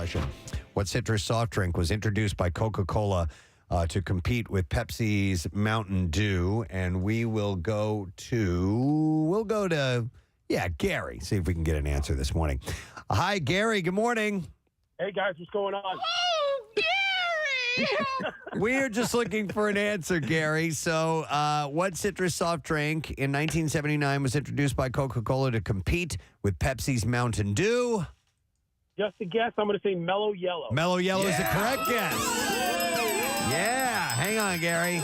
question. What citrus soft drink was introduced by Coca-Cola to compete with Pepsi's Mountain Dew? And we'll go to Gary. See if we can get an answer this morning. Hi, Gary. Good morning. Hey, guys. What's going on? Oh, Gary! We're just looking for an answer, Gary. So, what citrus soft drink in 1979 was introduced by Coca-Cola to compete with Pepsi's Mountain Dew? Just a guess. I'm going to say Mellow Yellow. Mellow Yellow is the correct guess. Yeah. Hang on, Gary.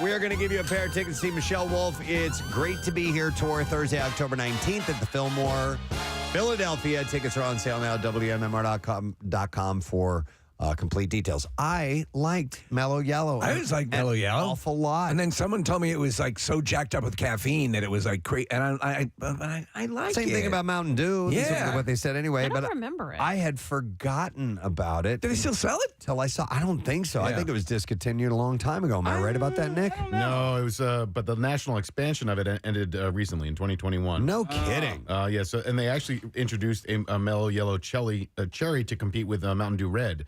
We are going to give you a pair of tickets to see Michelle Wolf. It's Great to Be Here tour Thursday, October 19th at the Fillmore, Philadelphia. Tickets are on sale now at WMMR.com for complete details. I liked Mellow Yellow. I always liked Mellow Yellow. An awful lot. And then someone told me it was like so jacked up with caffeine that it was like crazy. And I like it. Same thing about Mountain Dew. Yeah. This is what they said anyway. I don't remember it. I had forgotten about it. Do they still sell it? Till I saw. I don't think so. I Yeah. think it was discontinued a long time ago. Am I right about that, Nick? No, it was. But the national expansion of it ended recently in 2021. No kidding. Yeah. So, and they actually introduced a Mellow Yellow cherry to compete with Mountain Dew Red.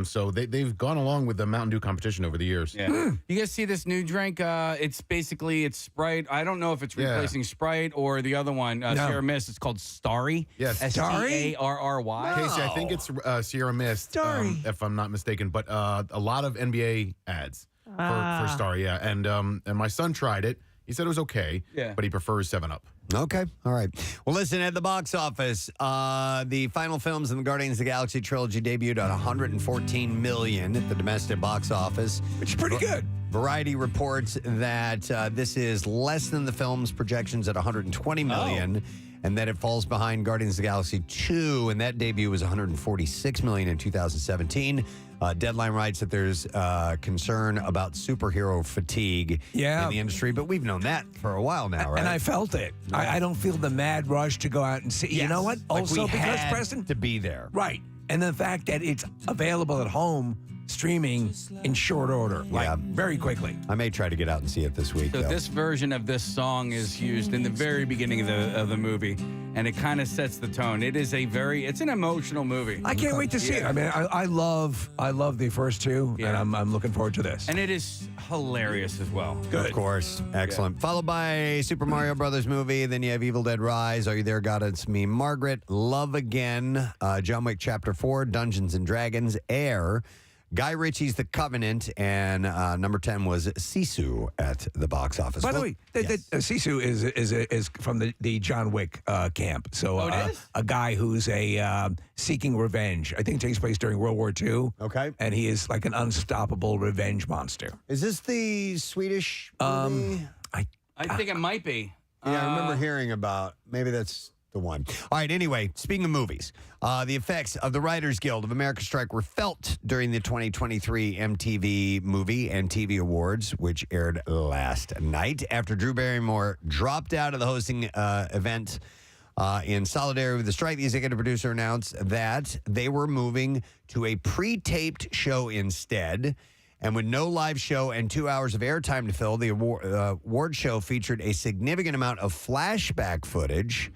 So they've gone along with the Mountain Dew competition over the years. Yeah. You guys see this new drink? It's Sprite. I don't know if it's replacing Sprite or the other one, Sierra Mist. It's called Starry. Yes. Starry? Casey, I think it's Sierra Mist, Starry. if I'm not mistaken. But a lot of NBA ads for Starry, yeah. And my son tried it. He said it was okay, but he prefers 7-Up. Okay. All right. Well, listen, at the box office, the final films in the Guardians of the Galaxy trilogy debuted at $114 million at the domestic box office. Which is pretty good. Variety reports that this is less than the film's projections at $120 million. And that it falls behind Guardians of the Galaxy 2, and that debut was $146 million in 2017. Deadline writes that there's concern about superhero fatigue in the industry, but we've known that for a while now, right? And I felt it. I don't feel the mad rush to go out and see. Yes. You know what? Like Also, we because had Preston, to be there. right? And the fact that it's available at home, streaming in short order, very quickly. I may try to get out and see it this week. So though. this version of this song is used in the very beginning of the movie, and it kind of sets the tone. It's an emotional movie. I can't wait to see it. I mean, I love the first two, and I'm looking forward to this. And it is hilarious as well. Good. Of course. Excellent. Followed by Super Mario Brothers movie. Then you have Evil Dead Rise. Are You There, God? It's Me, Margaret. Love Again. John Wick Chapter 4. Dungeons and Dragons. Air. Guy Ritchie's The Covenant, and number 10 was Sisu at the box office. By the way, Sisu is from the John Wick camp. So it is? a guy who's seeking revenge. I think it takes place during World War II. Okay. And he is like an unstoppable revenge monster. Is this the Swedish movie? I think it might be. Yeah, I remember hearing about. Maybe that's the one. All right, anyway, speaking of movies, the effects of the Writers Guild of America strike were felt during the 2023 MTV Movie and TV Awards, which aired last night after Drew Barrymore dropped out of the hosting event. In solidarity with the strike, the executive producer announced that they were moving to a pre-taped show instead. And with no live show and 2 hours of airtime to fill, the award show featured a significant amount of flashback footage,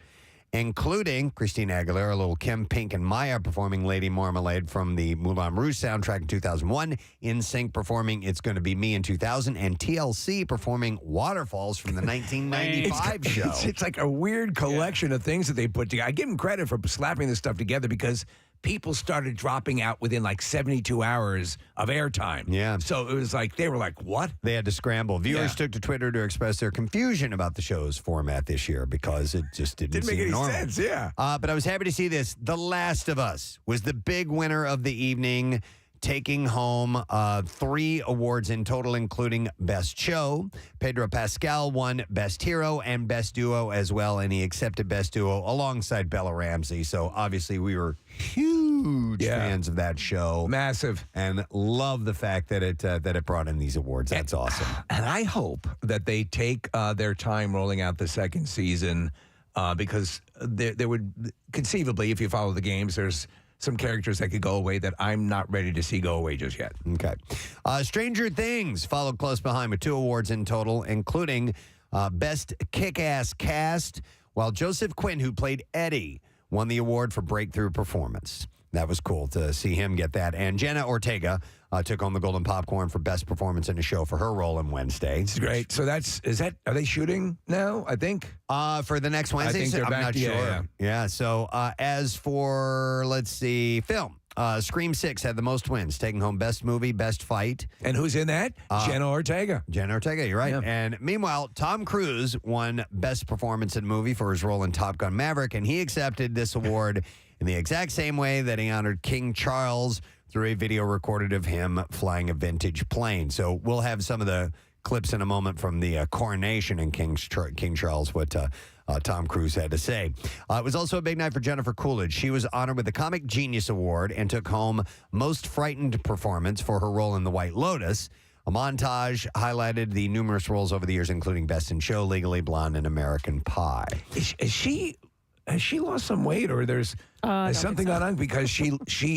including Christina Aguilera, Lil' Kim, Pink, and Maya performing Lady Marmalade from the Moulin Rouge soundtrack in 2001, NSYNC performing It's Gonna Be Me in 2000, and TLC performing Waterfalls from the 1995 show. It's like a weird collection of things that they put together. I give them credit for slapping this stuff together because people started dropping out within like 72 hours of airtime. Yeah. So it was like, they were like, what? They had to scramble. Viewers took to Twitter to express their confusion about the show's format this year because it just didn't make seem any normal. sense, yeah. But I was happy to see this. The Last of Us was the big winner of the evening, taking home 3 awards in total, including Best Show. Pedro Pascal won Best Hero and Best Duo as well, and he accepted Best Duo alongside Bella Ramsey. So obviously we were huge fans of that show. Massive. And love the fact that it brought in these awards. That's awesome. And I hope that they take their time rolling out the second season because there would, conceivably, if you follow the games, there's some characters that could go away that I'm not ready to see go away just yet. Okay. Stranger Things followed close behind with 2 awards in total, including Best Kick-Ass Cast, while Joseph Quinn, who played Eddie, won the award for Breakthrough Performance. That was cool to see him get that. And Jenna Ortega took home the Golden Popcorn for Best Performance in a Show for her role in Wednesday. It's great. So are they shooting now, I think? For the next Wednesday? I think they're I'm back. not sure. Yeah. Yeah, so as for, let's see, film. Scream 6 had the most wins, taking home Best Movie, Best Fight. And who's in that? Jenna Ortega. Jenna Ortega, you're right. Yeah. And meanwhile, Tom Cruise won Best Performance in Movie for his role in Top Gun Maverick, and he accepted this award in the exact same way that he honored King Charles through a video recorded of him flying a vintage plane. So we'll have some of the clips in a moment from the coronation in King Charles, what Tom Cruise had to say. It was also a big night for Jennifer Coolidge. She was honored with the Comic Genius Award and took home Most Frightened Performance for her role in The White Lotus. A montage highlighted the numerous roles over the years, including Best in Show, Legally Blonde, and American Pie. Has she lost some weight, or there's something going on? Because she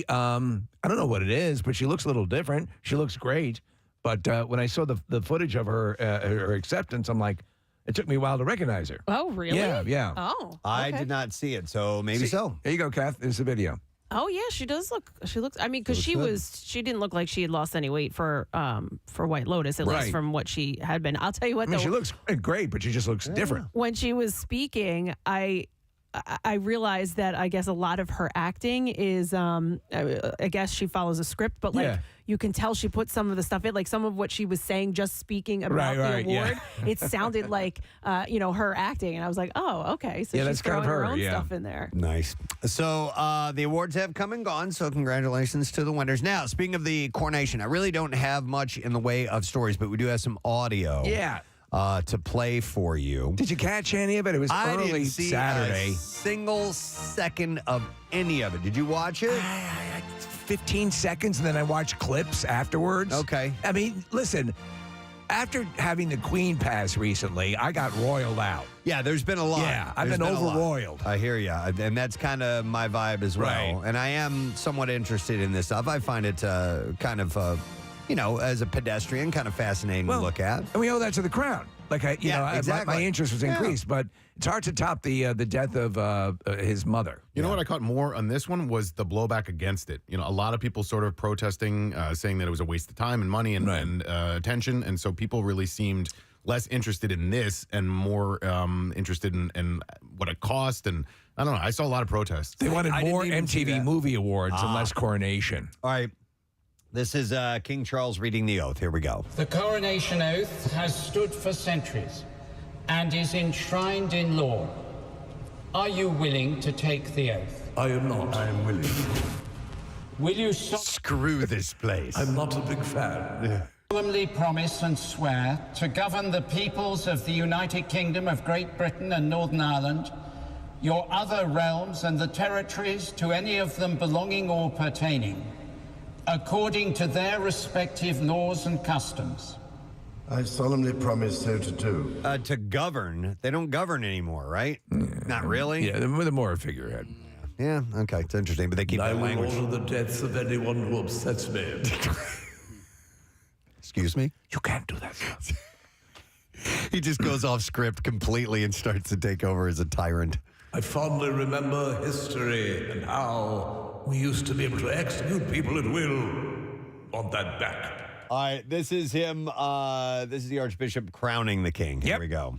I don't know what it is, but she looks a little different. She looks great. But when I saw the footage of her acceptance, I'm like, it took me a while to recognize her. Oh, really? Yeah. Oh, I okay. did not see it, so maybe so. There you go, Kath. There's the video. Oh, yeah, she does look. She looks. I mean, because she didn't look like she had lost any weight for White Lotus, at least from what she had been. I'll tell you what, I mean, though, she looks great, but she just looks different. when she was speaking, I realized that I guess a lot of her acting is, I guess she follows a script, but like you can tell she put some of the stuff in, like some of what she was saying, just speaking about the award. It sounded like, her acting. And I was like, oh, okay. So she's that's kind throwing of her her, own stuff in there. Nice. So the awards have come and gone, so congratulations to the winners. Now, speaking of the coronation, I really don't have much in the way of stories, but we do have some audio. Yeah. To play for you. Did you catch any of it? It was I early didn't see Saturday. a single second of any of it. Did you watch it? 15 seconds, and then I watched clips afterwards. Okay. I mean, listen, after having the Queen pass recently, I got roiled out. Yeah, there's been a lot. Yeah, I've There's been a lot. over-roiled. I hear you. And that's kind of my vibe as well. Right. And I am somewhat interested in this stuff. I find it kind of, as a pedestrian, kind of fascinating to look at. And we owe that to the crown. Like, exactly. my interest was increased, but it's hard to top the death of his mother. You know what I caught more on this one was the blowback against it. A lot of people sort of protesting, saying that it was a waste of time and money and attention. And so people really seemed less interested in this and more interested in what it cost. And I don't know. I saw a lot of protests. They wanted I more didn't even see MTV that. Movie Awards and less coronation. All right. This is King Charles reading the oath. Here we go. The coronation oath has stood for centuries and is enshrined in law. Are you willing to take the oath? I am not. I am willing. Will you Screw this place. I'm not a big fan. solemnly promise and swear to govern the peoples of the United Kingdom of Great Britain and Northern Ireland, your other realms and the territories to any of them belonging or pertaining, according to their respective laws and customs? I solemnly promise so to do. To govern. They don't govern anymore, right? Not really? Yeah, they're more a figurehead. Yeah, okay. It's interesting, but they keep I that will language. order the deaths of anyone who upsets me. Excuse me? You can't do that. He just goes off script completely and starts to take over as a tyrant. I fondly remember history and how we used to be able to execute people at will. Want that back. All right, this is him. This is the Archbishop crowning the king. Here we go.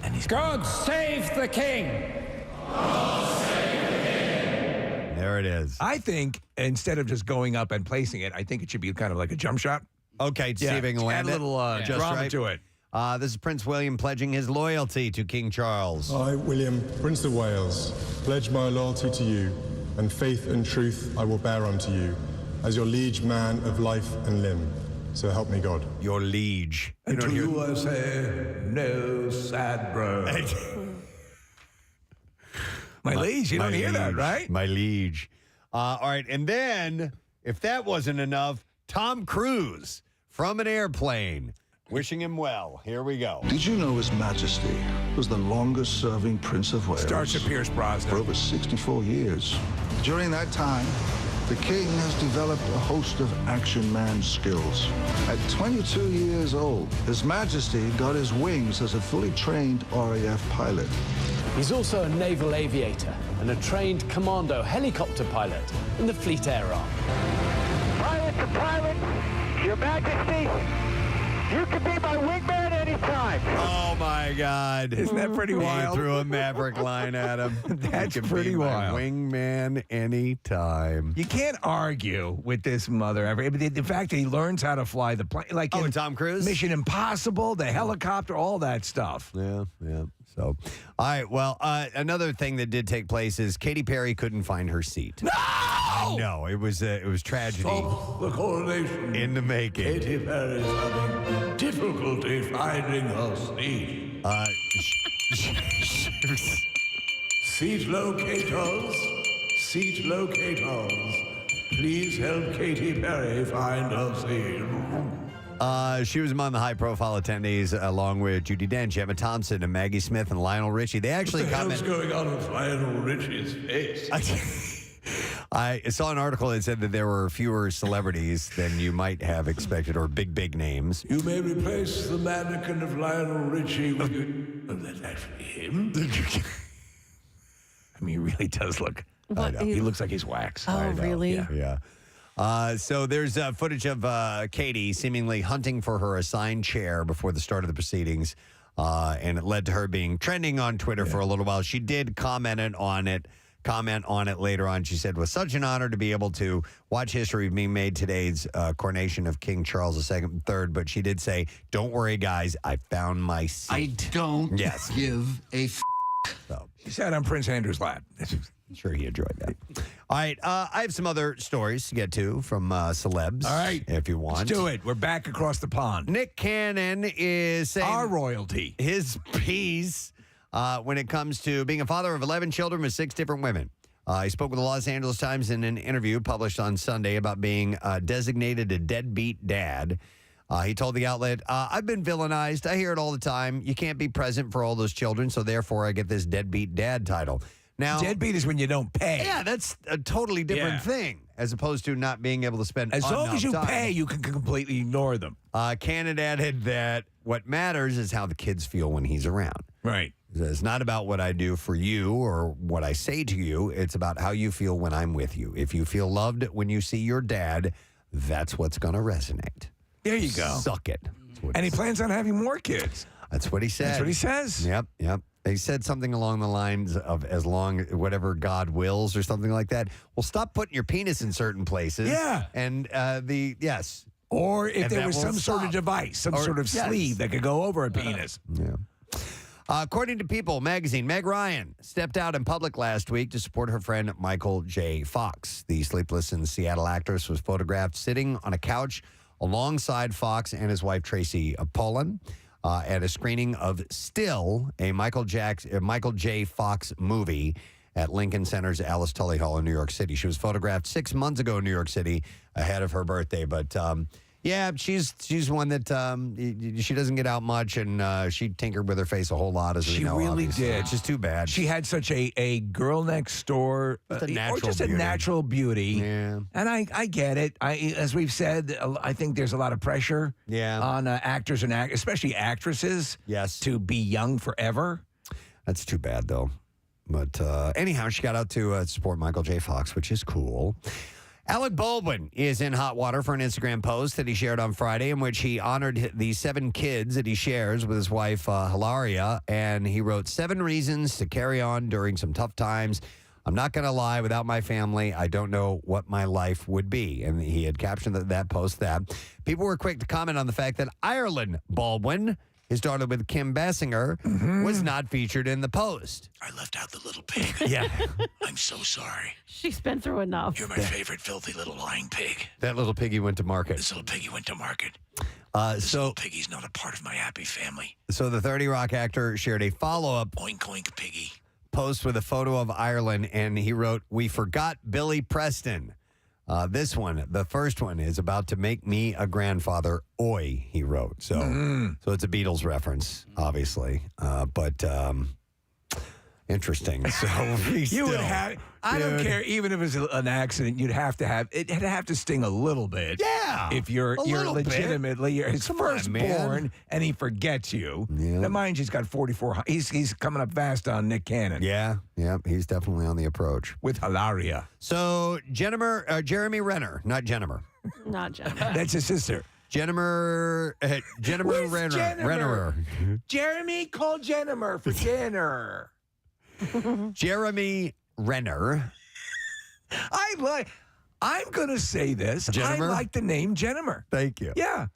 And he's God save the king! There it is. I think instead of just going up and placing it, I think it should be kind of like a jump shot. Okay, see if he can add land a it. little Just drama right. to it. This is Prince William pledging his loyalty to King Charles. I, William, Prince of Wales, pledge my loyalty to you, and faith and truth I will bear unto you, as your liege man of life and limb. So help me God. Your liege. And to you I say, no sad bro. My liege, you don't hear that, right? My liege. All right, and then, if that wasn't enough, Tom Cruise from an airplane, wishing him well. Here we go. Did you know His Majesty was the longest-serving Prince of Wales? Starts at Pierce Brosnan. For over 64 years. During that time, the King has developed a host of action man skills. At 22 years old, His Majesty got his wings as a fully trained RAF pilot. He's also a naval aviator and a trained commando helicopter pilot in the Fleet Air Arm. Pilot to pilot, Your Majesty, you can be my wingman anytime. Oh, my God. Isn't that pretty wild? He threw a Maverick line at him. That's You can pretty be my wild. wingman anytime. You can't argue with this mother ever. The fact that he learns how to fly the plane, like in Tom Cruise? Mission Impossible, the helicopter, all that stuff. Yeah. So, all right. Well, another thing that did take place is Katy Perry couldn't find her seat. No, it was tragedy Stop the coronation. in the making. Katy Perry is having difficulty finding her seat. Seat locators. Seat locators. Please help Katy Perry find her seat. She was among the high-profile attendees, along with Judi Dench, Emma Thompson, and Maggie Smith, and Lionel Richie. They actually What the hell's commented. going on with Lionel Richie's face? I saw an article that said that there were fewer celebrities than you might have expected, or big names. You may replace the mannequin of Lionel Richie with oh, that's actually him. I mean, he really does look. What, He looks like he's wax. Oh, really? Yeah. So there's footage of Katie seemingly hunting for her assigned chair before the start of the proceedings, and it led to her being trending on Twitter for a little while. She did comment on it later on. She said, "It was such an honor to be able to watch history being made today's coronation of King Charles II and III." But she did say, "Don't worry, guys, I found my seat." I don't Yes. give a So She sat on Prince Andrew's lap. I'm sure he enjoyed that. All right, I have some other stories to get to from celebs. All right. If you want. Let's do it. We're back across the pond. Nick Cannon is saying Our royalty. his piece when it comes to being a father of 11 children with 6 different women. He spoke with the Los Angeles Times in an interview published on Sunday about being designated a deadbeat dad. He told the outlet, I've been villainized. I hear it all the time. You can't be present for all those children, so therefore I get this deadbeat dad title. Now, Deadbeat is when you don't pay. yeah, that's a totally different Yeah. thing as opposed to not being able to spend As long enough as you time. pay, you can completely ignore them. Cannon added that what matters is how the kids feel when he's around. Right. It's not about what I do for you or what I say to you. It's about how you feel when I'm with you. If you feel loved when you see your dad, that's what's going to resonate. There you go. Suck it. And he plans on having more kids. That's what he said. That's what he says. Yep. He said something along the lines of as long whatever God wills or something like that. Well, stop putting your penis in certain places. Yeah. And yes. Or if And there that was will some sort stop. of device, some Or- sort of yes. sleeve that could go over a penis. Yeah. According to People magazine, Meg Ryan stepped out in public last week to support her friend Michael J. Fox. The Sleepless in Seattle actress was photographed sitting on a couch alongside Fox and his wife Tracy Pollan at a screening of Still, a Michael J. Fox movie at Lincoln Center's Alice Tully Hall in New York City. She was photographed 6 months ago in New York City ahead of her birthday, but yeah, she's one that she doesn't get out much, and she tinkered with her face a whole lot. As we She know, really obviously. did. It's just too bad. She had such a girl next door, Just a or natural just a beauty. natural beauty. Yeah. And I get it. As we've said, I think there's a lot of pressure on actors and especially actresses to be young forever. That's too bad, though. But anyhow, she got out to support Michael J. Fox, which is cool. Alec Baldwin is in hot water for an Instagram post that he shared on Friday in which he honored the 7 kids that he shares with his wife, Hilaria. And he wrote 7 reasons to carry on during some tough times. I'm not going to lie, without my family, I don't know what my life would be. And he had captioned that post that. People were quick to comment on the fact that Ireland Baldwin, his daughter with Kim Basinger, was not featured in the post. I left out the little pig. Yeah. I'm so sorry. She's been through enough. You're my favorite filthy little lying pig. That little piggy went to market. This little piggy went to market. This little piggy's not a part of my happy family. So the 30 Rock actor shared a follow-up Oink, oink, piggy. post with a photo of Ireland, and he wrote, "We forgot Billy Preston." This one, the first one, is about to make me a grandfather. Oi, he wrote. So it's a Beatles reference, obviously. But Interesting. So you would have. I don't care. Even if it's an accident, you'd have to have it'd have to sting a little bit. Yeah. If you're legitimately his firstborn and he forgets you. Yeah. Now, mind you, he's got 44. He's coming up fast on Nick Cannon. Yeah. He's definitely on the approach with Hilaria. So Jeremy Renner, not Jennifer. Not Jennifer. That's his sister. Jennifer Renner. Jeremy called Jennifer for dinner. Jeremy Renner. I'm going to say this. Jennifer? I like the name Jennifer. Thank you. Yeah.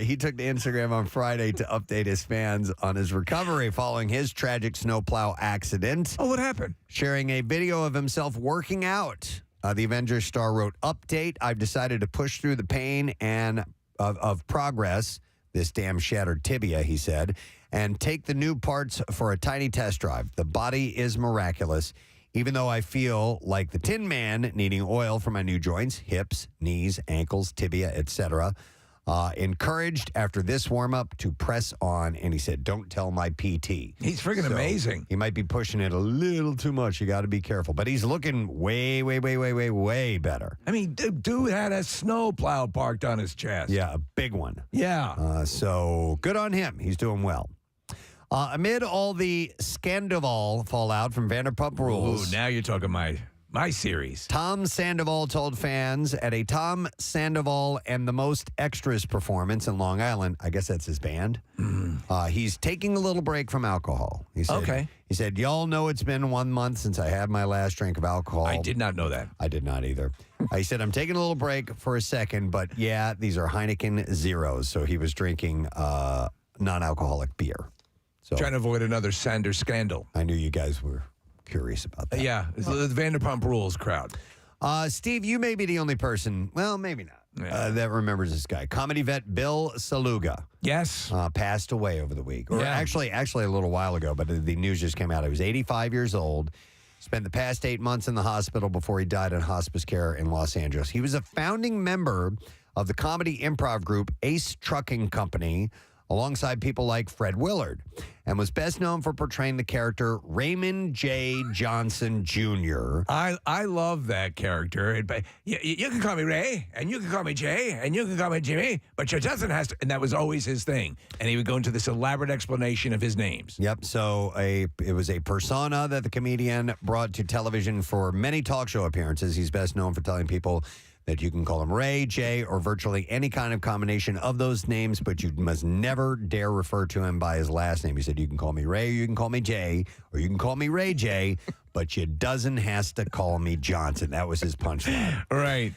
He took to Instagram on Friday to update his fans on his recovery following his tragic snowplow accident. Oh, what happened? Sharing a video of himself working out. The Avengers star wrote, "Update, I've decided to push through the pain and of progress, this damn shattered tibia," he said, "and take the new parts for a tiny test drive. The body is miraculous. Even though I feel like the Tin Man needing oil for my new joints, hips, knees, ankles, tibia, etc. Encouraged after this warm-up to press on," and he said, "Don't tell my PT." He's freaking amazing. He might be pushing it a little too much. You got to be careful. But he's looking way, way, way, way, way, way better. I mean, dude had a snowplow parked on his chest. Yeah, a big one. Yeah. So good on him. He's doing well. Amid all the Scandival fallout from Vanderpump Rules. Ooh, now you're talking my series. Tom Sandoval told fans at a Tom Sandoval and the Most Extras performance in Long Island, I guess that's his band, he's taking a little break from alcohol. He said, Okay. He said, "Y'all know it's been 1 month since I had my last drink of alcohol." I did not know that. I did not either. He said, "I'm taking a little break for a second, but yeah, these are Heineken Zeros." So he was drinking non-alcoholic beer. So Trying to avoid another Sanders scandal. I knew you guys were curious about that. Yeah, it's the Vanderpump Rules crowd. Steve, you may be the only person, well, maybe not, that remembers this guy. Comedy vet Bill Saluga. Yes. Passed away over the week. Or Yeah. actually a little while ago, but the news just came out. He was 85 years old. Spent the past 8 months in the hospital before he died in hospice care in Los Angeles. He was a founding member of the comedy improv group Ace Trucking Company, alongside people like Fred Willard, and was best known for portraying the character Raymond J. Johnson Jr. I love that character. You can call me Ray, and you can call me Jay, and you can call me Jimmy, but your Johnson has to, and that was always his thing. And he would go into this elaborate explanation of his names. Yep. So it was a persona that the comedian brought to television for many talk show appearances. He's best known for telling people that you can call him Ray, Jay, or virtually any kind of combination of those names, but you must never dare refer to him by his last name. He said, "You can call me Ray, or you can call me Jay, or you can call me Ray J, but you doesn't has to call me Johnson." That was his punchline. Right.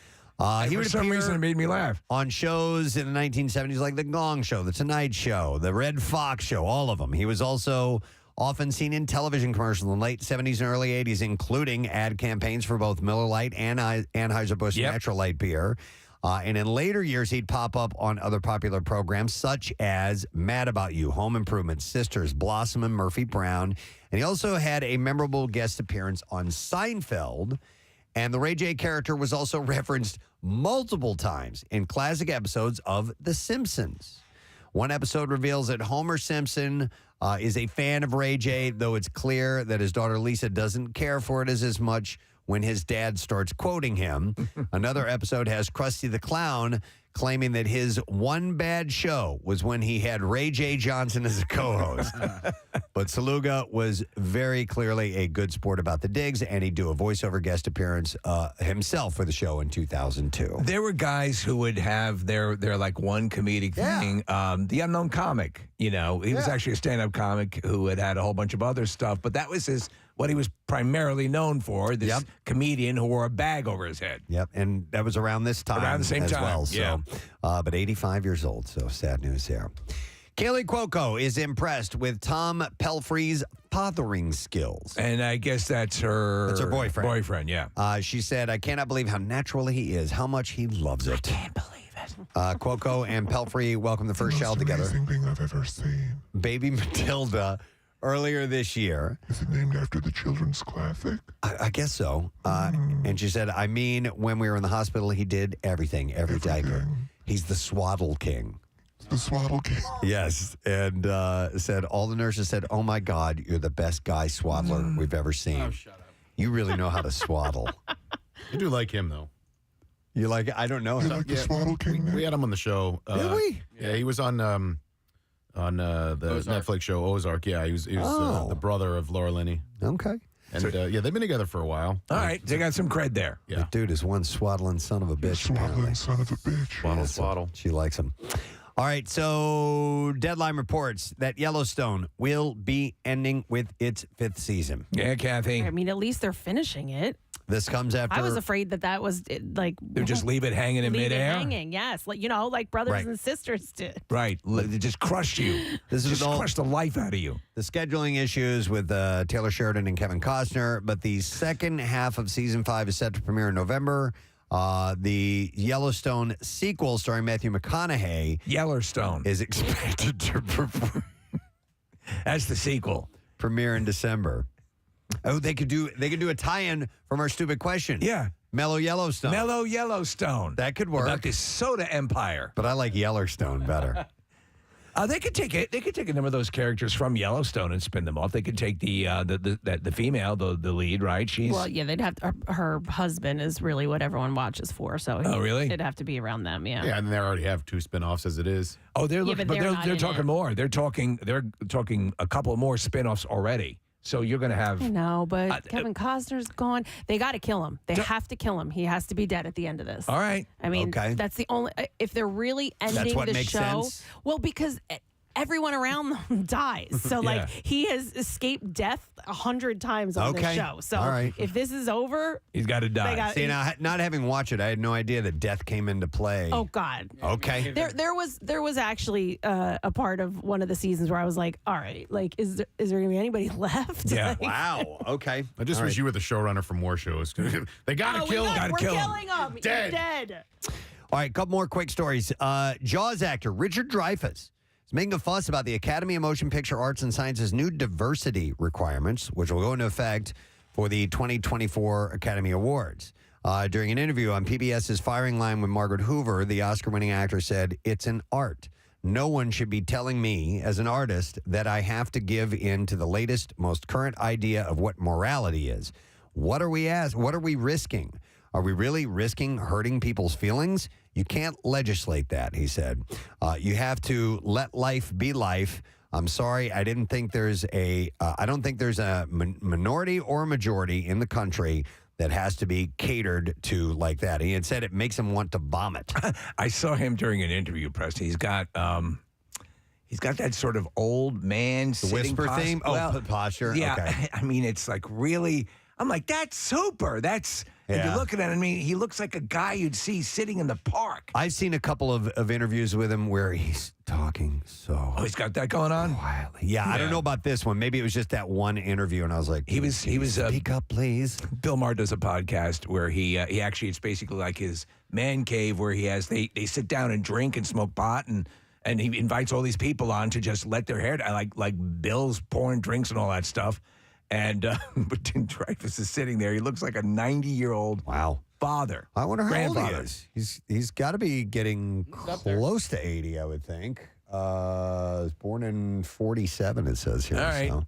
He for would some appear reason, it made me laugh. on shows in the 1970s like The Gong Show, The Tonight Show, The Red Fox Show, all of them. He was also often seen in television commercials in the late 70s and early 80s, including ad campaigns for both Miller Lite and Anheuser-Busch Natural Light Beer. And in later years, he'd pop up on other popular programs such as Mad About You, Home Improvement, Sisters, Blossom, and Murphy Brown. And he also had a memorable guest appearance on Seinfeld. And the Ray J character was also referenced multiple times in classic episodes of The Simpsons. One episode reveals that Homer Simpson is a fan of Ray J, though it's clear that his daughter Lisa doesn't care for it as much when his dad starts quoting him. Another episode has Krusty the Clown claiming that his one bad show was when he had Ray J. Johnson as a co-host. But Saluga was very clearly a good sport about the digs, and he'd do a voiceover guest appearance himself for the show in 2002. There were guys who would have their like one comedic thing. The Unknown Comic, he was actually a stand-up comic who had a whole bunch of other stuff, but that was what he was primarily known for, this comedian who wore a bag over his head. Yep, and that was around this time. Around the same as time, well. yeah. So, but 85 years old, so sad news there. Kaylee Cuoco is impressed with Tom Pelfrey's fathering skills. And I guess that's her boyfriend. Boyfriend, yeah. She said, "I cannot believe how natural he is, how much he loves it." I can't believe it. Cuoco and Pelfrey welcomed the first child together. Amazing thing I've ever seen. Baby Matilda earlier this year. Is it named after the children's classic? I guess so. And she said, "I mean, when we were in the hospital, he did everything, every diaper. He's the swaddle king." The Swaddle King. Yes, and said all the nurses said, "Oh my God, you're the best guy swaddler we've ever seen. Oh, shut up. You really know how to swaddle." I do like him, though. You like? I don't know. You like the Swaddle King? We had him on the show. Did we? Yeah, he was on the Netflix show Ozark. Yeah, he was the brother of Laura Linney. Okay. And they've been together for a while. All right, they got some cred there. Yeah. The dude is one swaddling son of a bitch. Swaddling son of a bitch. Swaddle. She likes him. All right, so Deadline reports that Yellowstone will be ending with its 5th season. Yeah, Kathy. I mean, at least they're finishing it. This comes after. I was afraid that was like They just leave it hanging in leave it midair. hanging. Yes, like brothers Right. and sisters did. Right, they just crushed you. This is just all- crushed the life out of you. the scheduling issues with Taylor Sheridan and Kevin Costner, but the second half of season 5 is set to premiere in November. The Yellowstone sequel starring Matthew McConaughey Yellowstone. is expected to That's the sequel. premiere in December. Oh, they could do a tie-in from our stupid question. Yeah. Mellow Yellowstone. Mellow Yellowstone. That could work. About this soda empire. But I like Yellowstone better. They could take it. They could take a number of those characters from Yellowstone and spin them off. They could take the female, the lead, right? She's Well, yeah, they'd have her husband is really what everyone watches for. So Oh, really? It'd have to be around them. Yeah. Yeah, and they already have 2 spin-offs as it is. Oh, they're Yeah, looking, but but they're not they're in talking it. more. They're talking a couple more spin-offs already. So you're going to have I know, but Kevin Costner's gone. They got to kill him. They have to kill him. He has to be dead at the end of this. All right. I mean, Okay. that's the only. If they're really ending what the makes show, sense? well, because everyone around them dies. So Yeah. he has escaped death 100 times on this Okay. show. So All right. if this is over, He's got to die. they got. See, now, not having watched it, I had no idea that death came into play. Oh God. Okay. There was actually a part of one of the seasons where I was like, all right, like is there gonna be anybody left? Yeah. Like, Wow. Okay. I just All wish right. you were the showrunner for more shows. They gotta kill him. We're kill him. killing him. Dead. He's dead. All right, a couple more quick stories. Jaws actor Richard Dreyfuss is making a fuss about the Academy of Motion Picture Arts and Sciences' new diversity requirements, which will go into effect for the 2024 Academy Awards. During an interview on PBS's Firing Line with Margaret Hoover, the Oscar-winning actor said, "It's an art. No one should be telling me, as an artist, that I have to give in to the latest, most current idea of what morality is. What are we risking? Are we really risking hurting people's feelings? You can't legislate that," he said. You have to let life be life. I'm sorry, I don't think there's a minority or a majority in the country that has to be catered to like that. He had said it makes him want to vomit. I saw him during an interview, Preston. He's got that sort of old man The sitting whisper theme? Posture? Yeah, Okay. I mean, it's like really. I'm like, that's super. If Yeah. you're looking at him, I mean, he looks like a guy you'd see sitting in the park. I've seen a couple of interviews with him where he's talking so Oh, he's got that going on. quietly. Yeah, I don't know about this one. Maybe it was just that one interview, and I was like, He was. speak up, please. Bill Maher does a podcast where he actually, it's basically like his man cave where he has they sit down and drink and smoke pot and he invites all these people on to just let their hair down, like Bill's pouring drinks and all that stuff. And but Dreyfuss is sitting there. He looks like a 90-year-old father. I wonder how old he grandfather. is. He's got to be getting close to 80, I would think. Was born in 47, it says here. All right. So.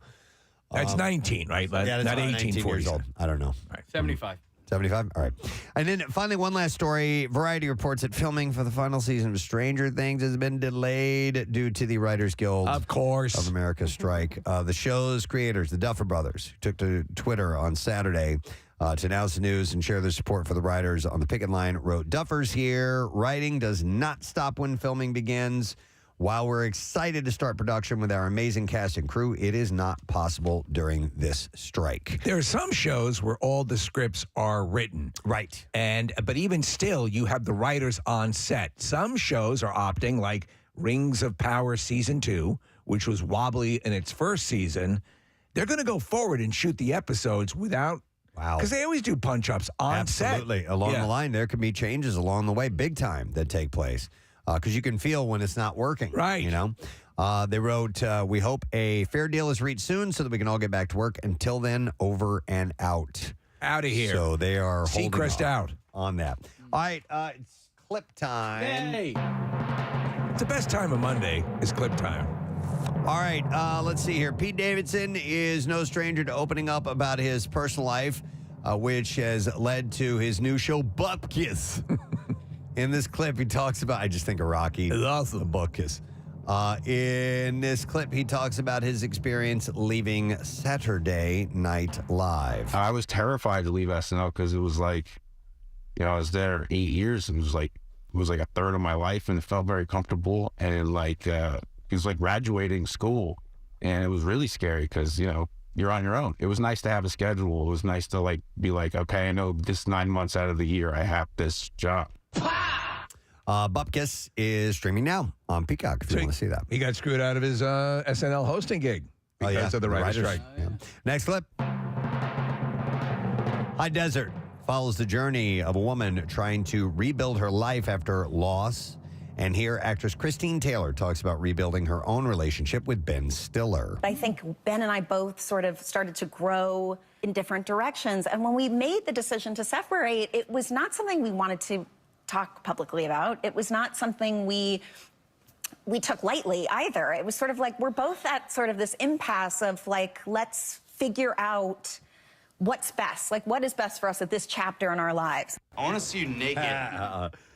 That's 19, right? Yeah, that's Not about 18, 19 years old. I don't know. 75. 75? All right. And then finally, one last story. Variety reports that filming for the final season of Stranger Things has been delayed due to the Writers Guild Of course. of America strike. The show's creators, the Duffer Brothers, took to Twitter on Saturday to announce the news and share their support for the writers on the picket line, wrote, "Duffer's here. Writing does not stop when filming begins. While we're excited to start production with our amazing cast and crew, it is not possible during this strike." There are some shows where all the scripts are written. Right. But even still, you have the writers on set. Some shows are opting, like Rings of Power Season 2, which was wobbly in its first season. They're going to go forward and shoot the episodes without. Wow. Because they always do punch-ups on set. Absolutely. Along the line, there can be changes along the way, big time, that take place. Because you can feel when it's not working. Right. You know? They wrote, "We hope a fair deal is reached soon so that we can all get back to work. Until then, over and out." Out of here. So they are holding Seacrest off out. on that. All right, it's clip time. Hey. the best time of Monday is clip time. All right, let's see here. Pete Davidson is no stranger to opening up about his personal life, which has led to his new show, Bupkis. In this clip, he talks about, I just think of Rocky. It's awesome. Bupkis. In this clip, he talks about his experience leaving Saturday Night Live. I was terrified to leave SNL because it was like, I was there 8 years and it was like a third of my life, and it felt very comfortable, and it was like graduating school, and it was really scary because you're on your own. It was nice to have a schedule. It was nice to be like, okay, I know this 9 months out of the year I have this job. Bupkis is streaming now on Peacock if you want to see that. He got screwed out of his SNL hosting gig because of the writer's strike. Yeah. Next clip. High Desert follows the journey of a woman trying to rebuild her life after loss. And here, actress Christine Taylor talks about rebuilding her own relationship with Ben Stiller. I think Ben and I both sort of started to grow in different directions. And when we made the decision to separate, it was not something we wanted to talk publicly about. It was not something we took lightly either. It was sort of like we're both at sort of this impasse of let's figure out what's best. What is best for us at this chapter in our lives. I want to see you naked.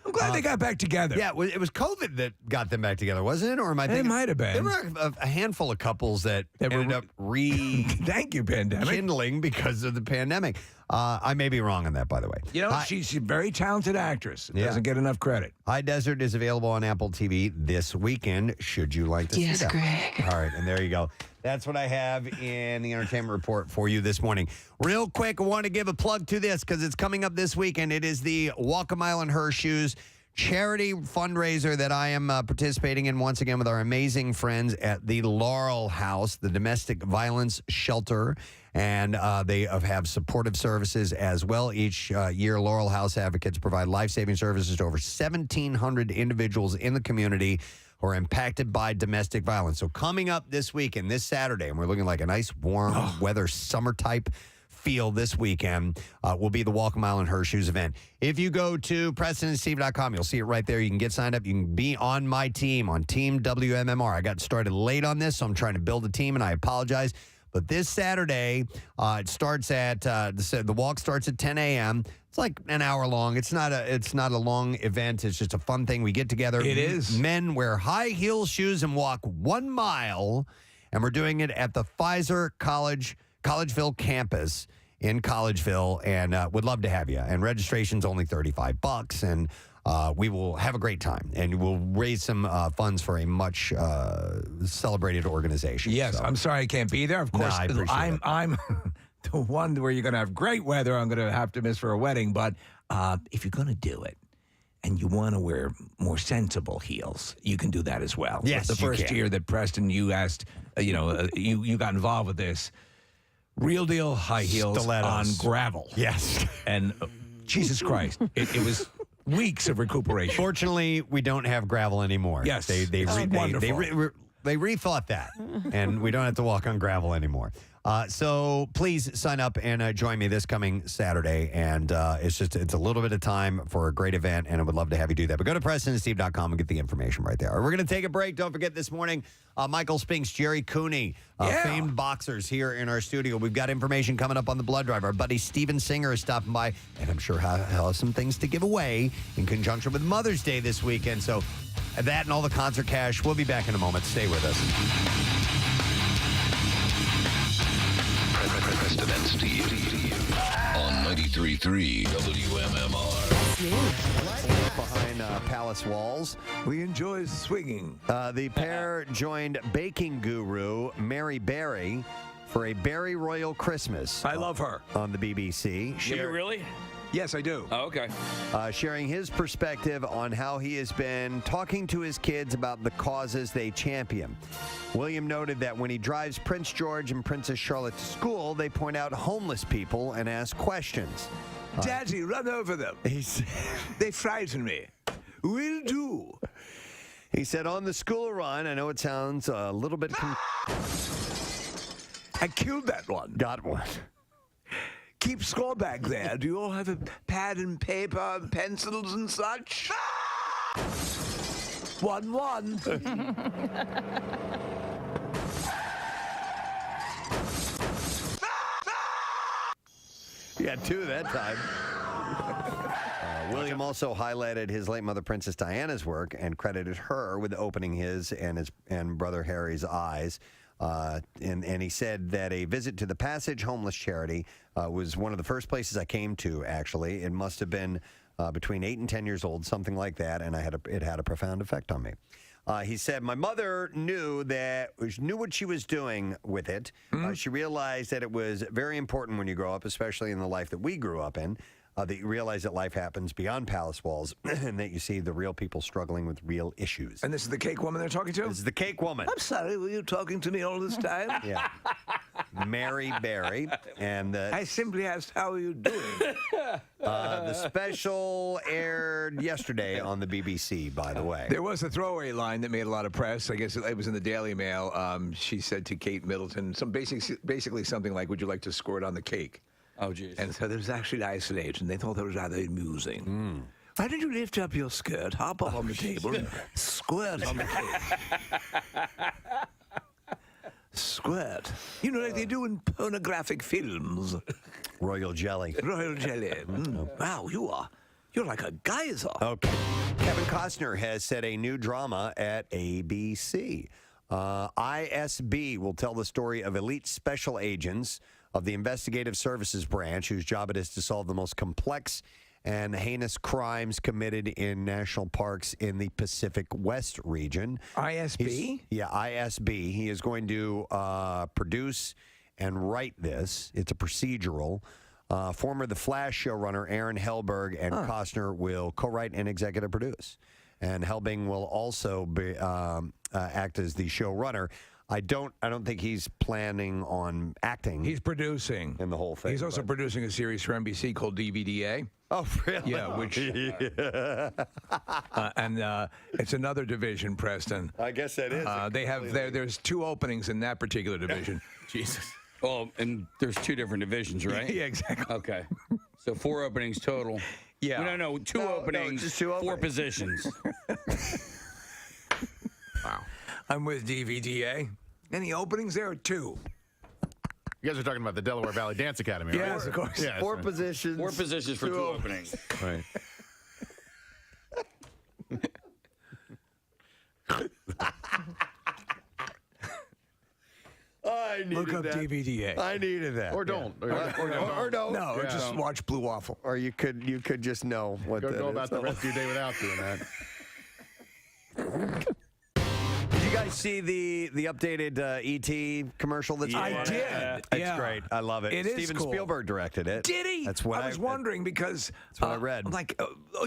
I'm glad they got back together. Yeah, it was COVID that got them back together, wasn't it? Or am I thinking? It might have been. There were a handful of couples that ended up Thank you, pandemic. rekindling because of the pandemic. I may be wrong on that, by the way. She's a very talented actress. Doesn't get enough credit. High Desert is available on Apple TV this weekend, should you like to see that. Yes, Greg. All right, and there you go. That's what I have in the entertainment report for you this morning. Real quick, I want to give a plug to this because it's coming up this weekend. It is the Walk a Mile in Her Shoes charity fundraiser that I am participating in once again with our amazing friends at the Laurel House, the domestic violence shelter. And they have supportive services as well. Each year, Laurel House advocates provide life-saving services to over 1,700 individuals in the community who are impacted by domestic violence. So coming up this weekend, this Saturday, and we're looking like a nice warm weather summer type feel this weekend, will be the Walk a Mile in Her Shoes event. If you go to PrestonandSteve.com, you'll see it right there. You can get signed up. You can be on my team, on Team WMMR. I got started late on this, so I'm trying to build a team, and I apologize. But this Saturday, it starts at the walk starts at 10 a.m. It's like an hour long. It's not a long event. It's just a fun thing. We get together. It is. Men wear high heel shoes and walk 1 mile, and we're doing it at the Pfizer Collegeville campus in Collegeville, and would love to have you. And registration's only $35, and we will have a great time, and we'll raise some funds for a much celebrated organization. Yes, so. I'm sorry I can't be there. Of course, I appreciate it. I'm the one where you're going to have great weather. I'm going to have to miss for a wedding, but if you're going to do it and you want to wear more sensible heels, you can do that as well. Yes, the first can. year that Preston, you asked, you got involved with this. Real deal high heels Stilettos. on gravel. Yes, and Jesus Christ, it was weeks of recuperation. Fortunately, we don't have gravel anymore. Yes, they rethought that, and we don't have to walk on gravel anymore. So please sign up and join me this coming Saturday. And it's a little bit of time for a great event, and I would love to have you do that. But go to PrestonandSteve.com and get the information right there. We're going to take a break. Don't forget this morning, Michael Spinx, Jerry Cooney, famed boxers here in our studio. We've got information coming up on the blood drive. Our buddy Steven Singer is stopping by, and I'm sure he'll have some things to give away in conjunction with Mother's Day this weekend. So that and all the concert cash. We'll be back in a moment. Stay with us. Preston and Steve on 93.3 WMMR. Behind palace walls, we enjoy swinging. The pair joined baking guru Mary Berry for a Berry Royal Christmas. I love her. On the BBC. Do you really? Yes, I do. Oh, okay. Sharing his perspective on how he has been talking to his kids about the causes they champion. William noted that when he drives Prince George and Princess Charlotte to school, they point out homeless people and ask questions. Daddy, run over them. They frighten me. Will do. He said, on the school run, I know it sounds a little bit... I killed that one. Got one. Keep score back there. Do you all have a pad and paper and pencils and such? 1-1. You got 2 that time. William also highlighted his late mother, Princess Diana's work, and credited her with opening his and brother Harry's eyes. And he said that a visit to the Passage Homeless Charity was one of the first places I came to, actually. It must have been between 8 and 10 years old, something like that, and it had a profound effect on me. He said, my mother knew what she was doing with it. She realized that it was very important when you grow up, especially in the life that we grew up in, that you realize that life happens beyond palace walls and that you see the real people struggling with real issues. And this is the cake woman they're talking to? This is the cake woman. I'm sorry, were you talking to me all this time? Yeah. Mary Berry. And I simply asked, how are you doing? The special aired yesterday on the BBC, by the way. There was a throwaway line that made a lot of press. I guess it was in the Daily Mail. She said to Kate Middleton, basically something like, would you like to squirt on the cake? Oh, jeez. And so there was actually isolation. They thought that was rather amusing. Why don't you lift up your skirt, hop up on the table, and squirt on the cake? Squirt. You know, like they do in pornographic films. Royal jelly. Royal jelly. Wow, you're like a geyser. Okay. Kevin Costner has set a new drama at ABC. ISB will tell the story of elite special agents of the Investigative Services Branch, whose job it is to solve the most complex and heinous crimes committed in national parks in the Pacific West region. ISB? ISB. He is going to produce and write this. It's a procedural. Former The Flash showrunner Aaron Helberg and Costner will co-write and executive produce. And Helbing will also be, act as the showrunner. I don't think he's planning on acting. He's producing in the whole thing. He's also producing a series for NBC called DVDA. Oh, really? Yeah, which and it's another division, Preston. I guess that is. They have there's 2 openings in that particular division. Jesus. Well, and there's 2 different divisions, right? Yeah, exactly. Okay. So 4 openings total. Yeah. No, 2 openings, just 2 4 openings. positions. Wow. I'm with DVDA. Any openings there? 2. You guys are talking about the Delaware Valley Dance Academy, right? Yes, of course. Yes. 4 positions. 4 positions for 2 openings. Right. I needed Look up that. DVDA. I needed that. Or don't. Yeah. Or don't. No, or just watch Blue Waffle. Or you could just know what that Go is. about the rest of your day without doing that. Did you guys see the updated E.T. commercial that's I going on? did. It's Yeah. great. I love it. It is Steven cool. Spielberg directed it. Did he? That's what I was wondering because that's what I read. I'm like,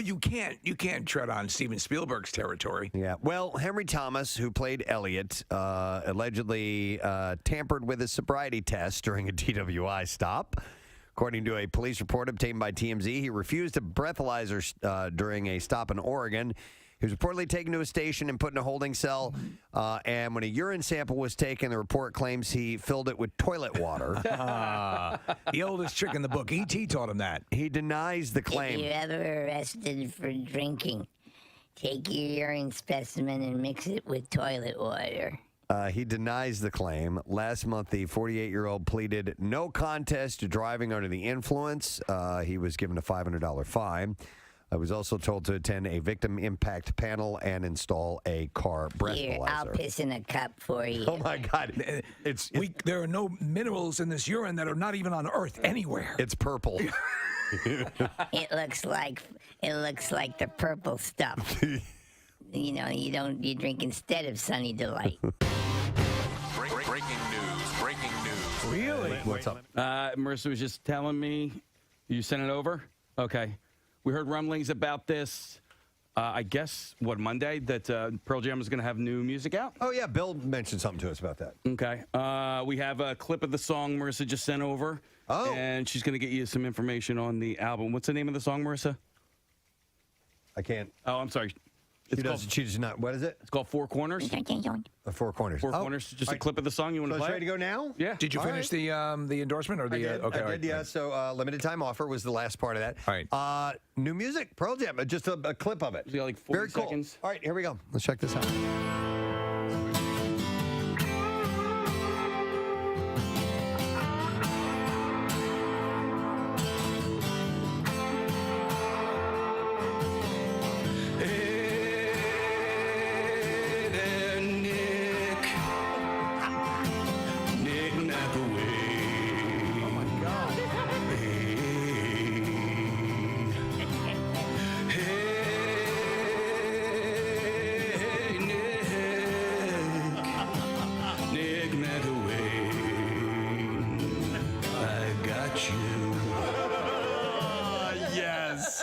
you can't tread on Steven Spielberg's territory. Yeah. Well, Henry Thomas, who played Elliot, allegedly tampered with his sobriety test during a DWI stop. According to a police report obtained by TMZ, he refused a breathalyzer during a stop in Oregon. He was reportedly taken to a station and put in a holding cell. And when a urine sample was taken, the report claims he filled it with toilet water. The oldest trick in the book. E.T. taught him that. He denies the claim. If you're ever arrested for drinking, take your urine specimen and mix it with toilet water. He denies the claim. Last month, the 48-year-old pleaded no contest to driving under the influence. He was given a $500 fine. I was also told to attend a victim impact panel and install a car breathalyzer. Here, I'll piss in a cup for you. Oh my God! There are no minerals in this urine that are not even on Earth anywhere. It's purple. It looks like the purple stuff. You know, you drink instead of Sunny Delight. Breaking news. Really? What's up? Marissa was just telling me you sent it over. Okay. We heard rumblings about this, I guess, Monday, that Pearl Jam is going to have new music out? Oh, yeah. Bill mentioned something to us about that. Okay. We have a clip of the song Marissa just sent over. Oh. And she's going to get you some information on the album. What's the name of the song, Marissa? I can't. Oh, I'm sorry. She does not. What is it? It's called Four Corners. Four Corners. Four Corners. Just a clip of the song. You want to So it's play? ready to go now? Yeah. Did you finish the endorsement or the? I did. Okay, I all right. did, yeah. So limited time offer was the last part of that. All right. New music, Pearl Jam. Just a clip of it. You got like 40 Very cool. seconds. All right, here we go. Let's check this out.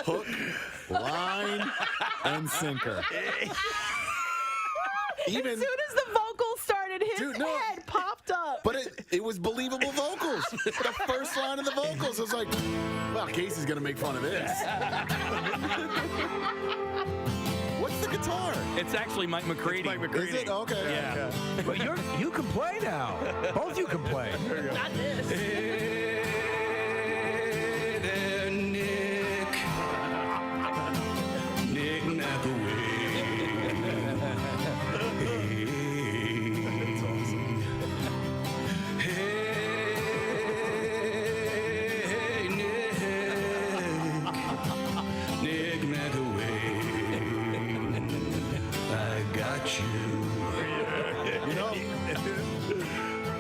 Hook, line, and sinker. Even as soon as the vocals started, his head popped up. But it was believable vocals. The first line of the vocals, I was like, well, Casey's going to make fun of this. What's the guitar? It's actually Mike McCready. It's Mike McCready. Is it? Okay. Yeah. But you can play now. Both you can play. Not this.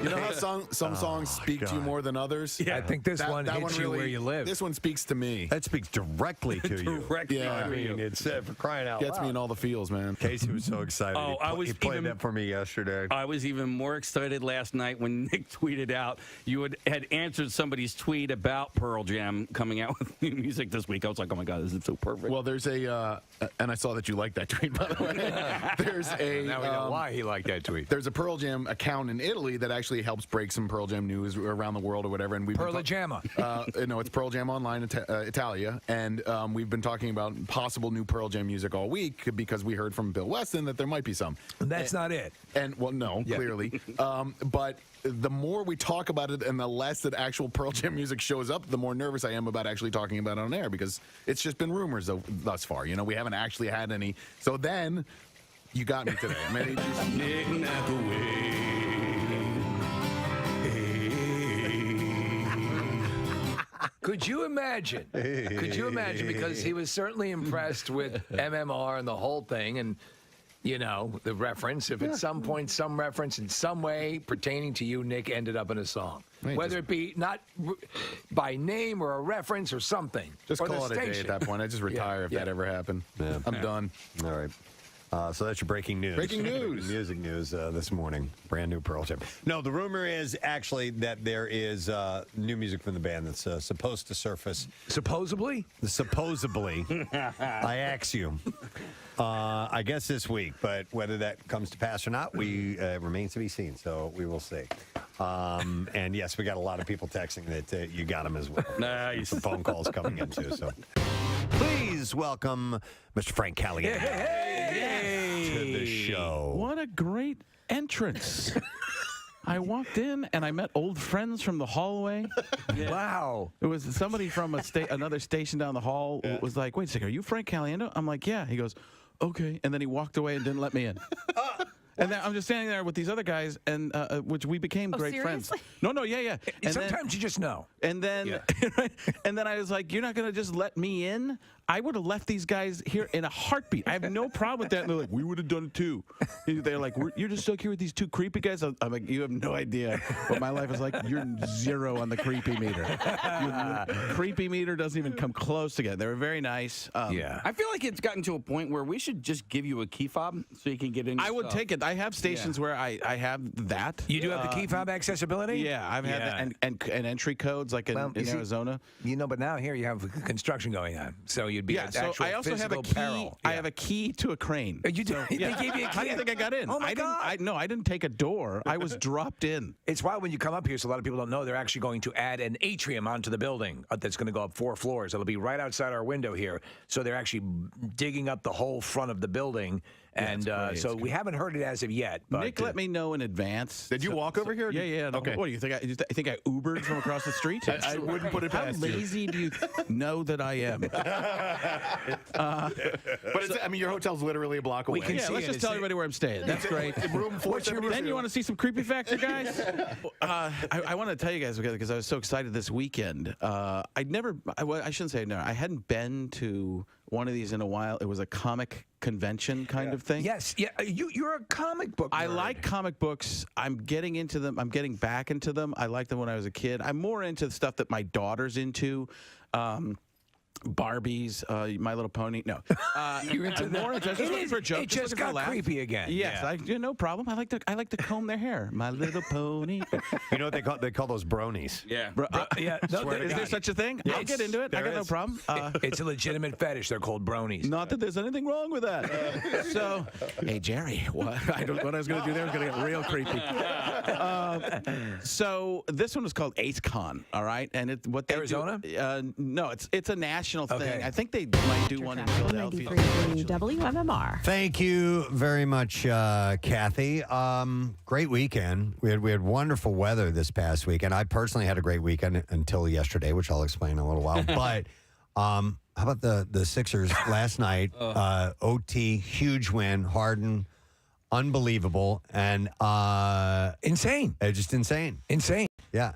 You know how some songs speak to you more than others? Yeah. I think this one hits you where you live. This one speaks to me. That speaks directly to you. Directly Yeah. I mean, it's for crying out Gets loud. me in all the feels, man. Casey was so excited. Oh, he played that for me yesterday. I was even more excited last night when Nick tweeted out you had answered somebody's tweet about Pearl Jam coming out with new music this week. I was like, oh my God, this is so perfect. Well, there's and I saw that you liked that tweet, by the way. There's a Now we know why he liked that tweet. There's a Pearl Jam account in Italy that actually helps break some Pearl Jam news around the world or whatever. And Pearl Jamma. No, it's Pearl Jam Online Italia. And we've been talking about possible new Pearl Jam music all week because we heard from Bill Weston that there might be some. And that's not it. And, well, no, clearly. But the more we talk about it and the less that actual Pearl Jam music shows up, the more nervous I am about actually talking about it on air because it's just been rumors thus far. You know, we haven't actually had any. So then you got me today. Maybe just Nick Could you imagine? Because he was certainly impressed with MMR and the whole thing, and you know the reference. If at some point some reference in some way pertaining to you, Nick, ended up in a song, whether it be not by name or a reference or something. Just or call it a day at that point. I just retire if that ever happened. Yeah. I'm done. All right. So that's your breaking news. Breaking news. Music news this morning. Brand new Pearl Jam. No, the rumor is actually that there is new music from the band that's supposed to surface. Supposedly? Supposedly. I ask you. I guess this week, but whether that comes to pass or not, remains to be seen. So we will see. And yes, we got a lot of people texting that you got them as well. Nice. Some phone calls coming in too. So please welcome Mr. Frank Callahan to the show. What a great entrance. I walked in and I met old friends from the hallway. Wow. It was somebody from another station down the hall was like, wait a second, are you Frank Caliendo? I'm like, yeah. He goes, okay. And then he walked away and didn't let me in. And then I'm just standing there with these other guys, and which we became great friends. No, yeah. And sometimes you just know. And then, and then I was like, "You're not gonna just let me in? I would have left these guys here in a heartbeat. I have no problem with that." And they're like, "We would have done it too." They're like, "You're just stuck here with these two creepy guys." I'm like, "You have no idea what my life is like. You're zero on the creepy meter. Creepy meter doesn't even come close to get." They were very nice. I feel like it's gotten to a point where we should just give you a key fob so you can get in. I would take it. I have stations where I have that. You do have the key fob accessibility? Yeah, I've had that and entry codes like in Arizona. You know, but now here you have construction going on, so you You'd be So actual I also have a physical key. peril. I have a key to a crane. You did? They gave you a key? How do you think I got in? Oh, my God. No, I didn't take a door. I was dropped in. It's wild when you come up here, so a lot of people don't know they're actually going to add an atrium onto the building that's going to go up 4 floors. It'll be right outside our window here. So they're actually digging up the whole front of the building. And so we haven't heard it as of yet. But, Nick let me know in advance. Did you walk over here? Yeah. Okay. What do you think? I think I Ubered from across the street? I wouldn't put it past How you. lazy do you know that I am? But I mean, your hotel's literally a block away. Let's just tell everybody where I'm staying. That's great. Room 472. Then you want to see some creepy factor, guys? I want to tell you guys because I was so excited this weekend. I shouldn't say no. I hadn't been to one of these in a while. It was a comic convention kind of thing. Yes, yeah. You're a comic book nerd. I like comic books. I'm getting into them. I'm getting back into them. I liked them when I was a kid. I'm more into the stuff that my daughter's into. Barbies, My Little Pony. No, you're into I'm more into. Just looking for a joke. It just got creepy again. Yes, no problem. I like to comb their hair. My Little Pony. You know what they call those bronies? Yeah, yeah. No, is there such a thing? I'll get into it. I got no problem. It's a legitimate fetish. They're called bronies. Not that there's anything wrong with that. So, hey Jerry, what I was going to do there was going to get real creepy. So this one was called Ace Con. All right, and Arizona? No, it's a national thing. Okay. I think they might do one in Philadelphia. 93.3 WMMR. Thank you very much, Kathy. Great weekend. We had wonderful weather this past weekend. I personally had a great weekend until yesterday, which I'll explain in a little while. But how about the Sixers last night? OT, huge win. Harden, unbelievable, and insane. Just insane. Insane. Yeah.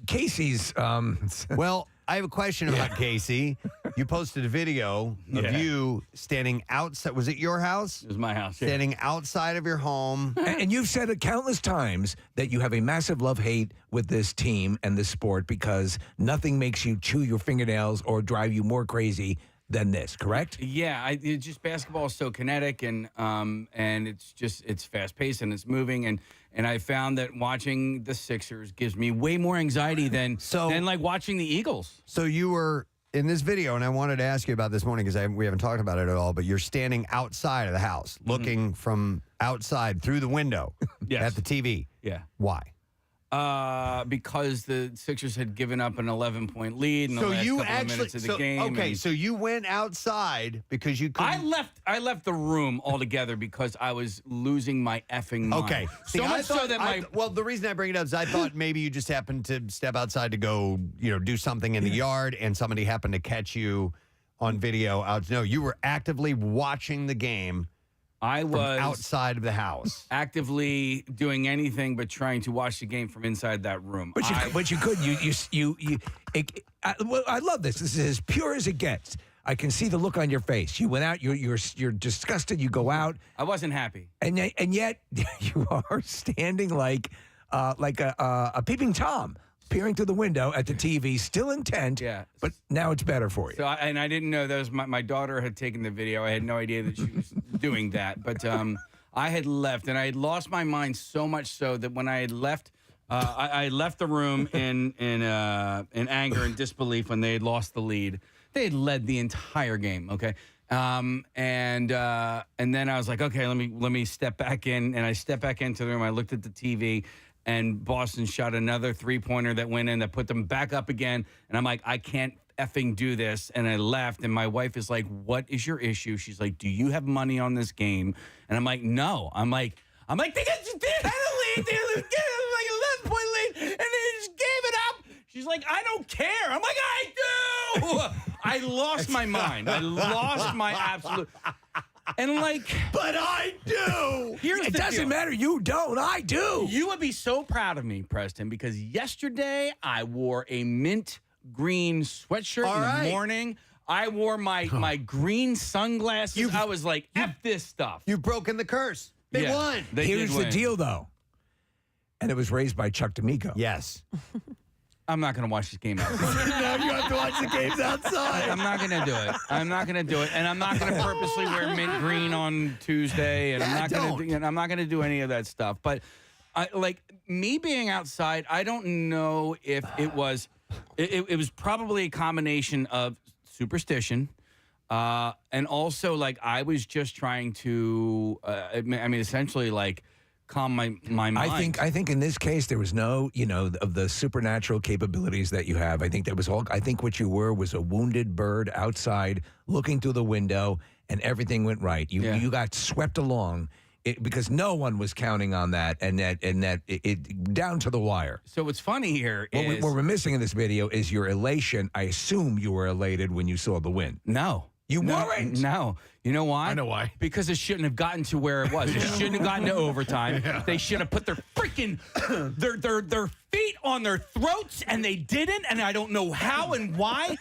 Casey's. Well, I have a question about Casey. You posted a video of you standing outside. Was it your house? It was my house. Standing outside of your home. And you've said it countless times that you have a massive love-hate with this team and this sport because nothing makes you chew your fingernails or drive you more crazy than this, correct? Yeah, it's just basketball is so kinetic and it's fast paced and it's moving and I found that watching the Sixers gives me way more anxiety than like watching the Eagles. So you were in this video, and I wanted to ask you about this morning because we haven't talked about it at all, but you're standing outside of the house, looking from outside through the window at the TV. Yeah. Why? Because the Sixers had given up an 11-point lead in the last couple of minutes of the game. Okay, so you went outside because you couldn't. I left the room altogether because I was losing my effing mind. Okay. So much so that well, the reason I bring it up is I thought maybe you just happened to step outside to go, do something in the yard, and somebody happened to catch you on video. No, you were actively watching the game. I was outside of the house, actively doing anything but trying to watch the game from inside that room. But you could. I love this. This is as pure as it gets. I can see the look on your face. You went out. You're disgusted. You go out. I wasn't happy, and yet you are standing like a peeping Tom, peering through the window at the TV, still intent. Yeah. But now it's better for you. So I didn't know that was my daughter had taken the video. I had no idea that she was doing that. But I had left, and I had lost my mind so much so that when I had left, I left the room in anger and disbelief when they had lost the lead. They had led the entire game. Okay. And then I was like, okay, let me step back in, and I stepped back into the room. I looked at the TV. And Boston shot another three-pointer that went in that put them back up again. And I'm like, I can't effing do this. And I left. And my wife is like, what is your issue? She's like, do you have money on this game? And I'm like, no. I'm like, they had a lead. They had like 11-point lead. And they just gave it up. She's like, I don't care. I'm like, I do. I lost my mind. I lost my absolute... And but I do. It doesn't matter. You don't. I do. You would be so proud of me, Preston, because yesterday I wore a mint green sweatshirt in the morning. I wore my green sunglasses. I was like, F this stuff. You've broken the curse. They won. Here's the deal, though. And it was raised by Chuck D'Amico. Yes. I'm not going to watch this game outside. No, you have to watch the games outside. I'm not going to do it. I'm not going to do it, and I'm not going to purposely wear mint green on Tuesday, and I'm not going to do any of that stuff. But me being outside, I don't know if it was. It was probably a combination of superstition. And also, like, I was just trying to, essentially, like, calm my mind. I think in this case there was no, of the supernatural capabilities that you have. I think there was all. I think what you were was a wounded bird outside looking through the window, and everything went right. You got swept along. Because no one was counting on that, and that it down to the wire. So what's funny here is what we're missing in this video is your elation. I assume you were elated when you saw the win. No. You weren't? No. You know why? I know why. Because it shouldn't have gotten to where it was. It shouldn't have gotten to overtime. They should have put their freaking their feet on their throats, and they didn't, and I don't know how and why.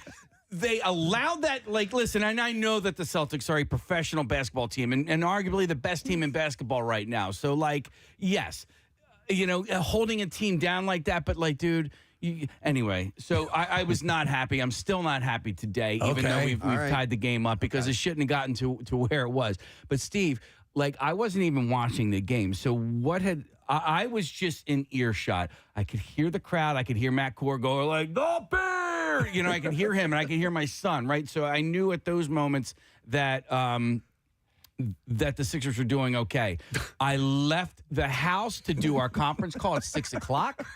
They allowed that, like, listen, and I know that the Celtics are a professional basketball team and arguably the best team in basketball right now. So, like, yes, holding a team down like that, but, like, dude, anyway, so I was not happy. I'm still not happy today, even though we've tied the game up because it shouldn't have gotten to where it was. But, Steve, like, I wasn't even watching the game. So I was just in earshot. I could hear the crowd. I could hear Matt Core go like, "The Bear!" I could hear him, and I could hear my son, right? So I knew at those moments that that the Sixers were doing okay. I left the house to do our conference call at 6 o'clock.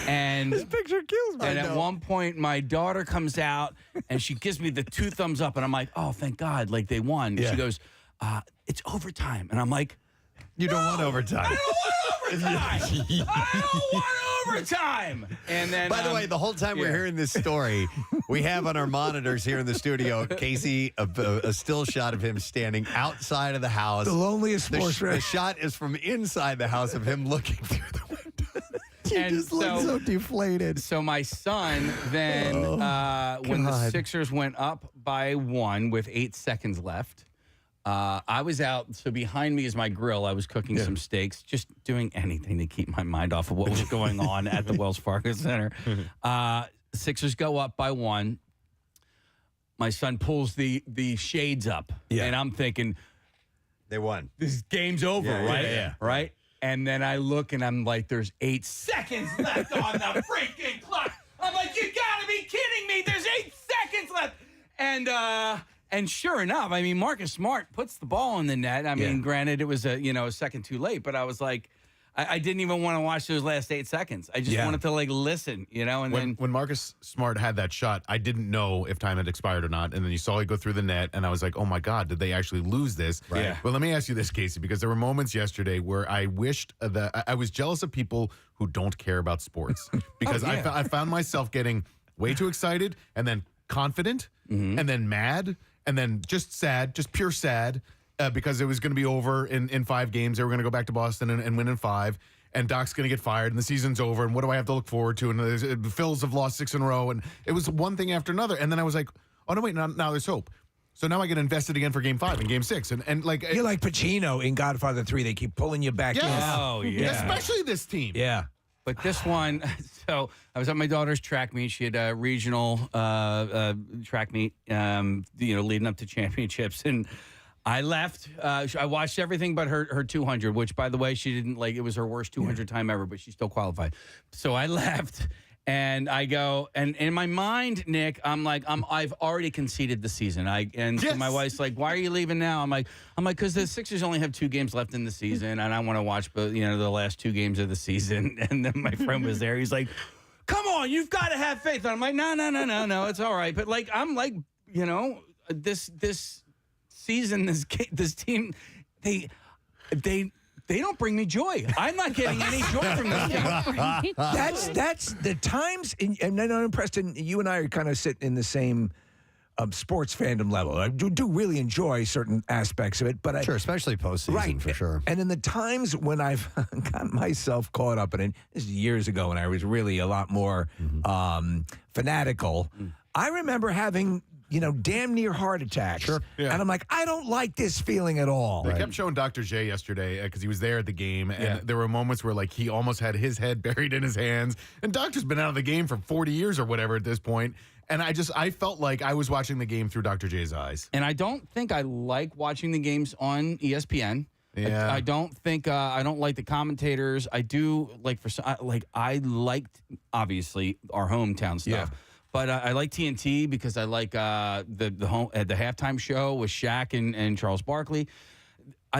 And this picture kills me. And at one point, my daughter comes out, and she gives me the 2 thumbs up, and I'm like, oh, thank God, like they won. Yeah. She goes, it's overtime. And I'm like, you don't want overtime. I don't want overtime. I don't want overtime. And then, by the way, the whole time we're hearing this story, we have on our monitors here in the studio, Casey, a still shot of him standing outside of the house. The loneliest sports The shot is from inside the house of him looking through the window. He And just looks so deflated. So my son then, when the Sixers went up by 1 with 8 seconds left, I was out. So behind me is my grill. I was cooking some steaks, just doing anything to keep my mind off of what was going on at the Wells Fargo Center. Sixers go up by 1. My son pulls the shades up, and I'm thinking, they won. This game's over, right? Yeah. Right? And then I look, and I'm like, there's 8 seconds left on the freaking clock. I'm like, you gotta be kidding me. There's 8 seconds left. And sure enough, I mean, Marcus Smart puts the ball in the net. I mean, granted, it was a second too late, but I was like, I didn't even want to watch those last 8 seconds. I just wanted to, like, listen, And when Marcus Smart had that shot, I didn't know if time had expired or not. And then you saw it go through the net, and I was like, oh, my God, did they actually lose this? Right. Yeah. Well, let me ask you this, Casey, because there were moments yesterday where I wished that I was jealous of people who don't care about sports. Because I found myself getting way too excited and then confident and then mad and then just sad, just pure sad. Because it was going to be over in 5 games. They were going to go back to Boston and win in 5. And Doc's going to get fired, and the season's over. And what do I have to look forward to? And the Phils have lost 6 in a row. And it was one thing after another. And then I was like, oh, no, wait, now there's hope. So now I get invested again for Game 5 and Game 6. And like you're like Pacino in Godfather 3. They keep pulling you back in. Oh, yeah. Especially this team. Yeah. But this one, so I was at my daughter's track meet. She had a regional track meet, leading up to championships. And I left. I watched everything but her 200, which, by the way, she didn't like. It was her worst 200 time ever, but she still qualified. So I left, and I go, and in my mind, Nick, I'm like, I've already conceded the season. So my wife's like, why are you leaving now? I'm like, because the Sixers only have 2 games left in the season, and I want to watch, the last 2 games of the season. And then my friend was there. He's like, come on, you've got to have faith. And I'm like, no, it's all right. But like, I'm like, this season, this team, they don't bring me joy. I'm not getting any joy from this team. That's the times, and I know, Preston, you and I are kind of sitting in the same sports fandom level. I do really enjoy certain aspects of it, but sure, especially postseason, for sure. And in the times when I've got myself caught up in it, this is years ago when I was really a lot more fanatical. I remember having damn near heart attacks. Sure. Yeah. And I'm like, I don't like this feeling at all. They kept showing Dr. J yesterday because he was there at the game, and there were moments where like he almost had his head buried in his hands. And Doctor's been out of the game for 40 years or whatever at this point. And I felt like I was watching the game through Dr. J's eyes. And I don't think I like watching the games on ESPN. Yeah. I don't think I don't like the commentators. I do like I liked obviously our hometown stuff. Yeah. But I like TNT because I like the halftime show with Shaq and Charles Barkley.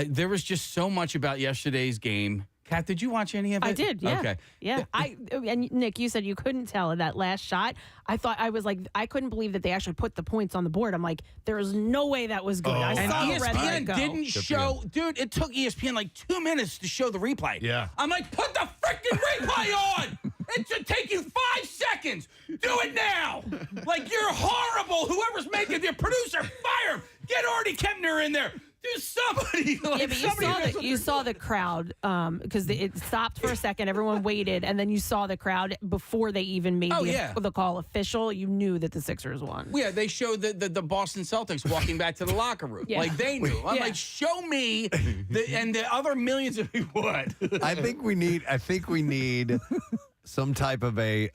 There was just so much about yesterday's game. Kat, did you watch any of it? I did, yeah. Okay. Yeah. And Nick, you said you couldn't tell in that last shot. I couldn't believe that they actually put the points on the board. I'm like, there's no way that was good. I And saw the red light ESPN go. didn't show, dude, it took ESPN like 2 minutes to show the replay. Yeah. I'm like, put the freaking replay on. It should take you 5 seconds. Do it now. Like, you're horrible. Whoever's making the producer, fire him. Get Artie Kempner in there. Do somebody. Like, Yeah, but you saw the crowd because it stopped for a second. Everyone waited, and then you saw the crowd before they even made the call official. You knew that the Sixers won. Yeah, they showed the Boston Celtics walking back to the locker room. Yeah. Like, they knew. I'm like, show me and the other millions of people. What? I think we need some type of a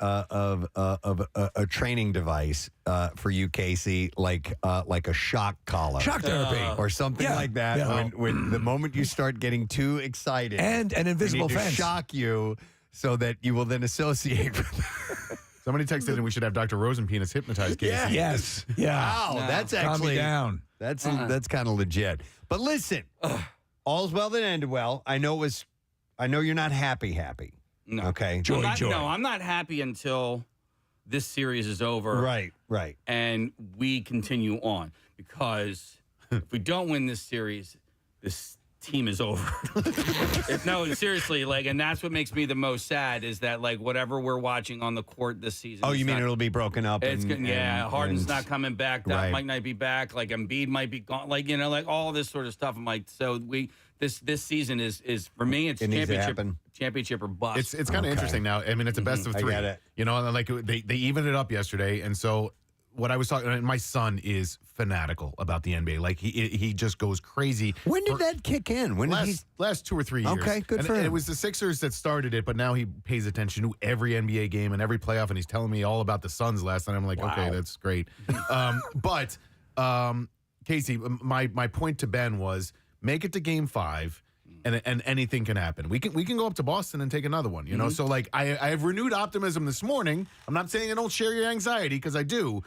training device for you, Casey, like a shock collar, Shock therapy. or something like that. Yeah. When the moment you start getting too excited, And an invisible we need to fence. shock you so that you will then associate with. Somebody texted and we should have Dr. Rosenpenis hypnotize Casey. Yeah. Yes. Yeah. Wow, No. that's Calm me actually down. That's kind of legit. But listen, all's well that ended well. I know you're not happy. No. Okay. Joy. No, I'm not happy until this series is over. Right. And we continue on. Because if we don't win this series, this team is over. No, seriously, and that's what makes me the most sad is that, whatever we're watching on the court this season. Oh, you mean it'll be broken up? It's good. Yeah, Harden's not coming back. That Right. might not be back. Embiid might be gone. All this sort of stuff. I'm like, so this season is for me. It's It needs to championship or bust. It's kind of interesting now. I mean, it's a best of 3. I get it. You know, and they evened it up yesterday, and so what I was talking. And my son is fanatical about the NBA. He just goes crazy. When did that kick in? When did last 2 or 3 years? Okay, good for him. It was the Sixers that started it, but now he pays attention to every NBA game and every playoff, and he's telling me all about the Suns last night. I'm like, okay, that's great. But Casey, my point to Ben was make it to Game 5. And anything can happen. We can go up to Boston and take another one, you know. So I have renewed optimism this morning. I'm not saying I don't share your anxiety because I do,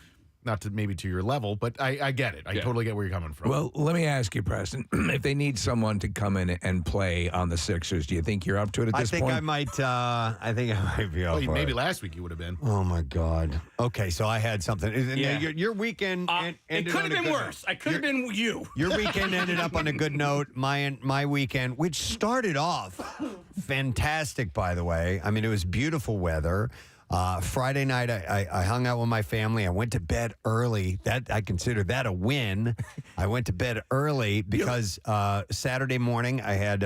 not to maybe to your level, but I get it. I totally get where you're coming from. Well, let me ask you, Preston, if they need someone to come in and play on the Sixers, do you think you're up to it at this point? I think I might be up for maybe it. last week you would have been. Oh my God. Okay, so I had something. Yeah. Your weekend. it ended could on have a been good worse. I could have been you. Your weekend ended up on a good note. My weekend, which started off fantastic, by the way. I mean, it was beautiful weather. Friday night, I hung out with my family. I went to bed early. That I consider that a win. I went to bed early because Saturday morning I had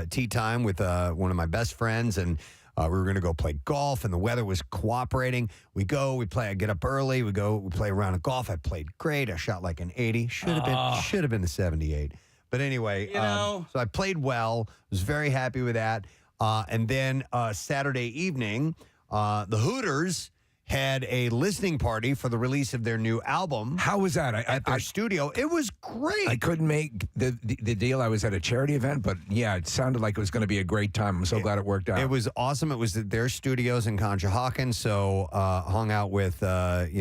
tea time with one of my best friends, and we were going to go play golf, and the weather was cooperating. We play. I get up early. We play a round of golf. I played great. I shot like an 80. Should have been the 78. But anyway, so I played well. Was very happy with that. And then Saturday evening. The Hooters had a listening party for the release of their new album. How was that? At their studio. It was great. I couldn't make the deal. I was at a charity event, but yeah, it sounded like it was going to be a great time. I'm so glad it worked out. It was awesome. It was at their studios in Conshohocken, so hung out with Eric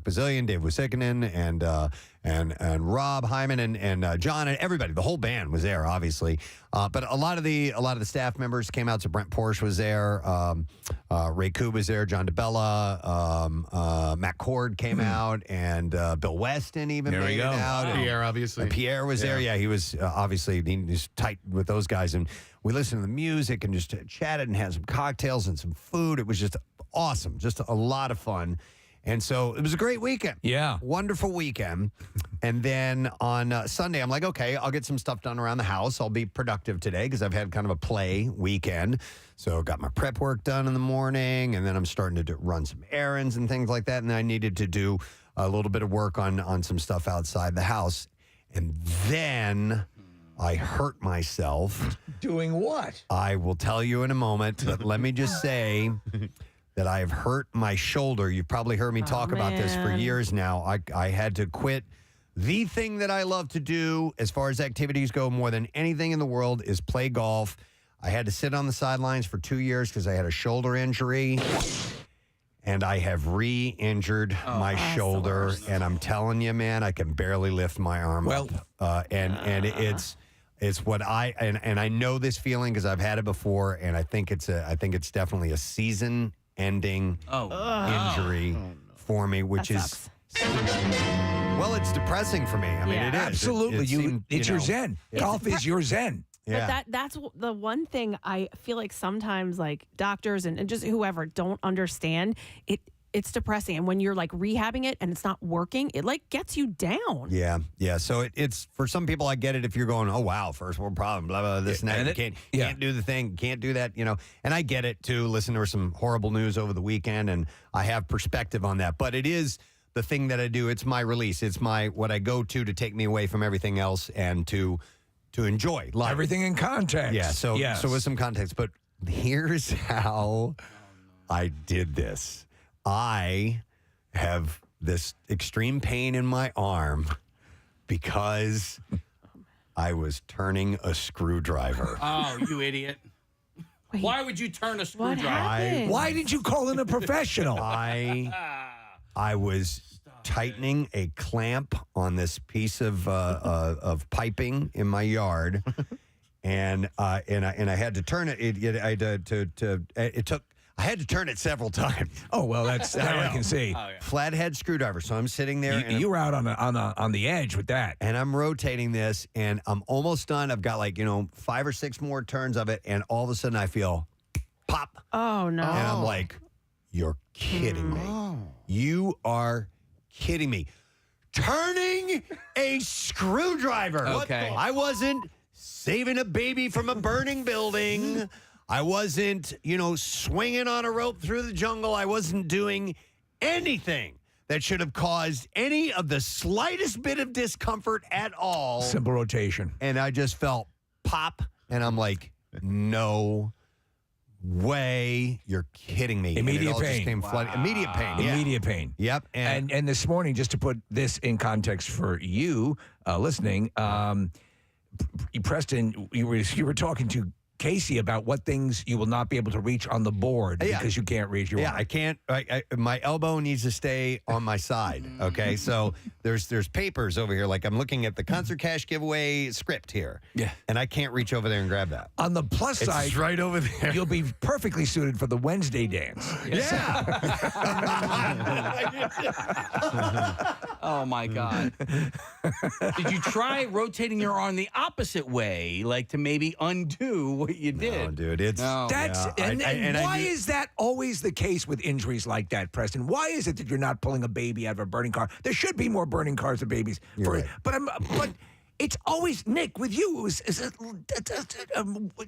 Bazillion, Dave Wisikinen, and Rob Hyman and John and everybody. The whole band was there, obviously. But a lot of the staff members came out. So Brent Porsche was there, Ray Koob was there, John DeBella, Matt Cord came out, and Bill Weston even There we made it go. out. Wow. Pierre, obviously. And Pierre was there. Yeah, he was obviously he was tight with those guys. And we listened to the music and just chatted and had some cocktails and some food. It was just awesome, just a lot of fun. And so it was a great weekend. Yeah. Wonderful weekend. And then on Sunday, I'm like, okay, I'll get some stuff done around the house. I'll be productive today because I've had kind of a play weekend. So got my prep work done in the morning, and then I'm starting to run some errands and things like that. And I needed to do a little bit of work on some stuff outside the house. And then I hurt myself. Doing what? I will tell you in a moment, but let me just say that I've hurt my shoulder. You've probably heard me talk about this for years now. I had to quit. The thing that I love to do as far as activities go more than anything in the world is play golf. I had to sit on the sidelines for 2 years because I had a shoulder injury. and I have re-injured my shoulder, and I'm telling you, man, I can barely lift my arm up. And it's what I know this feeling because I've had it before, and I think it's definitely a season-ending injury for me, which is well, it's depressing for me. I mean, it is Absolutely, it's your zen. Golf is your zen. Yeah. But that's the one thing I feel like sometimes like doctors and just whoever don't understand it. It's depressing. And when you're like rehabbing it and it's not working, it like gets you down. Yeah. So it's for some people, I get it if you're going, oh, wow, first world problem, blah, blah, this and that. You can't do the thing, can't do that, And I get it too. Listen, there was some horrible news over the weekend and I have perspective on that. But it is the thing that I do. It's my release. It's what I go to take me away from everything else and to enjoy life. Everything in context. Yeah. So with some context. But here's how I did this. I have this extreme pain in my arm because I was turning a screwdriver. Oh, you idiot. Why would you turn a screwdriver? Why did you call in a professional? I was tightening a clamp on this piece of piping in my yard, and I had to turn it. I had to turn it several times. Oh well, that's now I can see. Flathead screwdriver. So I'm sitting there. You were out on the edge with that, and I'm rotating this, and I'm almost done. I've got 5 or 6 more turns of it, and all of a sudden I feel pop. Oh no! And I'm like, "You're kidding me! You are kidding me! Turning a screwdriver! Okay. I wasn't saving a baby from a burning building." I wasn't, swinging on a rope through the jungle. I wasn't doing anything that should have caused any of the slightest bit of discomfort at all. Simple rotation. And I just felt pop, and I'm like, no way. You're kidding me. Immediate and it all pain. Just came flooding. Immediate pain. Yeah. Immediate pain. Yep. And this morning, just to put this in context for you listening, Preston, you were talking to Casey about what things you will not be able to reach on the board because you can't reach your arm. I can't. My elbow needs to stay on my side. Okay, so there's papers over here. Like I'm looking at the concert cash giveaway script here. Yeah, and I can't reach over there and grab that. On the plus side, it's right over there. You'll be perfectly suited for the Wednesday dance. Yeah. Oh my God! Did you try rotating your arm the opposite way, like to maybe undo what you did? No, dude, it's why is that always the case with injuries like that, Preston? Why is it that you're not pulling a baby out of a burning car? There should be more burning cars than babies. Right. But it's always Nick with you. It was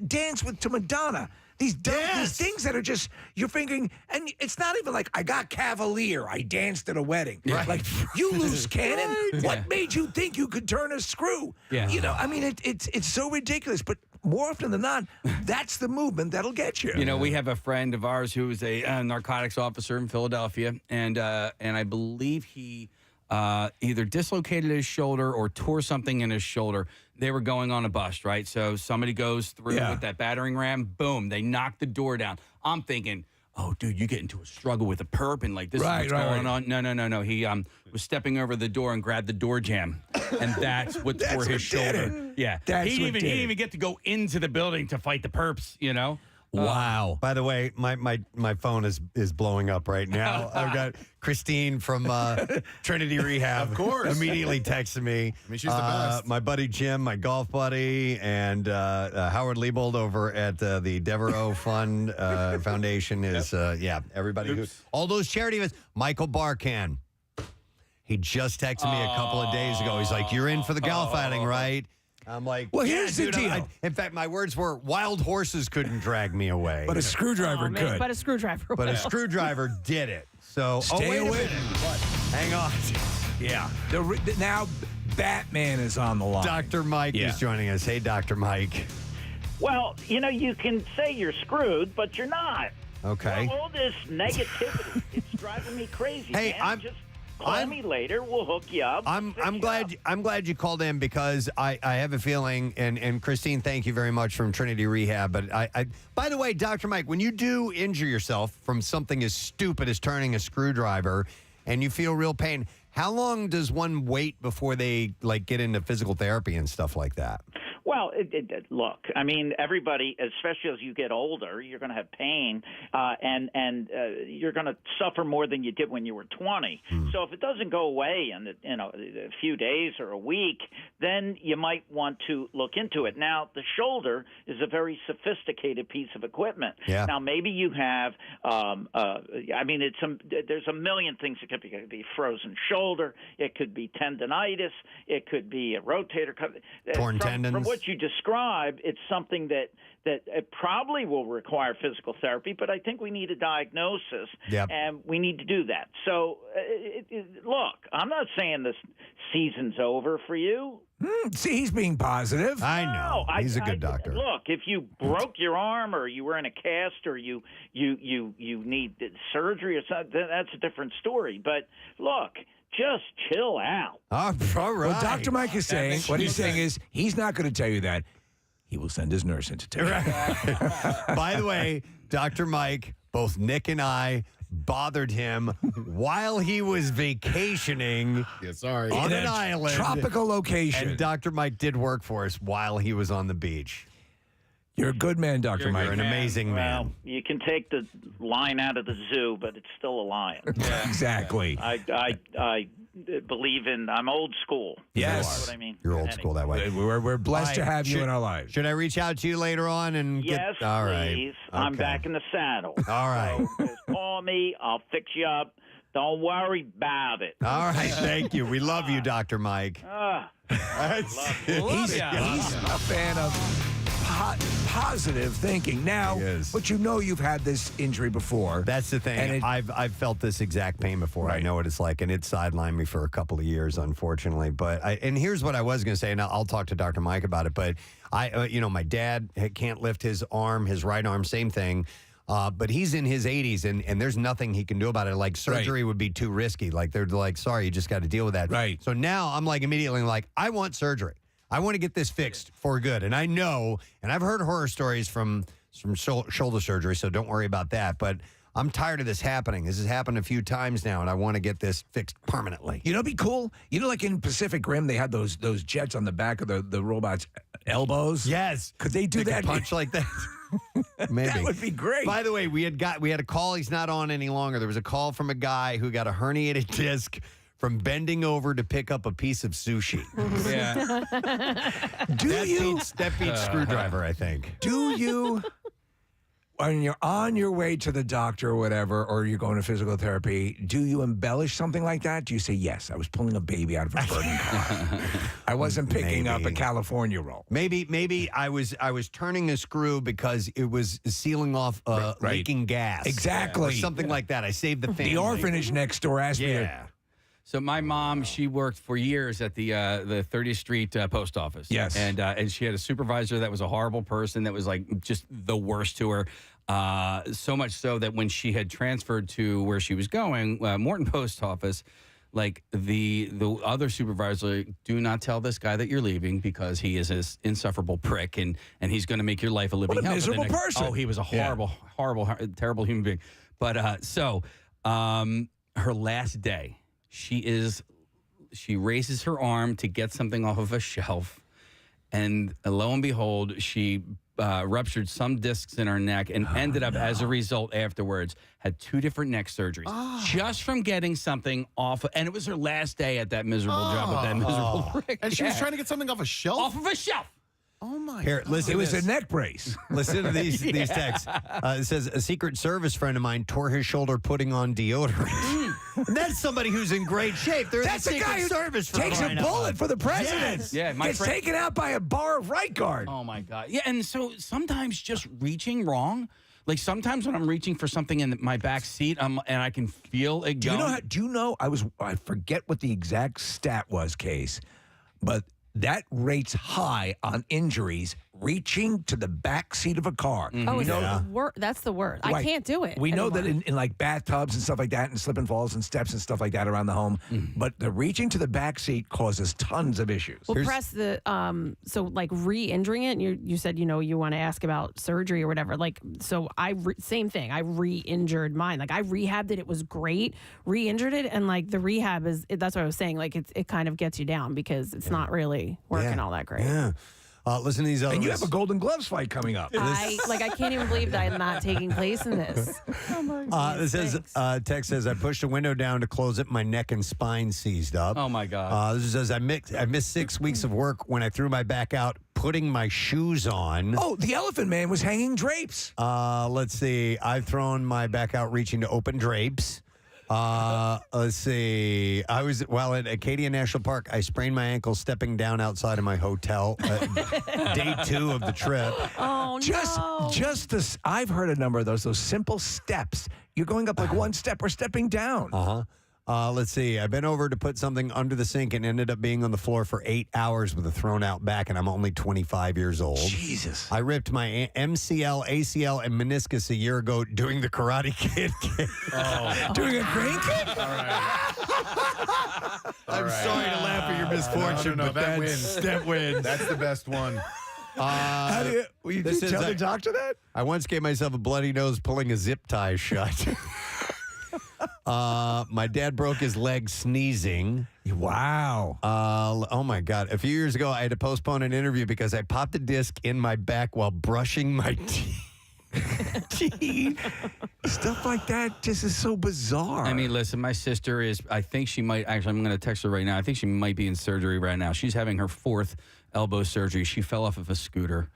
dance to Madonna. These things that are just you're thinking, and it's not even like I got cavalier. I danced at a wedding. Right. Like you loose cannon. What made you think you could turn a screw? Yeah. I mean, it's so ridiculous, but. More often than not, that's the movement that'll get you. We have a friend of ours who is a narcotics officer in Philadelphia, and I believe he either dislocated his shoulder or tore something in his shoulder. They were going on a bust, right? So somebody goes through with that battering ram, boom, they knock the door down. I'm thinking, oh, dude, you get into a struggle with a perp, and this is what's going on. No. He was stepping over the door and grabbed the door jamb, and that's what tore his shoulder. Yeah, he didn't even get to go into the building to fight the perps. Wow. By the way, my phone is blowing up right now. I've got Christine from Trinity Rehab. Of course. Immediately texted me. I mean, she's the best. My buddy Jim, my golf buddy, and Howard Liebold over at the Devereaux Fund Foundation is, everybody. All those charity events. Michael Barkan. He just texted me a couple of days ago. He's like, you're in for the golf outing, right? I'm like, well, here's the deal. In fact, my words were, wild horses couldn't drag me away. But a screwdriver could. But a screwdriver But a screwdriver did it. So, Stay away. Hang on. Yeah. Now, Batman is on the line. Dr. Mike is joining us. Hey, Dr. Mike. Well, you can say you're screwed, but you're not. Okay. Well, all this negativity, it's driving me crazy. Hey, man. Call me later. We'll hook you up. I'm glad you called in because I have a feeling, and Christine, thank you very much from Trinity Rehab. But I by the way, Dr. Mike, when you do injure yourself from something as stupid as turning a screwdriver, and you feel real pain, how long does one wait before they get into physical therapy and stuff like that? Well, look, I mean, everybody, especially as you get older, you're going to have pain, and you're going to suffer more than you did when you were 20. So if it doesn't go away in a few days or a week, then you might want to look into it. Now, the shoulder is a very sophisticated piece of equipment. Yeah. Now, maybe you have, there's a million things it could be. It could be frozen shoulder. It could be tendonitis. It could be a rotator cuff. Torn tendons. From what you describe, it's something that it probably will require physical therapy, but I think we need a diagnosis, and we need to do that. So, look, I'm not saying this season's over for you. See, he's being positive. I know. He's a good doctor. Look, if you broke your arm or you were in a cast or you need surgery or something, that's a different story. But look, just chill out. All right. What Dr. Mike is saying, what he's saying is he's not going to tell you that. He will send his nurse in to tell you. By the way, Dr. Mike, both Nick and I bothered him while he was vacationing on an island. Tropical location. And Dr. Mike did work for us while he was on the beach. You're a good man, Dr. Mike. You're an amazing man. Well, you can take the lion out of the zoo, but it's still a lion. Exactly. I believe in. I'm old school. Yes, that's what I mean. You're old school that way. We're blessed to have you in our lives. Should I reach out to you later on and Yes, get? All right. please. I'm Okay. back in the saddle. All right. So just call me. I'll fix you up. Don't worry about it. All right. Thank you. We love you, Dr. Mike. He's a fan of positive thinking. Now, but you've had this injury before. That's the thing. And I've felt this exact pain before. Right. I know what it's like, and it sidelined me for a couple of years, unfortunately. But and here's what I was going to say, and I'll talk to Dr. Mike about it. But my dad can't lift his arm, his right arm, same thing. But he's in his 80s, and there's nothing he can do about it. Like, surgery would be too risky. Like, they're like, sorry, you just got to deal with that. Right. So now I'm immediately I want surgery. I want to get this fixed for good. And I know, and I've heard horror stories from shoulder surgery, so don't worry about that. But I'm tired of this happening. This has happened a few times now, and I want to get this fixed permanently. You know, it'd be cool. You know, like in Pacific Rim, they had those jets on the back of the robot's elbows. Yes. Could they do that? Punch like that? Maybe. That would be great. By the way, we had a call. He's not on any longer. There was a call from a guy who got a herniated disc from bending over to pick up a piece of sushi. Yeah. That beats screwdriver, I think. Do you, when you're on your way to the doctor or whatever, or you're going to physical therapy, do you embellish something like that? Do you say, yes, I was pulling a baby out of a burning car. I wasn't picking up a California roll. Maybe I was turning a screw because it was sealing off leaking gas. Exactly. Or something like that. I saved the family. The orphanage next door asked me to. So my mom, she worked for years at the 30th Street post office. Yes. And she had a supervisor that was a horrible person that was just the worst to her. So much so that when she had transferred to where she was going, Morton Post Office, the other supervisor, do not tell this guy that you're leaving because he is an insufferable prick and he's going to make your life a living hell. What a miserable person. Oh, he was a horrible, terrible human being. But her last day, she raises her arm to get something off of a shelf, and lo and behold, she ruptured some discs in her neck and ended up, as a result, afterwards, had 2 different neck surgeries just from getting something off. And it was her last day at that miserable job with that miserable prick. And she was trying to get something off a shelf? Off of a shelf. Oh, my Here, God. listen. It was a neck brace. Listen to these texts. It says, a Secret Service friend of mine tore his shoulder putting on deodorant. That's somebody who's in great shape. That's the a guy who Service takes a bullet for the president. Yes. Yeah, Gets taken out by a bar of right guard. Oh, my God. Yeah, and so sometimes just reaching wrong, sometimes when I'm reaching for something in my back seat, and I can feel it going. Do you know, I forget what the exact stat was, Case, but that rates high on injuries reaching to the back seat of a car. Oh, that's the word. I Right. can't do it. We know anymore. that in like bathtubs and stuff like that, and slip and falls and steps and stuff like that around the home. But the reaching to the back seat causes tons of issues. Well, press the so like re-injuring it. You said you want to ask about surgery or whatever. Like so, same thing. I re-injured mine. Like I rehabbed it. It was great. Re-injured it, and like the rehab that's what I was saying. Like it kind of gets you down because it's not really working all that great. Yeah. Listen to these other. And you have a Golden Gloves fight coming up. I can't even believe that I'm not taking place in this. This says, text says, I pushed a window down to close it. My neck and spine seized up. Oh, my God. This says, I missed 6 weeks of work when I threw my back out putting my shoes on. Oh, the Elephant Man was hanging drapes. Let's see. I've thrown my back out reaching to open drapes. Let's see. I was at Acadia National Park. I sprained my ankle stepping down outside of my hotel. Day 2 of the trip. Oh no! Just this. I've heard a number of those simple steps. You're going up like one step or stepping down. Let's see. I've been over to put something under the sink and ended up being on the floor for 8 hours with a thrown out back, and I'm only 25 years old. Jesus. I ripped my MCL, ACL, and meniscus a year ago doing the Karate Kid kick. Doing a crane kick? I'm sorry to laugh at your misfortune, No, but that that wins. That's the best one. How do you tell the doctor that? I once gave myself a bloody nose pulling a zip tie shut. My dad broke his leg sneezing. Wow. Oh, my God. A few years ago, I had to postpone an interview because I popped a disc in my back while brushing my teeth. Stuff like that just is so bizarre. I mean, listen, my sister I think she might, actually, I'm going to text her right now. I think she might be in surgery right now. She's having her 4th elbow surgery. She fell off of a scooter.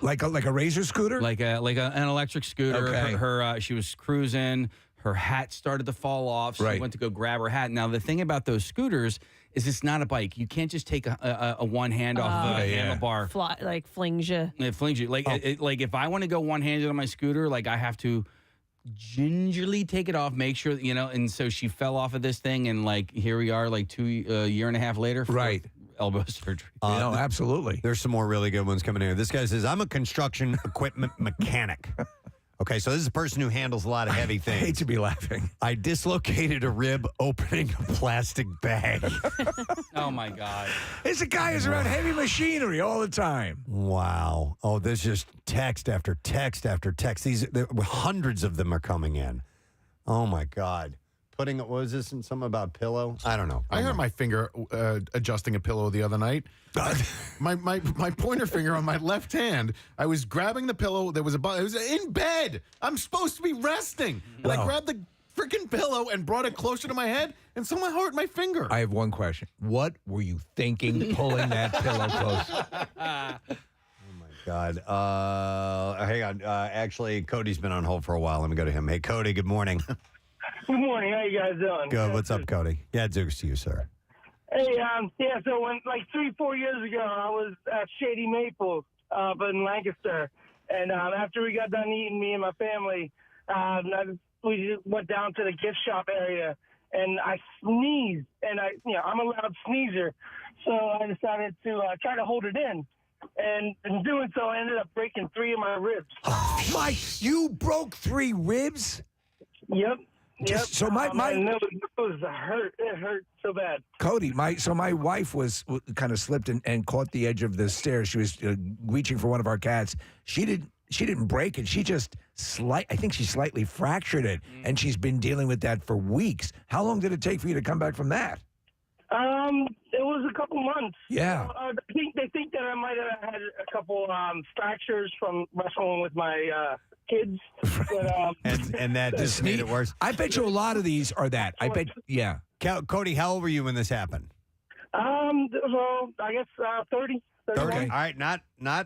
Like a razor scooter? Like an electric scooter. Okay. She was cruising. Her hat started to fall off. So she went to go grab her hat. Now, the thing about those scooters is it's not a bike. You can't just take a one hand off the handlebar. Like flings you. It flings you. Like, like if I want to go one-handed on my scooter, like I have to gingerly take it off, make sure, and so she fell off of this thing, and like here we are like a year and a half later. Right. Elbow surgery. No, absolutely. There's some more really good ones coming in here. This guy says, I'm a construction equipment mechanic. Okay, so this is a person who handles a lot of heavy things. I hate to be laughing. I dislocated a rib opening a plastic bag. Oh, my God. It's a guy who's around heavy machinery all the time. Wow. Oh, there's just text after text after text. Hundreds of them are coming in. Oh, my God. What was this in something about pillow? I don't know. I hurt my finger adjusting a pillow the other night. my pointer finger on my left hand. I was grabbing the pillow. It was in bed. I'm supposed to be resting. And I grabbed the freaking pillow and brought it closer to my head, and someone hurt my finger. I have one question. What were you thinking pulling that pillow close? God. Hang on. Actually, Cody's been on hold for a while. Let me go to him. Hey, Cody, good morning. Good morning. How you guys doing? Good. What's up, Cody? Yeah, Zooks to you, sir. Hey, so when, like 3-4 years ago, I was at Shady Maple up in Lancaster. And after we got done eating, me and my family, we just went down to the gift shop area. And I sneezed. And I'm a loud sneezer. So I decided to try to hold it in. And in doing so, I ended up breaking 3 of my ribs. Mike, you broke 3 ribs? Yep. So my it was hurt. It hurt so bad. Cody, my wife was kind of slipped and caught the edge of the stairs. She was reaching for one of our cats. She didn't break it. She just I think she slightly fractured it, and she's been dealing with that for weeks. How long did it take for you to come back from that? It was a couple months. Yeah. They think that I might have had a couple fractures from wrestling with my kids. But, and that just made it worse. I bet you a lot of these are that. I bet, yeah. Cody, how old were you when this happened? Well, I guess 30. Okay. All right. Not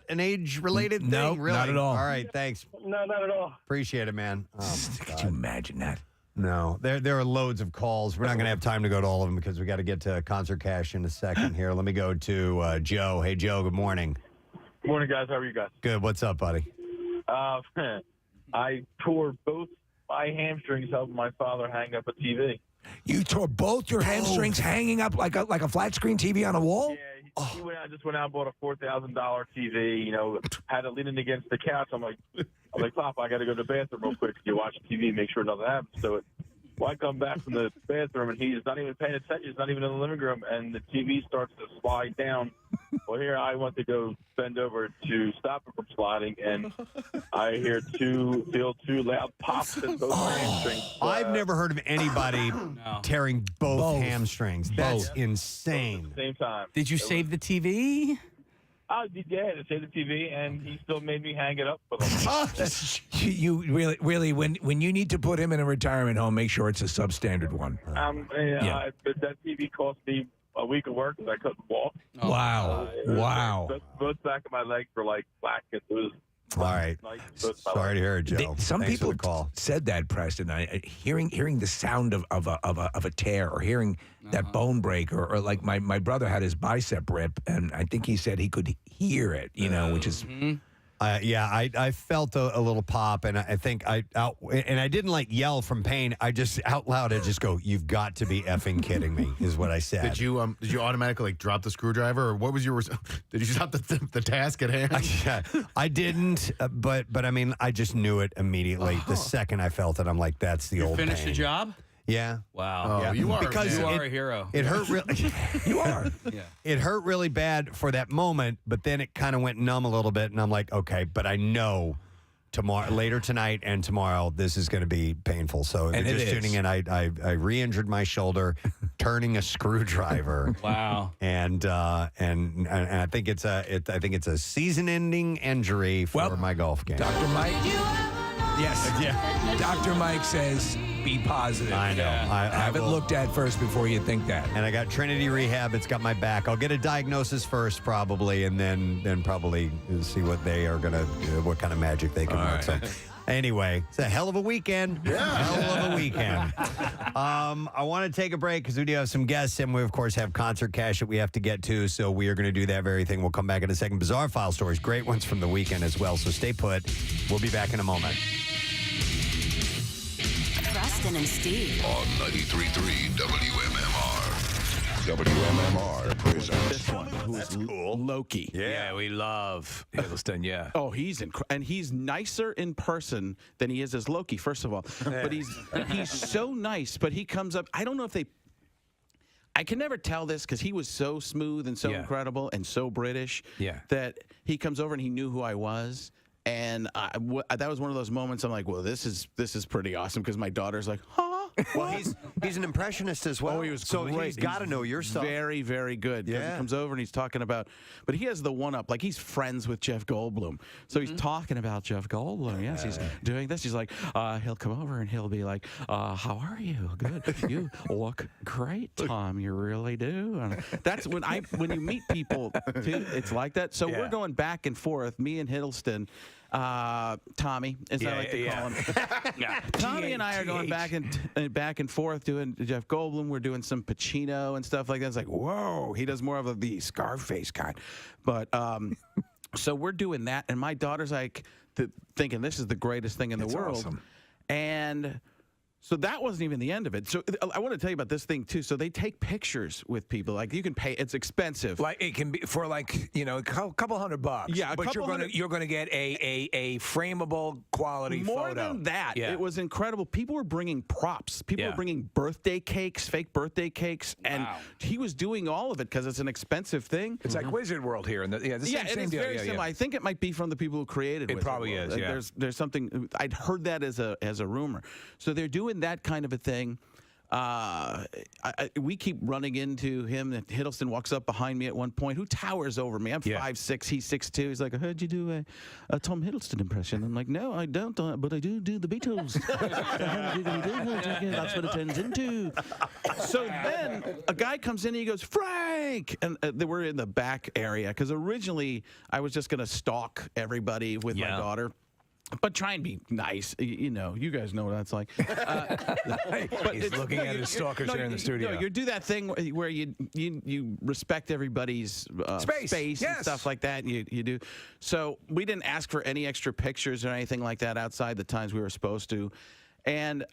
an age-related thing, really? Not at all. All right. Thanks. No, not at all. Appreciate it, man. Oh, could you imagine that? No. There are loads of calls. We're not going to have time to go to all of them because we got to get to Concert Cash in a second here. Let me go to Joe. Hey, Joe, good morning. Good morning, guys. How are you guys? Good. What's up, buddy? I tore both my hamstrings helping my father hang up a TV. You tore both your hamstrings hanging up like a flat screen TV on a wall? Yeah, he just went out and bought a $4,000 TV. You know, had it leaning against the couch. I'm like, Pop, I got to go to the bathroom real quick. You watch TV, make sure nothing happens to it. Well, I come back from the bathroom, and he's not even paying attention. He's not even in the living room, and the TV starts to slide down. Well, here I went to go bend over to stop it from sliding, and I feel two loud pops in both hamstrings. I've never heard of anybody tearing both hamstrings. That's insane. At the same time. Did you save the TV? I did, yeah, to save the TV, and he still made me hang it up for him. You really, when you need to put him in a retirement home, make sure it's a substandard one. That TV cost me a week of work because I couldn't walk. Wow. Wow. Both back of my legs were like black. It was all right. Sorry to hear it, Joe. Some Thanks people for the call. said that, Preston. Hearing the sound of a tear, or hearing that bone break, or like my brother had his bicep rip, and I think he said he could hear it. You know, which is. I felt a little pop, and I think I didn't like yell from pain. I just out loud, I just go, "You've got to be effing kidding me," is what I said. Did you automatically like drop the screwdriver, or what was your? Did you stop the task at hand? I didn't, but I mean, I just knew it immediately the second I felt it. I'm like, "That's the old." Finish the job. Yeah. Wow. Yeah. You are a hero. It hurt really. You are. Yeah. It hurt really bad for that moment, but then it kind of went numb a little bit, and I'm like, okay, but I know later tonight and tomorrow, this is going to be painful. So if you're just tuning in, I re-injured my shoulder, turning a screwdriver. Wow. And I think it's a season-ending injury for my golf game. Dr. Mike. Yes. Yeah. Dr. Mike says, be positive. I know. I have it looked at first before you think that. And I got Trinity Rehab. It's got my back. I'll get a diagnosis first, probably, and then probably see what they are going to, what kind of magic they can work. So, anyway, it's a hell of a weekend. Yeah. Hell of a weekend. I want to take a break because we do have some guests, and we, of course, have concert cash that we have to get to. So we are going to do that very thing. We'll come back in a second. Bizarre File stories, great ones from the weekend as well. So stay put. We'll be back in a moment. Preston and Steve. On 93.3 WMMR. WMMR presents. This one, who's cool. Loki. Yeah, we love Hiddleston, yeah. Oh, and he's nicer in person than he is as Loki, first of all. But he's so nice, but he comes up, I don't know if I can never tell this because he was so smooth and so incredible and so British that he comes over and he knew who I was. And that was one of those moments I'm like, well, this is pretty awesome because my daughter's like, huh? Well, he's an impressionist as well. Oh, he was so great. he's got to know your stuff. Very, very good. Yeah. He comes over and he's talking about, but he has the one-up. Like, he's friends with Jeff Goldblum. So he's talking about Jeff Goldblum. Yes, he's doing this. He's like, he'll come over and he'll be like, how are you? Good. You look great, Tom. You really do. And that's when you meet people, too, it's like that. So we're going back and forth, me and Hiddleston. Tommy, as I like to call him. Tommy and I are going back and forth doing Jeff Goldblum. We're doing some Pacino and stuff like that. It's like, whoa, he does more of the Scarface kind. But so we're doing that, and my daughter's like thinking this is the greatest thing in the world. Awesome. And so that wasn't even the end of it. So I want to tell you about this thing too. So they take pictures with people. Like, you can pay. It's expensive. Like, it can be for, like, a couple $100. Yeah, but you're gonna get a frameable quality More photo. than that, Yeah. it was incredible. People were bringing props. People were bringing birthday cakes, fake birthday cakes, and he was doing all of it because it's an expensive thing. It's like Wizard World here, and it is very similar. I think it might be from the people who created it. It probably is. Yeah. There's something. I'd heard that as a rumor. So they're doing that kind of a thing. We keep running into him. Hiddleston walks up behind me at one point. Who towers over me? I'm 5'6", he's 6'2". He's like, I heard you do a Tom Hiddleston impression. I'm like, no, I don't, but I do the Beatles. That's what it turns into. So then a guy comes in and he goes, Frank! And we're in the back area because originally I was just going to stalk everybody with my daughter. But try and be nice. You guys know what that's like. But he's looking at his stalkers here in the studio. You do that thing where you respect everybody's space and stuff like that. You do. So we didn't ask for any extra pictures or anything like that outside the times we were supposed to. And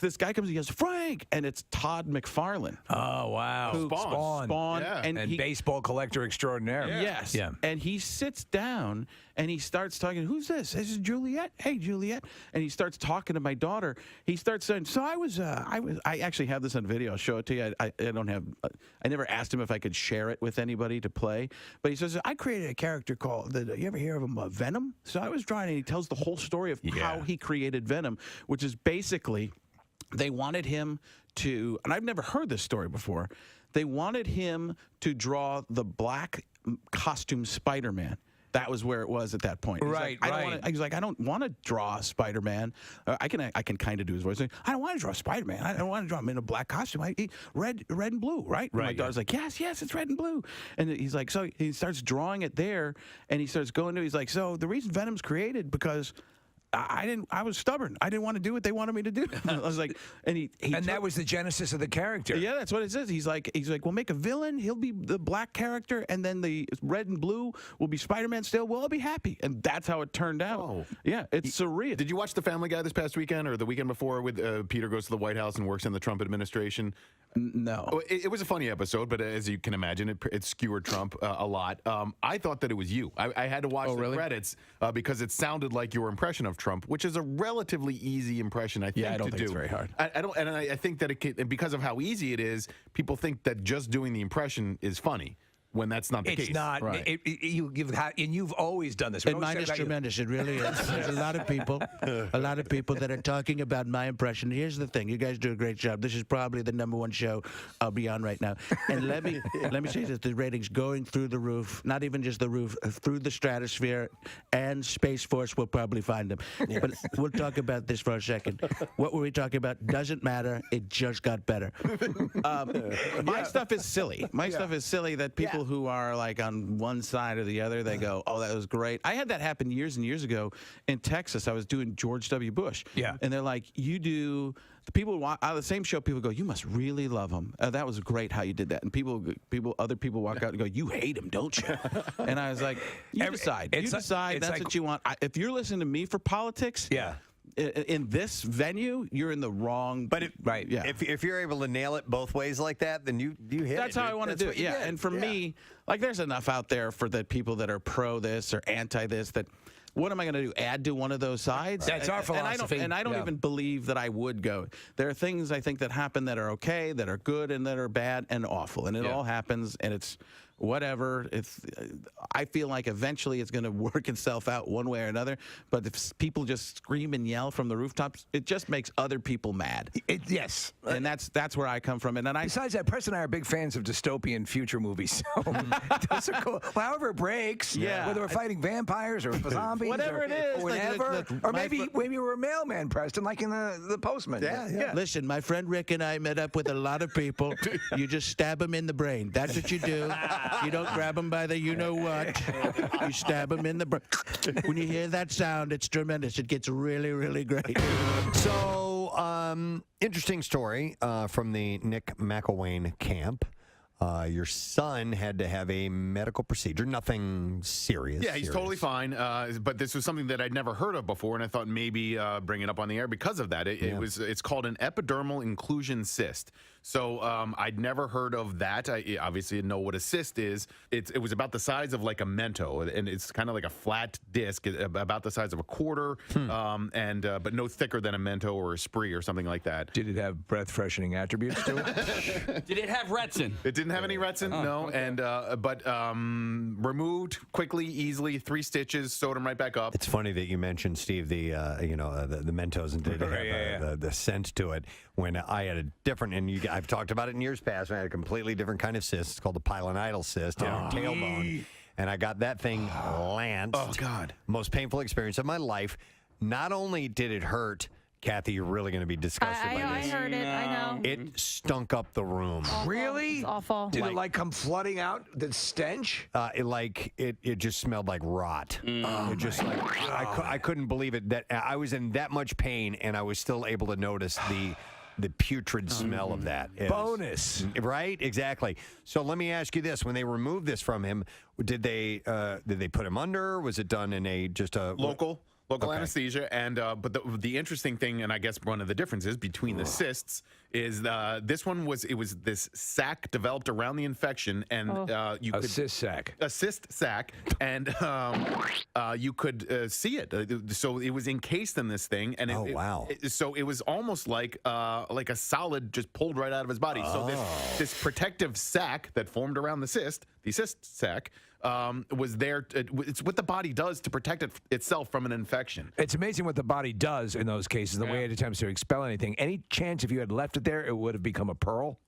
this guy comes, he goes, Frank, and it's Todd McFarlane. Oh, wow. Who- Spawn. Yeah. And he, baseball collector extraordinaire. Yes. Yeah. And he sits down and he starts talking. Who's this? This is Juliet. Hey, Juliet. And he starts talking to my daughter. He starts saying, "So I actually have this on video. I'll show it to you. I don't have. I never asked him if I could share it with anybody to play. But he says, I created a character called. You ever hear of him, Venom? So I was drawing, and he tells the whole story of how he created Venom, which is basically they wanted him to, and I've never heard this story before. They wanted him to draw the black costume Spider-Man. That was where it was at that point. Right, right. He's like, I don't want to draw Spider-Man. I can kind of do his voice. I don't want to draw Spider-Man. I don't want to draw him in a black costume. Red and blue, right? And my daughter's like, yes, it's red and blue. And he's like, so he starts drawing it there, and he starts going to. He's like, so the reason Venom's created because I was stubborn. I didn't want to do what they wanted me to do. I was like, and that was the genesis of the character. Yeah, that's what it says. He's like, we'll make a villain. He'll be the black character, and then the red and blue will be Spider-Man still. We'll all be happy, and that's how it turned out. Oh. Yeah, it's surreal. Did you watch The Family Guy this past weekend or the weekend before with Peter goes to the White House and works in the Trump administration? No. It was a funny episode, but as you can imagine, it skewered Trump a lot. I thought that it was you. I had to watch the credits because it sounded like your impression of Trump, which is a relatively easy impression, I think, I don't to think do. it's very hard. I think that and because of how easy it is, people think that just doing the impression is funny. When that's not the case. It's not. Right. You've always done this. And mine is tremendous. It really is. There's a lot of people that are talking about my impression. Here's the thing. You guys do a great job. This is probably the #1 show I'll be on right now. And let me say this: the ratings going through the roof. Not even just the roof, through the stratosphere, and Space Force will probably find them. Yes. But we'll talk about this for a second. What were we talking about? Doesn't matter. It just got better. My stuff is silly. My stuff is silly that people who are like on one side or the other, they go, oh, that was great. I had that happen years and years ago in Texas. I was doing George W. Bush. Yeah. And they're like, you do, the people out of the same show, people go, you must really love him. That was great how you did that. And other people walk out and go, you hate him, don't you? And I was like, you decide. That's like, what you want. If you're listening to me for politics, in this venue, you're in the wrong. But if you're able to nail it both ways like that, then you hit That's it. how I want to do it. Yeah. And for me, like, there's enough out there for the people that are pro this or anti this that. What am I going to do? Add to one of those sides? That's our philosophy. And I don't even believe that I would go. There are things I think that happen that are okay, that are good, and that are bad and awful. And it all happens, and it's whatever. I feel like eventually it's going to work itself out one way or another. But if people just scream and yell from the rooftops, it just makes other people mad. Yes. And that's where I come from. And then besides that, Preston and I are big fans of dystopian future movies. So those are cool. Well, however it breaks, whether we're fighting vampires or zombies, whatever it is, or whatever, or maybe you were a mailman, Preston, like in the Postman. Yeah. Listen, my friend Rick and I met up with a lot of people. You just stab them in the brain. That's what you do. You don't grab them by the you-know-what. You stab them in the brain. When you hear that sound, it's tremendous. It gets really, really great. So, interesting story from the Nick McElwain camp. Your son had to have a medical procedure, nothing serious. Yeah, he's totally fine. But this was something that I'd never heard of before, and I thought maybe bring it up on the air because of that. It's called an epidermal inclusion cyst. So I'd never heard of that. I obviously know what a cyst is. It was about the size of like a Mento, and it's kind of like a flat disc, about the size of a quarter, but no thicker than a Mento or a Spree or something like that. Did it have breath freshening attributes to it? Did it have Retsin? It didn't have any Retsin, no. Okay. And but removed quickly, easily, 3 stitches, sewed them right back up. It's funny that you mentioned, Steve, the Mentos and did have the scent to it. When I had a different, and I've talked about it in years past, I had a completely different kind of cyst. It's called the pilonidal cyst in our tailbone. And I got that thing lanced. Oh, God. Most painful experience of my life. Not only did it hurt, Kathy, you're really going to be disgusted by I this. heard it. I know. It stunk up the room. Awful. Really? It's awful. Did it come flooding out? The stench? It just smelled like rot. It just I couldn't believe it that I was in that much pain and I was still able to notice the putrid smell of that. Bonus. Right? Exactly. So let me ask you this. When they removed this from him, did they put him under? Was it done in just a... Local Local anesthesia, and but the interesting thing, and I guess one of the differences between the cysts is this one was this sac developed around the infection, and you could cyst sac, and you could see it. So it was encased in this thing, and so it was almost like a solid just pulled right out of his body. So this protective sac that formed around the cyst sac. Was there? It's what the body does to protect itself from an infection. It's amazing what the body does in those cases, the way it attempts to expel anything. Any chance if you had left it there, it would have become a pearl?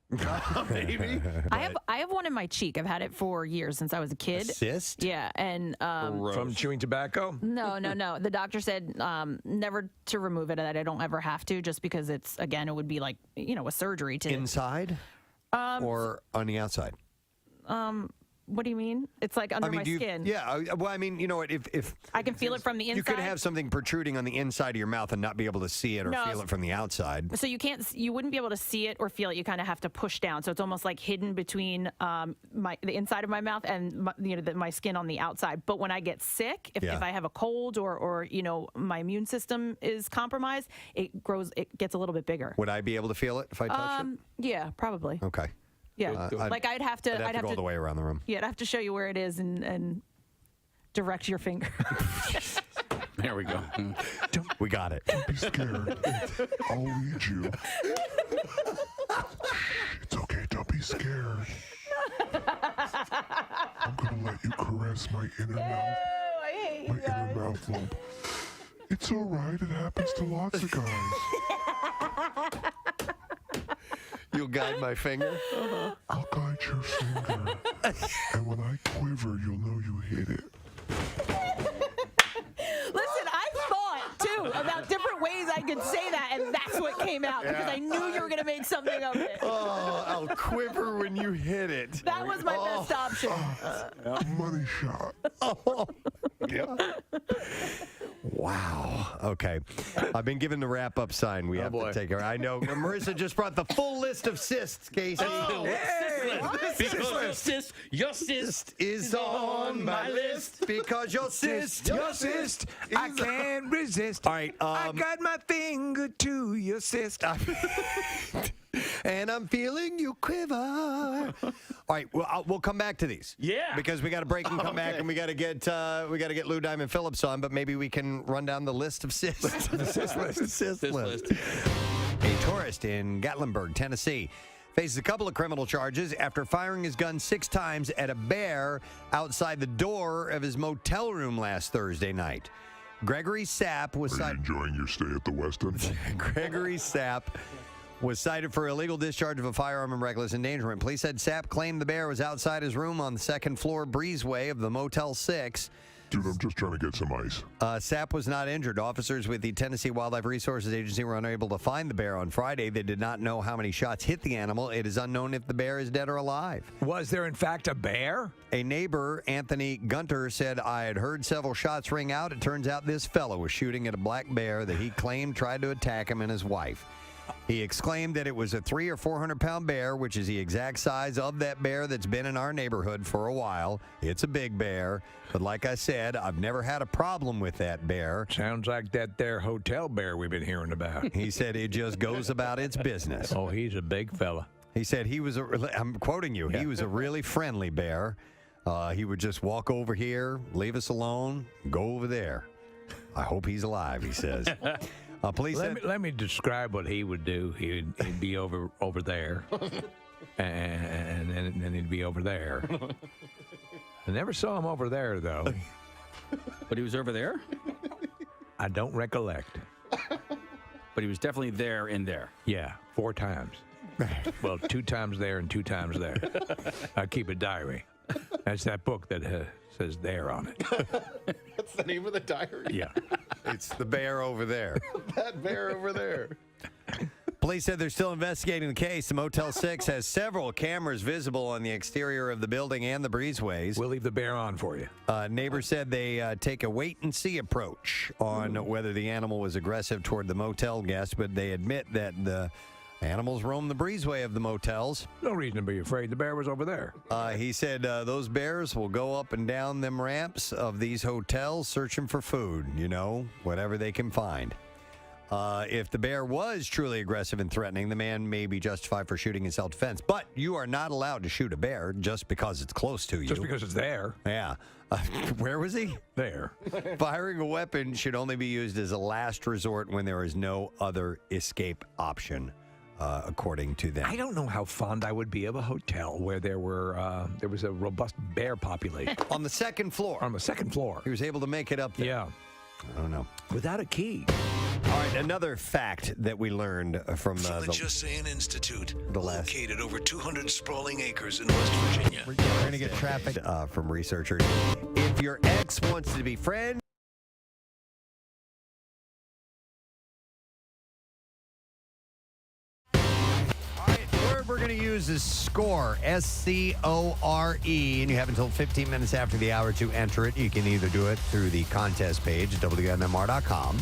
Maybe. I have one in my cheek. I've had it for years since I was a kid. Cyst? Yeah, and from chewing tobacco? No. The doctor said never to remove it, that I don't ever have to, just because it would be like a surgery to inside or on the outside. What do you mean? It's like under my skin. Yeah. Well, I mean, you know what? If I can feel it from the inside. You could have something protruding on the inside of your mouth and not be able to see it or feel it from the outside. So you wouldn't be able to see it or feel it. You kind of have to push down. So it's almost like hidden between the inside of my mouth and my skin on the outside. But when I get sick, if I have a cold or my immune system is compromised, it gets a little bit bigger. Would I be able to feel it if I touched it? Yeah, probably. Okay. Yeah, I'd have to go all the way around the room. Yeah, I'd have to show you where it is and direct your finger. There we go. We got it. Don't be scared. I'll lead you. It's okay. Don't be scared. I'm gonna let you caress my inner mouth. I hate you guys. Inner mouth lump. It's all right. It happens to lots of guys. You'll guide my finger? I'll guide your finger. And when I quiver, you'll know you hit it. Listen, I thought, too, about different ways I could say that, and that's what came out, because I knew you were going to make something of it. Oh, I'll quiver when you hit it. That was my best option. Money shot. Yep. Wow. Okay. I've been given the wrap-up sign. We have to take her. I know. Marissa just brought the full list of cysts, Casey. Your cyst is on my list. Because your cyst, I can't resist. All right. I got my finger to your cyst. And I'm feeling you quiver. All right, we'll come back to these. Yeah, because we got to break and come back, and we got to get Lou Diamond Phillips on. But maybe we can run down the list of cysts. The cyst list. A tourist in Gatlinburg, Tennessee, faces a couple of criminal charges after firing his gun 6 times at a bear outside the door of his motel room last Thursday night. Gregory Sapp was enjoying your stay at the Westin? Gregory Sapp was cited for illegal discharge of a firearm and reckless endangerment. Police said Sapp claimed the bear was outside his room on the second floor breezeway of the Motel 6. Dude, I'm just trying to get some ice. Sapp was not injured. Officers with the Tennessee Wildlife Resources Agency were unable to find the bear on Friday. They did not know how many shots hit the animal. It is unknown if the bear is dead or alive. Was there, in fact, a bear? A neighbor, Anthony Gunter, said, I had heard several shots ring out. It turns out this fellow was shooting at a black bear that he claimed tried to attack him and his wife. He exclaimed that it was a 300 or 400 pound bear, which is the exact size of that bear that's been in our neighborhood for a while. It's a big bear, but like I said, I've never had a problem with that bear. Sounds like that there hotel bear we've been hearing about. He said it just goes about its business. Oh, he's a big fella. He said I'm quoting you, he was a really friendly bear. He would just walk over here, leave us alone, go over there. I hope he's alive, he says. Police let me describe what he would do. He'd be over there, and then he'd be over there. I never saw him over there, though. But he was over there? I don't recollect. But he was definitely there in there. Yeah, 4 times. Well, 2 times there and 2 times there. I keep a diary. That's that book that says there on it. That's the name of the diary? Yeah. It's the bear over there. That bear over there. Police said they're still investigating the case. The Motel 6 has several cameras visible on the exterior of the building and the breezeways. We'll leave the bear on for you. Neighbors said they take a wait-and-see approach on whether the animal was aggressive toward the motel guests, but they admit that the Animals roam the breezeway of the motels. No reason to be afraid. The bear was over there. He said those bears will go up and down them ramps of these hotels searching for food, whatever they can find. If the bear was truly aggressive and threatening, the man may be justified for shooting in self-defense. But you are not allowed to shoot a bear just because it's close to you. Just because it's there. Yeah. Where was he? There. Firing a weapon should only be used as a last resort when there is no other escape option. According to them. I don't know how fond I would be of a hotel where there was a robust bear population. On the second floor. On the second floor. He was able to make it up there. Yeah. I don't know. Without a key. All right, another fact that we learned from the Hussein Institute, last. located over 200 sprawling acres in West Virginia. We're going to get traffic from researchers. If your ex wants to be friends, we're going to use is SCORE, S-C-O-R-E, and you have until 15 minutes after the hour to enter it. You can either do it through the contest page at WMMR.com,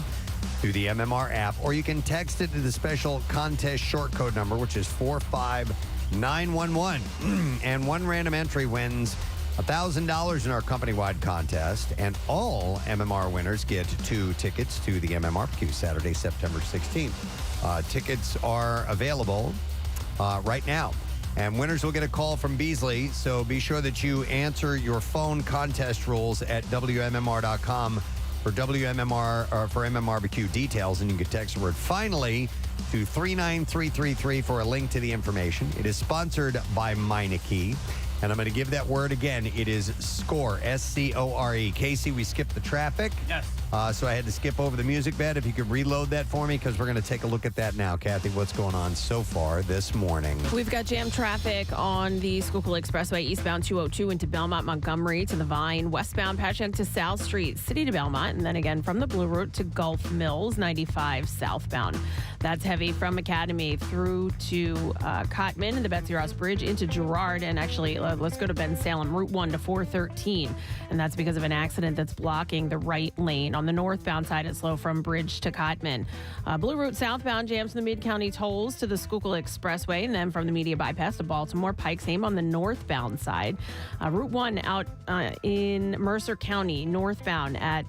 through the MMR app, or you can text it to the special contest short code number, which is 45911. And one random entry wins $1,000 in our company-wide contest, and all MMR winners get 2 tickets to the MMRBQ Saturday, September 16th. Tickets are available right now. And winners will get a call from Beasley, so be sure that you answer your phone contest rules at WMMR.com for WMMR or for MMRBQ details, and you can text the word "finally" to 39333 for a link to the information. It is sponsored by Meineke. And I'm going to give that word again. It is SCORE, S-C-O-R-E. Casey, we skipped the traffic. Yes. So I had to skip over the music bed. If you could reload that for me, because we're going to take a look at that now. Kathy, what's going on so far this morning? We've got jam traffic on the Schuylkill Expressway, eastbound 202 into Belmont, Montgomery to the Vine, westbound Patchogue to South Street, City to Belmont, and then again from the Blue Route to Gulf Mills, 95 southbound. That's heavy from Academy through to Cottman and the Betsy Ross Bridge into Girard, and actually let's go to Ben Salem, Route 1 to 413, and that's because of an accident that's blocking the right lane. On the northbound side, it's slow from Bridge to Cottman. Blue Route southbound jams from the Mid-County tolls to the Schuylkill Expressway, and then from the Media Bypass to Baltimore, Pike, same on the northbound side. Route 1 out in Mercer County, northbound at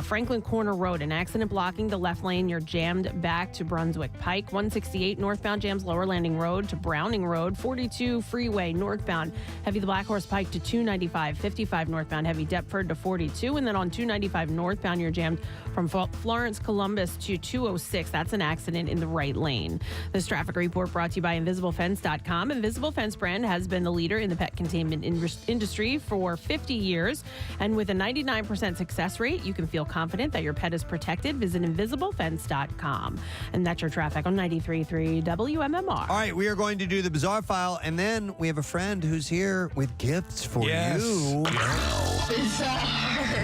Franklin Corner Road, an accident blocking the left lane. You're jammed back to Brunswick Pike. 168 northbound jams Lower Landing Road to Browning Road. 42 freeway northbound heavy the Black Horse Pike to 295. 55 northbound heavy Deptford to 42. And then on 295 northbound, you're jammed from Florence Columbus to 206. That's an accident in the right lane. This traffic report brought to you by InvisibleFence.com. Invisible Fence brand has been the leader in the pet containment industry for 50 years. And with a 99% success rate, you can feel confident that your pet is protected. Visit InvisibleFence.com. And that's your traffic on 93.3 WMMR. All right, we are going to do the Bizarre File, and then we have a friend who's here with gifts for you.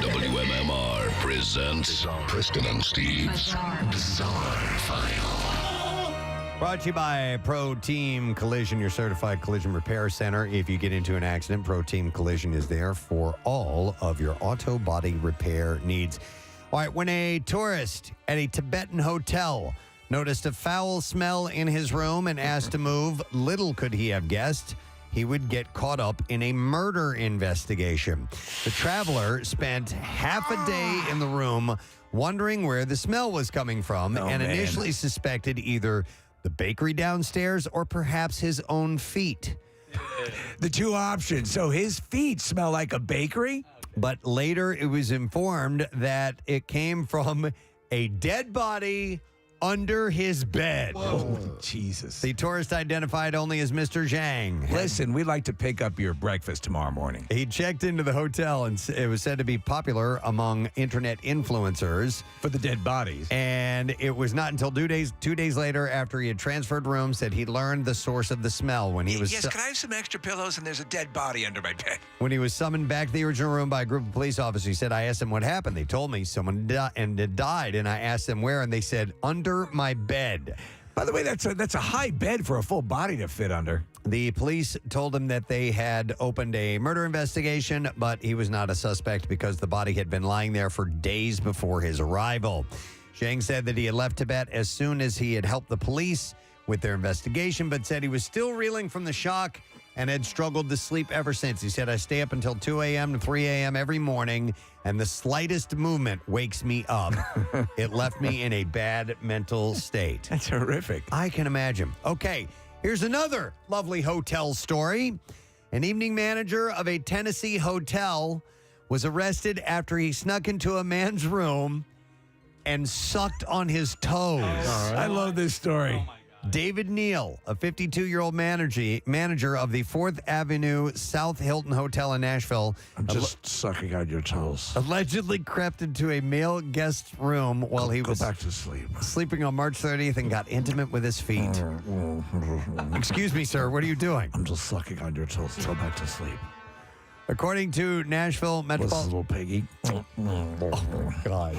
WMMR presents Preston and Steve's Bizarre File. Brought to you by Pro Team Collision, your certified collision repair center. If you get into an accident, Pro Team Collision is there for all of your auto body repair needs. All right, when a tourist at a Tibetan hotel noticed a foul smell in his room and asked to move, little could he have guessed he would get caught up in a murder investigation. The traveler spent half a day in the room wondering where the smell was coming from and initially suspected either the bakery downstairs or perhaps his own feet. The two options. So his feet smell like a bakery? But later it was informed that it came from a dead body under his bed. Oh, Jesus. The tourist identified only as Mr. Zhang. Listen, we'd like to pick up your breakfast tomorrow morning. He checked into the hotel, and it was said to be popular among internet influencers. For the dead bodies. And it was not until 2 days later, after he had transferred rooms, that he learned the source of the smell. When he was Yes, can I have some extra pillows? And there's a dead body under my bed. When he was summoned back to the original room by a group of police officers, he said, I asked them what happened. They told me someone died, and I asked them where, and they said, under my bed. By the way, that's a high bed for a full body to fit under. The police told him that they had opened a murder investigation, but he was not a suspect because the body had been lying there for days before his arrival. Zhang said that he had left Tibet as soon as he had helped the police with their investigation, but said he was still reeling from the shock and had struggled to sleep ever since. He said, I stay up until 2 a.m. to 3 a.m. every morning, and the slightest movement wakes me up. It left me in a bad mental state. That's horrific. I can imagine. Okay, here's another lovely hotel story. An evening manager of a Tennessee hotel was arrested after he snuck into a man's room and sucked on his toes. I love this story. David Neal, a 52-year-old manager of the 4th Avenue South Hilton Hotel in Nashville. I'm just sucking on your toes. Allegedly crept into a male guest's room while he was back to sleep. Sleeping on March 30th and got intimate with his feet. Excuse me, sir. What are you doing? I'm just sucking on your toes. Go back to sleep. According to Nashville Metropolitan... little piggy. Oh, God.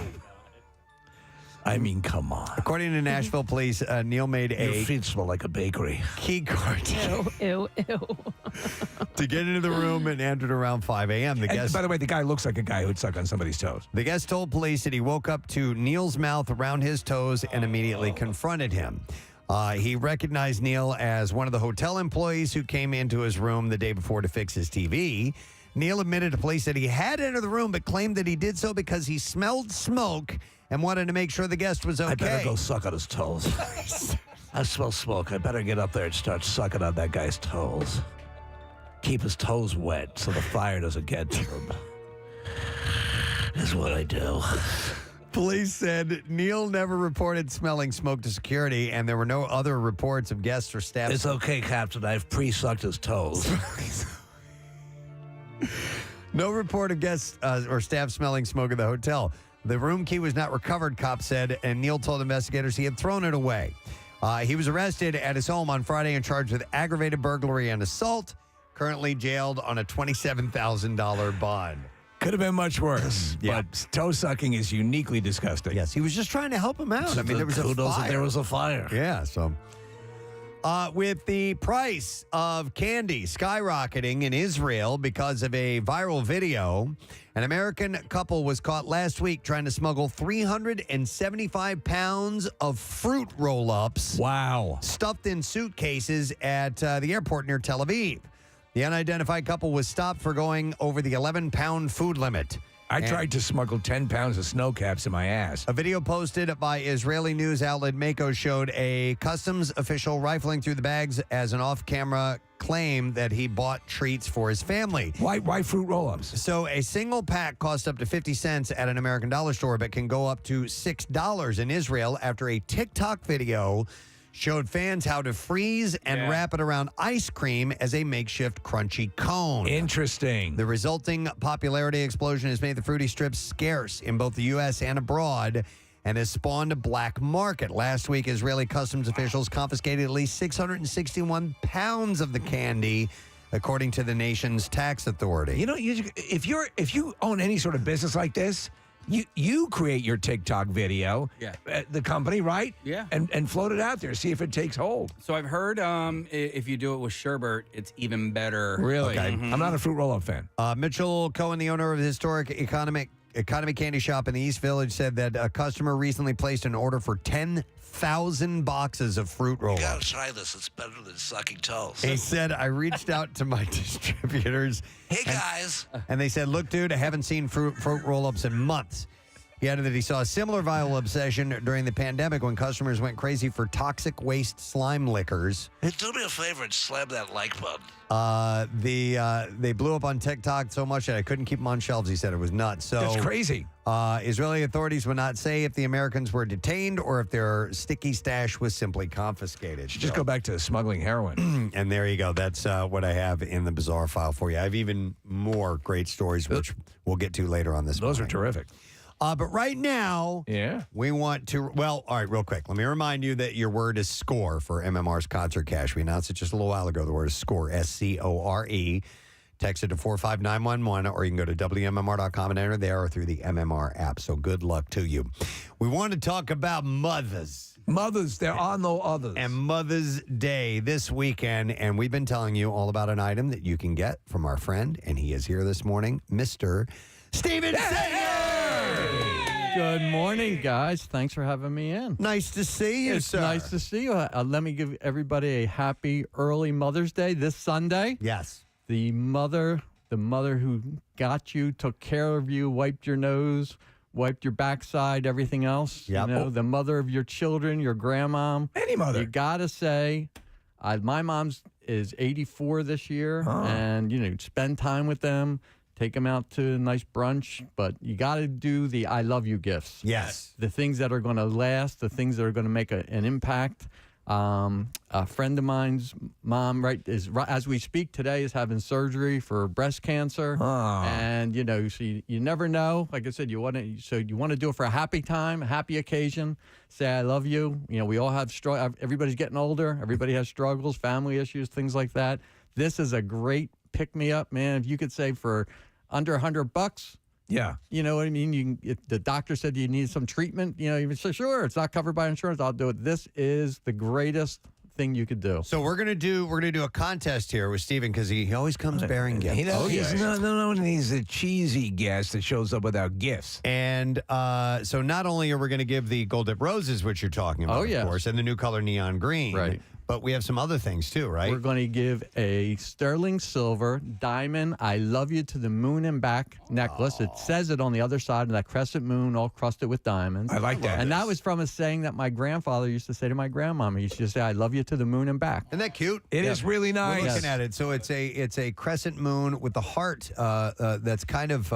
I mean, come on. According to Nashville police, Neal made Your feet smell like a bakery. Key card Ew. to get into the room and entered around 5 a.m. And by the way, the guy looks like a guy who'd suck on somebody's toes. The guest told police that he woke up to Neal's mouth around his toes and immediately confronted him. He recognized Neal as one of the hotel employees who came into his room the day before to fix his TV. Neal admitted to police that he had entered the room but claimed that he did so because he smelled smoke and wanted to make sure the guest was okay. I better go suck on his toes. I smell smoke. I better get up there and start sucking on that guy's toes. Keep his toes wet so the fire doesn't get to him. Is what I do. Police said Neal never reported smelling smoke to security, and there were no other reports of guests or staff. It's okay, Captain. I've pre-sucked his toes. No report of guests or staff smelling smoke at the hotel. The room key was not recovered, cops said, and Neal told investigators he had thrown it away. He was arrested at his home on Friday and charged with aggravated burglary and assault, currently jailed on a $27,000 bond. Could have been much worse, Yeah. but toe sucking is uniquely disgusting. Yes, he was just trying to help him out. I mean, there was Who a knows fire. that there was a fire? Yeah, so... with the price of candy skyrocketing in Israel because of a viral video, an American couple was caught last week trying to smuggle 375 pounds of fruit roll-ups. Wow. Stuffed in suitcases at the airport near Tel Aviv. The unidentified couple was stopped for going over the 11-pound food limit. I tried to smuggle 10 pounds of snow caps in my ass. A video posted by Israeli news outlet Mako showed a customs official rifling through the bags as an off-camera claim that he bought treats for his family. Why fruit roll-ups? So a single pack costs up to 50 cents at an American dollar store, but can go up to $6 in Israel after a TikTok video showed fans how to freeze and wrap it around ice cream as a makeshift crunchy cone. Interesting. The resulting popularity explosion has made the fruity strips scarce in both the U.S. and abroad and has spawned a black market. Last week, Israeli customs officials confiscated at least 661 pounds of the candy, according to the nation's tax authority. You know, if you own any sort of business like this, you create your TikTok video, the company, right? Yeah. And float it out there, see if it takes hold. So I've heard if you do it with sherbet, it's even better. Really? Okay. I'm not a fruit roll-up fan. Mitchell Cohen, the owner of the historic Economy Candy Shop in the East Village, said that a customer recently placed an order for 10,000 boxes of fruit roll-ups. You gotta try this. It's better than sucking toes. He said, I reached out to my distributors. Hey, guys. And they said, look, dude, I haven't seen fruit roll-ups in months. He added that he saw a similar viral obsession during the pandemic when customers went crazy for toxic waste slime liquors. Hey, do me a favor and slam that like button. They blew up on TikTok so much that I couldn't keep them on shelves. He said it was nuts. So That's crazy. Israeli authorities would not say if the Americans were detained or if their sticky stash was simply confiscated. Just go back to smuggling heroin. And there you go. That's what I have in the bizarre file for you. I have even more great stories, which we'll get to later on this Those morning. are terrific. But right now, Yeah. we want to, all right, real quick. Let me remind you that your word is SCORE for MMR's Concert Cash. We announced it just a little while ago. The word is SCORE, SCORE. Text it to 45911, or you can go to WMMR.com and enter there or through the MMR app. So good luck to you. We want to talk about mothers. Mothers, there are no others. And Mother's Day this weekend. And we've been telling you all about an item that you can get from our friend, and he is here this morning, Mr. Steven Sager. Good morning, guys. Thanks for having me in. Nice to see you, It's sir. nice to see you. Let me give everybody a happy early Mother's Day this Sunday. Yes. The mother who got you, took care of you, wiped your nose, wiped your backside, everything else. Yep. You know, the mother of your children, your grandmom. Any mother. You got to say, my mom's is 84 this year, and, you know, spend time with them. Take them out to a nice brunch, but you got to do the I love you gifts. Yes. The things that are going to last, the things that are going to make an impact. A friend of mine's mom, as we speak today, is having surgery for breast cancer. And, you know, so you never know. Like I said, you want to do it for a happy time, a happy occasion. Say, I love you. You know, we all have everybody's getting older. Everybody has struggles, family issues, things like that. This is a great pick-me-up, man. If you could say for under $100, yeah, you know what I mean? If the doctor said you need some treatment, you know, you say, sure, it's not covered by insurance, I'll do it. This is the greatest thing you could do. So we're gonna do a contest here with Steven because he always comes bearing gifts. He's he's a cheesy guest that shows up without gifts. And so not only are we going to give the Gold Dip Roses, which you're talking about, of course, and the new color neon green, right? But we have some other things too, right? We're going to give a sterling silver diamond I love you to the moon and back necklace. It says it on the other side of that crescent moon, all crusted with diamonds. I like that. And that was from a saying that my grandfather used to say to my grandmama. He used to say, I love you to the moon and back. Isn't that cute? It is really nice. We're looking at it. So it's a crescent moon with the heart that's kind of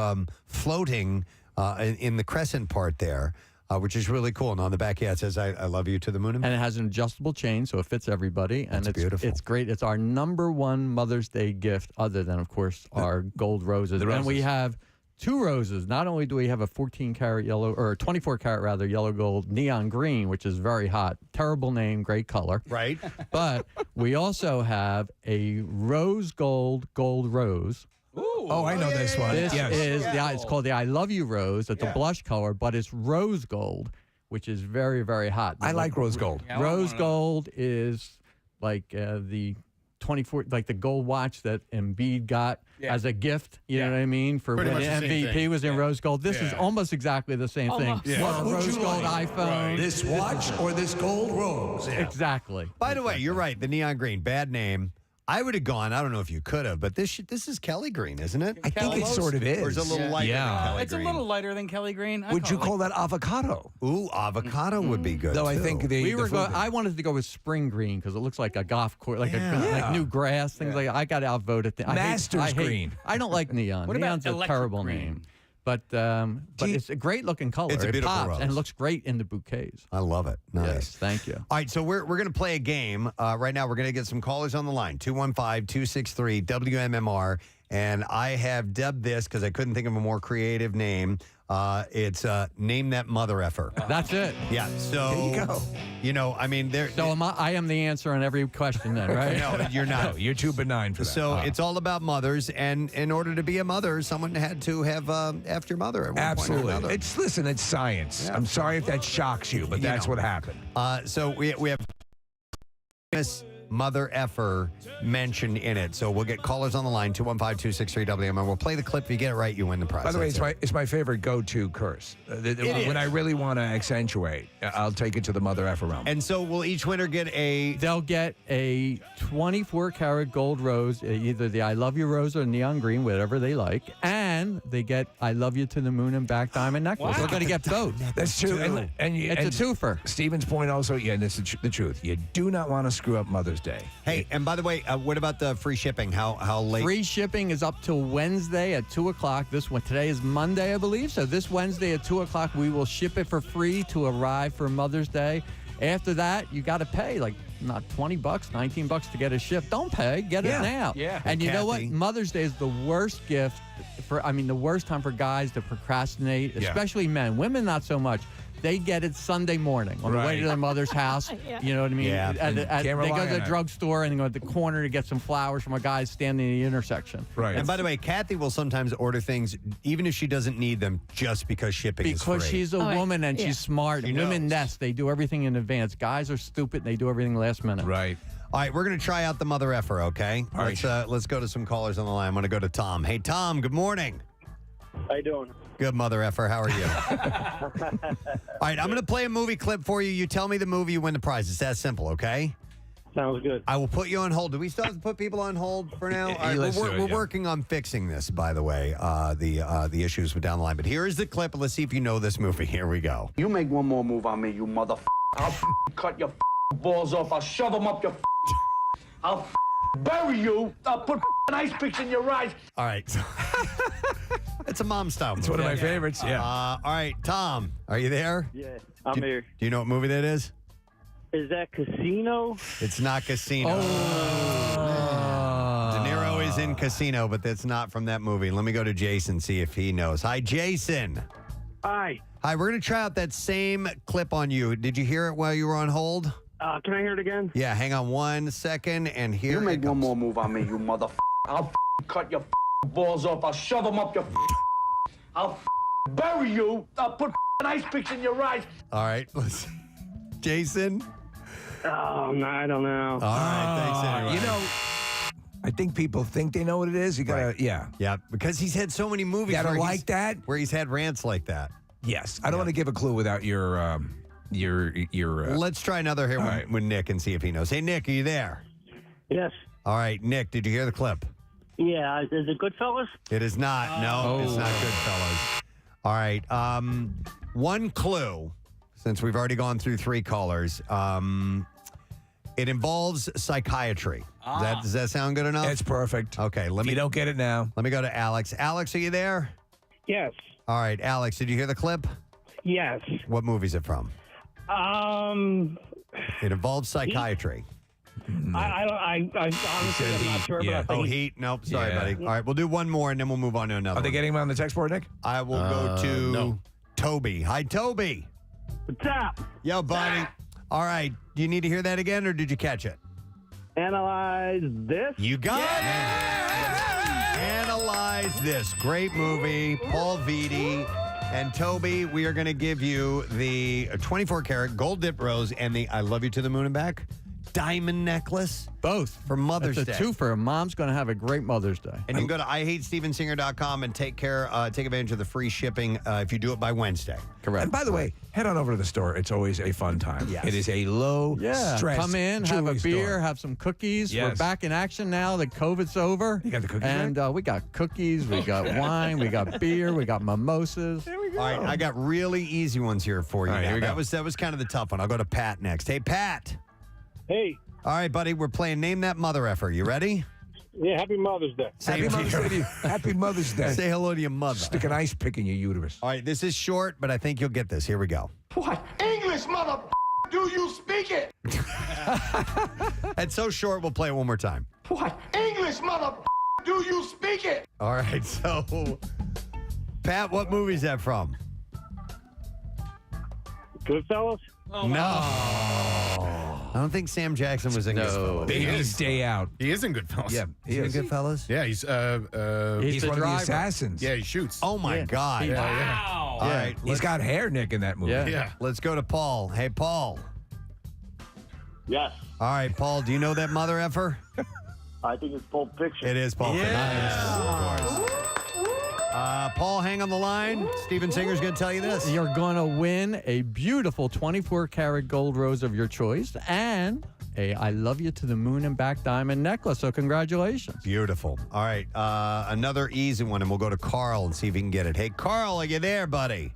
floating in the crescent part there. Which is really cool. And on the back, it says, I love you to the moon. And it has an adjustable chain, so it fits everybody. And it's beautiful. It's great. It's our #1 Mother's Day gift, other than, of course, our gold roses. And we have 2 roses. Not only do we have a 14-karat yellow, or 24-karat rather, yellow gold neon green, which is very hot. Terrible name, great color. Right. But we also have a rose gold rose. Oh, I know this one. This is it's called the I Love You Rose. It's a blush color, but it's rose gold, which is very, very hot. I like rose gold. Rose gold is like the 24, like the gold watch that Embiid got as a gift. You know what I mean? For when MVP was in rose gold. This is almost exactly the same thing. What would Rose you gold like? iPhone. This watch or this gold rose? Exactly. By the way, you're right. The neon green, bad name. I would have gone. I don't know if you could have, but this is Kelly green, isn't it? I think it sort of is. Or is it a little lighter than Kelly It's green? a little lighter than Kelly green. Would you call that avocado? Ooh, avocado would be good. Though I too. think I wanted to go with spring green because it looks like a golf course, like like new grass, things like that. I got outvoted. Masters green. I don't like neon. What about Neon's a electric terrible green? name. But it's a great looking color. It's a beautiful pops rose. and it looks great in the bouquets. I love it. Nice. Yes, thank you. All right, so we're going to play a game. Right now, we're going to get some callers on the line, 215-263-WMMR. And I have dubbed this, because I couldn't think of a more creative name. It's Name That Mother Effer. That's it. Yeah, so, There you go. You know, I mean, So I am the answer on every question then, right? No, you're not. No, you're too benign for that. So it's all about mothers, and in order to be a mother, someone had to have after your mother at one point or Absolutely. another. It's science. I'm sorry if that shocks you, but that's what happened. So we have this mother effer mentioned in it. So we'll get callers on the line, 215-263-WM, and we'll play the clip. If you get it right, you win the prize. By the way, That's it's my favorite go-to curse. When I really want to accentuate, I'll take it to the mother effer realm. And so will each winner get They'll get a 24-karat gold rose, either the I Love You rose or neon green, whatever they like, and they get I Love You to the moon and back diamond necklace. They're going to get both. That's true. It's a twofer. Stephen's point also, and it's the truth. You do not want to screw up Mother's Day. Hey, and by the way, what about the free shipping? How late? Free shipping is up till Wednesday at 2 o'clock. Today is Monday, I believe. So this Wednesday at 2 o'clock, we will ship it for free to arrive for Mother's Day. After that, you got to pay like not $20, $19 to get it shipped. Don't pay, get it now. Yeah. And you know what? Kathy. Mother's Day is the worst gift the worst time for guys to procrastinate, especially men. Women, not so much. They get it Sunday morning on the way to their mother's house. You know what I mean? Yeah. They Can't go rely to the on it. drugstore and they go to the corner to get some flowers from a guy standing in the intersection. Right. And by the way, Kathy will sometimes order things even if she doesn't need them, just because shipping is free. Because she's a woman and she's smart. She Women knows. nest. They do everything in advance. Guys are stupid. They do everything last minute. Right. All right, we're going to try out the mother effer, okay? All right. Let's go to some callers on the line. I'm going to go to Tom. Hey, Tom, good morning. How you doing? Good, mother effer. How are you? All right, I'm going to play a movie clip for you. You tell me the movie, you win the prize. It's that simple, okay? Sounds good. I will put you on hold. Do we still have to put people on hold for now? All right, we're working on fixing this, by the way, the issues with down the line. But here is the clip. Let's see if you know this movie. Here we go. You make one more move on me, you I'll cut your balls off. I'll shove them up your I'll bury you. I'll put ice picks in your eyes. All right. It's a mom style movie. It's one of my favorites, yeah. All right, Tom, are you there? Yeah, I'm here. Do you know what movie that is? Is that Casino? It's not Casino. De Niro is in Casino, but that's not from that movie. Let me go to Jason, see if he knows. Hi, Jason. Hi. Hi, we're going to try out that same clip on you. Did you hear it while you were on hold? Can I hear it again? Yeah, hang on 1 second, and here You make it comes. one more move on me, you I'll cut your balls off. I'll shove them up your I'll bury you. I'll put ice picks in your eyes. All right, Jason. Oh, no, I don't know. All right, thanks anyway. You know, I think people think they know what it is. You gotta, yeah, because he's had so many movies. Gotta where like that. Where he's had rants like that. Yes, I don't want to give a clue without your. Let's try another here with Nick and see if he knows. Hey, Nick, are you there? Yes. All right, Nick, did you hear the clip? Yeah, is it Goodfellas? It is not. No, it's not Goodfellas. All right. One clue, since we've already gone through 3 callers. It involves psychiatry. Does that sound good enough? It's perfect. Okay, You don't get it now. Let me go to Alex. Alex, are you there? Yes. All right, Alex, did you hear the clip? Yes. What movie is it from? It involves psychiatry. I honestly am not sure. Yeah. But I think Heat? Nope. Sorry, buddy. All right, we'll do one more and then we'll move on to another. Are they one. getting him on the text board, Nick? I will go to Toby. Hi, Toby. What's up? Yo, buddy. All right. Do you need to hear that again or did you catch it? Analyze this. You got it. Analyze this. Great movie. Paul Vitti. And Toby, we are going to give you the 24-karat gold dip rose and the I Love You to the Moon and Back diamond necklace. Both. For Mother's That's Day. a twofer. Mom's going to have a great Mother's Day. And you can go to IHateStevenSinger.com and take advantage of the free shipping if you do it by Wednesday. Correct. And by the way, head on over to the store. It's always a fun time. Yes. It is a low stress. Come in, have a jewelry beer, store. have some cookies. Yes. We're back in action now. The COVID's over. You got the cookies, And we got cookies, we got wine, we got beer, we got mimosas. All right, I got really easy ones here for you. All right, now. here we go. That was kind of the tough one. I'll go to Pat next. Hey, Pat. Hey. All right, buddy, we're playing Name That Mother Effer. You ready? Yeah, happy Mother's Day. Same Happy Mother's here. Day to you. Happy Mother's Day. Say hello to your mother. Stick an ice pick in your uterus. All right, this is short, but I think you'll get this. Here we go. What? English, mother. Do you speak it? It's so short, we'll play it one more time. What? English, mother. Do you speak it? All right, so, Pat, what movie is that from? Goodfellas? No. I don't think Sam Jackson was in Goodfellas. Baby's Day Out. He is in Goodfellas. Yeah, He in Goodfellas? Yeah, he's He's He's the one of the driver. assassins. yeah, he shoots. Oh, my God. Wow. All right, He's got hair, Nick, in that movie. Yeah. Yeah. let's go to Paul. Hey, Paul. Yes. All right, Paul, do you know that mother effer? I think it's Pulp Fiction. It is Paul. Nice. Of course. Paul, hang on the line. Steven Singer's going to tell you this. You're going to win a beautiful 24-karat gold rose of your choice and a I Love You to the Moon and Back diamond necklace. So congratulations. Beautiful. All right, another easy one, and we'll go to Carl and see if he can get it. Hey, Carl, are you there, buddy?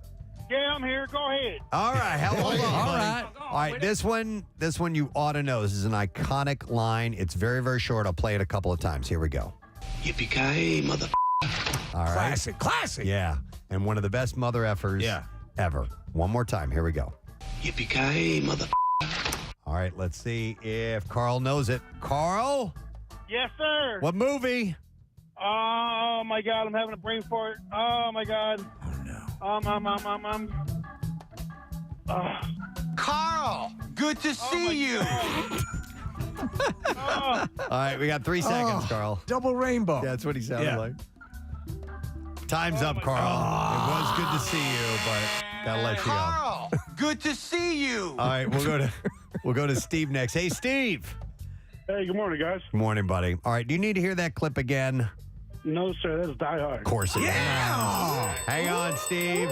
Yeah, I'm here. Go ahead. All right, hold on, All buddy. right. All right, this one you ought to know. This is an iconic line. It's very, very short. I'll play it a couple of times. Here we go. Yippee-ki-yay, mother. All right. Classic. Yeah, and one of the best mother effers ever. One more time. Here we go. Yippee-ki-yay, mother. All right, let's see if Carl knows it. Carl, Yes, sir. what movie? Oh, my God. I'm having a brain fart. Oh, my God. Oh, no. Carl, good to see you. All right, we got 3 seconds, Carl. Double rainbow. Yeah, that's what he sounded Yeah. like. Time's up, Carl. It was good to see you, but gotta let you go. Carl, good to see you. All right, we'll go to Steve next. Hey, Steve. Hey, good morning, guys. Good morning, buddy. All right, do you need to hear that clip again? No, sir. That's Die Hard. Of course it is. Hang on, Steve.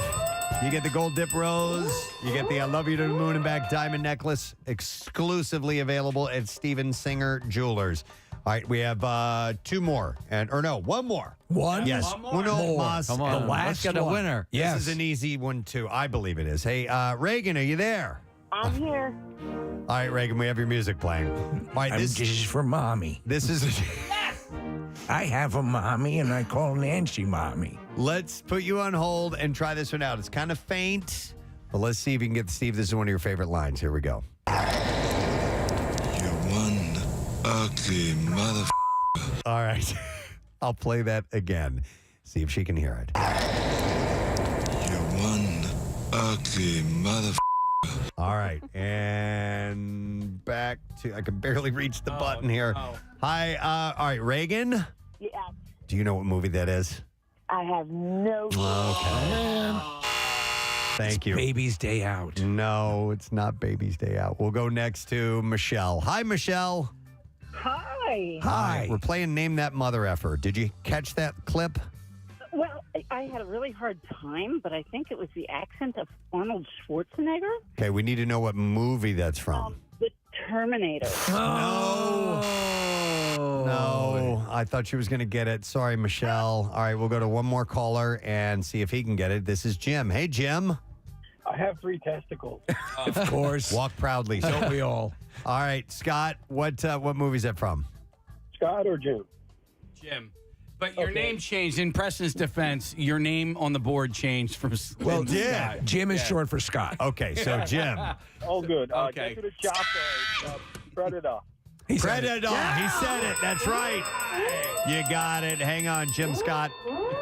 You get the gold dip rose. You get the I Love You to the Moon and Back diamond necklace, exclusively available at Steven Singer Jewelers. All right, we have two more. One more. One? Yes. One more? Uno More. mas Come on, el let's get a one. winner. This Yes. is an easy one, too. I believe it is. Hey, Reagan, are you there? I'm here. All right, Reagan, we have your music playing. All right, This is for mommy. This is... I have a mommy, and I call Nancy mommy. Let's put you on hold and try this one out. It's kind of faint, but let's see if you can get Steve. This is one of your favorite lines. Here we go. You one ugly mother. All right. I'll play that again. See if she can hear it. You one ugly mother. All right. And back to, I can barely reach the button here. Hi. All right, Reagan. Yeah. Do you know what movie that is? I have no Okay. Thank you. Baby's Day Out. No, it's not Baby's Day Out. We'll go next to Michelle. Hi, Michelle. Hi. Hi. We're playing Name That Mother Effer. Did you catch that clip? Well, I had a really hard time, but I think it was the accent of Arnold Schwarzenegger. Okay, we need to know what movie that's from. The Terminator. No, I thought she was going to get it. Sorry, Michelle. All right, we'll go to one more caller and see if he can get it. This is Jim. Hey, Jim. I have 3 testicles. Of course. Walk proudly. Don't we all? All right, Scott, what movie is that from? Scott or Jim? Jim. But your name changed. In Preston's defense, your name on the board changed from Well, Scott. Jim is short for Scott. Okay, so Jim. Oh, good. Okay. Get to the chopper. Predator. Predator. He said it. That's right. You got it. Hang on, Jim Scott.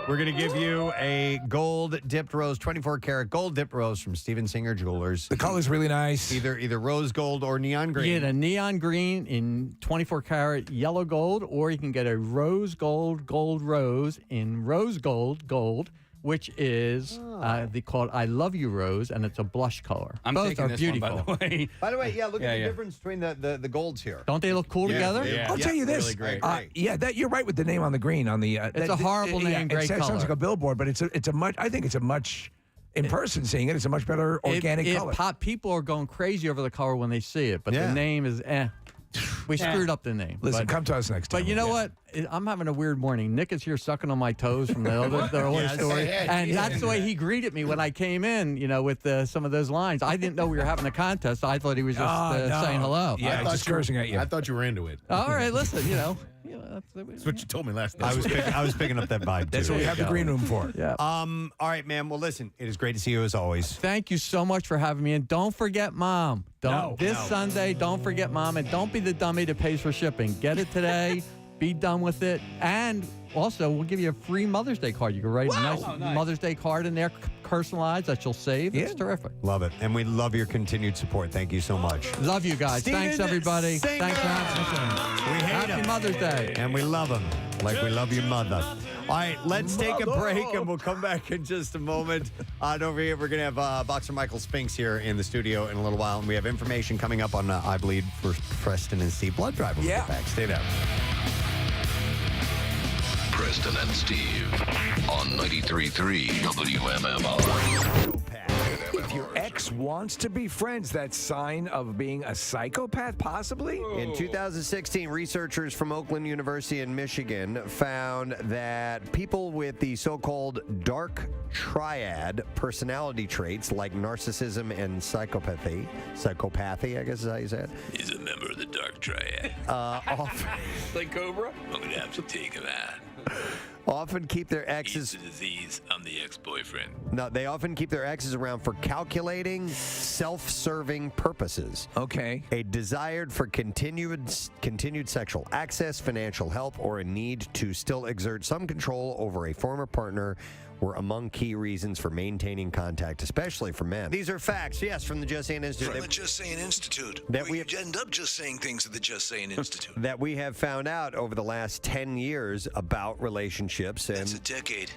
We're going to give you a gold dipped rose, 24 karat gold dipped rose from Steven Singer Jewelers. The color's really nice. Either rose gold or neon green. You get a neon green in 24 karat yellow gold, or you can get a rose gold rose in rose gold, which is called I Love You Rose, and it's a blush color. I'm Both taking are this beautiful. one, by the way. By the way, look at the difference between the golds here. Don't they look cool together? I'll tell you this. Really great. That you're right with the name on the green on the. It's a horrible name, great It sounds color. like a billboard, but it's a much. I think it's a much. In person, seeing it, it's a much better organic color. People are going crazy over the color when they see it, but the name is We screwed up the name. Listen, come to us next time. But you know what? I'm having a weird morning. Nick is here sucking on my toes from the other story. And that's the way he greeted me when I came in, with some of those lines. I didn't know we were having a contest. I thought he was just saying hello. Yeah, just cursing at you. I thought you were into it. All right, listen, That's what you told me last night. I was picking up that vibe, too. That's what we have the green room for. Yeah. All right, man. Well, listen, it is great to see you as always. Thank you so much for having me. And don't forget Mom. Sunday, don't forget Mom. And don't be the dummy that pays for shipping. Get it today. Be done with it. And also, we'll give you a free Mother's Day card. You can write a nice Mother's Day card in there, personalized, that you'll save. It's terrific. Love it. And we love your continued support. Thank you so much. Love you guys. Steven Thanks, everybody. Singer. Thanks for having us. We hate Happy him. Mother's Day. And we love him like we love your mother. All right, let's take a break, and we'll come back in just a moment. Don't forget, we're going to have Boxer Michael Spinx here in the studio in a little while, and we have information coming up on I Bleed for Preston and Steve Blood Drive. We'll get back. Stay there. Preston and Steve on 93.3 WMMR. If your ex wants to be friends, that's sign of being a psychopath, possibly? In 2016, researchers from Oakland University in Michigan found that people with the so-called dark triad personality traits like narcissism and psychopathy, I guess is how you say it, He's a member of the Dark Triad. often, Like Cobra? I'm going to have to take him out. often keep their He's exes... the disease. I'm the ex-boyfriend. No, they often keep their exes around for calculating, self-serving purposes. Okay. A desire for continued sexual access, financial help, or a need to still exert some control over a former partner were among key reasons for maintaining contact, especially for men. These are facts, yes, from the Just Saying Institute. From the Just Saying Institute. That we end up just saying things at the Just Saying Institute. That we have found out over the last 10 years about relationships and That's a decade.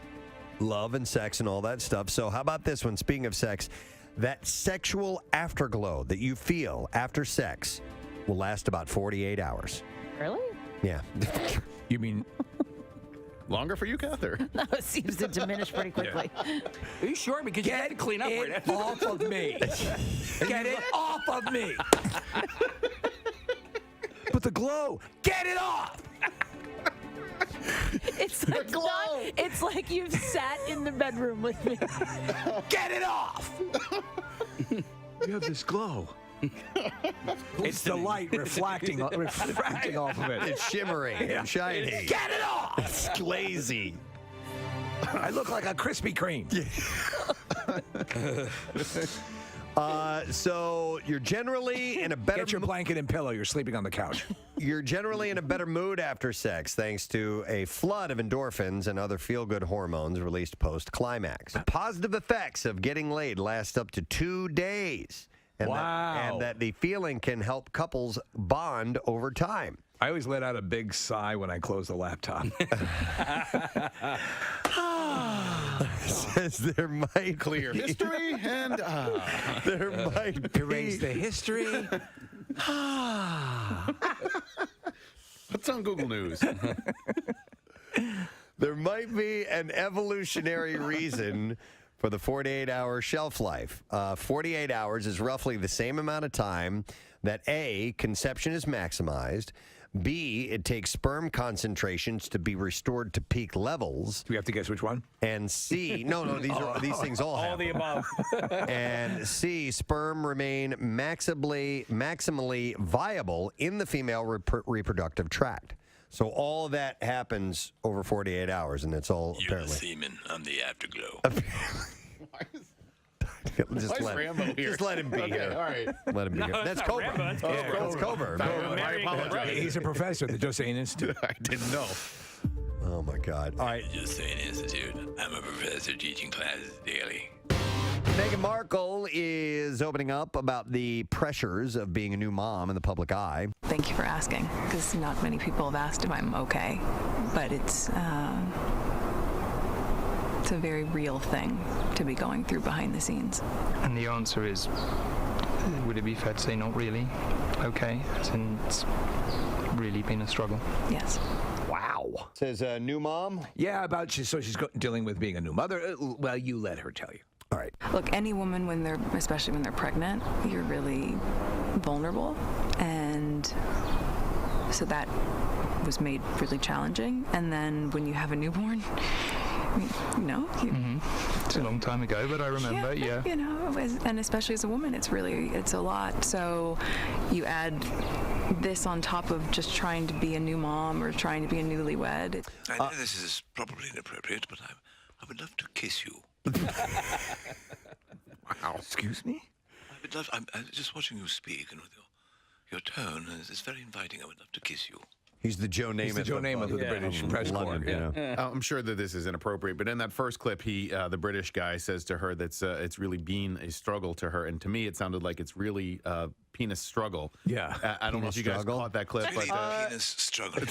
love and sex and all that stuff. So how about this one? Speaking of sex, that sexual afterglow that you feel after sex will last about 48 hours. Really? Yeah. You mean Longer for you, Cather? No, it seems to diminish pretty quickly. Are you sure? Because you have to clean up right Get after. off of me. Get it off of me. But the glow, get it off. It's like it's like you've sat in the bedroom with me. Get it off. You have this glow. It's the light refracting off of it. It's shimmering and shiny. Get it off. It's glazy. I look like a Krispy Kreme. So you're generally in a better Get your blanket and pillow. You're sleeping on the couch. You're generally in a better mood after sex thanks to a flood of endorphins and other feel-good hormones released post-climax. Positive effects of getting laid last up to 2 days. And that the feeling can help couples bond over time. I always let out a big sigh when I close the laptop. Says there might Clear history and there might be erase the history. What's on Google News? There might be an evolutionary reason for the 48-hour shelf life. 48 hours is roughly the same amount of time that A, conception is maximized, B, it takes sperm concentrations to be restored to peak levels. Do we have to guess which one? And C, no, these things all happen. All the above. And C, sperm remain maximally viable in the female reproductive tract. So all that happens over 48 hours, and it's all You're apparently. the semen. I'm the afterglow. Just let him be here. All right. Let him be here. That's Cobra. That's Cobra. I apologize. He's a professor at the Josane Institute. I didn't know. Oh, my God. All right. Josane Institute. I'm a professor teaching classes daily. Meghan Markle is opening up about the pressures of being a new mom in the public eye. Thank you for asking, because not many people have asked if I'm okay, but it's a very real thing to be going through behind the scenes. And the answer is, would it be fair to say not really okay, since it's really been a struggle? Yes. Wow. Says a new mom? Yeah, she's dealing with being a new mother. Well, you let her tell you. All right. Look, any woman, especially when they're pregnant, you're really vulnerable, and so that was made really challenging. And then when you have a newborn, It's a long time ago, but I remember. Yeah. And especially as a woman, it's a lot. So you add this on top of just trying to be a new mom or trying to be a newlywed. I know this is probably inappropriate, but I would love to kiss you. Wow. Excuse me? I'm just watching you speak, and with your tone is very inviting. I would love to kiss you. He's the Joe Namath. He's the Joe Namath of the British press corps. I'm sure that this is inappropriate, but in that first clip, the British guy says to her that it's really been a struggle to her, and to me, it sounded like it's really penis struggle. Yeah, I don't know if you guys caught that clip, Really, but penis struggle.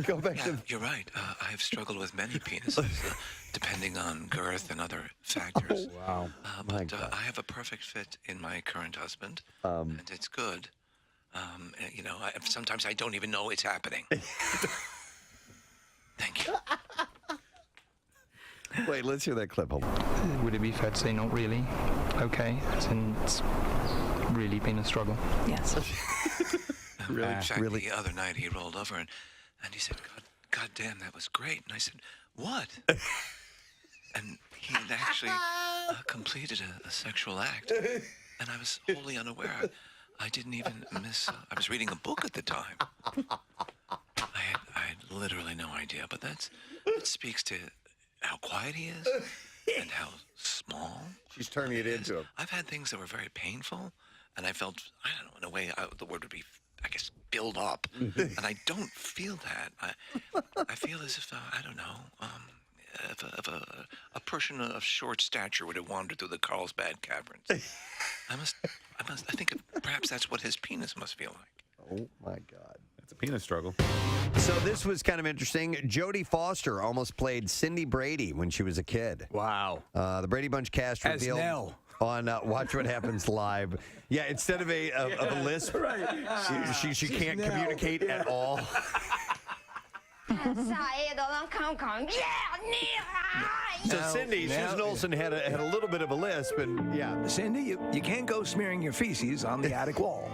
Go back to. You're right. I have struggled with many penises, depending on girth and other factors. Wow. But I have a perfect fit in my current husband, and it's good. Sometimes I don't even know it's happening. Thank you. Wait, let's hear that clip. Hold on. Would it be fair to say not really okay, since it's really been a struggle? Yes. In fact, the other night he rolled over and he said, God damn, that was great. And I said, what? And he had actually completed a sexual act. And I was wholly unaware. I didn't even miss. I was reading a book at the time. I had literally no idea, but it speaks to how quiet he is and how small. She's turning it into him. I've had things that were very painful, and I felt, I don't know, in a way, the word would be, I guess, build up, and I don't feel that. I feel as if I don't know. If a person of short stature would have wandered through the Carlsbad Caverns. I think perhaps that's what his penis must feel like. Oh, my God. It's a penis struggle. So this was kind of interesting. Jodie Foster almost played Cindy Brady when she was a kid. Wow. The Brady Bunch cast As revealed Nell. on Watch What Happens Live. Yeah, instead of a lisp, she can't communicate at all. So Cindy, Susan Olsen had a little bit of a lisp, and yeah. Cindy, you can't go smearing your feces on the attic wall.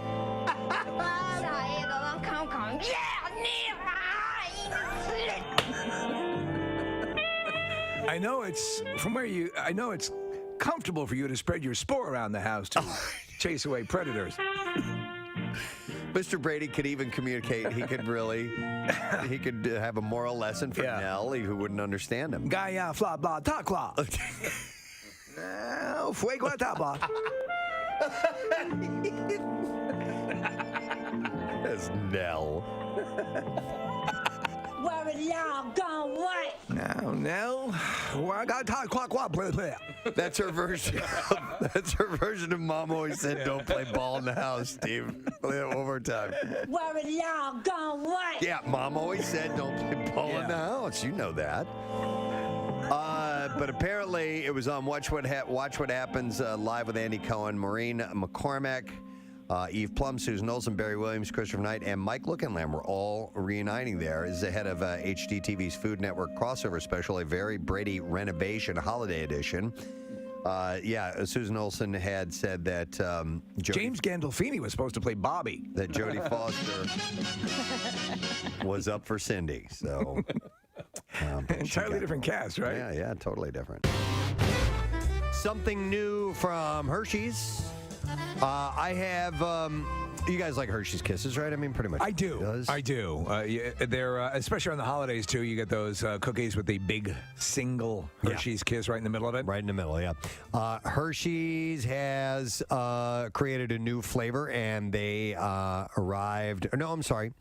I know it's comfortable for you to spread your spore around the house to chase away predators. Mr. Brady could even communicate. He could have a moral lesson for Nell, who wouldn't understand him. Gaya fla bla takla. Fuego tapa. That's Nell. Where are y'all going? What? Now, That's her version. That's her version of Mom always said, "Don't play ball in the house, Steve." Play it one more time. Where are y'all going? What? Yeah, Mom always said, "Don't play ball in the house." You know that. But apparently, it was on Watch What Happens live with Andy Cohen, Maureen McCormack, Eve Plum, Susan Olsen, Barry Williams, Christopher Knight, and Mike Lookinlamb were all reuniting there. This is ahead of HGTV's Food Network crossover special, a Very Brady Renovation Holiday Edition. Susan Olsen had said that James Gandolfini was supposed to play Bobby. That Jodie Foster was up for Cindy. So entirely different cast, right? Yeah, totally different. Something new from Hershey's. I have. You guys like Hershey's Kisses, right? I mean, pretty much. I do. They're especially on the holidays too. You get those cookies with the big single Hershey's Kiss right in the middle of it. Right in the middle, yeah. Hershey's has created a new flavor, and they arrived. No, I'm sorry.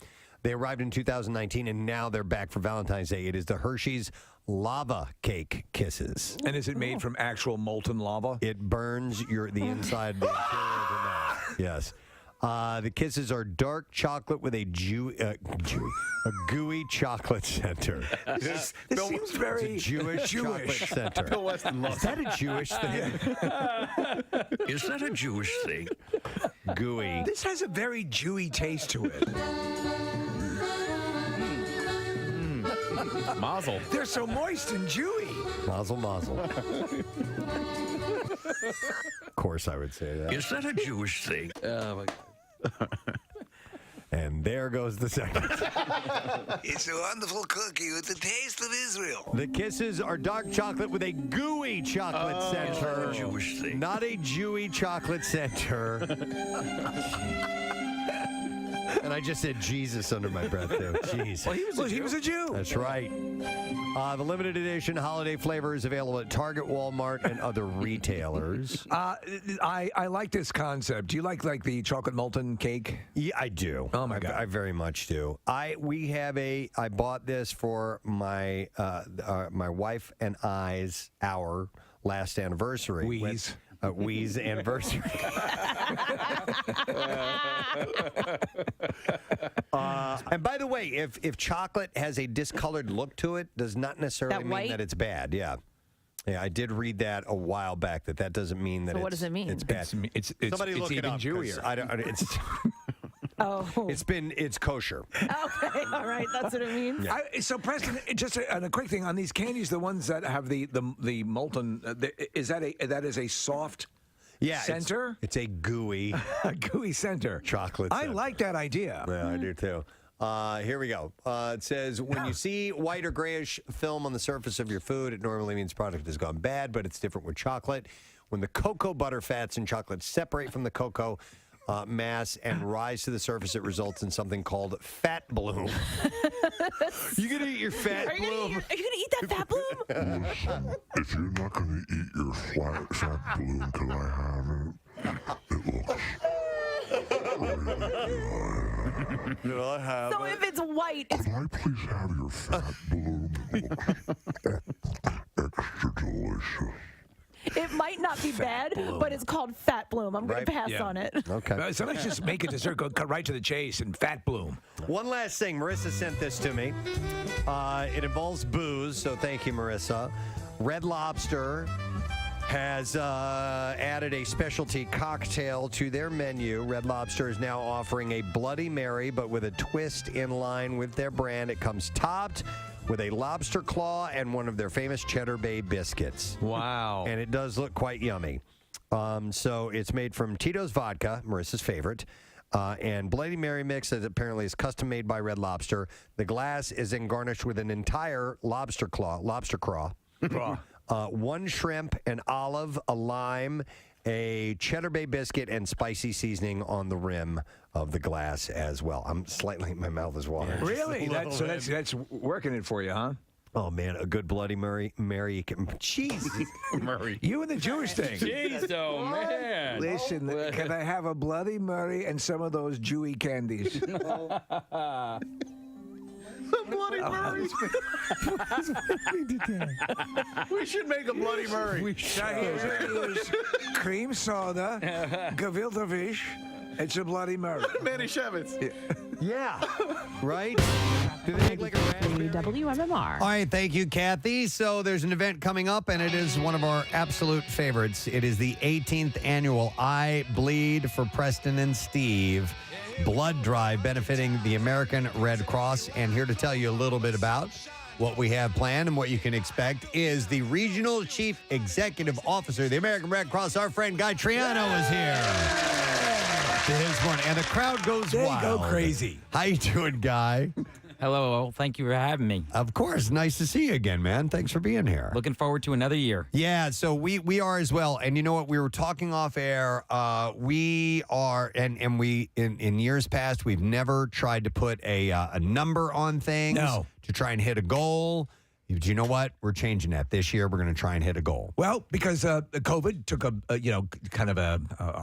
They arrived in 2019, and now they're back for Valentine's Day. It is the Hershey's Lava Cake Kisses. And is it made from actual molten lava? It burns the inside of the interior of the mouth. Yes. The kisses are dark chocolate with a gooey chocolate center. This seems very it's a Jewish chocolate center. Bill Weston loves Is that a Jewish thing? Is that a Jewish thing? Gooey. This has a very Jewy taste to it. Mazel. They're so moist and Jewy. Mazel, mazel. Of course I would say that. Is that a Jewish thing? Oh, my God. And there goes the second. It's a wonderful cookie with the taste of Israel. The kisses are dark chocolate with a gooey chocolate center. Is that a Jewish thing? Not a Jewy chocolate center. And I just said Jesus under my breath, too. Jeez. Well, he was a Jew. That's right. The limited edition holiday flavor is available at Target, Walmart, and other retailers. I like this concept. Do you like the chocolate molten cake? Yeah, I do. Oh my God, I very much do. I bought this for my wife and our last anniversary. Wee's anniversary. And by the way, if chocolate has a discolored look to it, does not necessarily mean that it's bad. Yeah. Yeah, I did read that a while back. That doesn't mean that. So what does it mean? It's bad. Somebody look even it up. Jewier. It's. Oh. It's kosher. Okay, all right, that's what it means. Yeah. So Preston, just a quick thing on these candies, the ones that have the molten, is that a soft center? It's a gooey, center. Chocolate I center. like that idea. Yeah, I do too. Here we go. It says, when you see white or grayish film on the surface of your food, it normally means product has gone bad, but it's different with chocolate. When the cocoa butter fats in chocolate separate from the cocoa mass and rise to the surface, it results in something called fat bloom. You gonna eat your fat bloom? Are you gonna eat that fat bloom? Listen, if you're not gonna eat your fat bloom till I have it, it looks really good. Did I have So if it's white, it's... Could I please have your fat bloom? It looks extra delicious. It might not be bad, but it's called fat bloom. I'm going to pass on it. Okay. So let's just make a dessert, cut right to the chase, and fat bloom. One last thing. Marissa sent this to me. It involves booze, so thank you, Marissa. Red Lobster has added a specialty cocktail to their menu. Red Lobster is now offering a Bloody Mary, but with a twist in line with their brand. It comes topped with a lobster claw and one of their famous Cheddar Bay biscuits. Wow. And it does look quite yummy. So it's made from Tito's vodka, Marissa's favorite, and Bloody Mary mix that apparently is custom made by Red Lobster. The glass is then garnished with an entire lobster craw. One shrimp, an olive, a lime, a Cheddar Bay biscuit, and spicy seasoning on the rim of the glass as well. My mouth is watering. Really? That's working it for you, huh? Oh, man, a good Bloody Mary. Jesus. Murray. You and the Jewish thing. Jeez, oh, man. Listen, can I have a Bloody Mary and some of those Jewy candies? Bloody Murray. We should make a Bloody Murray. We should. Cream soda, gefilte fish. It's a Bloody Mary. Manny Shevitz. Yeah. Right? Do they make like a raspberry? WMMR. All right, thank you, Kathy. So there's an event coming up, and it is one of our absolute favorites. It is the 18th annual I Bleed for Preston and Steve blood drive benefiting the American Red Cross. And here to tell you a little bit about what we have planned and what you can expect is the Regional Chief Executive Officer of the American Red Cross. Our friend Guy Troiano is here. To his morning, and the crowd goes wild. They go crazy. How you doing, Guy? Hello. Thank you for having me. Of course. Nice to see you again, man. Thanks for being here. Looking forward to another year. Yeah, so we are as well. And you know what? We were talking off air. We are, and we in years past, we've never tried to put a number on things. No. To try and hit a goal. But you know what? We're changing that this year. We're going to try and hit a goal. Well, because COVID took a kind of a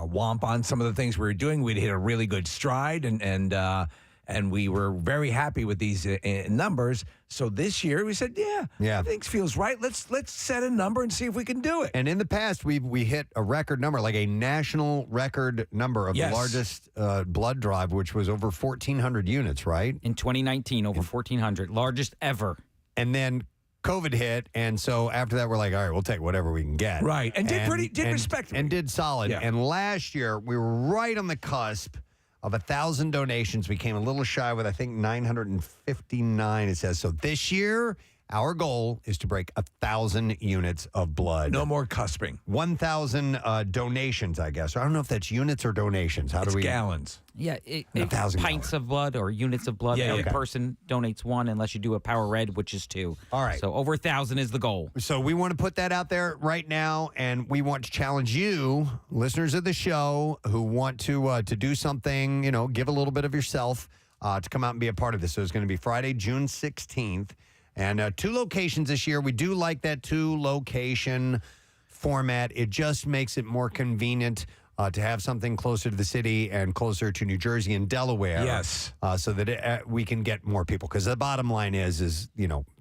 womp on some of the things we were doing. We'd hit a really good stride, and we were very happy with these numbers. So this year we said, yeah, things feels right. Let's set a number and see if we can do it. And in the past, we hit a record number, like a national record number of the largest blood drive, which was over 1,400 units, right? In 2019, over 1,400, largest ever. And then COVID hit, and so after that, we're like, all right, we'll take whatever we can get. Right, and did respectably. And did solid. Yeah. And last year, we were right on the cusp of 1,000 donations. We came a little shy with, I think, 959, it says. So this year, our goal is to break 1,000 units of blood. No more cusping. 1,000 donations, I guess. I don't know if that's units or donations. How do we? Gallons. Yeah, 1,000 pints of blood or units of blood. Every person donates one unless you do a Power Red, which is 2. All right. So over 1,000 is the goal. So we want to put that out there right now, and we want to challenge you, listeners of the show, who want to do something, give a little bit of yourself to come out and be a part of this. So it's going to be Friday, June 16th. And 2 locations this year. We do like that 2-location format. It just makes it more convenient to have something closer to the city and closer to New Jersey and Delaware. Yes. So that we can get more people. Because the bottom line is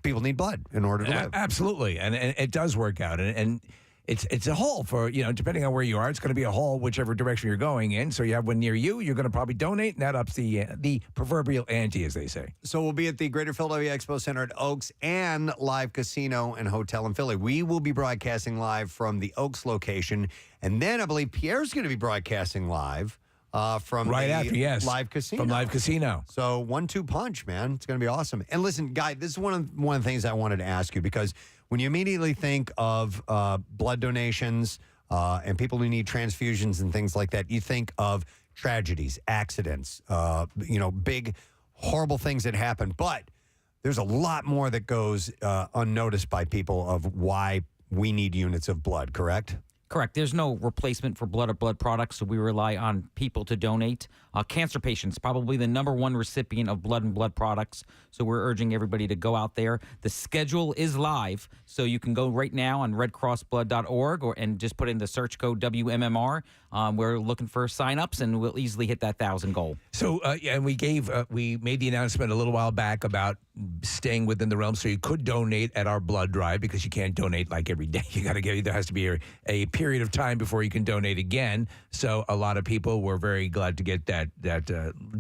people need blood in order to live. Absolutely. And it does work out. And it's a haul for, depending on where you are, it's going to be a haul whichever direction you're going in. So you have one near you, you're going to probably donate, and that ups the proverbial ante, as they say. So we'll be at the Greater Philadelphia Expo Center at Oaks and Live Casino and Hotel in Philly. We will be broadcasting live from the Oaks location, and then I believe Pierre's going to be broadcasting live from right the after, Live Casino. From Live Casino. So 1-2 punch, man. It's going to be awesome. And listen, Guy, this is one of the things I wanted to ask you, because when you immediately think of blood donations and people who need transfusions and things like that, you think of tragedies, accidents, big, horrible things that happen. But there's a lot more that goes unnoticed by people of why we need units of blood, correct? Correct. There's no replacement for blood or blood products, so we rely on people to donate. Cancer patients, probably the number one recipient of blood and blood products, so we're urging everybody to go out there. The schedule is live, so you can go right now on redcrossblood.org and just put in the search code WMMR. We're looking for sign-ups, and we'll easily hit that 1,000 goal. So, and we made the announcement a little while back about staying within the realm, so you could donate at our blood drive, because you can't donate like every day. There has to be a period of time before you can donate again. So a lot of people were very glad to get that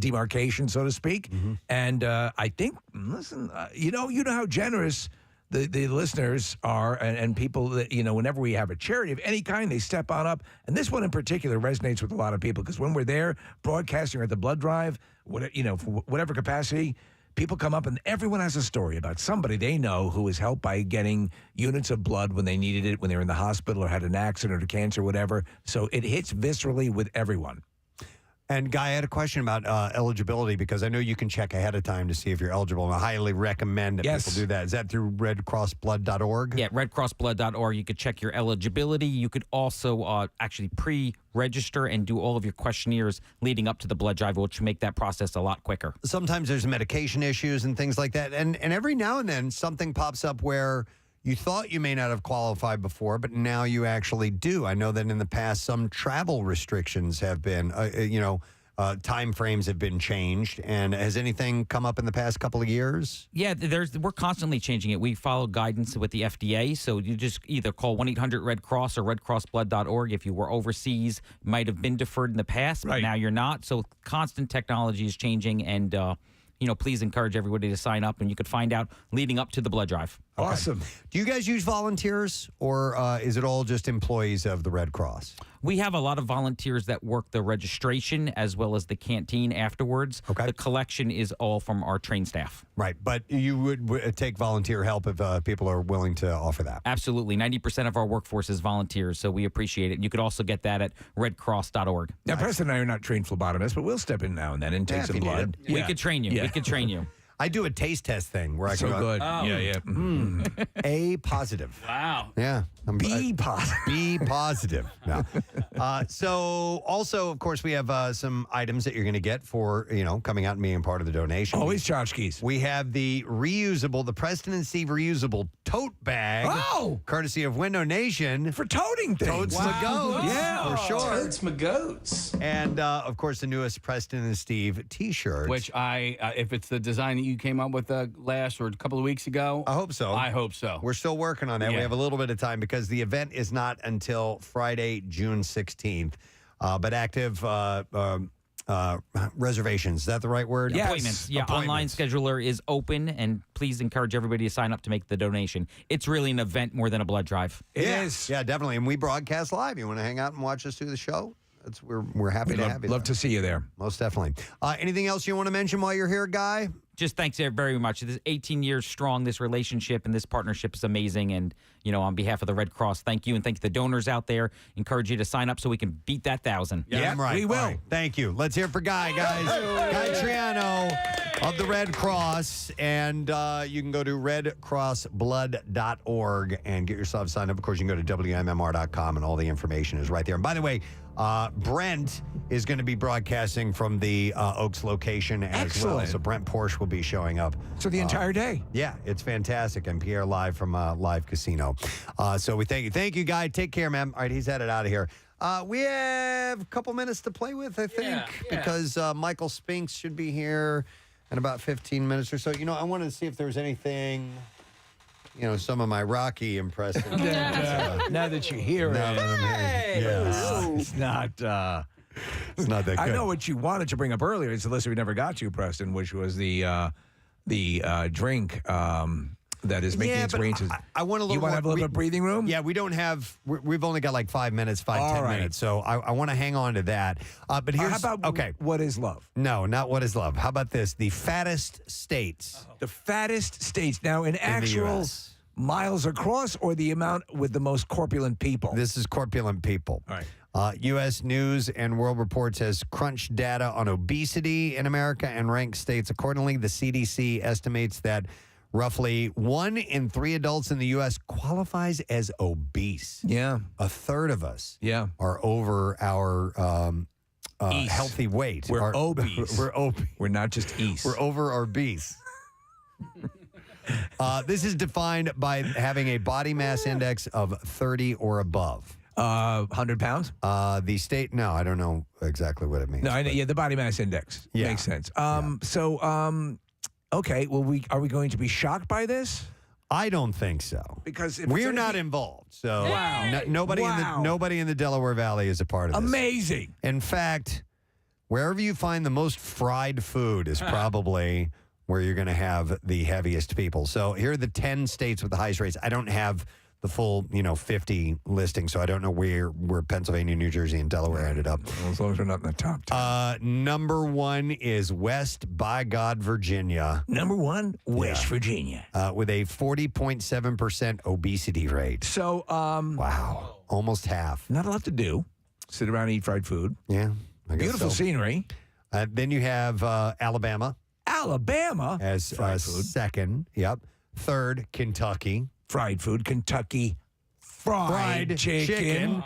demarcation, so to speak. Mm-hmm. And I think, listen, you know how generous the listeners are and people that, whenever we have a charity of any kind, they step on up. And this one in particular resonates with a lot of people because when we're there broadcasting or at the blood drive, for whatever capacity, people come up and everyone has a story about somebody they know who was helped by getting units of blood when they needed it, when they were in the hospital or had an accident or cancer or whatever. So it hits viscerally with everyone. And Guy, I had a question about eligibility because I know you can check ahead of time to see if you're eligible. And I highly recommend that people do that. Is that through redcrossblood.org? Yeah, redcrossblood.org. You could check your eligibility. You could also actually pre-register and do all of your questionnaires leading up to the blood drive, which make that process a lot quicker. Sometimes there's medication issues and things like that. And every now and then something pops up where you thought you may not have qualified before, but now you actually do. I know that in the past, some travel restrictions have been, time frames have been changed. And has anything come up in the past couple of years? Yeah, we're constantly changing it. We follow guidance with the FDA, so you just either call 1-800-RED-CROSS or redcrossblood.org. If you were overseas, might have been deferred in the past, but now you're not. So constant technology is changing, and please encourage everybody to sign up, and you could find out leading up to the blood drive. Awesome. Do you guys use volunteers, or is it all just employees of the Red Cross? We have a lot of volunteers that work the registration as well as the canteen afterwards. Okay. The collection is all from our trained staff. Right, but you would take volunteer help if people are willing to offer that. Absolutely. 90% of our workforce is volunteers, so we appreciate it. You could also get that at redcross.org. Now, Preston and I are not trained phlebotomists, but we'll step in now and then and take some blood. We could train you. We could train you. I do a taste test thing where I can go, good. Oh. Yeah. A positive. Wow. Yeah. B positive. B positive. No. So also, of course, we have some items that you're going to get for, coming out and being part of the donation. Always tchotchkes. We have the Preston and Steve reusable tote bag. Oh! Courtesy of Window Nation. For toting things. Totes my goats. Yeah. For sure. Totes my goats. And, of course, the newest Preston and Steve t-shirt. Which if it's the design that you came up with last or a couple of weeks ago. I hope so. I hope so. We're still working on that. Yeah. We have a little bit of time because the event is not until Friday, June 16th. But active reservations. Is that the right word? Yes. Appointments. Yeah, online scheduler is open, and please encourage everybody to sign up to make the donation. It's really an event more than a blood drive. It is. Yeah, definitely. And we broadcast live. You want to hang out and watch us do the show? We're happy to have you. Love to see you there. Most definitely. Anything else you want to mention while you're here, Guy? Just thanks very much. This is 18 years strong. This relationship and this partnership is amazing. And, on behalf of the Red Cross, thank you. And thank the donors out there. Encourage you to sign up so we can beat that 1,000. Yeah, right. We will. Right. Thank you. Let's hear it for Guy, guys. Guy Troiano of the Red Cross. And you can go to redcrossblood.org and get yourself signed up. Of course, you can go to WMMR.com and all the information is right there. And by the way, Brent is going to be broadcasting from the Oaks location as well. So Brent Porsche will be showing up. So the entire day. Yeah, it's fantastic. And Pierre live from Live Casino. So we thank you. Thank you, Guy. Take care, man. All right, he's headed out of here. We have a couple minutes to play with, I think, because Michael Spinx should be here in about 15 minutes or so. I wanted to see if there was anything... some of my Rocky impressions. Now that you're here, it's not that good. I know what you wanted to bring up earlier. It's the list we never got to, Preston, which was the drink that is making its way into. I want a little. You want to have a little bit of breathing room? Yeah, we don't have. We've only got like 5 minutes, 10 minutes. So I want to hang on to that. But here's how about what is love? No, not what is love. How about this? The fattest states. The fattest states. Now in actual miles across, or the amount with the most corpulent people? This is corpulent people. All right. U.S. News and World Report has crunched data on obesity in America and ranked states accordingly. The CDC estimates that roughly 1 in 3 adults in the U.S. qualifies as obese. Yeah. A third of us are over our healthy weight. We're obese. We're obese. We're not just east. We're over our beast. This is defined by having a body mass index of 30 or above. 100 pounds? The state, no, I don't know exactly what it means. No, the body mass index. Yeah. Makes sense. Okay, well, are we going to be shocked by this? I don't think so. Because if we're not involved. So nobody in the Delaware Valley is a part of this. Amazing. In fact, wherever you find the most fried food is probably where you're going to have the heaviest people. So here are the 10 states with the highest rates. I don't have the full, 50 listing, so I don't know where Pennsylvania, New Jersey, and Delaware ended up. Well, as long as we're not in the top 10. Number 1 is West by God, Virginia. Number 1, West Virginia. With a 40.7% obesity rate. So, wow, almost half. Not a lot to do. Sit around and eat fried food. Yeah. I guess Beautiful so. scenery. Then you have Alabama. Alabama as fried food. Second. Yep. Third, Kentucky. Fried food. Kentucky fried chicken.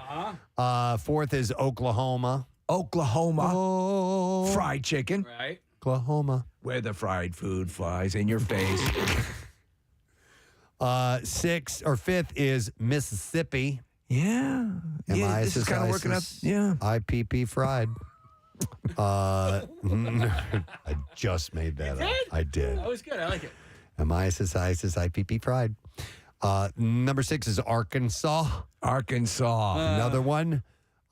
Fourth is Oklahoma. Oklahoma fried chicken. Right. Oklahoma. Where the fried food flies in your face. Sixth or fifth is Mississippi. Yeah. This is kind of working up. Yeah. IPP fried. I just made that up. I did. That was good. I like it. M-I-S-S-I-S-S IPP fried. Number 6 is Arkansas. Arkansas. Another one.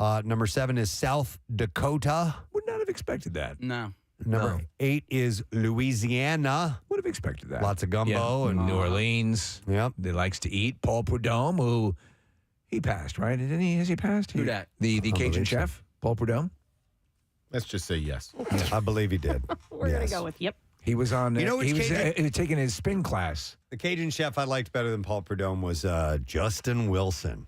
Number 7 is South Dakota. Would not have expected that. No. Number 8 is Louisiana. Would have expected that. Lots of gumbo and New Orleans. Yep. That likes to eat. Paul Prudhomme, who he passed, right? Didn't he? Has he passed? Who that? The Cajun chef, Paul Prudhomme. Let's just say yes. I believe he did. We're going to go with yep. He was on. You know which he was Cajun- taking his spin class. The Cajun chef I liked better than Paul Prudhomme was Justin Wilson.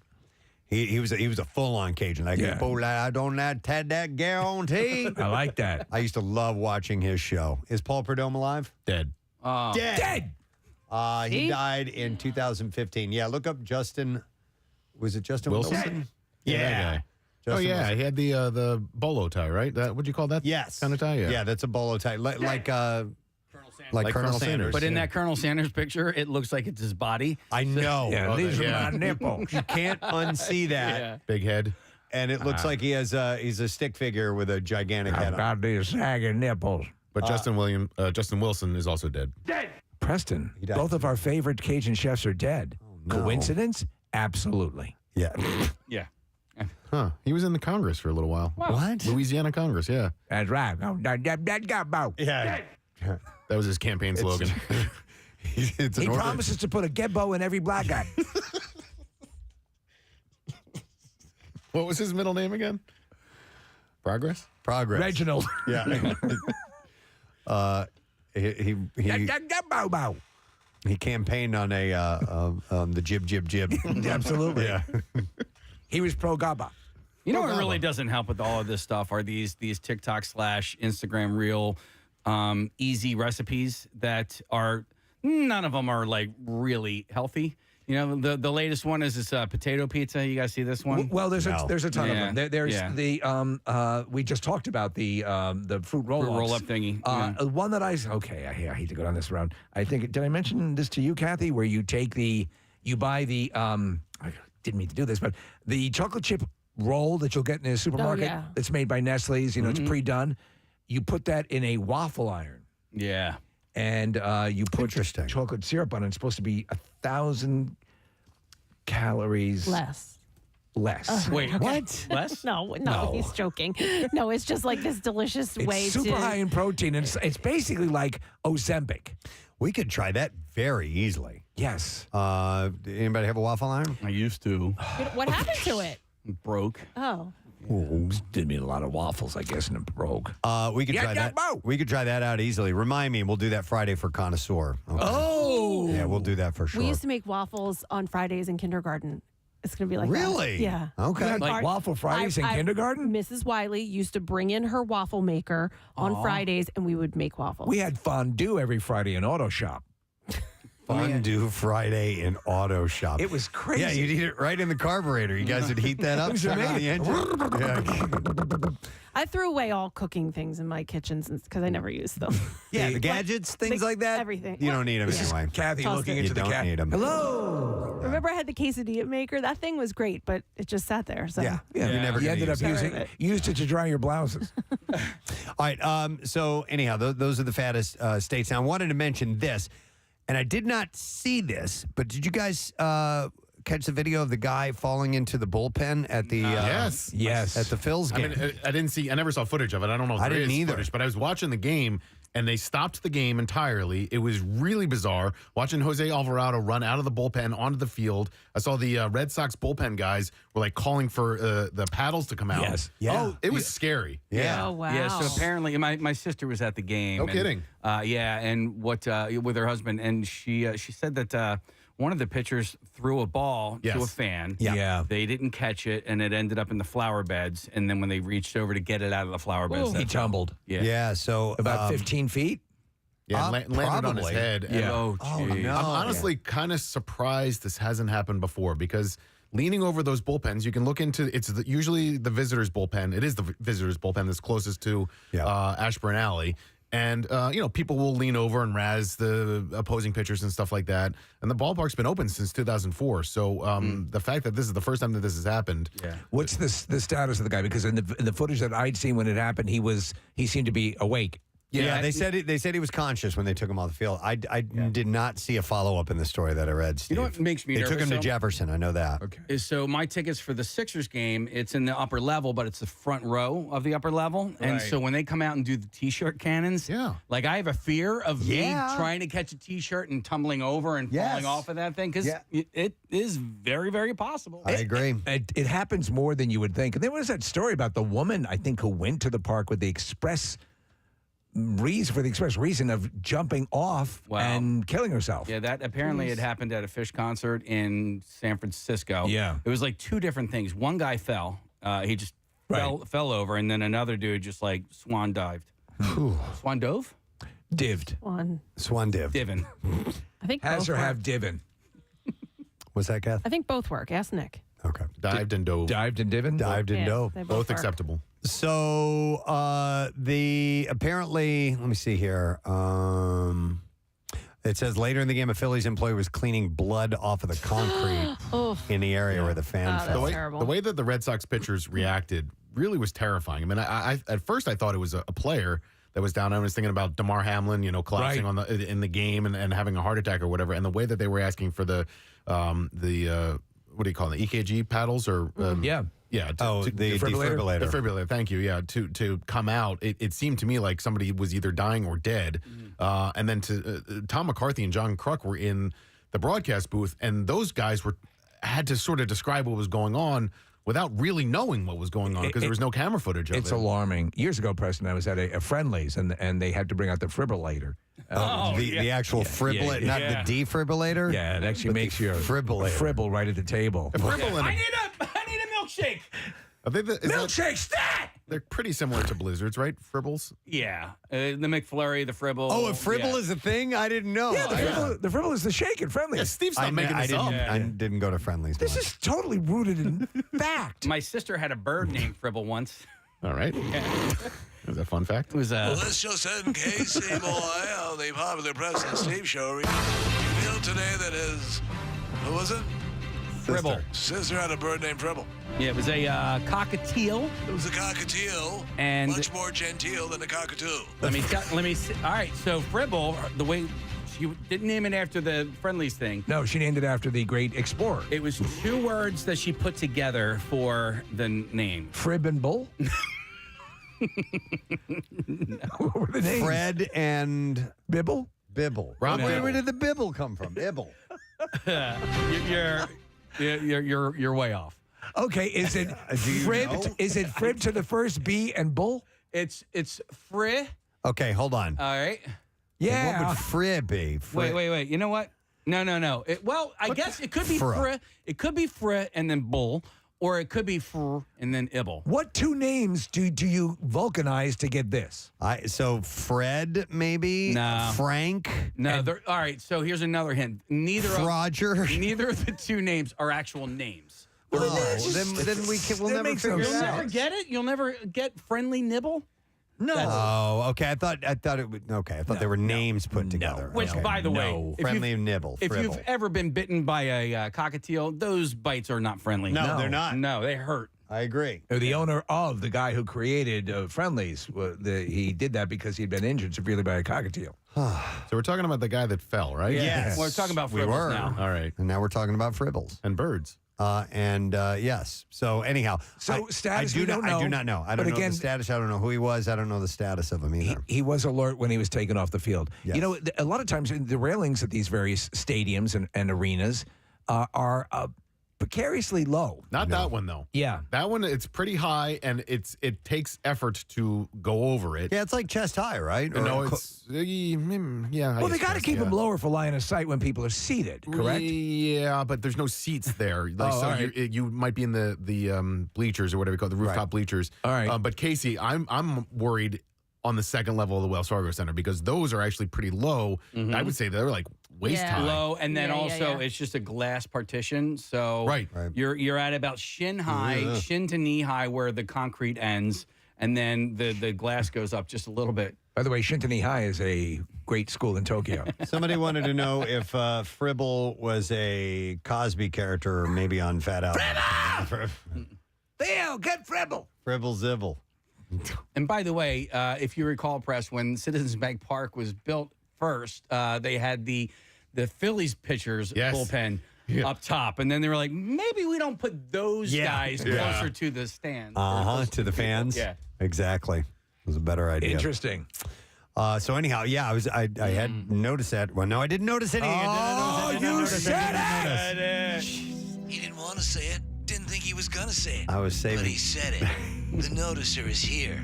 He was a full-on Cajun. Like, Yeah. I don't had that guarantee. I like that. I used to love watching his show. Is Paul Prudhomme alive? Dead. Dead. Dead. He died in 2015. Yeah, look up Justin. Was it Justin Wilson? That Yeah. guy. Justin yeah, Wilson. he had the bolo tie, right? That what'd you call that? Yes. Kind of tie. Yeah, that's a bolo tie, like Colonel Sanders. But in that Colonel Sanders picture, it looks like it's his body. I know. Yeah, these are my nipples. You can't unsee that. Yeah. Big head. And it looks like he's a stick figure with a gigantic head I've on. got these sagging nipples. But Justin Wilson is also dead. Preston, He died. both of our favorite Cajun chefs are dead. no. Coincidence? Absolutely. Yeah. Yeah. Huh. He was in the Congress for a little while. What? Louisiana Congress, yeah. That's right. Oh, that got Yeah. That was his campaign slogan. It's He an order- promises to put a ghetto in every black guy. What was his middle name again? Progress? Progress. Reginald. Yeah. He he campaigned on the jib. Absolutely. Yeah. He was pro GABA. You know what really doesn't help with all of this stuff are these TikTok / Instagram reel easy recipes that are none of them are like really healthy. You know, the latest one is this potato pizza. You guys see this one? Well, there's a ton Yeah. of them. There's Yeah. the we just talked about the fruit roll-ups. Fruit roll-up thingy. Yeah. One that I hate to go down this round. I think did I mention this to you, Kathy? Where you buy the I didn't mean to do this, but the chocolate chip roll that you'll get in a supermarket. yeah. It's made by Nestle's. You know, it's pre-done. You put that in a waffle iron. Yeah. And you put chocolate syrup on it. It's supposed to be 1,000 calories Less. Wait, what? Less? No, No. he's joking. No, it's just like this delicious It's way super to. high in protein, and it's basically like Ozempic. We could try that very easily. Yes. Anybody have a waffle iron? I used to. What happened to it? Broke. Oh. Didn't eat a lot of waffles, I guess, and it broke. We could try that. We could try that out easily. Remind me, we'll do that Friday for Connoisseur. Okay. Oh. Yeah, we'll do that for sure. We used to make waffles on Fridays in kindergarten. It's going to be like Really? that. Yeah. Okay. Like waffle Fridays in kindergarten? Mrs. Wiley used to bring in her waffle maker on Fridays, and we would make waffles. We had fondue every Friday in Auto Shop. Fondue Friday in Auto Shop. It was crazy. Yeah, you'd eat it right in the carburetor. You guys would heat that up. It was turn on the amazing. engine. I threw away all cooking things in my kitchens because I never used them. Yeah, the gadgets, things like that. Everything. You don't need them anyway. Kathy Tossed looking it. into You the don't need 'em. Hello. Remember I had the quesadilla maker? That thing was great, but it just sat there. So. Yeah. Yeah, You're never you gonna ended up use it. used it to dry your blouses. All right. So anyhow, those are the fattest states. Now, I wanted to mention this, and I did not see this, but did you guys catch the video of the guy falling into the bullpen at the Yes. at the Phil's I game? mean, I never saw footage of it. I don't know if I there didn't is either. footage, but I was watching the game, and they stopped the game entirely. It was really bizarre watching Jose Alvarado run out of the bullpen onto the field. I saw the Red Sox bullpen guys were like calling for the paddles to come out. Yes. Yeah. Oh, it was scary. Yeah. Oh, wow. Yeah, so apparently my sister was at the game. No and, kidding. Yeah, and with her husband, and she said that one of the pitchers threw a ball to a fan. Yeah. They didn't catch it, and it ended up in the flower beds. And then when they reached over to get it out of the flower beds, he tumbled. Yeah. Yeah. So About 15 feet? Yeah, landed on his probably. head. And Yeah. Oh, no. I'm honestly kind of surprised this hasn't happened before because leaning over those bullpens, you can look into usually the visitors' bullpen. It is the visitors' bullpen that's closest to Ashburn Alley. And, people will lean over and razz the opposing pitchers and stuff like that. And the ballpark's been open since 2004. So the fact that this is the first time that this has happened. Yeah. What's the status of the guy? Because in the footage that I'd seen when it happened, he seemed to be awake. Yeah, they said he was conscious when they took him off the field. I did not see a follow-up in the story that I read, Steve. You know what makes me They nervous, took him to though? Jefferson. I know that. Okay. Is so my tickets for the Sixers game, it's in the upper level, but it's the front row of the upper level. And Right. so when they come out and do the T-shirt cannons, like I have a fear of me trying to catch a T-shirt and tumbling over and falling off of that thing because it is very, very possible. I agree. It happens more than you would think. And there was that story about the woman, I think, who went to the park with the express reason of jumping off and killing herself. Yeah, that apparently had happened at a Fish concert in San Francisco. Yeah. It was like two different things. One guy fell. He just fell over, and then another dude just like swan dived. Swan dove? Dived. Swan div. Divin. I think Has both or work. have divin. What's that, Kath? I think both work. Ask Nick. Okay. Dived and dove. Dived and divin? Dived and Yeah, dove. they both Both work. acceptable. So apparently, let me see here. It says later in the game, a Phillies employee was cleaning blood off of the concrete in the area where the fan fell. The way that the Red Sox pitchers reacted really was terrifying. I mean, I at first I thought it was a player that was down. I was thinking about DeMar Hamlin, collapsing in the game and having a heart attack or whatever. And the way that they were asking for the what do you call them, the EKG paddles or Yeah. The defibrillator. Defibrillator. Thank you. Yeah. To come out, it seemed to me like somebody was either dying or dead. And then Tom McCarthy and John Kruk were in the broadcast booth, and those guys had to sort of describe what was going on without really knowing what was going on because there was no camera footage of it. It's alarming. Years ago, Preston, I was at a Friendly's, and they had to bring out the defibrillator. The actual fribrillator, not the defibrillator? Yeah, it actually makes you fribble right at the table. I need a milkshake. Milkshake stat! They're pretty similar to blizzards, right? Fribbles? Yeah. The McFlurry, the Fribble. Oh, a fribble is a thing? I didn't know. Yeah, the fribble is the shake at Friendly's. Yeah, Steve's not making this up. I didn't go to Friendly's. This is totally rooted in fact. My sister had a bird named Fribble once. All right. Was that a fun fact? It was Well, this just in, Casey Boy on the popular Preston and Steve show revealed today that his, who was it? Fribble. Sister had a bird named Fribble. Yeah, it was a cockatiel. It was a cockatiel, And much more genteel than a cockatoo. Let me see. All right, so Fribble, the way she didn't name it after the Friendlies thing. No, she named it after the great explorer. It was two words that she put together for the name. Frib and Bull? What were the names? Fred and Bibble? Bibble. Rob Where Bibble. did the Bibble come from? Bibble. You're way off. Okay, is it Frib? Is it Frib to the first B and Bull? It's Fri. Okay, hold on. All right. What would Fri be? Wait. You know what? No. I guess it could be Fri. It could be Fri and then Bull, or it could be Fr and then Ibble. What two names do you vulcanize to get this? So Fred, maybe? No. Frank? No. All right. So here's another hint. Roger? Neither of the two names are actual names. Then we'll never figure it You'll out. never get it. You'll never get Friendly Nibble. No. Oh, okay. I thought it would. Okay, I thought they were names put together. Which, Okay. by the way, Friendly Nibble. If Fribble. you've ever been bitten by a cockatiel, those bites are not friendly. No, they're not. No, they hurt. I agree. The owner of the guy who created Friendly's, he did that because he'd been injured severely by a cockatiel. So we're talking about the guy that fell, right? Yes. We're talking about We fribbles were. now. All right. And now we're talking about fribbles. And birds. Yes. So anyhow, So status, I do we don't know. I do not know. I But don't know again- the status. I don't know who he was. I don't know the status of him either. He was alert when he was taken off the field. Yes. You know, a lot of times the railings at these various stadiums and arenas are precariously low. Not that one though. Yeah. That one, it's pretty high, and it takes effort to go over it. Yeah, it's like chest high, right? No, it's yeah. Well, they got to keep them lower for line of sight when people are seated, correct? Yeah, but there's no seats there. Like, Oh, so all right. you might be in the bleachers or whatever you call it, the rooftop bleachers. All right. But Casey, I'm worried on the second level of the Wells Fargo Center because those are actually pretty low. I would say they're like waist high. Low, and then it's just a glass partition. So you're at about shin high, shin to knee high where the concrete ends, and then the glass goes up just a little bit. By the way, Shintani High is a great school in Tokyo. Somebody wanted to know if Fribble was a Cosby character or maybe on Fat Albert. Theo, get Fribble. Fribble Zibble. And by the way, if you recall, Press, when Citizens Bank Park was built first, they had the Phillies pitchers bullpen up top, and then they were like, maybe we don't put those guys closer to the stands. To the fans. Yeah, exactly. It was a better idea. Interesting. So anyhow, I had noticed that. Well, no, I didn't notice anything. You said it. He didn't want to say it. Didn't think he was gonna say it. I was saving. But he said it. The noticer is here.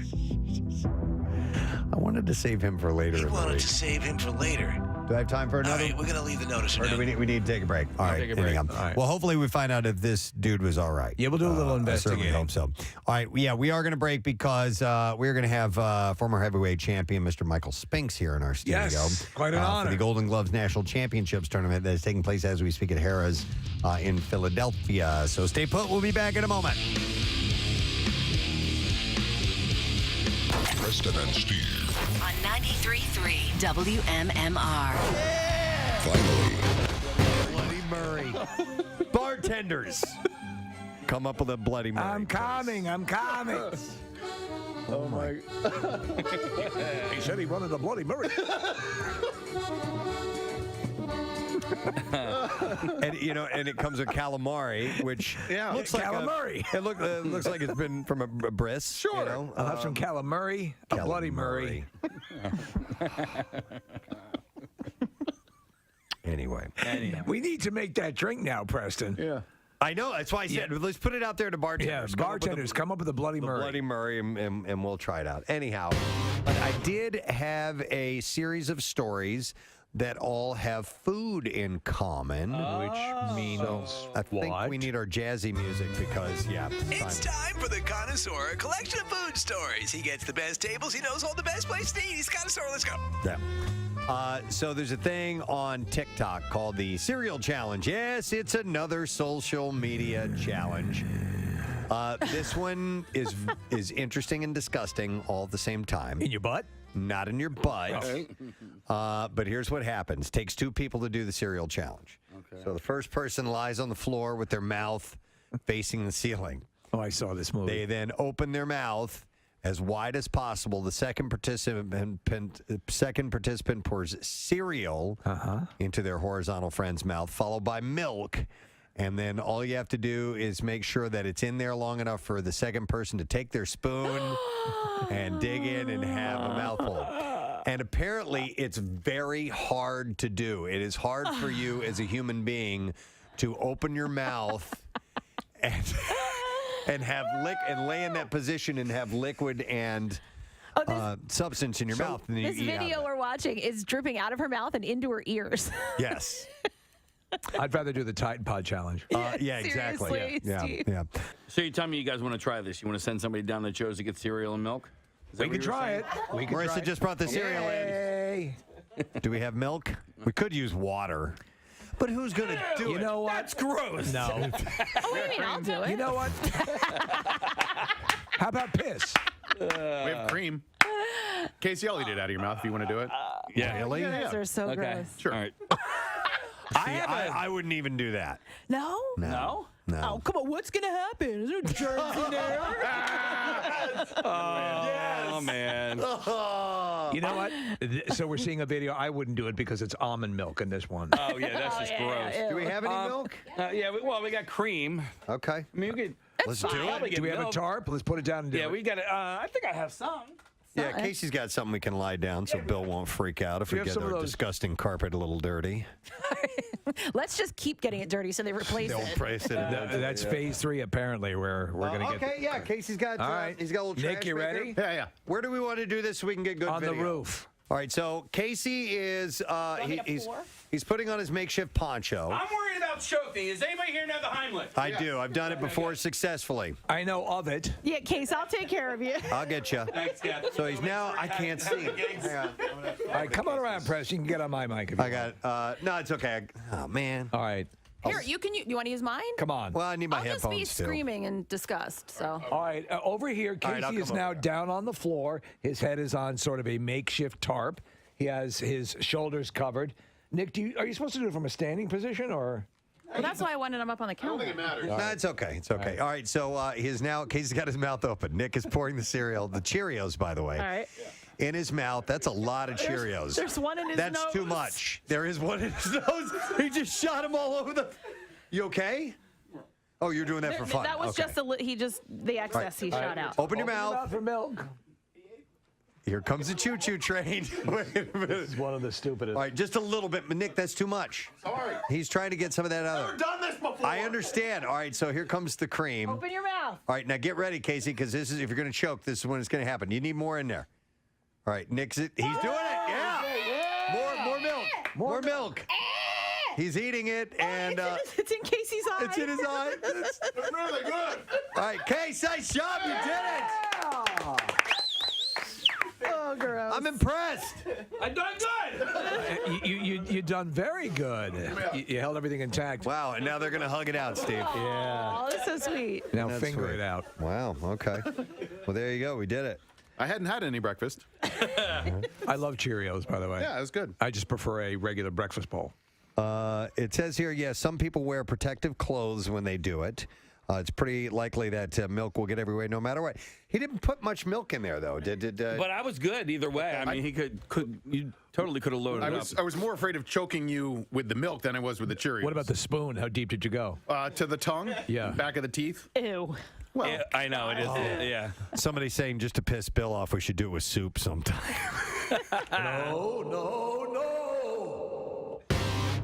I wanted to save him for later. He in the wanted week. to save him for later. Do I have time for another? All right, we're gonna leave the noticer. Or do we need to take a break? All right, take a break. anyhow. All right. Well, hopefully we find out if this dude was all right. Yeah, we'll do a little I certainly investigating. hope so. All right, we are going to break because we're going to have former heavyweight champion Mr. Michael Spinx here in our studio. Yes, quite an for honor. the Golden Gloves National Championships tournament that is taking place as we speak at Harrah's in Philadelphia. So stay put. We'll be back in a moment. Preston and Steve. On 93.3 WMMR. Bloody Murray. Bartenders. Come up with a Bloody Murray. I'm coming. Oh, my. He said he wanted a Bloody Murray. and it comes with calamari, which looks like calamari. It looks like it's been from a bris. Sure. You know? I'll have some calamari, a Bloody Murray. Anyway. We need to make that drink now, Preston. Yeah. I know. That's why I said let's put it out there to bartenders. Yeah, bartenders, come up with a Bloody Murray. Bloody Murray, and we'll try it out. Anyhow, but I did have a series of stories that all have food in common, which means I think we need our jazzy music because It's time for the Connoisseur, a collection of food stories. He gets the best tables. He knows all the best places to eat. He's Connoisseur. Let's go. Yeah. So there's a thing on TikTok called the Cereal Challenge. Yes, it's another social media challenge. This one is interesting and disgusting all at the same time. In your butt? Not in your butt. But here's what happens. Takes two people to do the cereal challenge. Okay. So the first person lies on the floor with their mouth facing the ceiling. Oh, I saw this movie. They then open their mouth as wide as possible. The second participant pours cereal into their horizontal friend's mouth, followed by milk. And then all you have to do is make sure that it's in there long enough for the second person to take their spoon and dig in and have a mouthful. And apparently it's very hard to do. It is hard for you as a human being to open your mouth and have and lay in that position and have liquid and substance in your mouth. And then This you eat out of video it. we're watching is dripping out of her mouth and into her ears. Yes. I'd rather do the Tide Pod challenge. Yeah, exactly. Seriously, Steve. Yeah. So you're telling me you guys want to try this? You want to send somebody down to Joe's to get cereal and milk? Is that We what can you were try saying? it. Marissa just brought the cereal in. Do we have milk? We could use water. But who's going to do it? You know what? That's gross. No. Oh, what do you mean? I'll do it. You know what? How about piss? We have cream. Casey, I'll eat it out of your mouth if you want to do it. Yeah. Really? You guys are so gross. Sure. All right. I wouldn't even do that. No? No. Oh, come on. What's going to happen? Is there germs in there? Oh, man. You know what? So we're seeing a video. I wouldn't do it because it's almond milk in this one. Oh, yeah, that's just gross. Do we have any milk? Yeah, we got cream. Okay. I mean, we could. Let's do it. Do we have a tarp? Let's put it down and do it. Yeah, we got it. I think I have some. Yeah, Casey's got something we can lie down so Bill won't freak out if we have get some of our those- disgusting carpet a little dirty. Let's just keep getting it dirty so they replace They'll it. replace it. That's phase 3, apparently, where we're going to get. Okay, yeah, Casey's got. All right. He's got a little. Nick, trash you maker. ready? Yeah. Where do we want to do this so we can get good On video? the roof. All right, so Casey is he's putting on his makeshift poncho. I'm worried about choking. Does anybody here know the Heimlich? I do. I've done it before successfully. I know of it. Yeah, Case, I'll take care of you. I'll get you. Thanks, Kathy. So he's now. I can't see him. Hang on. All right, come on around, Preston. You can get on my mic if you I got. No, it's okay. Oh man. All right. Here, you want to use mine? Come on. Well, I need my I'll just headphones be too. screaming in disgust. So. All right, over here, All right, I'll Casey is come now over. down on the floor. His head is on sort of a makeshift tarp. He has his shoulders covered. Nick, are you supposed to do it from a standing position or? Well, that's why I wanted him up on the counter. No, it's okay. It's okay. All right. So Casey's got his mouth open. Nick is pouring the cereal, the Cheerios, by the way. All right. In his mouth. That's a lot of Cheerios. There's one in his That's nose. too much. There is one in his nose. He just shot him all over the. You okay? Oh, you're doing that for fun. That was Okay. just the excess he shot out. Open your mouth. for milk. Here comes the choo-choo train. Wait a minute. This is one of the stupidest. All right, just a little bit. But Nick, that's too much. Sorry. He's trying to get some of that out. I've done this before. I understand. All right, so here comes the cream. Open your mouth. All right, now get ready, Casey, because this is if you're going to choke, this is when it's going to happen. You need more in there. All right, Nick's it. He's doing it. Yeah. More milk. More milk. He's eating it, and It's in Casey's eye. it's in his eye. It's really good. All right, Case, nice job. You did it. Oh, gross. I'm impressed. I done good. You done very good. You held everything intact. Wow, and now they're going to hug it out, Steve. Yeah. Oh, that's so sweet. Now That's finger sweet. it out. Wow, okay. Well, there you go. We did it. I hadn't had any breakfast. I love Cheerios, by the way. Yeah, it was good. I just prefer a regular breakfast bowl. It says here, yes, some people wear protective clothes when they do it. It's pretty likely that milk will get everywhere no matter what. He didn't put much milk in there, though. But I was good either way. I mean, you totally could have loaded up. I was more afraid of choking you with the milk than I was with the Cheerios. What about the spoon? How deep did you go? To the tongue? Yeah. Back of the teeth? Ew. Well, Yeah, I know it is. Yeah. Somebody's saying just to piss Bill off, we should do it with soup sometime. No.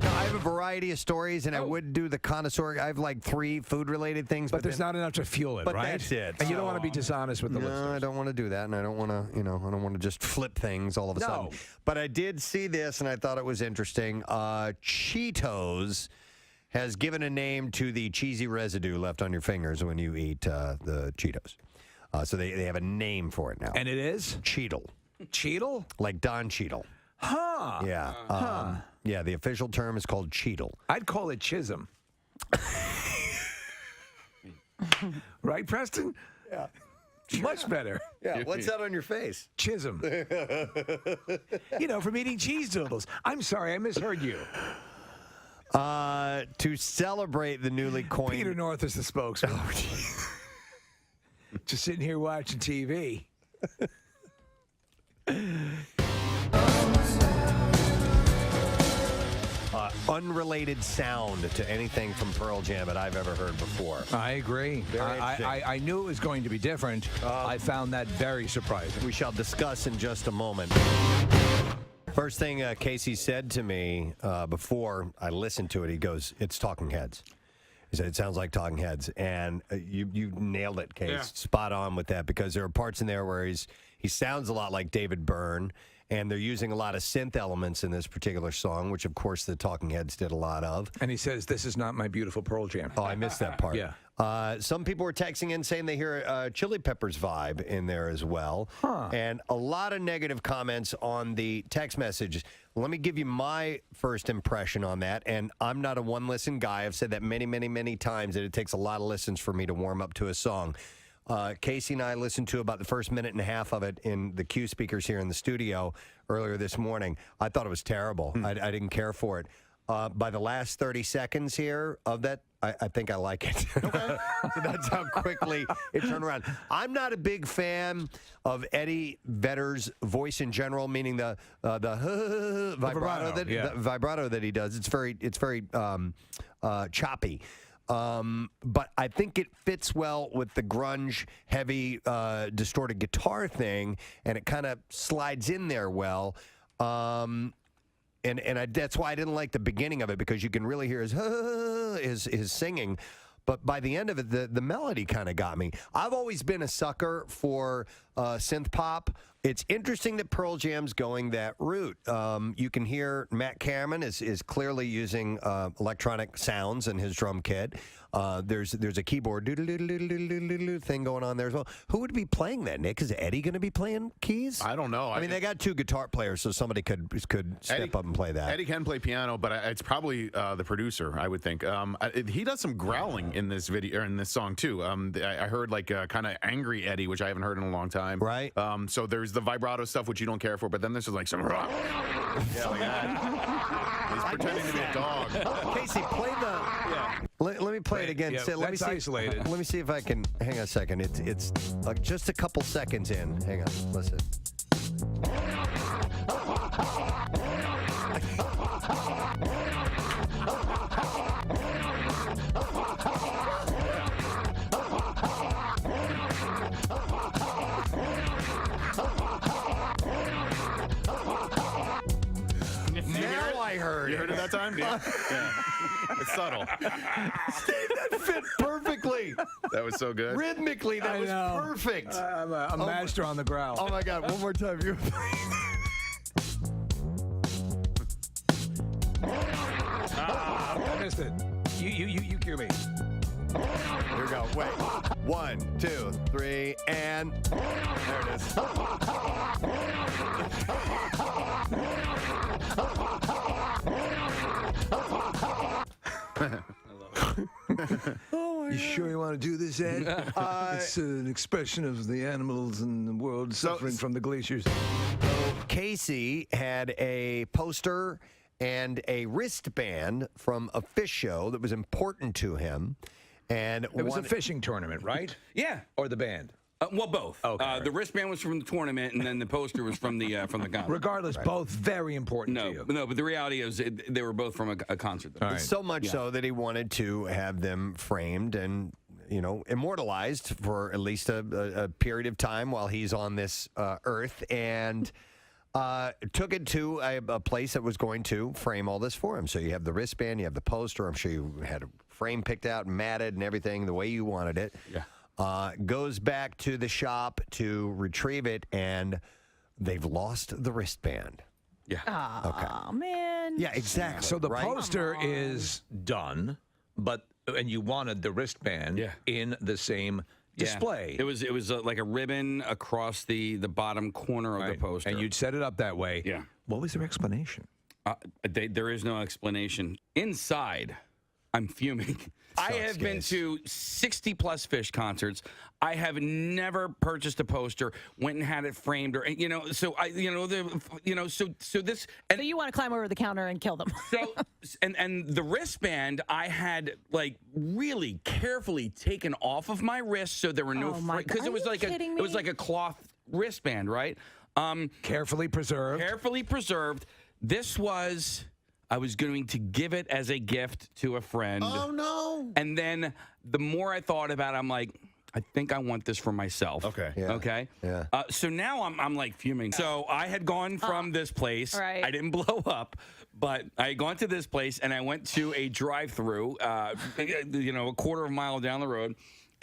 I have a variety of stories, and I would do the connoisseur. I have like 3 food-related things, But there's not enough to fuel it, but right? that's it. And you don't want to be dishonest with the No, listeners. I don't want to do that, and I don't want to, I don't want to just flip things all of a sudden. But I did see this, and I thought it was interesting. Cheetos has given a name to the cheesy residue left on your fingers when you eat the Cheetos. So they have a name for it now. And it is? Cheetle. Cheetle? Like Don Cheadle. Huh. Yeah. Yeah, the official term is called Cheetle. I'd call it Chisholm. Right, Preston? Yeah. Much better. Yeah, what's that on your face? Chisholm. From eating cheese doodles. I'm sorry, I misheard you. To celebrate the newly coined... Peter North is the spokesman. Just sitting here watching TV. Unrelated sound to anything from Pearl Jam that I've ever heard before. I agree. I knew it was going to be different. I found that very surprising. We shall discuss in just a moment. First thing Casey said to me before I listened to it, he goes, "It's Talking Heads." He said, "It sounds like Talking Heads," and you nailed it, Case. Yeah. Spot on with that, because there are parts in there where he sounds a lot like David Byrne, and they're using a lot of synth elements in this particular song, which of course the Talking Heads did a lot of. And he says, "This is not my beautiful Pearl Jam." Oh, I missed that part. Yeah. Some people were texting in saying they hear a Chili Peppers vibe in there as well. And a lot of negative comments on the text messages. Let me give you my first impression on that. And I'm not a one-listen guy. I've said that many, many, many times, that it takes a lot of listens for me to warm up to a song. Casey and I listened to about the first minute and a half of it in the Q speakers here in the studio earlier this morning. I thought it was terrible. I didn't care for it. by the last 30 seconds here of that, I think I like it. So that's how quickly it turned around. I'm not a big fan of Eddie Vedder's voice in general, meaning the vibrato that he does. It's very choppy. But I think it fits well with the grunge, heavy, distorted guitar thing, and it kind of slides in there well. That's why I didn't like the beginning of it, because you can really hear his singing. But by the end of it, the melody kind of got me. I've always been a sucker for synth pop. It's interesting that Pearl Jam's going that route. You can hear Matt Cameron is clearly using electronic sounds in his drum kit. There's a keyboard thing going on there as well. Who would be playing that, Nick? Is Eddie going to be playing keys? I don't know. I mean, they got two guitar players, so somebody could step up and play that. Eddie can play piano, but it's probably the producer, I would think. He does some growling in this video or in this song too. I heard like kind of angry Eddie, which I haven't heard in a long time. Right. So there's the vibrato stuff, which you don't care for, but then this is like some rock. Yeah, like that. He's pretending to be a dog. Casey, play the. Yeah. Let me play it again. Yeah, let me see. Isolated. Let me see if I can. Hang on a second. It's like just a couple seconds in. Hang on. Listen. Now I heard. You heard it that time? Yeah. It's subtle. Steve, that fit perfectly. That was so good. Rhythmically, that was perfect. I'm a master on the growl. Oh my God! One more time. You. I missed it. You cue me. Here we go. Wait. 1, 2, 3, and there it is. You sure you want to do this, Ed? It's an expression of the animals in the world suffering from the glaciers. Casey had a poster and a wristband from a fish show that was important to him. And it was a fishing tournament, right? Yeah. Or the band? Well, both. Okay, the wristband was from the tournament, and then the poster was from the concert. Regardless, both very important to you. No, but the reality is they were both from a concert. All right. So much so that he wanted to have them framed and, immortalized for at least a period of time while he's on this earth, and took it to a place that was going to frame all this for him. So you have the wristband, you have the poster. I'm sure you had a frame picked out and matted and everything the way you wanted it. Yeah. Goes back to the shop to retrieve it, and they've lost the wristband. Yeah. Oh, man. Yeah, exactly. So the right? poster is done, and you wanted the wristband in the same display. It was like a ribbon across the bottom corner of the poster. And you'd set it up that way. Yeah. What was their explanation? There is no explanation. Inside, I'm fuming. I have been to 60+ Fish concerts. I have never purchased a poster, went and had it framed, or So this. And so you want to climb over the counter and kill them? So and the wristband I had like really carefully taken off of my wrist, so there were no because it was like it was like a cloth wristband, right? Carefully preserved. Carefully preserved. This was. I was going to give it as a gift to a friend. Oh, no. And then the more I thought about it, I'm like, I think I want this for myself. Okay. Yeah. Okay. Yeah. So now I'm like fuming. So I had gone from this place. Right. I didn't blow up, but I had gone to this place and I went to a drive-through, a quarter of a mile down the road.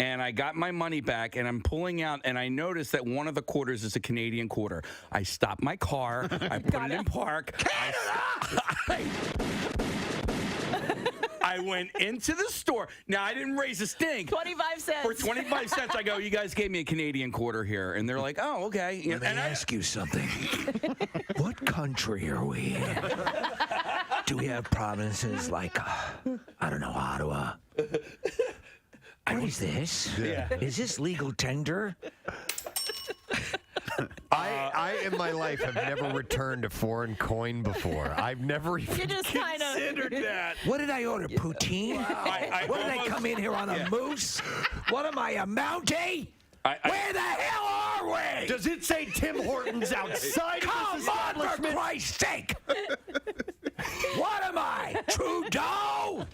And I got my money back, and I'm pulling out, and I noticed that one of the quarters is a Canadian quarter. I stopped my car. I put it in park. I went into the store. Now, I didn't raise a stink. 25 cents. For 25 cents, I go, you guys gave me a Canadian quarter here. And they're like, oh, okay. Let me ask you something. What country are we in? Do we have provinces like, I don't know, Ottawa? What is this? Yeah. Is this legal tender? I in my life have never returned a foreign coin before. I've never even just kind of considered that. What did I order? Poutine? What did I come in here on a moose? What am I, a Mountie? Where the hell are we? Does it say Tim Hortons outside of this Come on, for establishment? Christ's sake! What am I, Trudeau?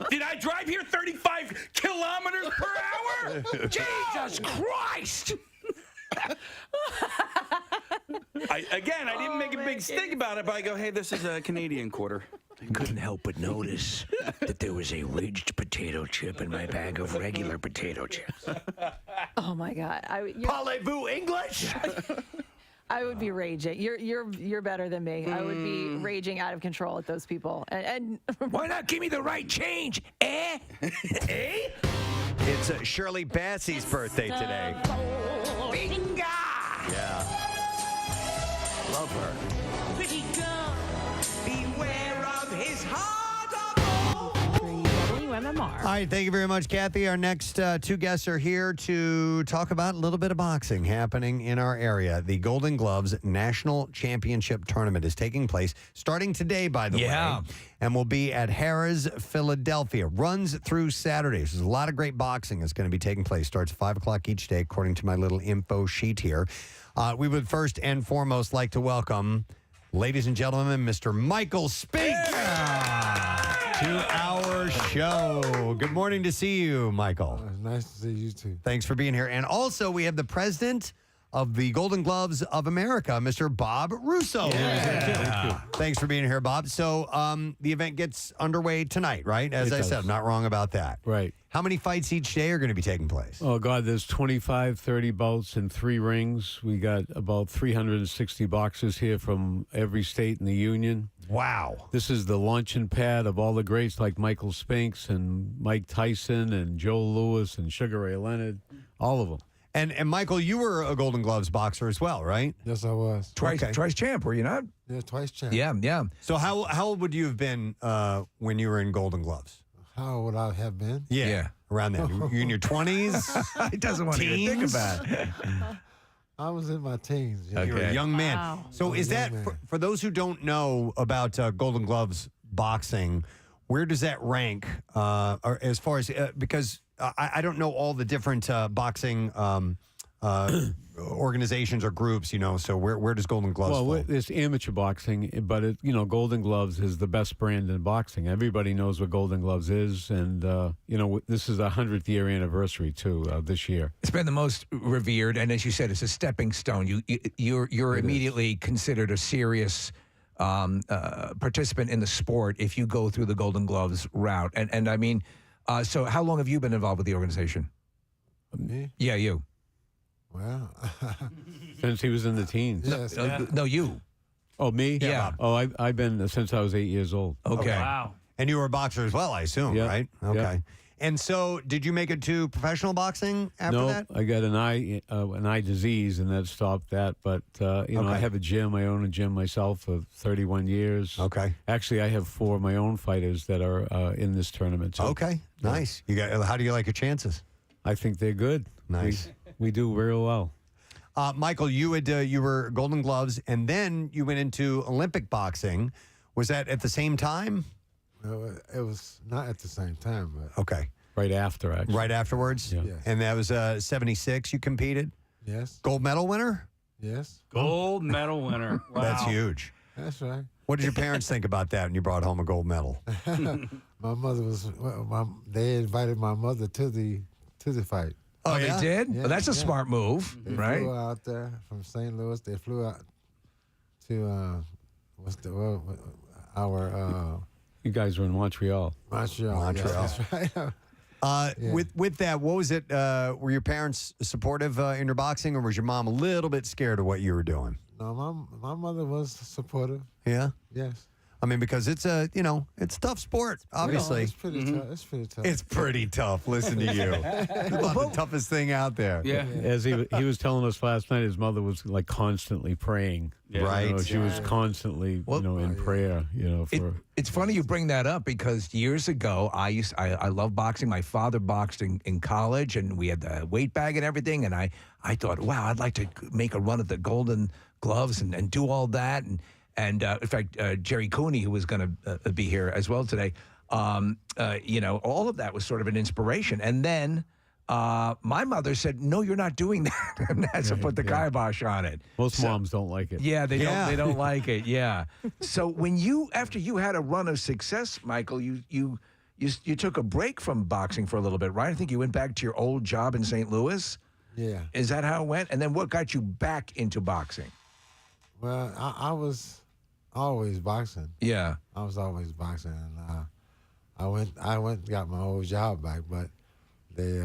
Did I drive here 35 kilometers per hour? Jesus Christ! I didn't make a big stink about it, but I go, hey, this is a Canadian quarter. I couldn't help but notice that there was a ridged potato chip in my bag of regular potato chips. Oh my God! Parlez-vous English? I would be raging. You're better than me. I would be raging out of control at those people. And Why not give me the right change? Eh? Eh? It's Shirley Bassey's birthday today. Binga! Yeah. Love her. Pretty girl, beware of his heart. WMMR. All right, thank you very much, Kathy. Our next two guests are here to talk about a little bit of boxing happening in our area. The Golden Gloves National Championship Tournament is taking place starting today, by the way, and will be at Harrah's, Philadelphia. Runs through Saturdays. There's a lot of great boxing that's going to be taking place. Starts 5 o'clock each day, according to my little info sheet here. We would first and foremost like to welcome, ladies and gentlemen, Mr. Michael Spinx to our show. Good morning to see you, Michael. Nice to see you too. Thanks for being here. And also, we have the president of the Golden Gloves of America, Mr. Bob Russo. Yeah. Thanks for being here, Bob. So the event gets underway tonight, right? As I said, I'm not wrong about that. Right. How many fights each day are going to be taking place? Oh, God, there's 25, 30 bouts in 3 rings. We got about 360 boxers here from every state in the union. Wow. This is the launching pad of all the greats like Michael Spinx and Mike Tyson and Joe Louis and Sugar Ray Leonard, all of them. And Michael, you were a Golden Gloves boxer as well, right? Yes, I was. Twice champ, were you not? Yeah, twice champ. Yeah. So how old would you have been when you were in Golden Gloves? How would I have been? Yeah. Around that. You in your 20s? He doesn't want to even think about it. I was in my teens. Yeah. You're a young man. Wow. So is that, for those who don't know about Golden Gloves boxing, where does that rank or as far as, because I don't know all the different boxing organizations or groups, so where does Golden Gloves fall? Well, it's amateur boxing, but Golden Gloves is the best brand in boxing. Everybody knows what Golden Gloves is, and this is the 100th year anniversary too this year. It's been the most revered, and as you said, it's a stepping stone. You're immediately considered a serious participant in the sport if you go through the Golden Gloves route. And I mean, so how long have you been involved with the organization? Me? Yeah, you. Well, since he was in the teens. Yes, no, you. Oh, me? Yeah. Oh, I've been since I was 8 years old. Okay. Wow. And you were a boxer as well, I assume, right? Okay. Yep. And so did you make it to professional boxing after that? I got an eye disease, and that stopped that. But I have a gym. I own a gym myself for 31 years. Okay. Actually, I have 4 of my own fighters that are in this tournament. Too. Okay. Nice. How do you like your chances? I think they're good. Nice. We do real well. Michael, you were Golden Gloves, and then you went into Olympic boxing. Was that at the same time? Well, it was not at the same time, but Okay. right after, actually. Right afterwards? Yeah. Yes. And that was 76 you competed? Yes. Gold medal winner? Yes. Gold medal winner. Wow. That's huge. That's right. What did your parents think about that when you brought home a gold medal? My mother was. They invited my mother to the fight. Oh, they did? Yeah, Well, that's a yeah. smart move, They right? flew out there from St. Louis. They flew out to you guys were in Montreal. Montreal. Yes, that's right. With that, what was it? Were your parents supportive in your boxing, or was your mom a little bit scared of what you were doing? No, my mother was supportive. Yeah. Yes. I mean, because it's a tough sport. Obviously, it's pretty tough. It's pretty tough. It's pretty tough. Listen to you. It's about the toughest thing out there. Yeah. As he was telling us last night, his mother was like constantly praying. Yeah. Right. She was constantly, in prayer. It's funny you bring that up because years ago I love boxing. My father boxed in college, and we had the weight bag and everything. And I thought, wow, I'd like to make a run at the Golden Gloves and do all that. And in fact, Jerry Cooney, who was going to be here as well today, all of that was sort of an inspiration. And then my mother said, "No, you're not doing that," and that's to put the kibosh on it. Most moms don't like it. Yeah, they don't. They don't like it. Yeah. So after you had a run of success, Michael, you took a break from boxing for a little bit, right? I think you went back to your old job in St. Louis. Yeah. Is that how it went? And then what got you back into boxing? Well, I was always boxing. Yeah. I was always boxing, and I went and got my old job back, but they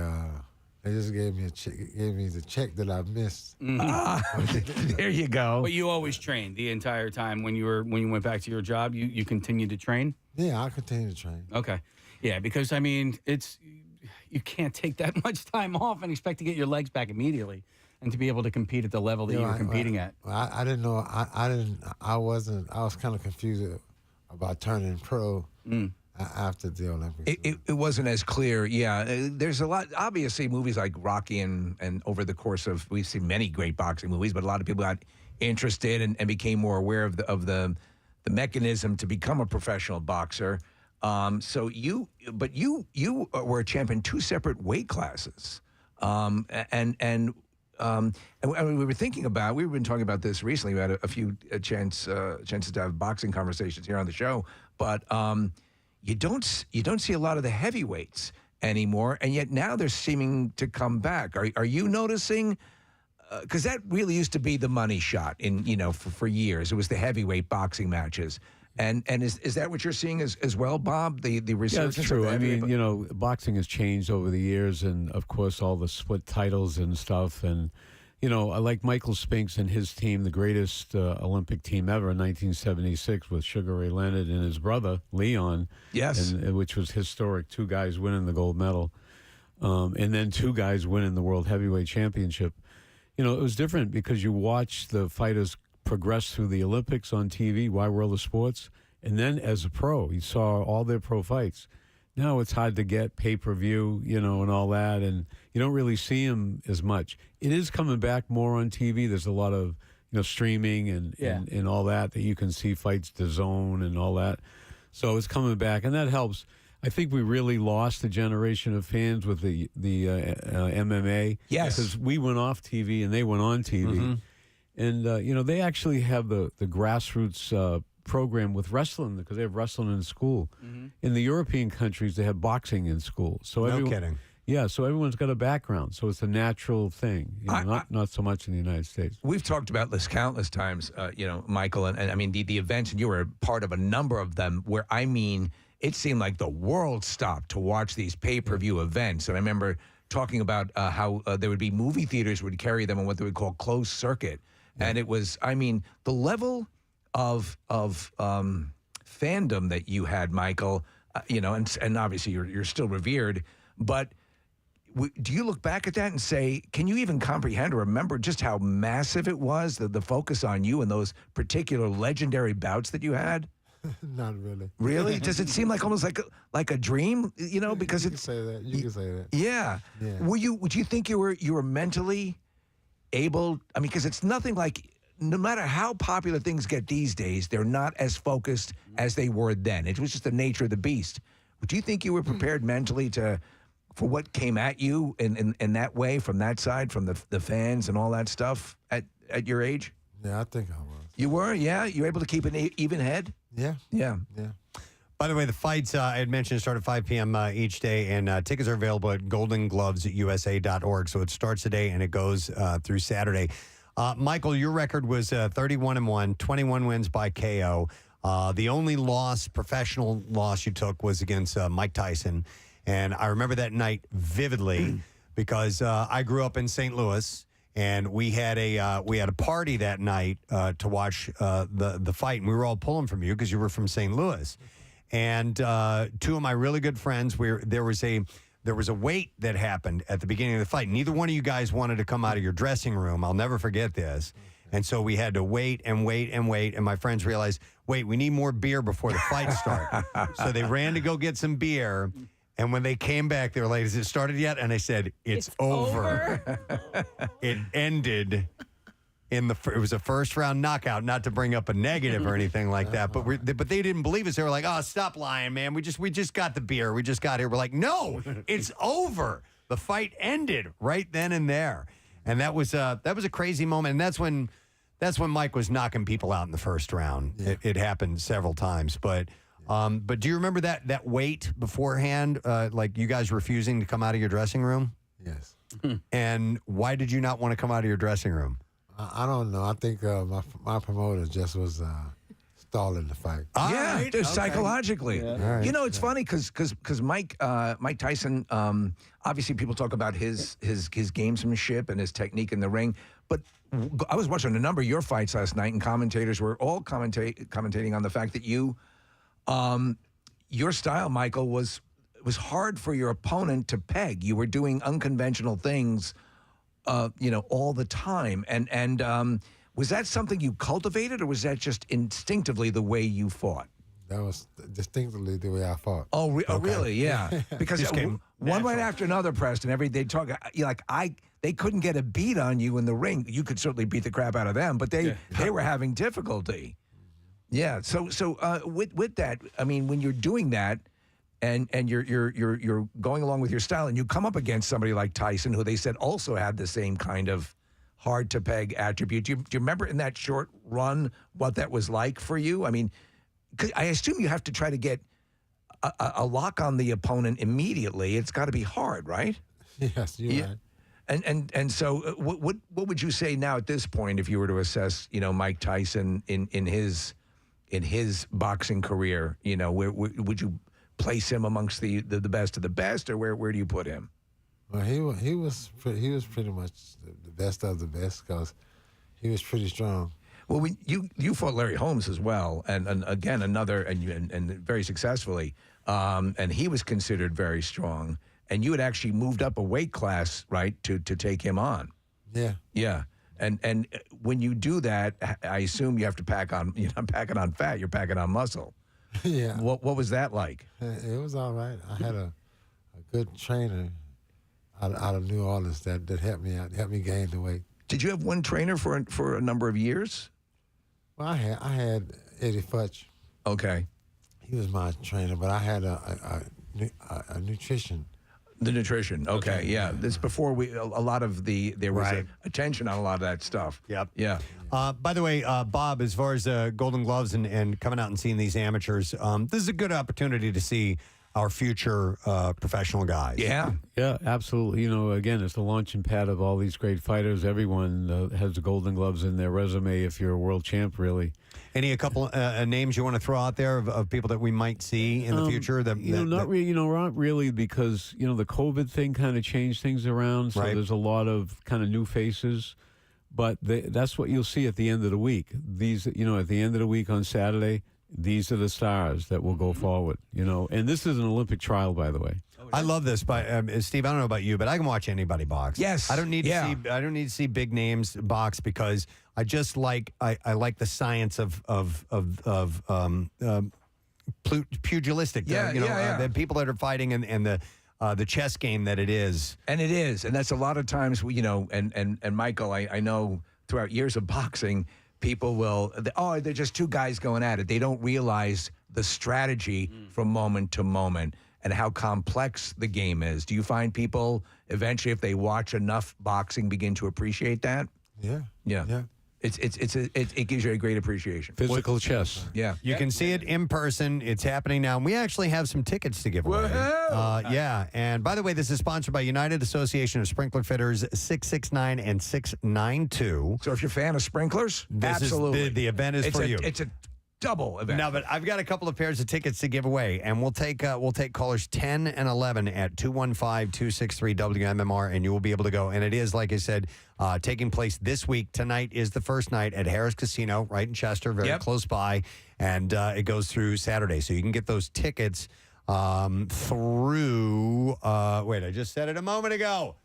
just gave me the check that I missed. There you go. But you always trained the entire time when you went back to your job. You continued to train. Yeah, I continue to train. Okay, yeah, because I mean, you can't take that much time off and expect to get your legs back immediately and to be able to compete at the level that you were competing at. I didn't know. I was kind of confused about turning pro. After the Olympics. It wasn't as clear. Yeah, there's a lot. Obviously, movies like Rocky and over the course of, we've seen many great boxing movies, but a lot of people got interested and became more aware of the mechanism to become a professional boxer. So you were a champ in two separate weight classes. And we were thinking about, we've been talking about this recently. We had a few chances to have boxing conversations here on the show, but you don't see a lot of the heavyweights anymore, and yet now they're seeming to come back. Are you noticing? Because that really used to be the money shot for years. It was the heavyweight boxing matches. And is that what you're seeing as well, Bob? The resurgence. Yeah, it's true. Of I mean, boxing has changed over the years, and of course, all the split titles and stuff. And I like Michael Spinx and his team, the greatest Olympic team ever in 1976 with Sugar Ray Leonard and his brother Leon. Yes, which was historic. Two guys winning the gold medal, and then two guys winning the World Heavyweight Championship. It was different because you watch the fighters progress through the Olympics on TV, Wide World of Sports, and then as a pro, you saw all their pro fights. Now it's hard to get pay-per-view, and all that, and you don't really see them as much. It is coming back more on TV. There's a lot of, streaming and all that you can see fights, DAZN and all that. So it's coming back, and that helps. I think we really lost a generation of fans with the MMA. Yes. Because we went off TV and they went on TV. Mm-hmm. And, they actually have the grassroots program with wrestling because they have wrestling in school. Mm-hmm. In the European countries, they have boxing in school. So No kidding. Yeah, so everyone's got a background. So it's a natural thing, not so much in the United States. We've talked about this countless times, Michael, and I mean, the events, and you were a part of a number of them where, it seemed like the world stopped to watch these pay-per-view events. And I remember talking about how there would be movie theaters would carry them on what they would call closed circuit. Yeah. And it was, the level of fandom that you had, Michael, and obviously you're still revered, but do you look back at that and say, can you even comprehend or remember just how massive it was, the focus on you and those particular legendary bouts that you had? Not really. Really? Does it seem like almost like a dream? Because you can say that. You can say that. Yeah. Would you think you were mentally able? I mean, because it's nothing like. No matter how popular things get these days, they're not as focused as they were then. It was just the nature of the beast. Do you think you were prepared mentally for what came at you in that way, from that side, from the fans and all that stuff at your age? Yeah, I think I was. You were? Yeah? You were able to keep an even head? Yeah. Yeah. Yeah. By the way, the fights I had mentioned start at 5 p.m. Each day, and tickets are available at goldenglovesusa.org. So it starts today and it goes through Saturday. Michael, your record was 31-1, 21 wins by KO. The only professional loss you took was against Mike Tyson. And I remember that night vividly because I grew up in St. Louis. And we had a party that night to watch the fight, and we were all pulling from you because you were from St. Louis. And two of my really good friends, there was a wait that happened at the beginning of the fight. Neither one of you guys wanted to come out of your dressing room. I'll never forget this. And so we had to wait and wait and wait. And my friends realized, wait, we need more beer before the fight starts. So they ran to go get some beer. And when they came back, they were like, has it started yet? And I said, it's over. It ended it was a first round knockout, not to bring up a negative or anything like that. But they didn't believe us. They were like, oh, stop lying, man. We just got the beer. We just got here. We're like, no, it's over. The fight ended right then and there. And that was a crazy moment. And that's when Mike was knocking people out in the first round. Yeah. It happened several times. But do you remember that wait beforehand, like you guys refusing to come out of your dressing room? Yes. And why did you not want to come out of your dressing room? I don't know. I think my promoter just was stalling the fight. Psychologically. Yeah. You know, it's funny because Mike Tyson, obviously people talk about his gamesmanship and his technique in the ring, but I was watching a number of your fights last night, and commentators were all commentating on the fact that your style, Michael, was hard for your opponent to peg. You were doing unconventional things, all the time. And was that something you cultivated, or was that just instinctively the way you fought? That was distinctly the way I fought. Oh, really? Yeah. Because one right after another, Preston, they talk, they couldn't get a beat on you in the ring. You could certainly beat the crap out of them, but they were having difficulty. Yeah. So with that, I mean, when you're doing that, and you're going along with your style, and you come up against somebody like Tyson, who they said also had the same kind of hard to peg attribute. Do you remember in that short run what that was like for you? I mean, I assume you have to try to get a lock on the opponent immediately. It's got to be hard, right? Yes, you're right. And so what would you say now at this point if you were to assess, Mike Tyson in his boxing career? Where would you place him amongst the best of the best, or where do you put him? Well, he was pretty much the best of the best because he was pretty strong. Well, when you fought Larry Holmes as well, and again another and very successfully, and he was considered very strong, and you had actually moved up a weight class, right, to take him on. Yeah. Yeah. And when you do that, I assume you have to pack on. You're not packing on fat; you're packing on muscle. Yeah. What was that like? It was all right. I had a good trainer out of New Orleans that helped me out, helped me gain the weight. Did you have one trainer for a number of years? Well, I had Eddie Futch. Okay. He was my trainer, but I had a nutrition. The nutrition. Okay. Yeah. This before there was attention on a lot of that stuff. Yep. Yeah. By the way, Bob, as far as Golden Gloves and coming out and seeing these amateurs, this is a good opportunity to see our future professional guys. Yeah. Yeah, absolutely. Again, it's the launching pad of all these great fighters. Everyone has the Golden Gloves in their resume if you're a world champ, really. A couple names you want to throw out there of people that we might not in the future? Not really, because the COVID thing kind of changed things around. So there's a lot of kind of new faces, but that's what you'll see at the end of the week. These, at the end of the week on Saturday, these are the stars that will go forward. And this is an Olympic trial, by the way. I love this, but Steve, I don't know about you, but I can watch anybody box. Yes, I don't need to see big names box because I just like the science of pugilistic. The people that are fighting and the chess game that it is. And it is, and that's a lot of times and Michael, I know throughout years of boxing, people they're just two guys going at it. They don't realize the strategy from moment to moment and how complex the game is. Do you find people eventually, if they watch enough boxing, begin to appreciate that? Yeah. It gives you a great appreciation. Physical chess. Yeah. You can see it in person. It's happening now. And we actually have some tickets to give away. Yeah. And by the way, this is sponsored by United Association of Sprinkler Fitters, 669 and 692. So if you're a fan of sprinklers, absolutely. The event is for you. It's a double event. No, but I've got a couple of pairs of tickets to give away, and we'll take callers 10 and 11 at 215-263-WMMR, and you will be able to go. And it is, like I said, taking place this week. Tonight is the first night at Harris Casino, right in Chester, very close by, and it goes through Saturday. So you can get those tickets through, wait, I just said it a moment ago.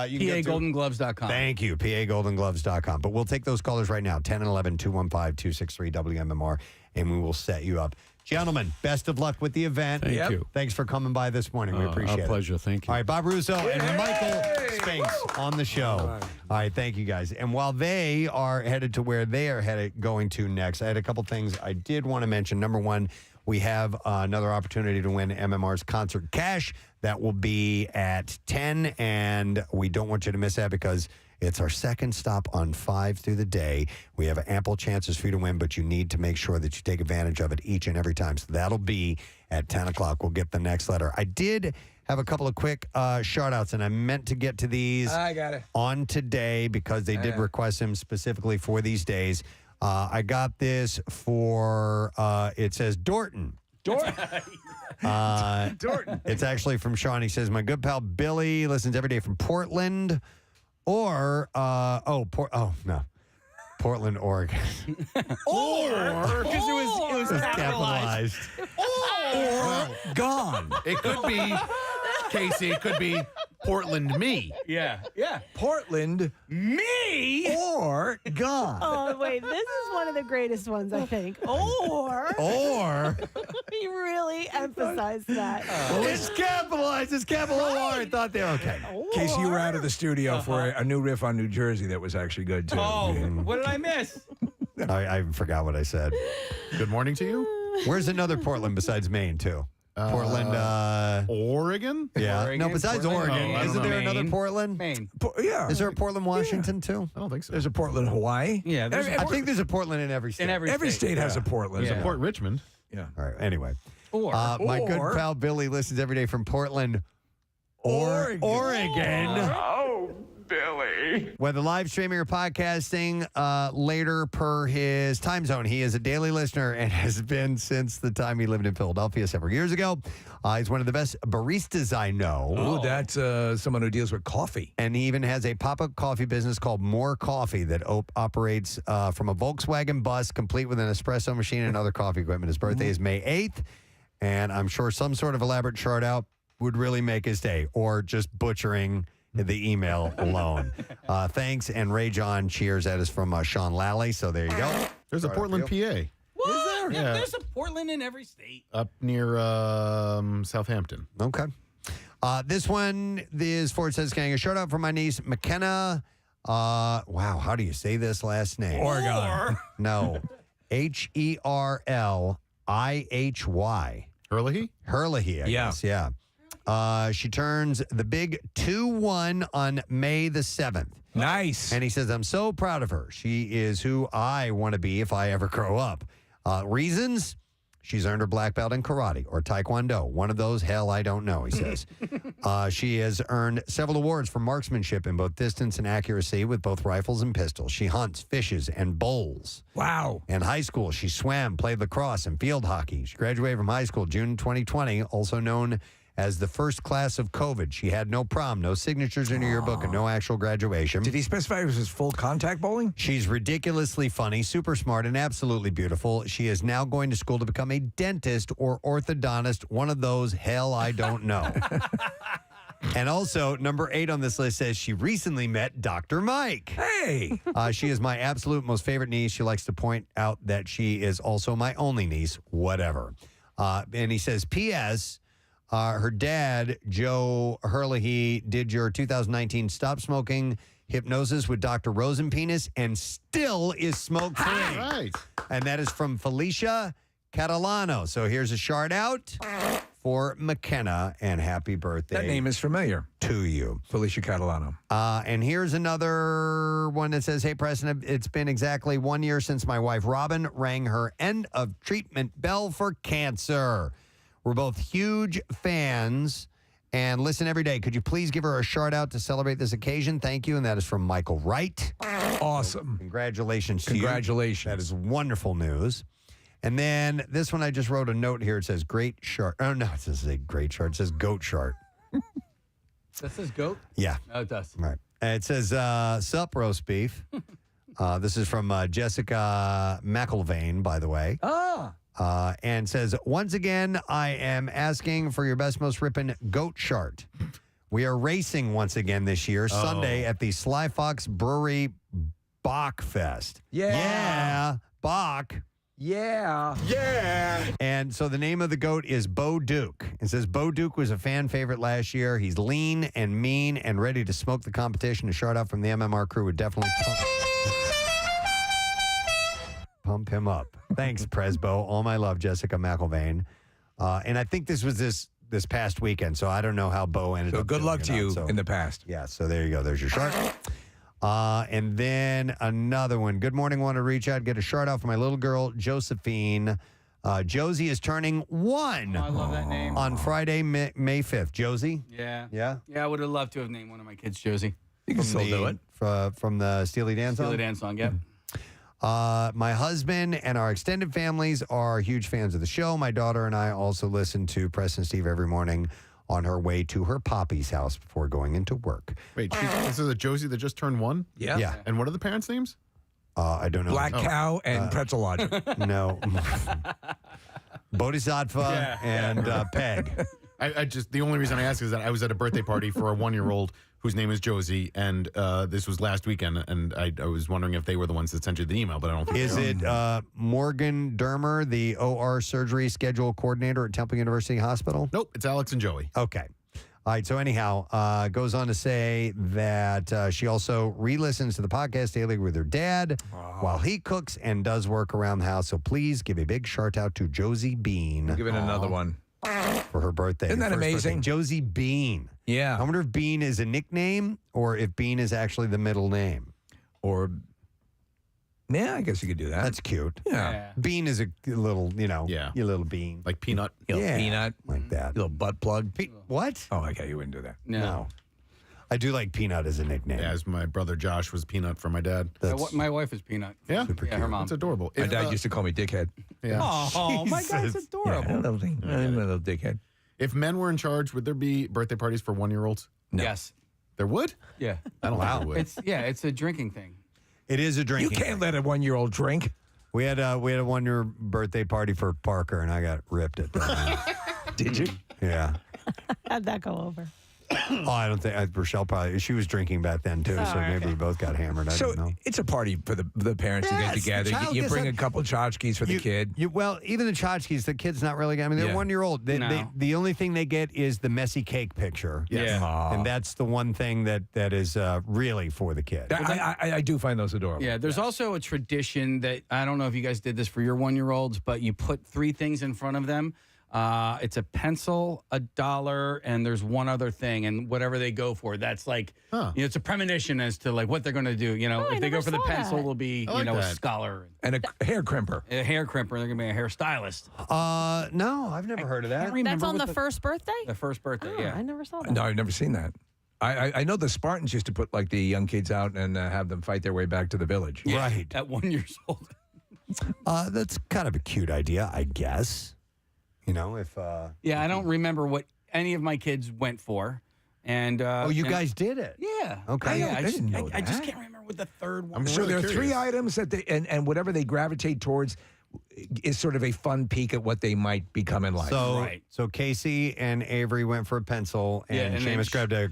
You can go through PAGoldenGloves.com. Thank you, PAGoldenGloves.com. But we'll take those callers right now, 10 and 11, 215-263-WMMR, and we will set you up. Gentlemen, best of luck with the event. Thank you. Thanks for coming by this morning. We appreciate it. Our pleasure. Thank you. All right, Bob Russo and Michael Spinx on the show. All right, thank you guys. And while they are headed to where they are going to next, I had a couple things I did want to mention. Number one, we have another opportunity to win MMR's concert cash. That will be at 10, and we don't want you to miss that because it's our second stop on 5 through the day. We have ample chances for you to win, but you need to make sure that you take advantage of it each and every time. So that'll be at 10 o'clock. We'll get the next letter. I did have a couple of quick shout-outs, and I meant to get to these on today because they did request them specifically for these days. I got this for, it says Dorton. Dorton. It's actually from Sean. He says, my good pal Billy listens every day from Portland or, Portland, Oregon. Because it was capitalized. Or gone. It could be, Casey, it could be Portland me. Yeah. Portland me or gone. Oh, wait. This is one of the greatest ones, I think. Or. You really emphasized that. Well, it's capitalized. It's capital O-R. I thought they were okay. Casey, you were out of the studio for a new riff on New Jersey that was actually good, too. Oh, what did I miss? I forgot what I said. Good morning to you. Where's another Portland besides Maine, too? Portland, Oregon? Yeah. Oregon, no, besides Portland? Oregon. I Isn't don't there know. another Portland? Maine. Yeah. Is there a Portland, Washington, too? I don't think so. There's a Portland, Hawaii. Yeah, there's I think there's a Portland in every state. Every state has a Portland. There's a Port Richmond. Yeah. All right. Anyway. Or My good pal Billy listens every day from Portland, Oregon. Oh, Billy. Whether live streaming or podcasting, later per his time zone. He is a daily listener and has been since the time he lived in Philadelphia several years ago. He's one of the best baristas I know. Oh, that's someone who deals with coffee. And he even has a pop-up coffee business called More Coffee that operates from a Volkswagen bus, complete with an espresso machine and other coffee equipment. His birthday is May 8th, and I'm sure some sort of elaborate chart out would really make his day, or just butchering the email alone. Thanks, and Ray John cheers. That is from Sean Lally, so there you go. There's a Portland, PA. What? Is there? Yeah, Yeah. there's a Portland in every state. Up near Southampton. Okay. This one is for, it says, can I get a shout out for my niece, McKenna? Wow, how do you say this last name? Oregon. No. Herlihy. Herlihy, I guess, yeah. She turns the big 2-1 on May the 7th. Nice. And he says, I'm so proud of her. She is who I want to be if I ever grow up. Reasons? She's earned her black belt in karate or taekwondo. One of those, hell, I don't know, he says. She has earned several awards for marksmanship in both distance and accuracy with both rifles and pistols. She hunts, fishes, and bowls. Wow. In high school, she swam, played lacrosse, and field hockey. She graduated from high school June 2020, also known as the first class of COVID. She had no prom, no signatures in her yearbook, and no actual graduation. Did he specify it was his full contact bowling? She's ridiculously funny, super smart, and absolutely beautiful. She is now going to school to become a dentist or orthodontist, one of those, hell, I don't know. And also, number 8 on this list says she recently met Dr. Mike. Hey! She is my absolute most favorite niece. She likes to point out that she is also my only niece, whatever. And he says, P.S., her dad, Joe Herlihy, did your 2019 Stop Smoking hypnosis with Dr. Rosenpenis and still is smoke-free. Right. And that is from Felicia Catalano. So here's a shout out for McKenna, and happy birthday. That name is familiar. To you. Felicia Catalano. And here's another one that says, hey, Preston, it's been exactly 1 year since my wife, Robin, rang her end of treatment bell for cancer. We're both huge fans and listen every day. Could you please give her a shout out to celebrate this occasion? Thank you. And that is from Michael Wright. Awesome. Congratulations to you. Congratulations. That is wonderful news. And then this one, I just wrote a note here. It says great shark. Oh, no, it doesn't say great shark. It says goat shark. That says goat? Yeah. Oh, it does. Right. It says, sup, roast beef. This is from Jessica McIlvain, by the way. And says, once again, I am asking for your best, most ripping goat chart. We are racing once again this year, Sunday at the Sly Fox Brewery Bach Fest. Yeah. Bach. Yeah. And so the name of the goat is Bo Duke. It says Bo Duke was a fan favorite last year. He's lean and mean and ready to smoke the competition. A shout out from the MMR crew would definitely pump him up. Thanks, Presbo. All my love, Jessica McIlvain. And I think this was this past weekend, so I don't know how Bo ended up. So good luck to you in the past. Yeah, so there you go. There's your shark. And then another one. Good morning. Want to reach out, get a shout out for my little girl, Josephine. Josie is turning 1 I love that name. on Friday, May 5th. Josie? Yeah. Yeah? Yeah, I would have loved to have named one of my kids Josie. You can still do it. From the Steely Dan song? Steely Dan song, yep. My husband and our extended families are huge fans of the show. My daughter and I also listen to Preston and Steve every morning on her way to her poppy's house before going into work. Wait, this is a Josie that just turned 1? Yeah. Yeah. And what are the parents' names? I don't know. Black Cow and Pretzel Logic. No. Bodhisattva and Peg. I just, the only reason I ask is that I was at a birthday party for a 1-year-old whose name is Josie, and this was last weekend, and I was wondering if they were the ones that sent you the email, but I don't think Is they are. it Morgan Dermer, the OR surgery schedule coordinator at Temple University Hospital? Nope, it's Alex and Joey. Okay. All right, so anyhow, goes on to say that she also re-listens to the podcast daily with her dad while he cooks and does work around the house. So please give a big shout out to Josie Bean. Give it another one. For her birthday. Isn't that First amazing? birthday. Josie Bean. Yeah. I wonder if Bean is a nickname or if Bean is actually the middle name. Or, yeah, I guess you could do that. That's cute. Yeah. Bean is a little, your little bean. Like peanut. Little Yeah. peanut. Like that. Little butt plug. What? Oh, okay, you wouldn't do that. No. I do like Peanut as a nickname. Yeah, as my brother Josh was Peanut for my dad. My wife is Peanut. Yeah? Super Yeah, her mom. It's adorable. My If, dad used to call me Dickhead. Yeah. Oh, my guy's Jesus. adorable. Yeah, I'm a little dickhead. If men were in charge, would there be birthday parties for 1-year-olds? No. Yes. There would? Yeah. I don't think there would. It's a drinking thing. It is a You drinking can't thing. let a 1-year-old drink. We had a 1-year birthday party for Parker, and I got ripped at that. Did you? Yeah. How'd that go over? Oh, I don't think Rochelle probably. She was drinking back then too, so maybe we both got hammered. I So don't know. it's a party for the parents to get Yes, the together. child You gets bring a- a couple tchotchkes for the kid. Well, even the tchotchkes, the kid's not really. I mean, they're Yeah. 1-year-old. No. The only thing they get is the messy cake picture. Yes. Aw. And that's the one thing that is really for the kid. I do find those adorable. Yeah, there's also a tradition that I don't know if you guys did this for your 1-year-olds, but you put 3 things in front of them. It's a pencil, a dollar, and there's one other thing, and whatever they go for, that's like, it's a premonition as to like what they're going to do. You know, Oh, I if they go never for the saw pencil, that. they'll be, I like a that. scholar, And a hair crimper. a hair crimper. They're going to be a hairstylist. No, I've never heard of that. That's on the first birthday? The first birthday, Oh, yeah. I never saw that. No, I've never seen that. I know the Spartans used to put like the young kids out and have them fight their way back to the village. Right. At 1 year old. That's kind of a cute idea, I guess. You know, if. Yeah, I don't remember what any of my kids went for. And you and- guys did it. Yeah. Okay. Yeah, I didn't know I just that. can't remember what the third one I'm was. sure there are really 3 curious. items that they and whatever they gravitate towards is sort of a fun peek at what they might become in life. So, Right. so Casey and Avery went for a pencil, and Yeah, and then Seamus grabbed a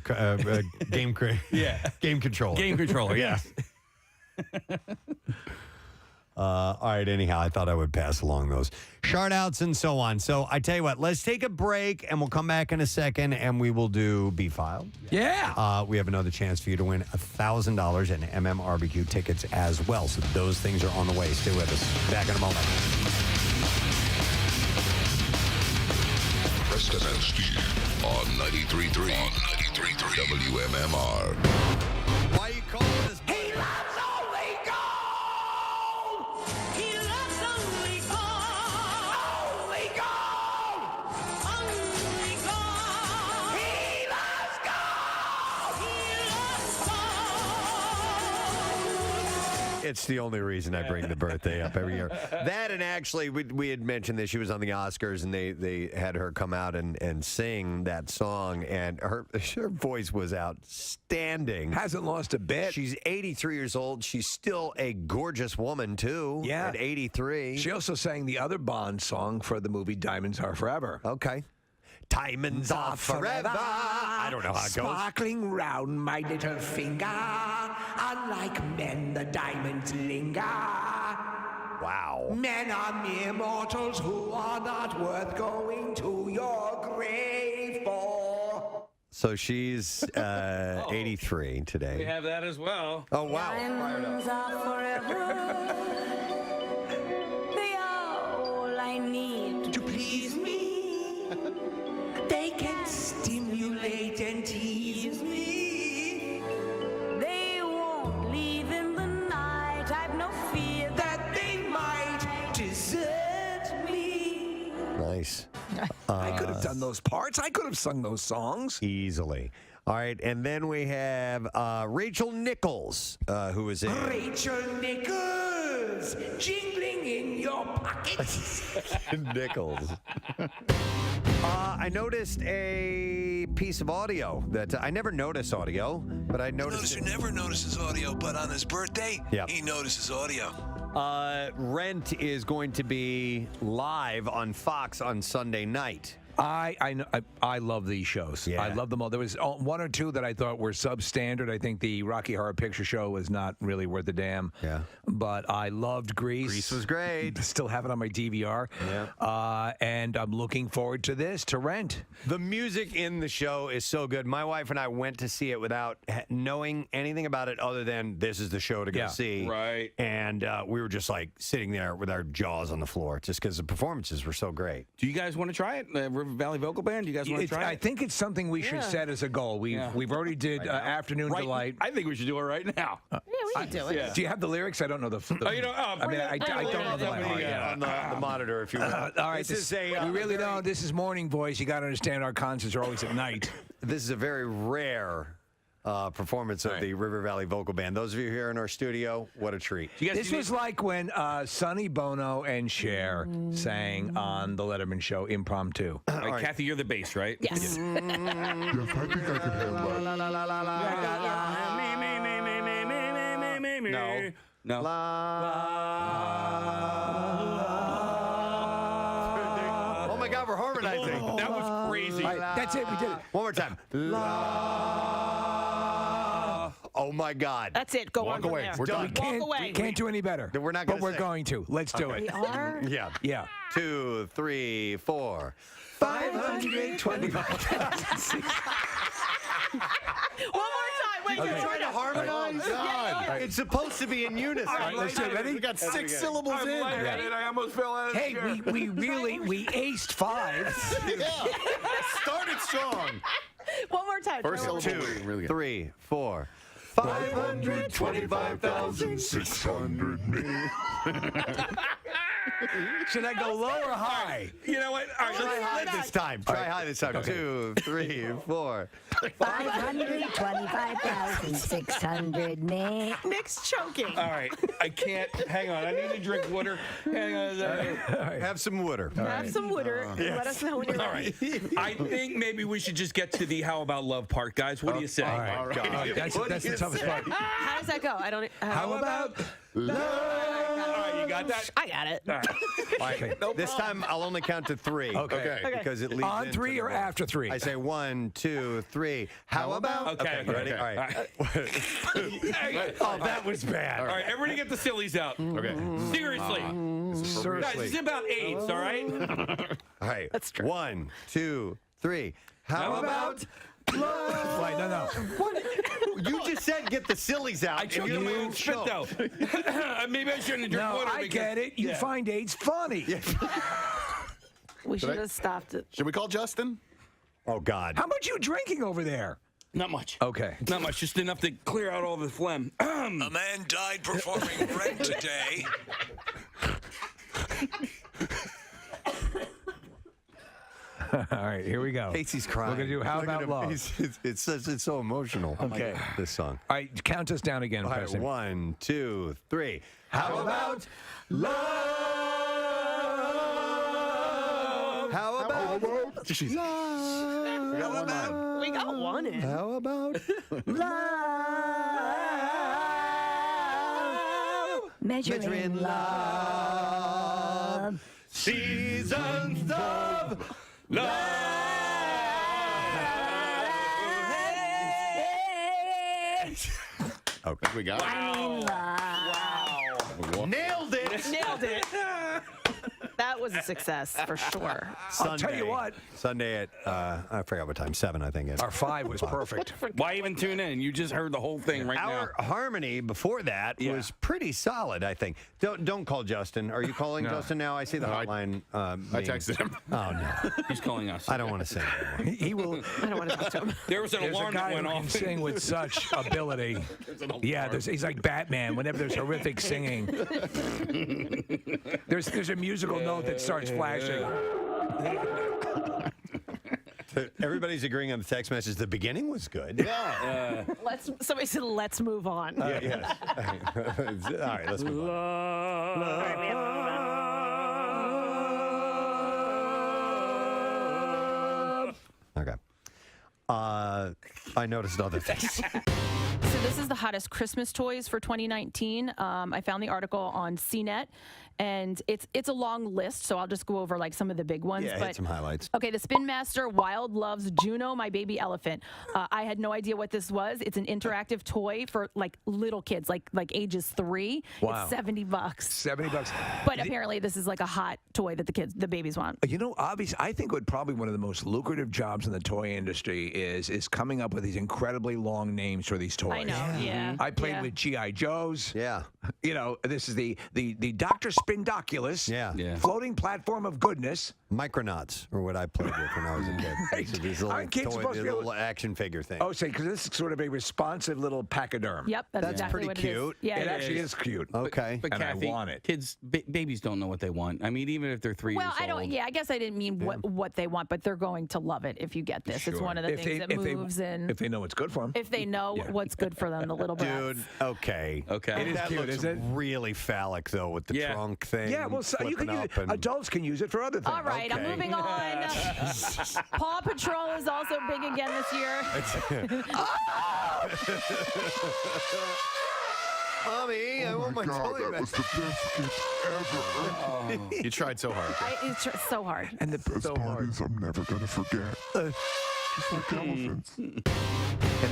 game game controller. Game controller, yes. All right, anyhow, I thought I would pass along those shout outs and so on. So I tell you what, let's take a break and we'll come back in a second and we will do B File. Yeah. We have another chance for you to win $1,000 in MMRBQ tickets as well. So those things are on the way. Stay with us. Back in a moment. Preston and Steve on 93.3 WMMR. Why are you calling this? He loves only gold. He loves only gold. Only gold. Only gold. He loves gold. He loves gold. It's the only reason I bring the birthday up every year. That, and actually, we had mentioned that she was on the Oscars, and they had her come out and sing that song, and her voice was outstanding. Hasn't lost a bit. She's 83 years old. She's still a gorgeous woman, too, at 83. She also sang the other Bond song for the movie Diamonds Are Forever. Okay. Diamonds are forever. I don't know how it goes. Sparkling round my little finger, unlike men, the diamonds linger. Wow. Men are mere mortals who are not worth going to your grave for. So she's 83 today. We have that as well. Oh, wow. Diamonds are forever. They are all I need to please me. They can stimulate and tease me. They won't leave in the night. I've no fear that they might desert me. Nice. I could have done those parts. I could have sung those songs. Easily. All right, and then we have Rachel Nichols, who is in... Rachel Nichols, jingling in your pockets. Nichols. I noticed a piece of audio that I never notice audio, but I noticed. Who never notices audio, but on his birthday, he notices audio. Rent is going to be live on Fox on Sunday night. I love these shows. Yeah. I love them all. There was one or two that I thought were substandard. I think the Rocky Horror Picture Show was not really worth a damn. Yeah. But I loved Grease. Grease was great. Still have it on my DVR. Yeah. And I'm looking forward to this, to Rent. The music in the show is so good. My wife and I went to see it without knowing anything about it other than this is the show to go see. Right. And we were just like sitting there with our jaws on the floor just because the performances were so great. Do you guys want to try it? River Valley Vocal Band? Do you guys want to try it? I think it's something we should set as a goal. We've already did Afternoon Delight. I think we should do it right now. Yeah, we can do it. Yeah. Do you have the lyrics? I don't know the. I don't know them by heart. On the monitor, if you want. All right, this is a. We really don't. This is morning, boys. You got to understand our concerts are always at night. This is a very rare performance of the River Valley Vocal Band. Those of you here in our studio, what a treat. This was like when Sonny Bono and Cher sang on the Letterman Show impromptu. All right, Kathy, you're the bass, right? Yes. Yes, I think I can handle that. No. Oh my God, we're harmonizing. That was crazy. All right, that's it. We did it. One more time. Oh my God. That's it. Go on from away. there. We're done. Walk away. We can't do any better. We're not But gonna we're sing. going to. Let's do it. We are? Yeah. Yeah. 2, 3, 4. 525,000. One more time. Wait, Okay. you're trying to harmonize? God. It's supposed to be in unison. All right, let's do it. Ready? We got 6 syllables in. I almost fell out of the Hey, chair. we aced 5. Started strong. One more time. First Try one more syllable. time. 2, 3, 4. 525,600 Should I go low or high? You know what? All right, Try high this time. Try high this time. 2, 3, 4. 525,600 men. Nick's choking. All right, I can't. Hang on, I need to drink water. Hang on a second. Have some water. Have some water. And let us know when you're All ready. right. I think maybe we should just get to the How About Love part, guys. What do you say? All right. That's the toughest part. How does that go? I don't. How about All right, you got that? I got it. All right. All right. This time I'll only count to 3. Okay. Because it leads On into 3 the or rest. after 3? I say 1, 2, 3. How about? Okay. Ready? Okay. All right. Okay. Oh, that was bad. All right, everybody get the sillies out. Okay. Seriously. Guys, this is about AIDS, all right? All right. That's true. 1, 2, 3. How about? Wait, no. You just said get the sillies out. I choked on my own spit, though. Maybe I shouldn't have drank No, water. I because- get it. You find AIDS funny. We should have stopped it. Should we call Justin? Oh, God. How much you drinking over there? Not much. Okay. Not much. Just enough to clear out all the phlegm. A man died performing Rent today. All right, here we go. Casey's crying. We're going to do How Look at About him. Love? It's so emotional. Okay. This song. All right, count us down again, All right, Preston. 1, 2, 3. How about love? How about love? We got one in. How about love? Measuring love. Seasons of love. Okay, we got it. Wow. Nailed it. Nailed it. That was a success for sure. Sunday, I'll tell you what. Sunday at, I forgot what time, 7, I think. Our 5 was perfect. Why even tune in? You just heard the whole thing right Our harmony before that was pretty solid, I think. Don't call Justin. Are you calling Justin now? I see the hotline. I texted him. Oh, no. He's calling us. I don't want to sing anymore. He will. I don't want to talk to him. There was an There's alarm a guy that went who can off. sing with such ability. Yeah, he's like Batman. Whenever there's horrific singing, there's a musical note that starts flashing. Everybody's agreeing on the text message. The beginning was good. Yeah. Somebody said, let's move on. Yes. All right, let's move on. Okay. I noticed other things. So this is the hottest Christmas toys for 2019. I found the article on CNET, and it's a long list, so I'll just go over like some of the big ones. Yeah, hit some highlights. Okay, the Spin Master Wild Loves Juno, My Baby Elephant. I had no idea what this was. It's an interactive toy for like little kids, like ages 3. Wow. It's $70. $70. But apparently this is like a hot toy that the babies want. You know, obviously, I think what probably one of the most lucrative jobs in the toy industry is coming up with these incredibly long names for these toys. I know, yeah. I played Yeah. with G.I. Joes. Yeah. You know, this is the Dr. Spindoculus. Yeah. Floating platform of goodness. Micronauts are what I played with when I was a kid. These little, Aren't kids supposed to be able little action figure thing. Oh, say, because this is sort of a responsive little pachyderm. Yep, that's exactly pretty what cute. It is. Yeah, It actually is cute. Okay. But And I Kathy, want it. kids, babies don't know what they want. I mean, even if they're 3 Well, years I don't. old. Yeah, I guess I didn't mean what they want, but they're going to love it if you get this. It's Sure. one of the things that moves in. If they know what's good for them. If they know what's good for them, the little brats. Dude, okay. Okay. It is that cute, looks isn't it? really phallic, though, with the Yeah. trunk thing. Yeah, well, so you can flipping use up and- adults can use it for other things. All right, I'm Okay. moving on. Paw Patrol is also big again this year. Mommy, I want my toy that back. was the best gift ever. You tried so hard. It's so hard. And the Those parties I'm never gonna forget. Just like elephants. And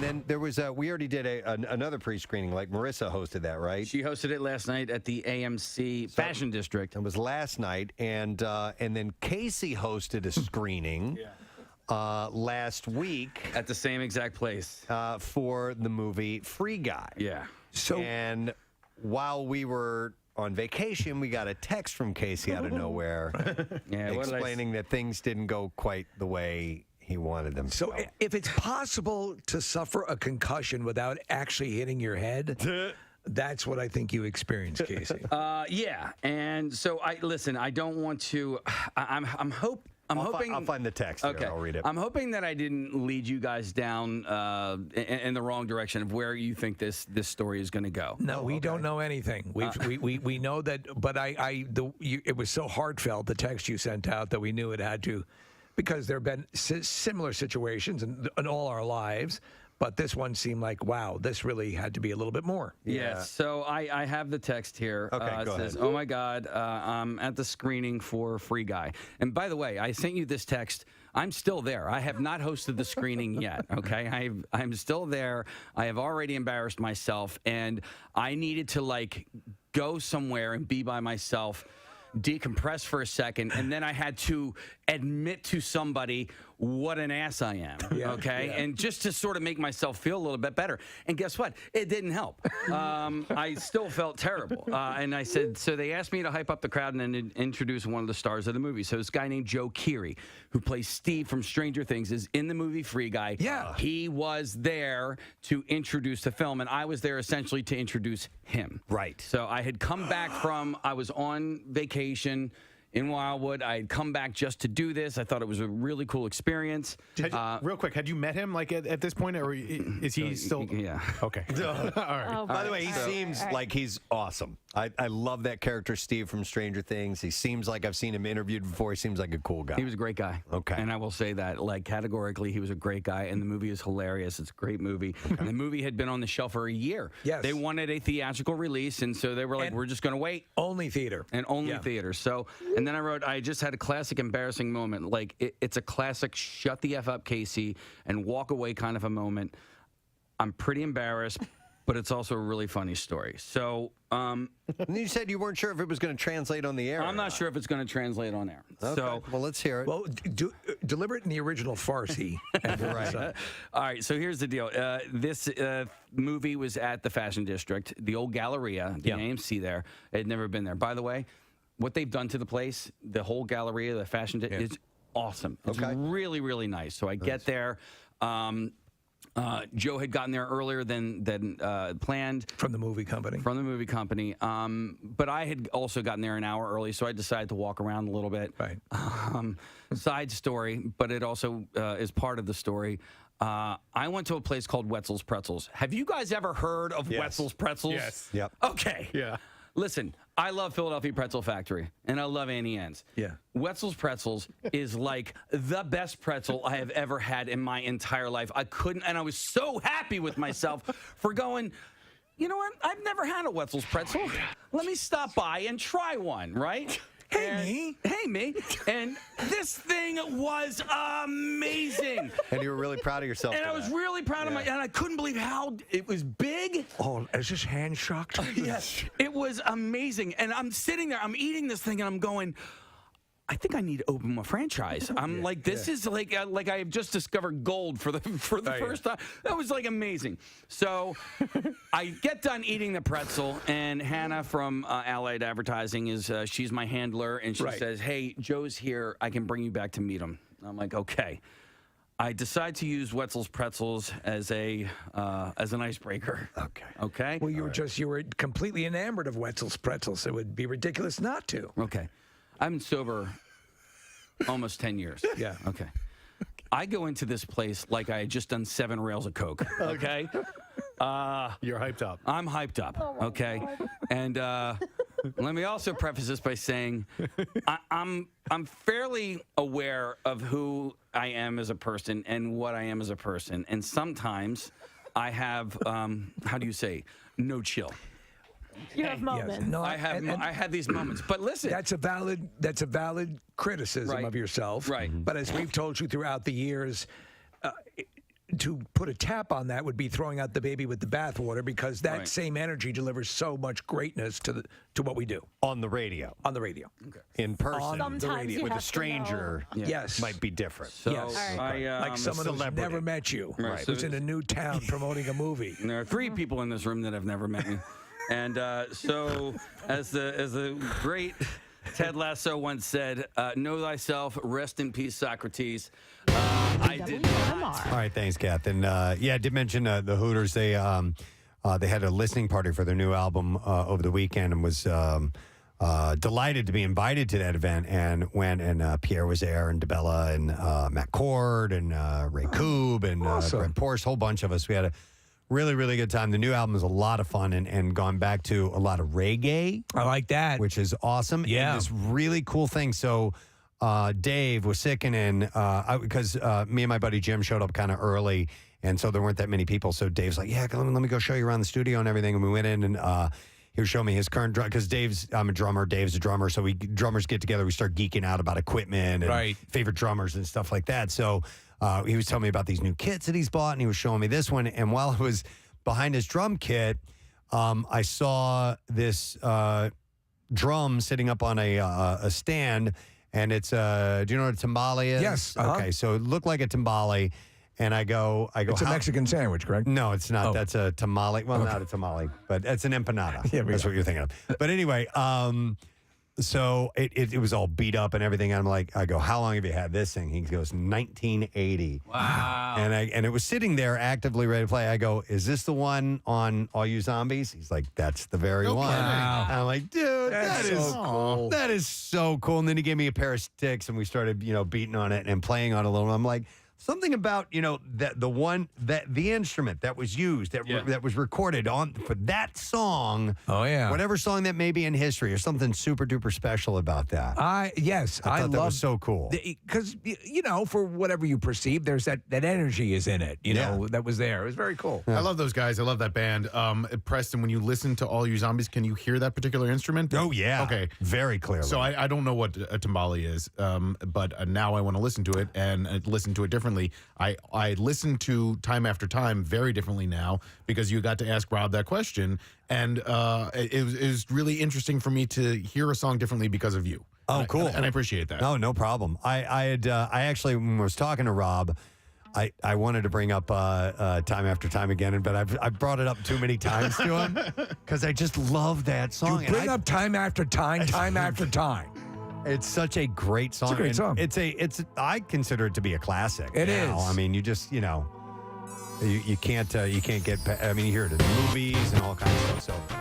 then there was we already did another pre-screening, like Marissa hosted that, right? She hosted it last night at the AMC Fashion District. It was last night, and then Casey hosted a screening last week At the same exact place. for the movie Free Guy. Yeah. So And while we were on vacation, we got a text from Casey out of nowhere Yeah, what did I explaining that things didn't go quite the way he wanted them to So go. if it's possible to suffer a concussion without actually hitting your head, that's what I think you experienced, Casey. Yeah, and so I don't want to. I'm hoping. I'll find the text. Here. Okay, I'll read it. I'm hoping that I didn't lead you guys down in the wrong direction of where you think this story is going to go. No, we don't know anything. We know that, but it was so heartfelt, the text you sent out, that we knew it had to, because there have been similar situations in all our lives. But this one seemed like, wow, this really had to be a little bit more. Yes. So I have the text here. Okay, It go says, ahead. "Oh my God, I'm at the screening for Free Guy." And by the way, I sent you this text. I'm still there. I have not hosted the screening yet. Okay, I'm still there. I have already embarrassed myself, and I needed to go somewhere and be by myself, decompress for a second, and then I had to admit to somebody what an ass I am, okay? Yeah. And just to sort of make myself feel a little bit better. And guess what? It didn't help. I still felt terrible. And I said, so they asked me to hype up the crowd and then introduce one of the stars of the movie. So this guy named Joe Keery, who plays Steve from Stranger Things, is in the movie Free Guy. Yeah. He was there to introduce the film, and I was there essentially to introduce him. Right. So I had come back I was on vacation in Wildwood. I had come back just to do this. I thought it was a really cool experience. Real quick, had you met him like at this point, or is he still? Yeah. Okay. All right. Oh, By the way, he boy. seems like he's awesome. I love that character, Steve from Stranger Things. He seems like I've seen him interviewed before. He seems like a cool guy. He was a great guy. Okay. And I will say that, like, categorically, he was a great guy, and the movie is hilarious. It's a great movie. And the movie had been on the shelf for a year. Yes. They wanted a theatrical release, and so they were like, we're just going to wait. Only theater. And only theater. So, and then I just had a classic embarrassing moment. Like, it's a classic shut the F up, Casey, and walk away kind of a moment. I'm pretty embarrassed, but it's also a really funny story. So, you said you weren't sure if it was going to translate on the air. I'm not sure if it's going to translate on air. Okay. So, well, let's hear it. Well, deliver it in the original Farsi. Right. All right, so here's the deal. This movie was at the Fashion District, the old Galleria, the AMC there. It had never been there. By the way, what they've done to the place, the whole Galleria, the Fashion District, is awesome. It's really, really nice. So I get there. Joe had gotten there earlier than planned. From the movie company. But I had also gotten there an hour early, so I decided to walk around a little bit. Right. Side story, but it also is part of the story. I went to a place called Wetzel's Pretzels. Have you guys ever heard of Wetzel's Pretzels? Yes. Yep. Okay. Yeah. Listen, I love Philadelphia Pretzel Factory, and I love Annie Ann's. Yeah. Wetzel's Pretzels is like the best pretzel I have ever had in my entire life. I couldn't, and I was so happy with myself for going, you know what? I've never had a Wetzel's pretzel. Let me stop by and try one, right? Hey, me. And this thing was amazing. And you were really proud of yourself. And I was really proud of and I couldn't believe how it was big. Oh, is this hand shocked? Yes. It was amazing. And I'm sitting there, I'm eating this thing, and I'm going, I think I need to open a franchise. I'm like, this is like I have just discovered gold for the first time. That was like amazing. So I get done eating the pretzel, and Hannah from Allied Advertising she's my handler, and she says, "Hey, Joe's here. I can bring you back to meet him." I'm like, okay. I decide to use Wetzel's Pretzels as an icebreaker. Okay. Well, you were completely enamored of Wetzel's Pretzels. It would be ridiculous not to. Okay. I've been sober almost 10 years. Yeah. Okay. I go into this place like I had just done 7 rails of coke. Okay. You're hyped up. I'm hyped up. Okay. And let me also preface this by saying I'm fairly aware of who I am as a person and what I am as a person. And sometimes I have, how do you say, no chill. You have moments. Yes. No, I have these moments. But listen, that's a valid criticism of yourself. Right. But as we've told you throughout the years, to put a tap on that would be throwing out the baby with the bathwater, because that same energy delivers so much greatness to what we do on the radio. On the radio. Okay. In person. Sometimes the radio. you With have a stranger. to know. Yes. Might be different. So yes. like someone who's never met you. Right. Who's in a new town promoting a movie. And there are 3 people in this room that have never met me. And so, as the great Ted Lasso once said, know thyself, rest in peace, Socrates. I did not. All right, thanks, Kath. And I did mention the Hooters. They had a listening party for their new album over the weekend, and was delighted to be invited to that event, and went, and Pierre was there, and DeBella, and Matt Cord, and Ray Koob, and Brent Porce, a whole bunch of us. We had a really, really good time. The new album is a lot of fun, and gone back to a lot of reggae. I like that. Which is awesome. Yeah. And this really cool thing. So Dave was sickening because me and my buddy Jim showed up kind of early, and so there weren't that many people. So Dave's like, yeah, let me go show you around the studio and everything. And we went in, and he was showing me his current drum, because I'm a drummer, Dave's a drummer. So drummers get together, we start geeking out about equipment and favorite drummers and stuff like that. So he was telling me about these new kits that he's bought, and he was showing me this one. And while I was behind his drum kit, I saw this drum sitting up on a stand, and it's do you know what a timbale is? Yes. Okay, so it looked like a timbale, and I go. It's a Mexican sandwich, correct? No, it's not. Oh. That's a tamale. Well, not a tamale, but it's an empanada. Yeah, that's what you're thinking of. But anyway, So it was all beat up and everything. I'm like, I go, how long have you had this thing? He goes, 1980. Wow. And it was sitting there actively ready to play. I go, is this the one on All You Zombies? He's like, that's the very one. Wow. And I'm like, dude, That's so cool. That is so cool. And then he gave me a pair of sticks and we started, beating on it and playing on it a little. I'm like, something about, the instrument that was used, that was recorded for that song. Oh, yeah. Whatever song that may be in history or something super duper special about that. I thought that was so cool. Because, for whatever you perceive, there's that energy is in it, that was there. It was very cool. I love those guys. I love that band. Preston, when you listen to All You Zombies, can you hear that particular instrument? Oh, yeah. Okay. Very clearly. So I don't know what a timbale is, but now I want to listen to it and listen to it differently. I listen to Time After Time very differently now because you got to ask Rob that question, and it was really interesting for me to hear a song differently because of you. Oh, cool. And I appreciate that. No problem. I actually, when I was talking to Rob, I wanted to bring up Time After Time again, but I've brought it up too many times to him because I just love that song. You bring up Time After Time, Time After Time. It's such a great song. It's a great song. It's I consider it to be a classic. It is. I mean, you just you can't get. I mean, you hear it in movies and all kinds of stuff. So.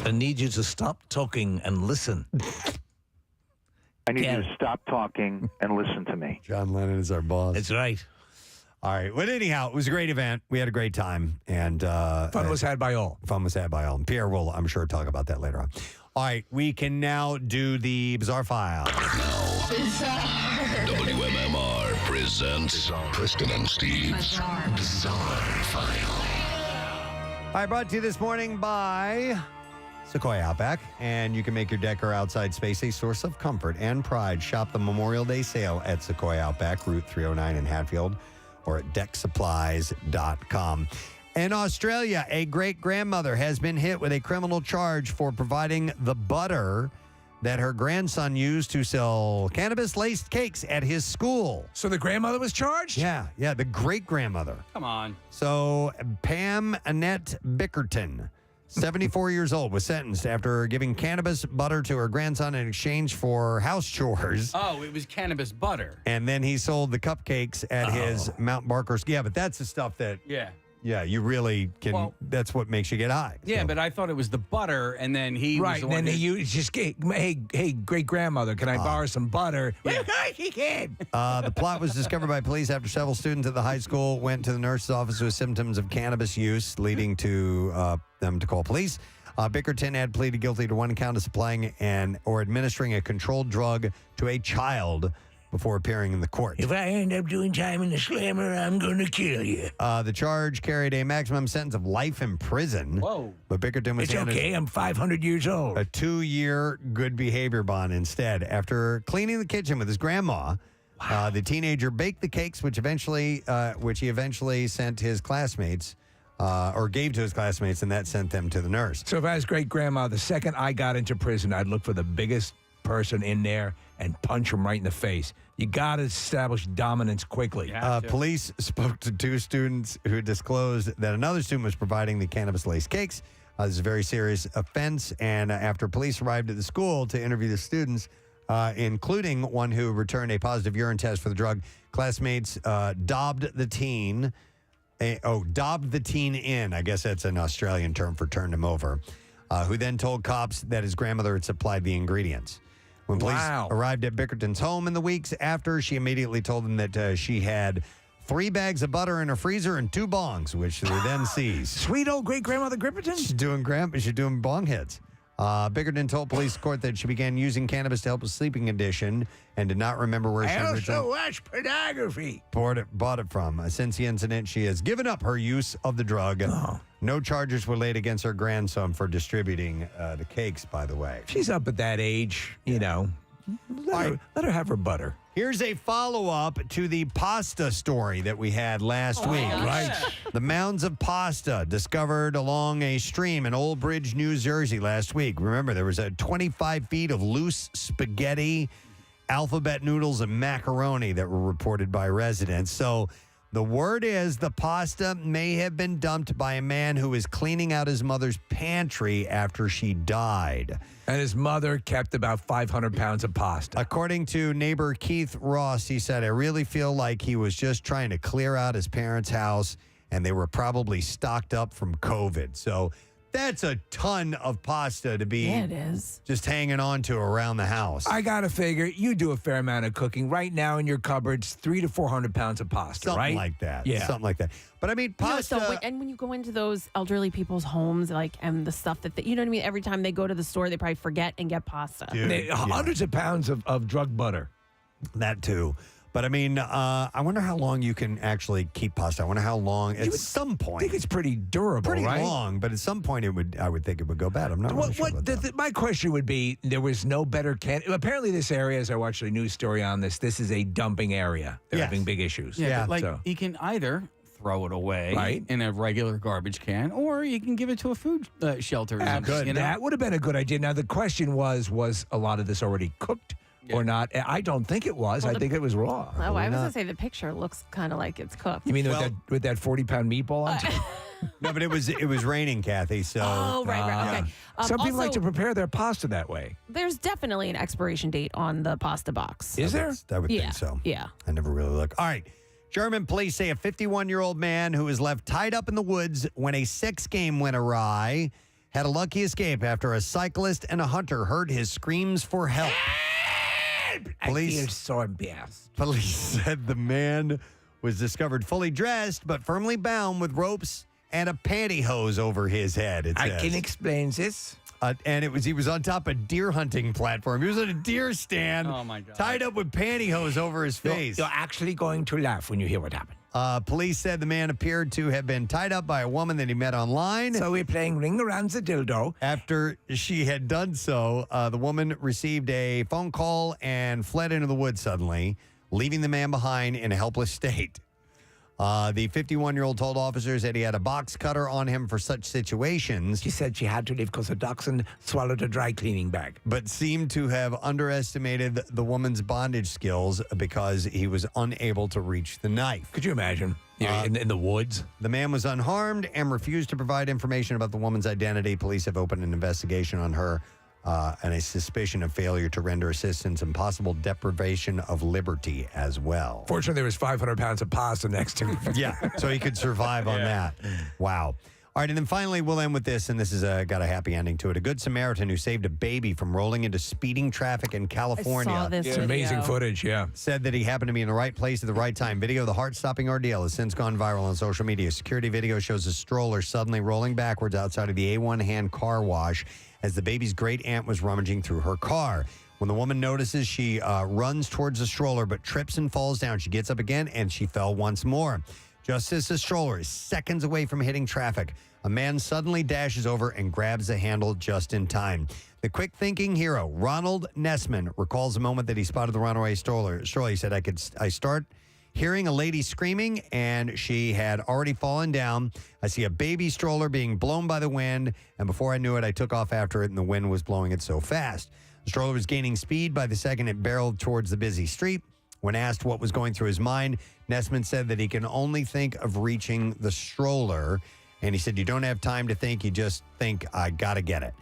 I need you to stop talking and listen. I need you to stop talking and listen to me. John Lennon is our boss. That's right. All right. Well, anyhow, it was a great event. We had a great time. And fun was had by all. Fun was had by all. And Pierre will, I'm sure, talk about that later on. All right. We can now do the Bizarre File. WMMR presents Preston and Steve's Bizarre File. All right. Brought to you this morning by Sequoia Outback. And you can make your deck or outside space a source of comfort and pride. Shop the Memorial Day sale at Sequoia Outback, Route 309 in Hatfield, or at decksupplies.com. In Australia, a great-grandmother has been hit with a criminal charge for providing the butter that her grandson used to sell cannabis-laced cakes at his school. So the grandmother was charged? Yeah, the great-grandmother. Come on. So Pam Annette Bickerton, 74 years old, was sentenced after giving cannabis butter to her grandson in exchange for house chores. Oh, it was cannabis butter. And then he sold the cupcakes at his Mount Barker's. Yeah, but that's the stuff that, you really can, that's what makes you get high. Yeah, but I thought it was the butter, and then he right, was the and one then who- he just gave, hey, great-grandmother, can I borrow some butter? Yeah. Of course he can. The plot was discovered by police after several students at the high school went to the nurse's office with symptoms of cannabis use, leading to them to call police. Bickerton had pleaded guilty to one count of supplying or administering a controlled drug to a child before appearing in the court. If I end up doing time in the slammer, I'm going to kill you. The charge carried a maximum sentence of life in prison. Whoa. But Bickerton was It's okay, I'm 500 years old. a 2-year good behavior bond instead. After cleaning the kitchen with his grandma, the teenager baked the cakes, which he eventually sent his classmates, or gave to his classmates, and that sent them to the nurse. So if I was great-grandma, the second I got into prison, I'd look for the biggest person in there and punch him right in the face. You got to establish dominance quickly. Police spoke to 2 students who disclosed that another student was providing the cannabis-laced cakes. This is a very serious offense, and after police arrived at the school to interview the students, including one who returned a positive urine test for the drug, classmates dobbed the teen in. I guess that's an Australian term for turned him over, who then told cops that his grandmother had supplied the ingredients. When police arrived at Bickerton's home in the weeks after, she immediately told them that she had 3 bags of butter in her freezer and 2 bongs, which they then seized. Sweet old great-grandmother Gripperton? She's doing bong hits. Bickerton told police court that she began using cannabis to help with sleeping condition and did not remember where she I also originally watch pornography. bought it from. Since the incident, she has given up her use of the drug. No charges were laid against her grandson for distributing the cakes, by the way. She's up at that age, you know. Let her have her butter. Here's a follow-up to the pasta story that we had last week. Right. The mounds of pasta discovered along a stream in Old Bridge, New Jersey last week. Remember, there was 25 feet of loose spaghetti, alphabet noodles, and macaroni that were reported by residents. So the word is the pasta may have been dumped by a man who was cleaning out his mother's pantry after she died. And his mother kept about 500 pounds of pasta. According to neighbor Keith Ross, he said, I really feel like he was just trying to clear out his parents' house, and they were probably stocked up from COVID. So that's a ton of pasta to be Yeah, it is. just hanging on to around the house. I got to figure you do a fair amount of cooking. Right now in your cupboards, 300 to 400 pounds of pasta, Something right? like that. Yeah. Something like that. But I mean, pasta. You know, and when you go into those elderly people's homes, like, and the stuff that you know what I mean? Every time they go to the store, they probably forget and get pasta. Dude, hundreds of pounds of drug butter. That too. But I mean, I wonder how long you can actually keep pasta. I wonder how long. At some point, I think it's pretty durable, pretty right? long. But at some point, I would think it would go bad. I'm not really sure about that. My question would be: there was no better apparently, this area, as I watched a news story on this, is a dumping area. They're having big issues. Yeah, but you can either throw it away in a regular garbage can, or you can give it to a food shelter. Or something, Good. you know? That would have been a good idea. Now the question was a lot of this already cooked or not? I don't think it was. Well, I think it was raw. Oh, I was going to say the picture looks kind of like it's cooked. You mean with that 40-pound meatball on top? No, but it was raining, Kathy. So right. Okay. Some people like also, to prepare their pasta that way. There's definitely an expiration date on the pasta box. Is there? I would Yeah. think so. Yeah. I never really look. All right. German police say a 51-year-old man who was left tied up in the woods when a sex game went awry had a lucky escape after a cyclist and a hunter heard his screams for help. I feel so embarrassed. Police said the man was discovered fully dressed but firmly bound with ropes and a pantyhose over his head. It I says. can explain this. And he was on top of a deer hunting platform. He was at a deer stand, Oh, my God. tied up with pantyhose over his face. You're actually going to laugh when you hear what happened. Police said the man appeared to have been tied up by a woman that he met online. So we're playing Ring Around the Dildo. After she had done so, the woman received a phone call and fled into the woods suddenly, leaving the man behind in a helpless state. The 51-year-old told officers that he had a box cutter on him for such situations. She said she had to leave because her dachshund swallowed a dry cleaning bag. But seemed to have underestimated the woman's bondage skills because he was unable to reach the knife. Could you imagine? In the woods? The man was unharmed and refused to provide information about the woman's identity. Police have opened an investigation on her and a suspicion of failure to render assistance and possible deprivation of liberty as well. Fortunately, there was 500 pounds of pasta next to him. Yeah, so he could survive on that. Wow. All right, and then finally, we'll end with this, and this has got a happy ending to it. A good Samaritan who saved a baby from rolling into speeding traffic in California. I saw this It's video. amazing footage, yeah. Said that he happened to be in the right place at the right time. Video of the heart-stopping ordeal has since gone viral on social media. Security video shows a stroller suddenly rolling backwards outside of the A1 hand car wash as the baby's great aunt was rummaging through her car. When the woman notices, she runs towards the stroller but trips and falls down. She gets up again and she fell once more. Just as the stroller is seconds away from hitting traffic, a man suddenly dashes over and grabs the handle just in time. The quick-thinking hero, Ronald Nessman, recalls the moment that he spotted the runaway stroller. He said, I start hearing a lady screaming, and she had already fallen down. I see a baby stroller being blown by the wind, and before I knew it, I took off after it, and the wind was blowing it so fast. The stroller was gaining speed by the second it barreled towards the busy street. When asked what was going through his mind, Nessman said that he can only think of reaching the stroller. And he said, you don't have time to think. You just think, I got to get it.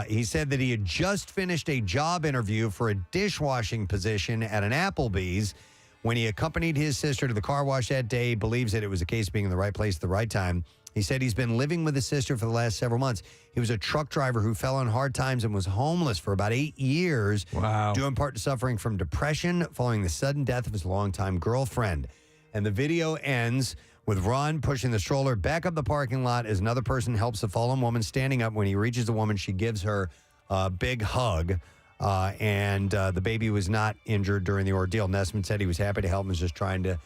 He said that he had just finished a job interview for a dishwashing position at an Applebee's. When he accompanied his sister to the car wash that day, he believes that it was a case of being in the right place at the right time. He said he's been living with his sister for the last several months. He was a truck driver who fell on hard times and was homeless for about 8 years. Wow. Due in part to suffering from depression following the sudden death of his longtime girlfriend. And the video ends with Ron pushing the stroller back up the parking lot as another person helps the fallen woman standing up. When he reaches the woman, she gives her a big hug. And the baby was not injured during the ordeal. Nessman said he was happy to help and was just trying to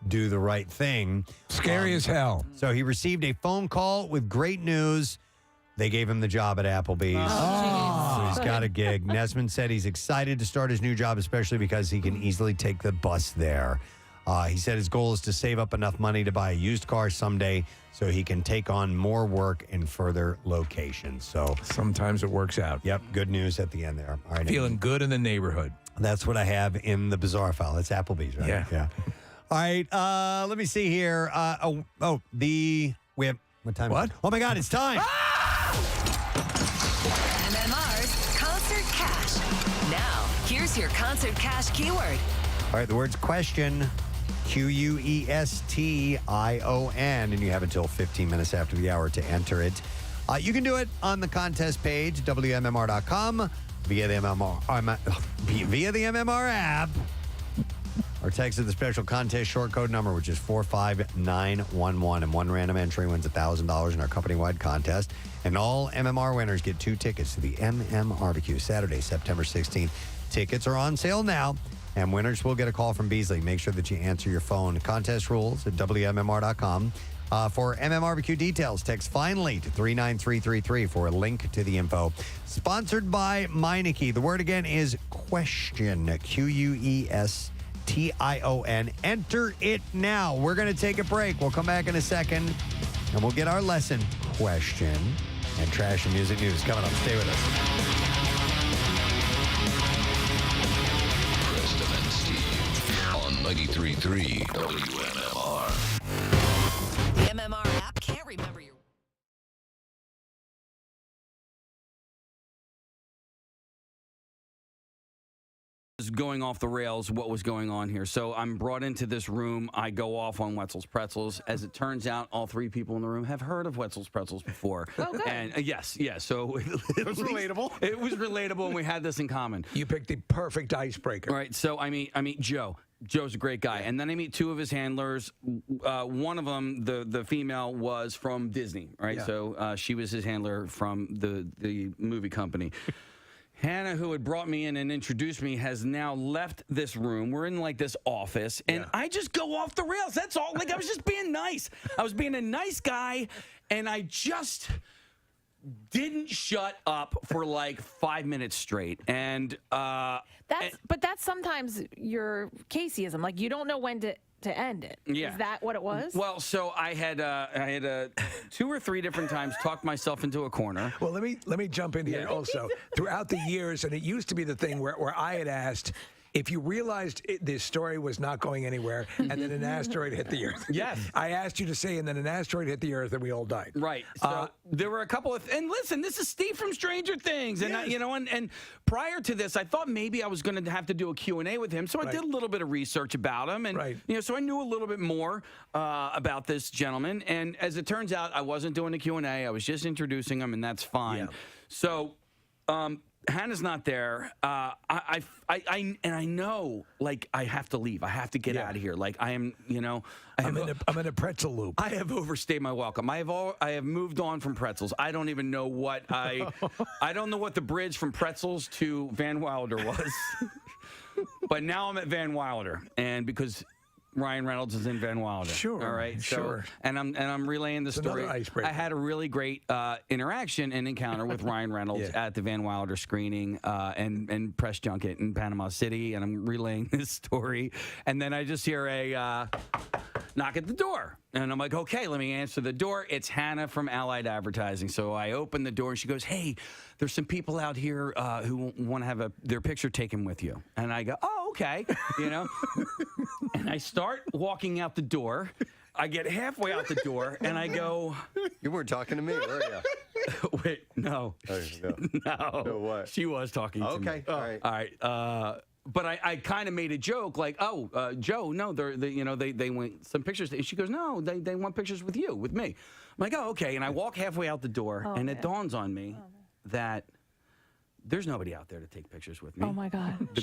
do the right thing. Scary as hell. So he received a phone call with great news. They gave him the job at Applebee's. So he's got a gig. Nessman said he's excited to start his new job, especially because he can easily take the bus there. He said his goal is to save up enough money to buy a used car someday so he can take on more work in further locations. So sometimes it works out. Yep, good news at the end there. All right, Feeling good in the neighborhood. That's what I have in the bizarre file. That's Applebee's, right? Yeah. All right, let me see here. We have, what time is it? Oh, my God, it's time. MMR's Concert Cash. Now, here's your Concert Cash keyword. All right, the word's question, Question, and you have until 15 minutes after the hour to enter it. You can do it on the contest page, WMMR.com, via the MMR app, or text the special contest short code number, which is 45911. And one random entry wins $1,000 in our company-wide contest. And all MMR winners get 2 tickets to the MM Saturday, September 16th. Tickets are on sale now, and winners will get a call from Beasley. Make sure that you answer your phone. Contest rules at WMMR.com. For MMRBQ details, text FINALLY to 39333 for a link to the info. Sponsored by Meineke. The word again is question, Question. Enter it now. We're going to take a break. We'll come back in a second, and we'll get our lesson question and trash and music news coming up. Stay with us. Preston and Steve on 93.3 WMMR. The MMR app can't remember your... Is going off the rails what was going on here. So I'm brought into this room. I go off on Wetzel's Pretzels. As it turns out, all 3 people in the room have heard of Wetzel's Pretzels before. Oh, good. And yes. So It was relatable. It was relatable, and we had this in common. You picked the perfect icebreaker. All right. So I meet Joe. Joe's a great guy. And then I meet 2 of his handlers. One of them, the female, was from Disney, right? Yeah. So she was his handler from the movie company. Hannah, who had brought me in and introduced me, has now left this room. We're in like this office, and I just go off the rails. That's all. Like, I was just being nice. I was being a nice guy, and I just didn't shut up for like 5 minutes straight. And that's sometimes your Caseyism. Like, you don't know when to end it. Yeah. Is that what it was? Well, so I had 2 or 3 different times talked myself into a corner. Well, let me jump in here also. Throughout the years, and it used to be the thing where I had asked, if you realized this story was not going anywhere, and then an asteroid hit the Earth. Yes. I asked you to say, and then an asteroid hit the Earth, and we all died. Right. So there were a couple of, and listen, this is Steve from Stranger Things, and and prior to this, I thought maybe I was going to have to do a Q&A with him, so I did a little bit of research about him, and so I knew a little bit more about this gentleman. And as it turns out, I wasn't doing a Q&A. I was just introducing him, and that's fine. Yeah. So. Hannah's not there. I know, like, I have to leave. I have to get out of here. Like, I am, I'm in a pretzel loop. I have overstayed my welcome. I have moved on from pretzels. I don't even know what I don't know what the bridge from pretzels to Van Wilder was. But now I'm at Van Wilder, and because Ryan Reynolds is in Van Wilder. Sure. All right. Sure. So, and I'm relaying the story. Another icebreaker. I had a really great interaction and encounter with Ryan Reynolds at the Van Wilder screening and press junket in Panama City, and I'm relaying this story, and then I just hear a knock at the door. And I'm like, okay, let me answer the door. It's Hannah from Allied Advertising. So I open the door and she goes, hey, there's some people out here who want to have their picture taken with you. And I go, oh, okay, you know. And I start walking out the door. I get halfway out the door and I go, you weren't talking to me, were you? Wait, no. Oh, no. No, what? She was talking to me. Okay, all right. All right. But I kind of made a joke like, oh, Joe, no, they want some pictures. And she goes, no, they want pictures with you, with me. I'm like, oh, okay. And I walk halfway out the door, and it dawns on me that there's nobody out there to take pictures with me. Oh my God. The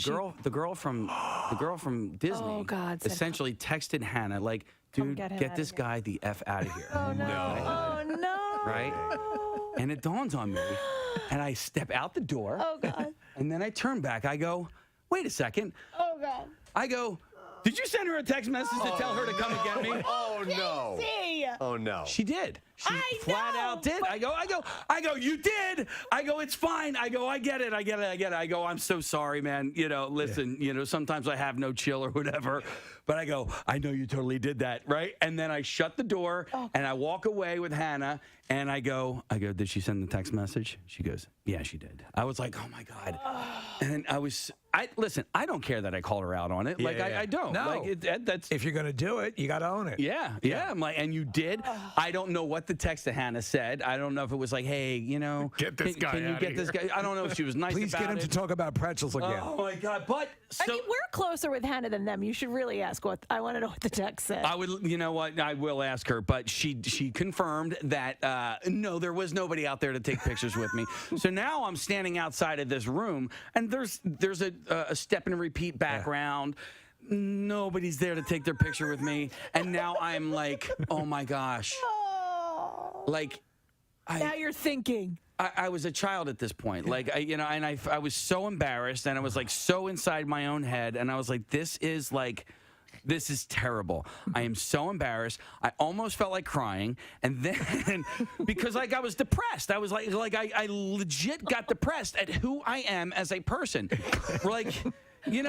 girl from Disney Oh, God, essentially texted Hannah like, dude, get this guy the F out of here. Oh no. Oh no. Right? And it dawns on me, and I step out the door. Oh God. And then I turn back. I go, wait a second. Oh God. I go, did you send her a text message to tell her to come and get me? Oh no. Oh no. She did. She flat out did. I go, you did. I go, it's fine. I go, I get it. I go, I'm so sorry, man. You know, listen, sometimes I have no chill or whatever. But I go, I know you totally did that, right? And then I shut the door and I walk away with Hannah and I go, did she send the text message? She goes, yeah, she did. I was like, oh my God. And listen, I don't care that I called her out on it. I don't. No. That's if you're going to do it, you got to own it. Yeah. I'm like, and you did. I don't know what the text to Hannah said. I don't know if it was like, hey, get this guy. Can you get this guy? I don't know if she was nice Please about it. get him to talk about pretzels again. Oh my God. But I mean, we're closer with Hannah than them. You should really ask I want to know what the text said. I would, you know what? I will ask her, but she confirmed that no, there was nobody out there to take pictures with me. So now I'm standing outside of this room, and there's a step and repeat background. Nobody's there to take their picture with me, and now I'm like, oh my gosh, like. Now you're thinking. I was a child at this point, I was so embarrassed, and I was like so inside my own head, and I was like, this is terrible. I am so embarrassed. I almost felt like crying, and then because I was depressed, I was like I legit got depressed at who I am as a person, and then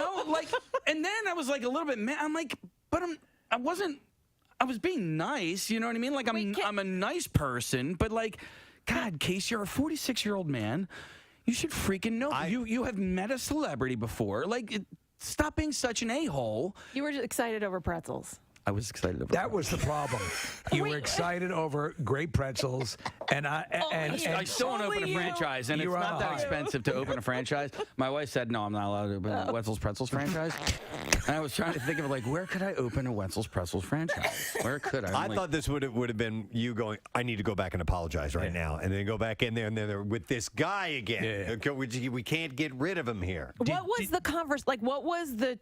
I was like a little bit mad. I'm like, but I was being nice, you know what I mean? Like I'm a nice person, but like, God, Case, you're a 46-year-old man. You should freaking know. You have met a celebrity before. Like, stop being such an a-hole. You were excited over pretzels. I was excited over that. Was the problem. You were excited over great pretzels, and I still want to open a franchise, and it's not that expensive to open a franchise. My wife said, no, I'm not allowed to open a Wetzel's Pretzels franchise. And I was trying to think of, like, where could I open a Wetzel's Pretzels franchise? Where could I? I thought this would have been you going, I need to go back and apologize right now, and then go back in there, and then they're with this guy again. Yeah. We can't get rid of him here. What was the converse? Like, what was the...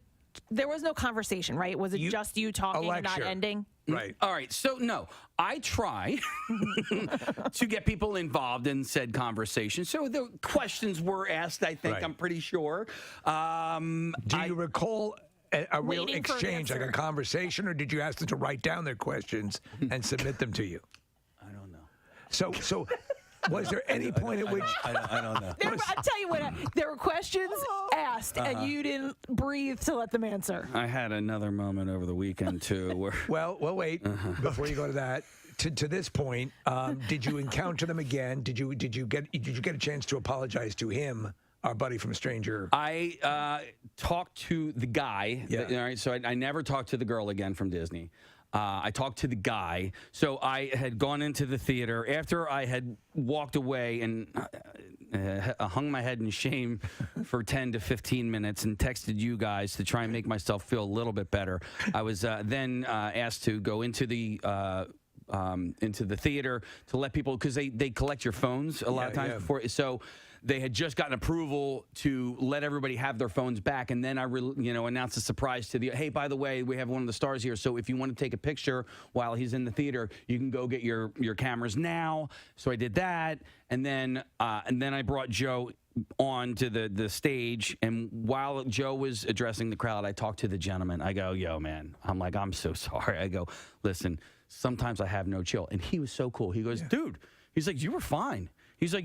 There was no conversation, right? Was it just you talking and not ending? Right. All right. So, no, I try to get people involved in said conversation. So the questions were asked, I think, I'm pretty sure. Do you recall a real exchange, like a conversation, or did you ask them to write down their questions and submit them to you? I don't know. So was there any point at which... I don't know. I'll tell you what, there were questions asked, and you didn't breathe to let them answer. I had another moment over the weekend, too. Where Well, wait. Before you go to that, to this point, did you encounter them again? Did you get a chance to apologize to him, our buddy from Stranger? I talked to the guy. Yeah. All right, so I never talked to the girl again from Disney. I talked to the guy. So I had gone into the theater after I had walked away and hung my head in shame for 10 to 15 minutes and texted you guys to try and make myself feel a little bit better. I was then asked to go into the theater to let people, because they collect your phones a lot of times before. So they had just gotten approval to let everybody have their phones back, and then I announced a surprise to hey, by the way, we have one of the stars here, so if you want to take a picture while he's in the theater, you can go get your cameras now. So I did that, and then I brought Joe on to the stage, and while Joe was addressing the crowd, I talked to the gentleman. I go, yo, man, I'm so sorry. I go, listen, sometimes I have no chill. And he was so cool. He goes, dude, he's like, you were fine. He's like,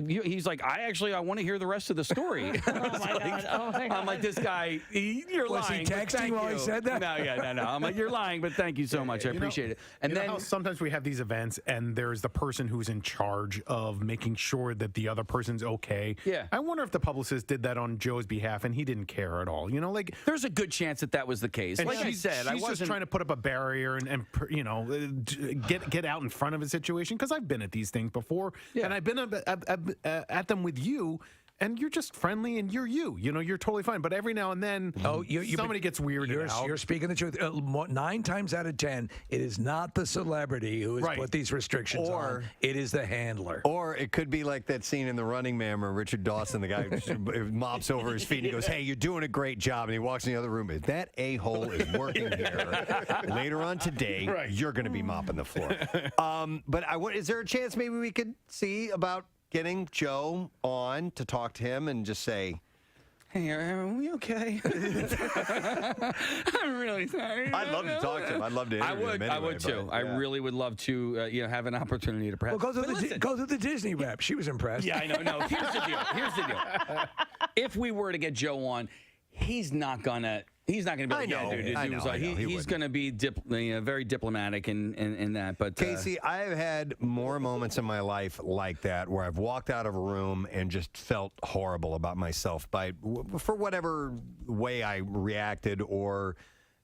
he's like, I want to hear the rest of the story. Oh my God. I'm like, this guy, you're Was lying. he but texting thank while he you. said that? No. I'm like, you're lying, but thank you so much. I appreciate it. And you know then how sometimes we have these events and there's the person who's in charge of making sure that the other person's okay. Yeah. I wonder if the publicist did that on Joe's behalf and he didn't care at all. You know, like there's a good chance that was the case. and Like I said, I she's wasn't just trying to put up a barrier and you know, get out in front of a situation, because I've been at these things before, and I've been at them with you. And you're just friendly, and you're you. You know, you're totally fine. But every now and then, somebody gets weirded out. You're speaking the truth. 9 times out of 10, it is not the celebrity who has put these restrictions on. It is the handler. Or it could be like that scene in The Running Man where Richard Dawson, the guy mops over his feet, and he goes, "Hey, you're doing a great job." And he walks in the other room. If that a-hole is working here, later on today, you're going to be mopping the floor. But is there a chance maybe we could see about getting Joe on to talk to him and just say, "Hey, are we okay?" I'm really sorry. I'd love to talk to him. I'd love to interview him anyway, I would too. but, I really would love to have an opportunity to press. Well, go to the Disney rep. She was impressed. Yeah, I know. No, here's the deal. If we were to get Joe on, he's not gonna be like, he's going to be very diplomatic in that. But Casey, I have had more moments in my life like that where I've walked out of a room and just felt horrible about myself for whatever way I reacted or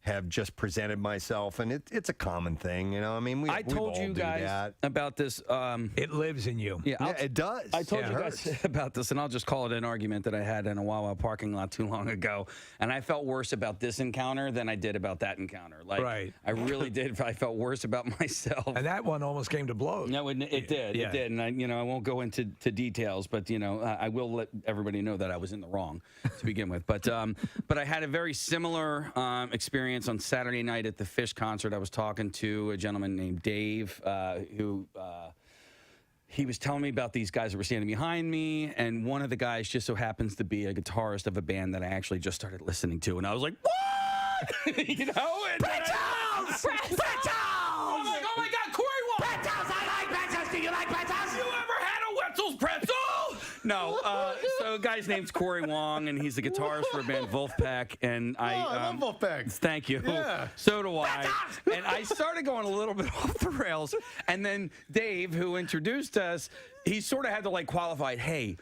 have just presented myself, and it's a common thing, you know. I mean, I told you guys about this. It lives in you. Yeah, it does. I told you guys about this, and I'll just call it an argument that I had in a Wawa parking lot too long ago. And I felt worse about this encounter than I did about that encounter. Like, I really did. I felt worse about myself. And that one almost came to blows. No, it did. Yeah. It did. And I won't go into details, but I will let everybody know that I was in the wrong to begin with. But I had a very similar experience on Saturday night at the Fish concert. I was talking to a gentleman named Dave, who he was telling me about these guys that were standing behind me, and one of the guys just so happens to be a guitarist of a band that I actually just started listening to, and I was like, what? Pretzels! I'm like, oh my God, Corey Wong! Pretzels! I like pretzels! Do you like pretzels? You ever had a Wetzel's pretzel? No. So a guy's name's Corey Wong, and he's the guitarist for a band Wolfpack. And I love Wolfpack. Thank you. Yeah. So do I. And I started going a little bit off the rails. And then Dave, who introduced us, he sort of had to qualify, hey,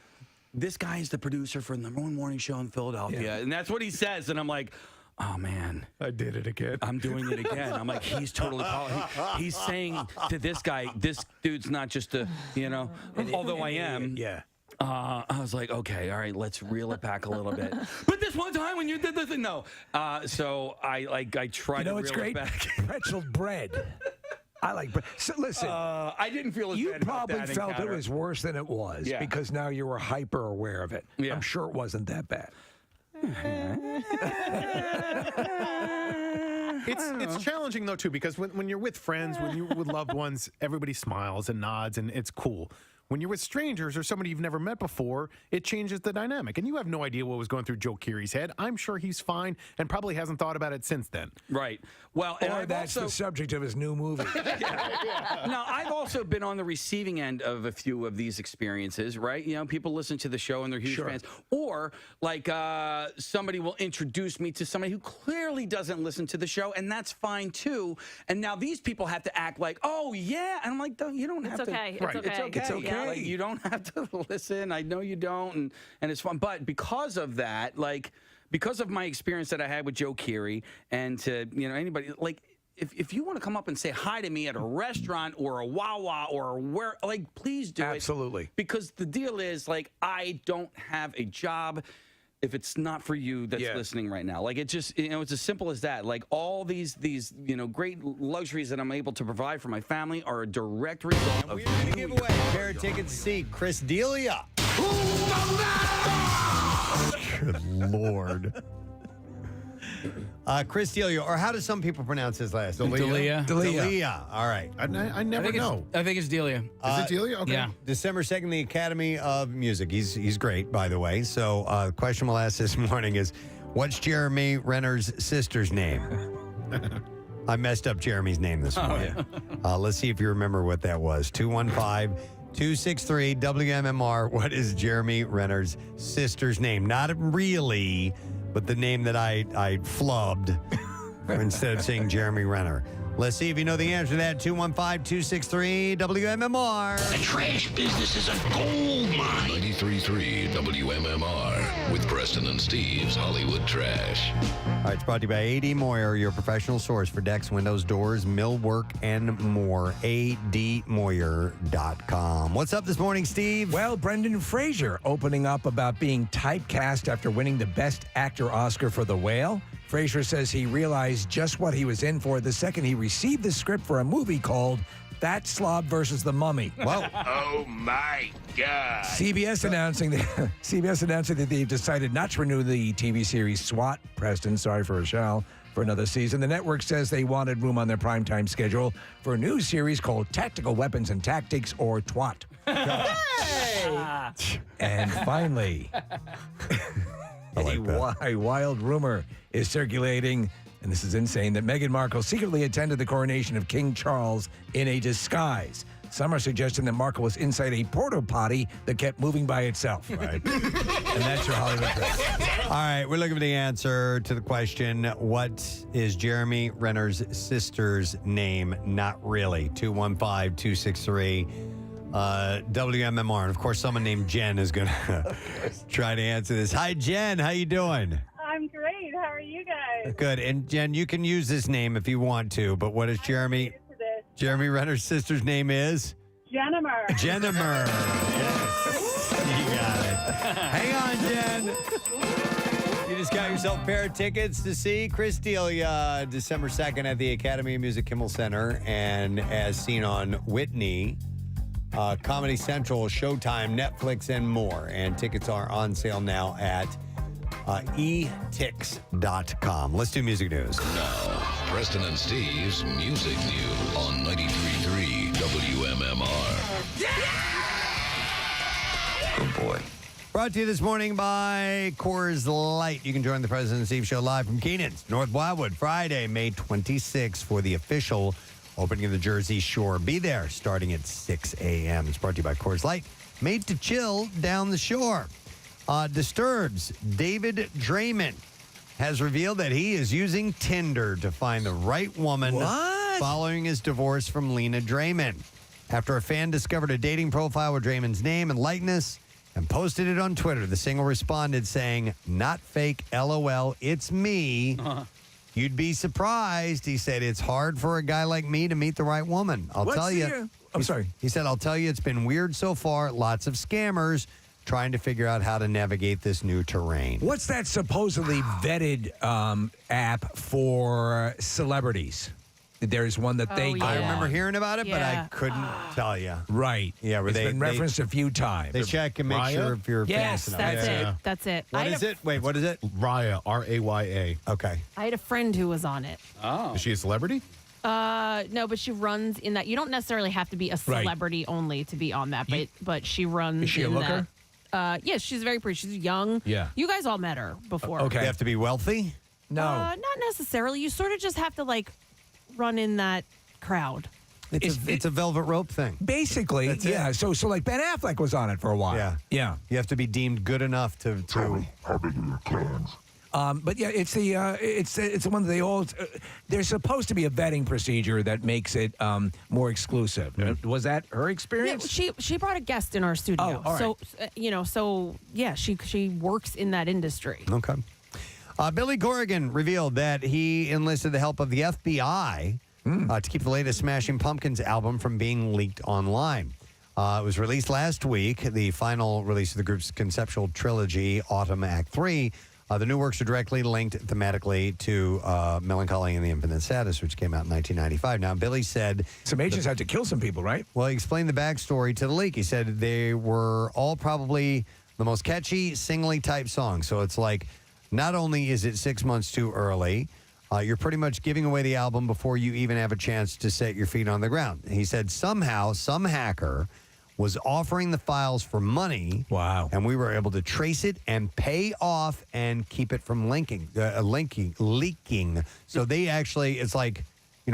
this guy is the producer for the #1 morning show in Philadelphia. Yeah. And that's what he says. And I'm like, oh, man. I did it again. I'm doing it again. I'm like, he's totally he's saying to this guy, this dude's not just although I am. Yeah. I was like, okay, all right, let's reel it back a little bit. But this one time when you did this, no. So I tried to reel it back. Pretzel bread. I like bread. So listen, I didn't feel as you bad about probably that felt encounter. it was worse than it was because now you were hyper aware of it. Yeah. I'm sure it wasn't that bad. It's challenging though too, because when you're with friends, when you're with loved ones, everybody smiles and nods and it's cool. When you're with strangers or somebody you've never met before, it changes the dynamic. And you have no idea what was going through Joe Keery's head. I'm sure he's fine and probably hasn't thought about it since then. Right. Well, and or that's the subject of his new movie. Now, I've also been on the receiving end of a few of these experiences, right? People listen to the show and they're huge fans. Or, somebody will introduce me to somebody who clearly doesn't listen to the show, and that's fine, too. And now these people have to act like, oh, yeah. And I'm like, you don't have to. It's okay. It's okay. Yeah. You don't have to listen. I know you don't, and it's fun. But because of that, because of my experience that I had with Joe Keery, and to anybody, if you want to come up and say hi to me at a restaurant or a Wawa or where, please do it. Absolutely. Because the deal is, I don't have a job if it's not for you that's listening right now. It's just, it's as simple as that. All these great luxuries that I'm able to provide for my family are a direct result of We're going to give away a pair of tickets to see Chris D'Elia. Good Lord. Chris D'Elia, or how do some people pronounce his last name? D'Elia. D'Elia. All right. I never know. I think it's D'Elia. Is it D'Elia? Okay. Yeah. December 2nd, the Academy of Music. He's great, by the way. So the question we'll ask this morning is, what's Jeremy Renner's sister's name? I messed up Jeremy's name this morning. Let's see if you remember what that was. 215 263 WMMR. What is Jeremy Renner's sister's name? Not really, but the name that I flubbed instead of saying Jeremy Renner. Let's see if you know the answer to that. 215-263 WMMR. The trash business is a gold mine. 93.3 WMMR with Preston and Steve's Hollywood Trash. All right, it's brought to you by A.D. Moyer, your professional source for decks, windows, doors, millwork, and more. admoyer.com. What's up this morning, Steve? Well, Brendan Fraser opening up about being typecast after winning the Best Actor Oscar for The Whale. Fraser says he realized just what he was in for the second he received the script for a movie called Fat Slob versus the Mummy. Whoa. Oh, my God. CBS announcing that they've decided not to renew the TV series SWAT, Preston, sorry for Rochelle, for another season. The network says they wanted room on their primetime schedule for a new series called Tactical Weapons and Tactics, or TWAT. And finally, a wild rumor is circulating, and this is insane, that Meghan Markle secretly attended the coronation of King Charles in a disguise. Some are suggesting that Markle was inside a porta potty that kept moving by itself. Right. And that's your Hollywood Trash. All right, we're looking for the answer to the question, what is Jeremy Renner's sister's name? Not really. 215-263 WMMR. And of course, someone named Jen is going to try to answer this. Hi, Jen. How you doing? I'm great. How are you guys? Good. And Jen, you can use this name if you want to, but what is Jeremy Renner's sister's name is? Jennifer. Jennifer. Yes. You got it. Hang on, Jen. You just got yourself a pair of tickets to see Chris D'Elia December 2nd at the Academy of Music Kimmel Center, and as seen on Whitney, Comedy Central, Showtime, Netflix, and more. And tickets are on sale now at etix.com. Let's do music news. Now, Preston and Steve's Music News on 93.3 WMMR. Good boy. Brought to you this morning by Coors Light. You can join the President and Steve Show live from Keenan's, North Wildwood, Friday, May 26th for the official opening of the Jersey Shore. Be there starting at 6 a.m. It's brought to you by Coors Light, made to chill down the shore. Disturbed's David Draymond has revealed that he is using Tinder to find the right woman following his divorce from Lena Draymond. After a fan discovered a dating profile with Draymond's name and likeness and posted it on Twitter, the singer responded saying, "Not fake, LOL, it's me." You'd be surprised. He said, "It's hard for a guy like me to meet the right woman. I'll tell you." I'm sorry. He said, "I'll tell you, it's been weird so far. Lots of scammers trying to figure out how to navigate this new terrain." What's that supposedly vetted app for celebrities? There's one that they go I remember on. hearing about it, but I couldn't tell you. Right. Yeah, where It's they been referenced a few times. They check and make sure if you're Yes, fast enough. that's it. That's it. What is it? Wait, what is it? Raya, Raya. Okay. I had a friend who was on it. Oh. Is she a celebrity? No, but she runs in that. You don't necessarily have to be a celebrity only to be on that, but she runs. Is she a in looker? That. Yes, she's very pretty. She's young. Yeah. You guys all met her before. You have to be wealthy? No. Not necessarily. You sort of just have to run in that crowd. It's a velvet rope thing. Basically, That's yeah. it. So like Ben Affleck was on it for a while. Yeah. Yeah. You have to be deemed good enough to. How big are your cans? But yeah, it's the one that they all. There's supposed to be a vetting procedure that makes it more exclusive. Was that her experience? Yeah, she brought a guest in our studio. Oh, all right. So she works in that industry. Okay. Billy Corrigan revealed that he enlisted the help of the FBI to keep the latest Smashing Pumpkins album from being leaked online. It was released last week, the final release of the group's conceptual trilogy, Autumn Act 3. The new works are directly linked thematically to Melancholy and the Infinite Sadness, which came out in 1995. Now, Billy said... Some agents had to kill some people, right? Well, he explained the backstory to the leak. He said they were all probably the most catchy, singly type songs. So it's like, not only is it 6 months too early, you're pretty much giving away the album before you even have a chance to set your feet on the ground. He said somehow some hacker was offering the files for money. Wow. And we were able to trace it and pay off and keep it from leaking. So they actually, it's like,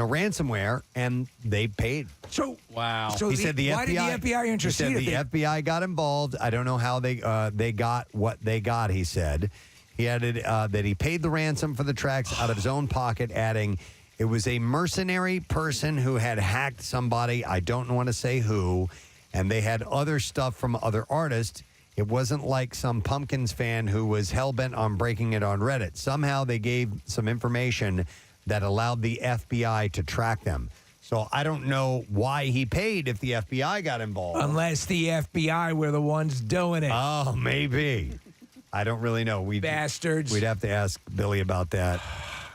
ransomware, and they paid. So wow. So he said the why FBI. did the FBI intercede? He said the FBI got involved. I don't know how they got what they got. He said he added that he paid the ransom for the tracks out of his own pocket, adding it was a mercenary person who had hacked somebody. I don't want to say who, and they had other stuff from other artists. It wasn't like some Pumpkins fan who was hell-bent on breaking it on Reddit. Somehow they gave some information that allowed the FBI to track them. So I don't know why he paid if the FBI got involved. Unless the FBI were the ones doing it. Oh, maybe. I don't really know. Bastards. We'd have to ask Billy about that.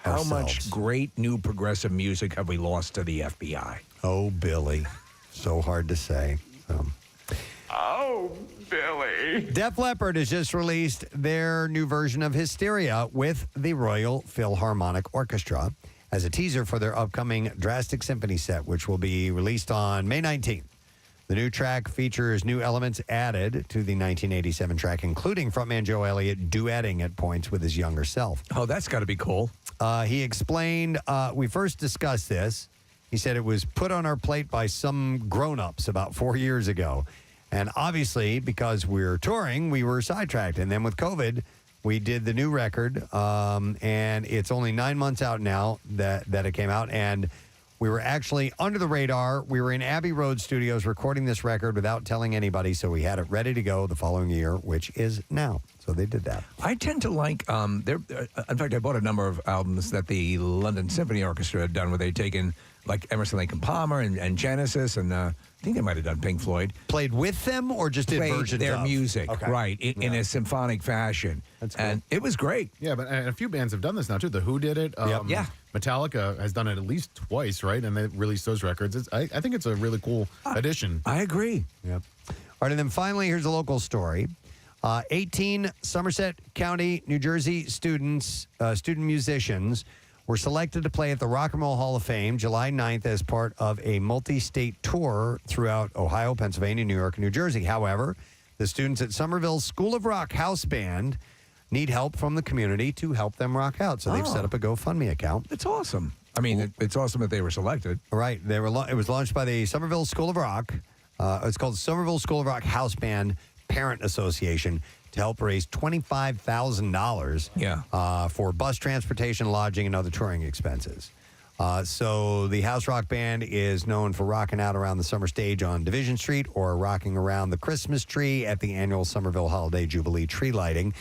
How much great new progressive music have we lost to the FBI? Oh, Billy. So hard to say. Oh, Billy. Def Leppard has just released their new version of Hysteria with the Royal Philharmonic Orchestra as a teaser for their upcoming Drastic Symphony set, which will be released on May 19th. The new track features new elements added to the 1987 track, including frontman Joe Elliott duetting at points with his younger self. Oh, that's got to be cool. He explained, we first discussed this. He said it was put on our plate by some grown-ups about 4 years ago. And obviously, because we're touring, we were sidetracked. And then with COVID, we did the new record, and it's only 9 months out now that it came out. And we were actually under the radar. We were in Abbey Road Studios recording this record without telling anybody, so we had it ready to go the following year, which is now. So they did that. I tend to like, in fact, I bought a number of albums that the London Symphony Orchestra had done where they'd taken, like, Emerson, Lake and Palmer and Genesis, and I think they might have done Pink Floyd. Played with them or just did versions their of? music, Okay. right, in a symphonic fashion. That's cool. And it was great. Yeah, but and a few bands have done this now, too. The Who did it. Yeah. Metallica has done it at least twice, right? And they released those records. I think it's a really cool addition. I agree. Yep. All right, and then finally, here's a local story. 18 Somerset County, New Jersey student musicians were selected to play at the Rock and Roll Hall of Fame July 9th as part of a multi-state tour throughout Ohio, Pennsylvania, New York, and New Jersey. However, the students at Somerville School of Rock House Band need help from the community to help them rock out. So they've set up a GoFundMe account. It's awesome. I mean, it's awesome that they were selected. Right. They were. It was launched by the Somerville School of Rock. It's called Somerville School of Rock House Band Parent Association to help raise $25,000 for bus transportation, lodging, and other touring expenses. So the House Rock Band is known for rocking out around the summer stage on Division Street or rocking around the Christmas tree at the annual Somerville Holiday Jubilee tree lighting.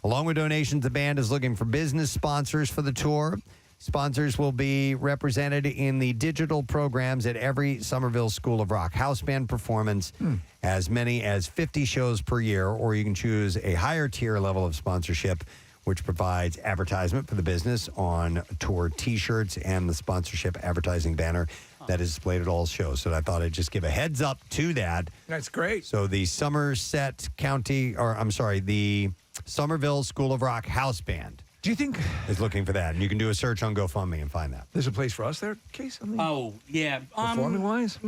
Along with donations, the band is looking for business sponsors for the tour. Sponsors will be represented in the digital programs at every Somerville School of Rock House Band performance, as many as 50 shows per year, or you can choose a higher tier level of sponsorship, which provides advertisement for the business on tour T-shirts and the sponsorship advertising banner that is displayed at all shows. So I thought I'd just give a heads up to that. That's great. So the Somerset County, the Somerville School of Rock House Band. Do you think is looking for that? And you can do a search on GoFundMe and find that. There's a place for us there, Case? Oh, yeah. Performing wise?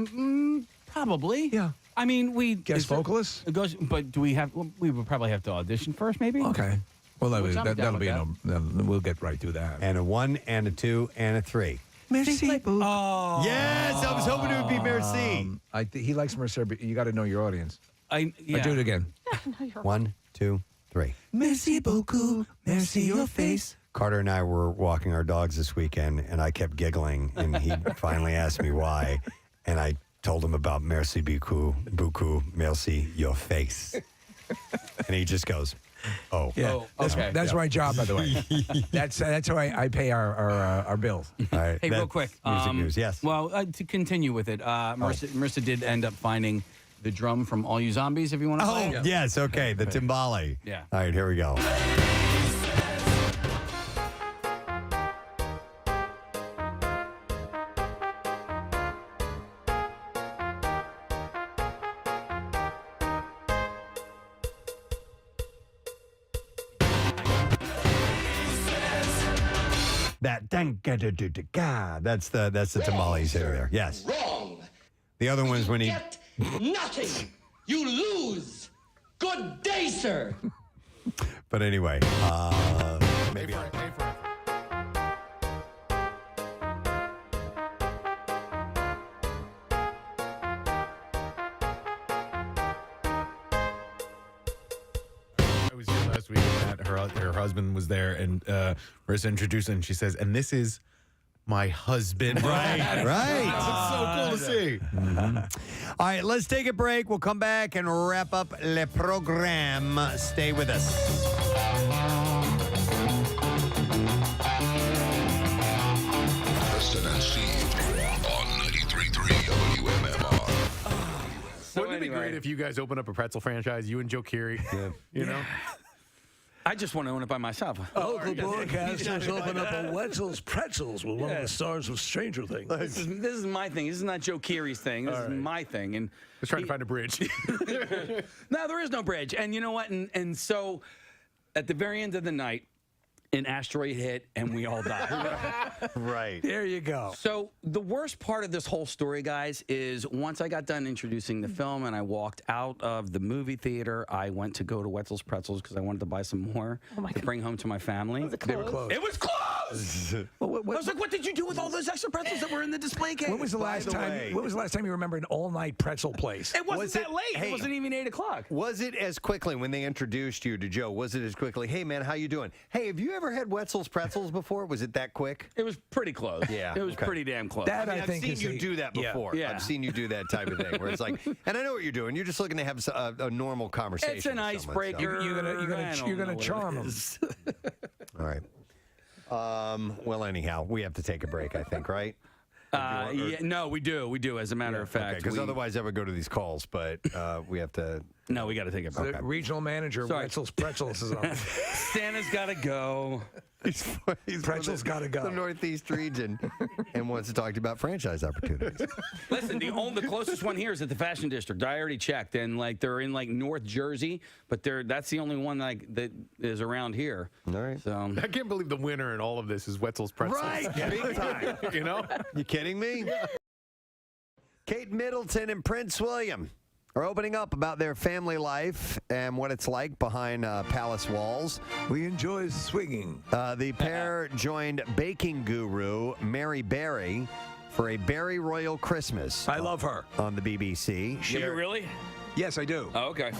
Probably. Yeah. I mean, we guest vocalists. But do we have? We would probably have to audition first, maybe. Okay. Well, that'll be that. we'll get right through that. And a 1 and a 2 and a 3. Merci beaucoup. Oh. Yes, I was hoping it would be merci. He likes merci, but you got to know your audience. Yeah. Do it again. 1, 2, 3. Merci beaucoup. Merci your face. Carter and I were walking our dogs this weekend, and I kept giggling, and he finally asked me why, and I told him about merci beaucoup, merci your face, and he just goes, "Oh, yeah, that's my job, by the way. That's how I pay our bills." All right, Hey, real quick. Music news, yes. Well, to continue with it, Marissa did end up finding the drum from All You Zombies, if you want to play it. Yes, okay, the timbale. Yeah. All right, here we go. That that's the tamales there. Yes. Wrong. The other one's when he Get nothing. You lose. Good day, sir. But anyway, maybe week that her husband was there, and Marissa introduced him, and she says, "And this is my husband." Right. It's so cool to see. All right, let's take a break. We'll come back and wrap up le programme. Stay with us. Preston and Steve on 93.3 WMMR. Wouldn't it be great if you guys open up a pretzel franchise, you and Joe Keery? You know? I just want to own it by myself. Local broadcasters open up a Wetzel's Pretzels with one of the stars of Stranger Things. This is my thing. This is not Joe Keery's thing. This is my thing. And just trying to find a bridge. No, there is no bridge. And you know what? And so at the very end of the night, an asteroid hit and we all died. Right. There you go. So the worst part of this whole story, guys, is once I got done introducing the film and I walked out of the movie theater, I went to go to Wetzel's Pretzels because I wanted to buy some more to bring home to my family. They were closed. It was closed! I was like, what did you do with all those extra pretzels that were in the display case? When was the last time? When was the last time you remember an all-night pretzel place? It wasn't that late. It wasn't even 8 o'clock. Was it as quickly when they introduced you to Joe? Was it as quickly? Hey man, how you doing? Hey, have you ever had Wetzel's Pretzels before? Was it that quick? It was pretty close. Yeah, it was pretty damn close. That I think I've seen you do that before. Yeah. I've seen you do that type of thing where it's like, and I know what you're doing. You're just looking to have a normal conversation. It's an with icebreaker. You're gonna charm them. All right. Well, anyhow, we have to take a break, I think, right? No, we do. As a matter of fact, because otherwise I would go to these calls, but we have to. No, we got to take a break. The regional manager, Wetzel's Pretzels, is on. Santa's got to go. He's Pretzels got to go. The Northeast region and wants to talk to you about franchise opportunities. Listen, the closest one here is at the Fashion District. I already checked, and they're in North Jersey, but that's the only one that is around here. All right. So I can't believe the winner in all of this is Wetzel's Pretzels. Right, big time. You know? You kidding me? Kate Middleton and Prince William are opening up about their family life and what it's like behind palace walls. We enjoy swinging. The pair joined baking guru Mary Berry for a Berry Royal Christmas. I love her. On the BBC. Do you really? Yes, I do. Oh, okay.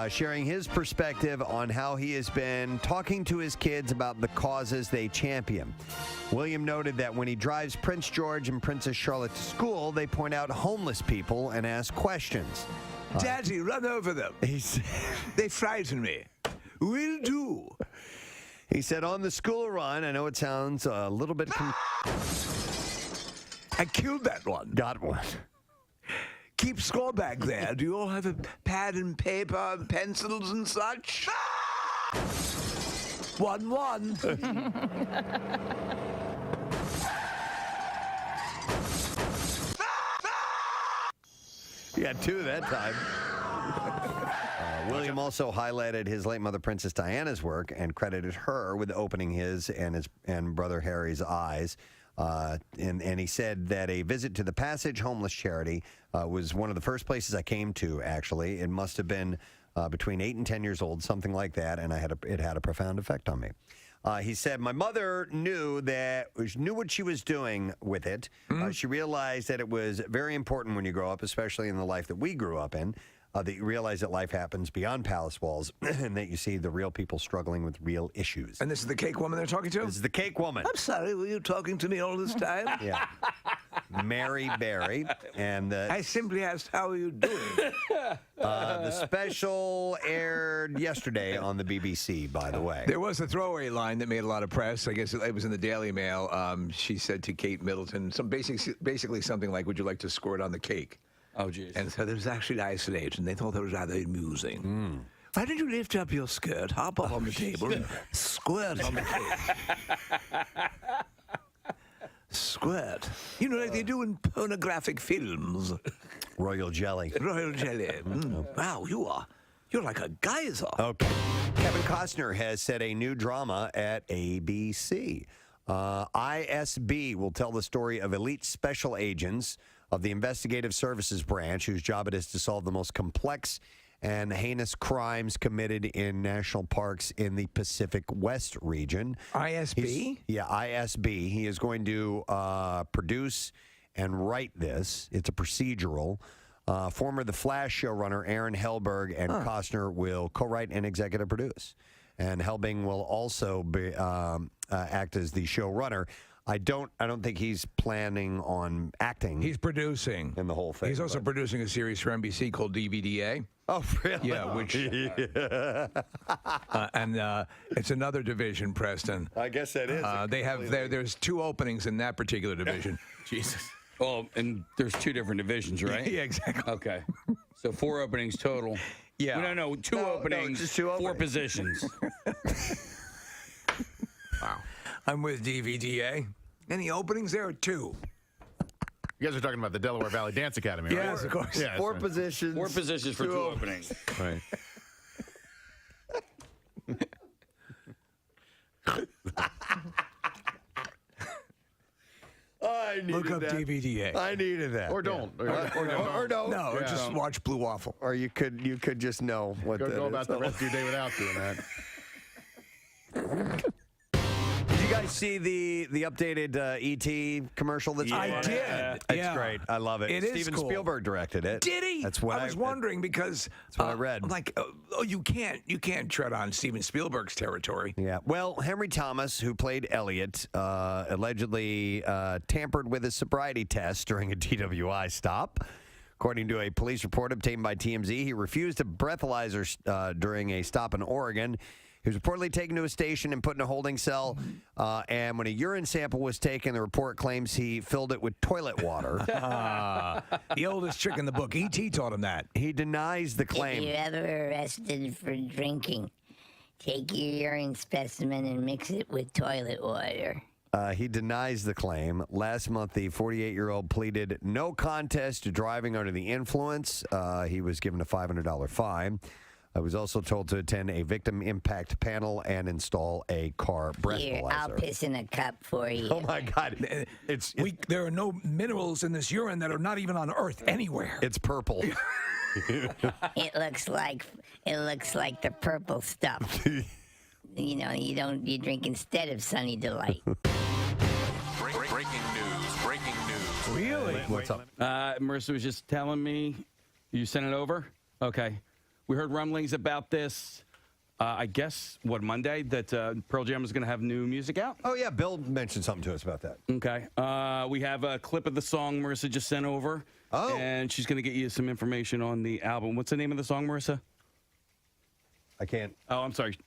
Sharing his perspective on how he has been talking to his kids about the causes they champion. William noted that when he drives Prince George and Princess Charlotte to school, they point out homeless people and ask questions. Daddy, run over them. They frighten me. Will do. He said on the school run, I know it sounds a little bit... I killed that one. Got one. Keep score back there. Do you all have a pad and paper, pencils and such? 1-1. You got two that time. William also highlighted his late mother, Princess Diana's work, and credited her with opening his and brother Harry's eyes. And he said that a visit to the Passage Homeless Charity was one of the first places I came to, actually. It must have been between 8 and 10 years old, something like that, and it had a profound effect on me. He said, my mother knew what she was doing with it. She realized that it was very important when you grow up, especially in the life that we grew up in, that you realize that life happens beyond palace walls and that you see the real people struggling with real issues. And this is the cake woman they're talking to? This is the cake woman. I'm sorry, were you talking to me all this time? Yeah. Mary Berry. And I simply asked, how are you doing? The special aired yesterday on the BBC, by the way. There was a throwaway line that made a lot of press. I guess it was in the Daily Mail. She said to Kate Middleton, basically something like, would you like to squirt on the cake? Oh, geez. And so there was actually isolation. They thought that was rather amusing. Why don't you lift up your skirt, hop up on the table, and squirt on the cake? Squirt. You know, like they do in pornographic films. Royal jelly. Royal jelly. Wow, you're like a geyser. Okay. Kevin Costner has set a new drama at ABC. ISB will tell the story of elite special agents of the Investigative Services Branch, whose job it is to solve the most complex and heinous crimes committed in national parks in the Pacific West region. ISB? ISB. He is going to produce and write this. It's a procedural. Former The Flash showrunner Aaron Hellberg and Costner will co-write and executive produce. and Helbing will also be, act as the showrunner. I don't think he's planning on acting. He's producing in the whole thing. He's also producing a series for NBC called DVDA. Oh, really? Yeah, which and it's another division, Preston. I guess that is. They have there's 2 openings in that particular division. Jesus. Oh, and there's 2 different divisions, right? Yeah, exactly. Okay. So 4 openings total. Yeah. No, 2 openings, just 2 4 openings. positions. Wow. I'm with DVDA. Any openings there are 2. You guys are talking about the Delaware Valley Dance Academy, right? Yes, of course. Yeah, 4 right. positions. 4 positions for 2 openings. Right. I needed Look up that. DVDA. I needed that. Or don't. Or don't. No, or just watch Blue Waffle. Or you could just know what that Go is. about the rest of your day without doing that. Did you guys see the updated E.T. commercial that's I been on? did. It's Yeah. great. I love it. It is Steven cool. Spielberg directed it. Did he? That's what I was wondering because that's what I read. I'm like, oh, you can't tread on Steven Spielberg's territory. Yeah. Well, Henry Thomas, who played Elliot, allegedly tampered with his sobriety test during a DWI stop. According to a police report obtained by TMZ, he refused a breathalyzer during a stop in Oregon. He was reportedly taken to a station and put in a holding cell. And when a urine sample was taken, the report claims he filled it with toilet water. The oldest trick in the book. E.T. taught him that. He denies the claim. If you're ever arrested for drinking, take your urine specimen and mix it with toilet water. He denies the claim. Last month, the 48-year-old pleaded no contest to driving under the influence. He was given a $500 fine. I was also told to attend a victim impact panel and install a car breathalyzer. Here, I'll piss in a cup for you. Oh my God! There are no minerals in this urine that are not even on Earth anywhere. It's purple. It looks like the purple stuff. You drink instead of Sunny Delight. Breaking news. Really? What's up? Marissa was just telling me you sent it over. Okay. We heard rumblings about this, I guess, Monday, that Pearl Jam is going to have new music out? Oh, yeah. Bill mentioned something to us about that. Okay. We have a clip of the song Marissa just sent over. Oh. And she's going to get you some information on the album. What's the name of the song, Marissa? I can't. Oh, I'm sorry.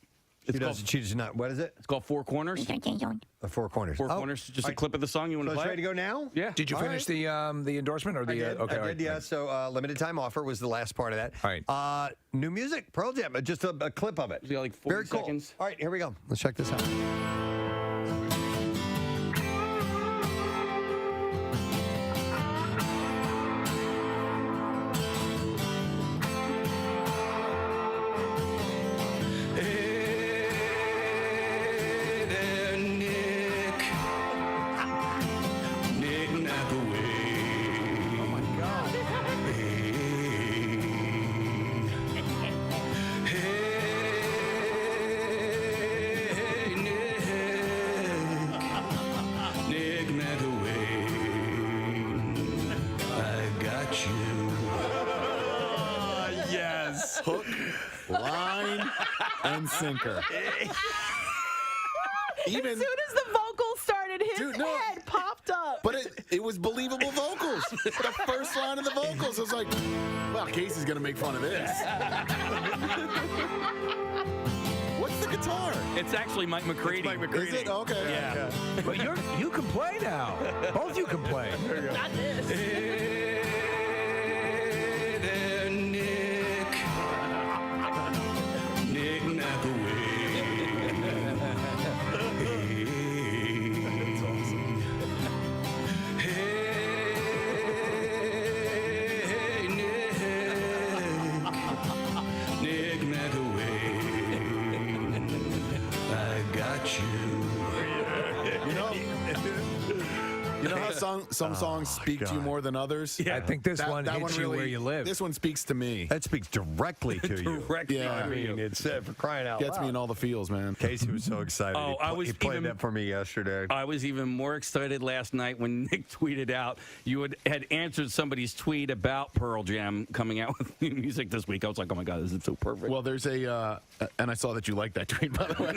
She does not. What is it? It's called Four Corners. Four Corners. Four Corners. Just a clip of the song. You want to So play? it's ready to go now? Yeah. Did you finish the endorsement or the? I did, okay, all I right. did, yeah. So limited time offer was the last part of that. All right. New music, Pearl Jam, just a clip of it. Like 40 Very cool. seconds. All right, here we go. Let's check this out. Yes. Hook, line, and sinker. Even as soon as the vocals started, his no. head popped up. But it was believable vocals. The first line of the vocals, I was like, well, Casey's going to make fun of this. What's the guitar? It's actually Mike McCready. Is it? Okay. Yeah. But you can play now. Both you can play. There you go. Not this. some songs speak to you more than others. Yeah, I think this one hits you really, where you live. This one speaks to me. That speaks directly to you. Yeah, I mean, it's for crying out gets loud. me in all the feels, man. Casey was so excited. He played that for me yesterday. I was even more excited last night when Nick tweeted out you had answered somebody's tweet about Pearl Jam coming out with new music this week. I was like, oh my God, this is so perfect. Well, there's and I saw that you liked that tweet, by the way.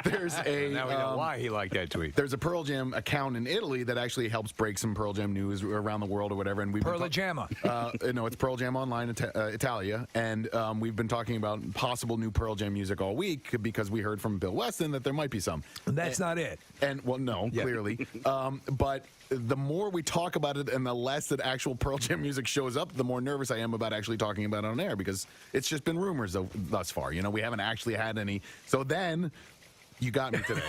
There's now we know why he liked that tweet. There's a Pearl Jam account in Italy that actually helps break some Pearl Jam news around the world or whatever. And Pearl Jamma. No, it's Pearl Jam Online Italia, and we've been talking about possible new Pearl Jam music all week because we heard from Bill Weston that there might be some. And that's not it. And well, no, clearly. But the more we talk about it and the less that actual Pearl Jam music shows up, the more nervous I am about actually talking about it on air because it's just been rumors thus far. You know, we haven't actually had any. So then you got me today.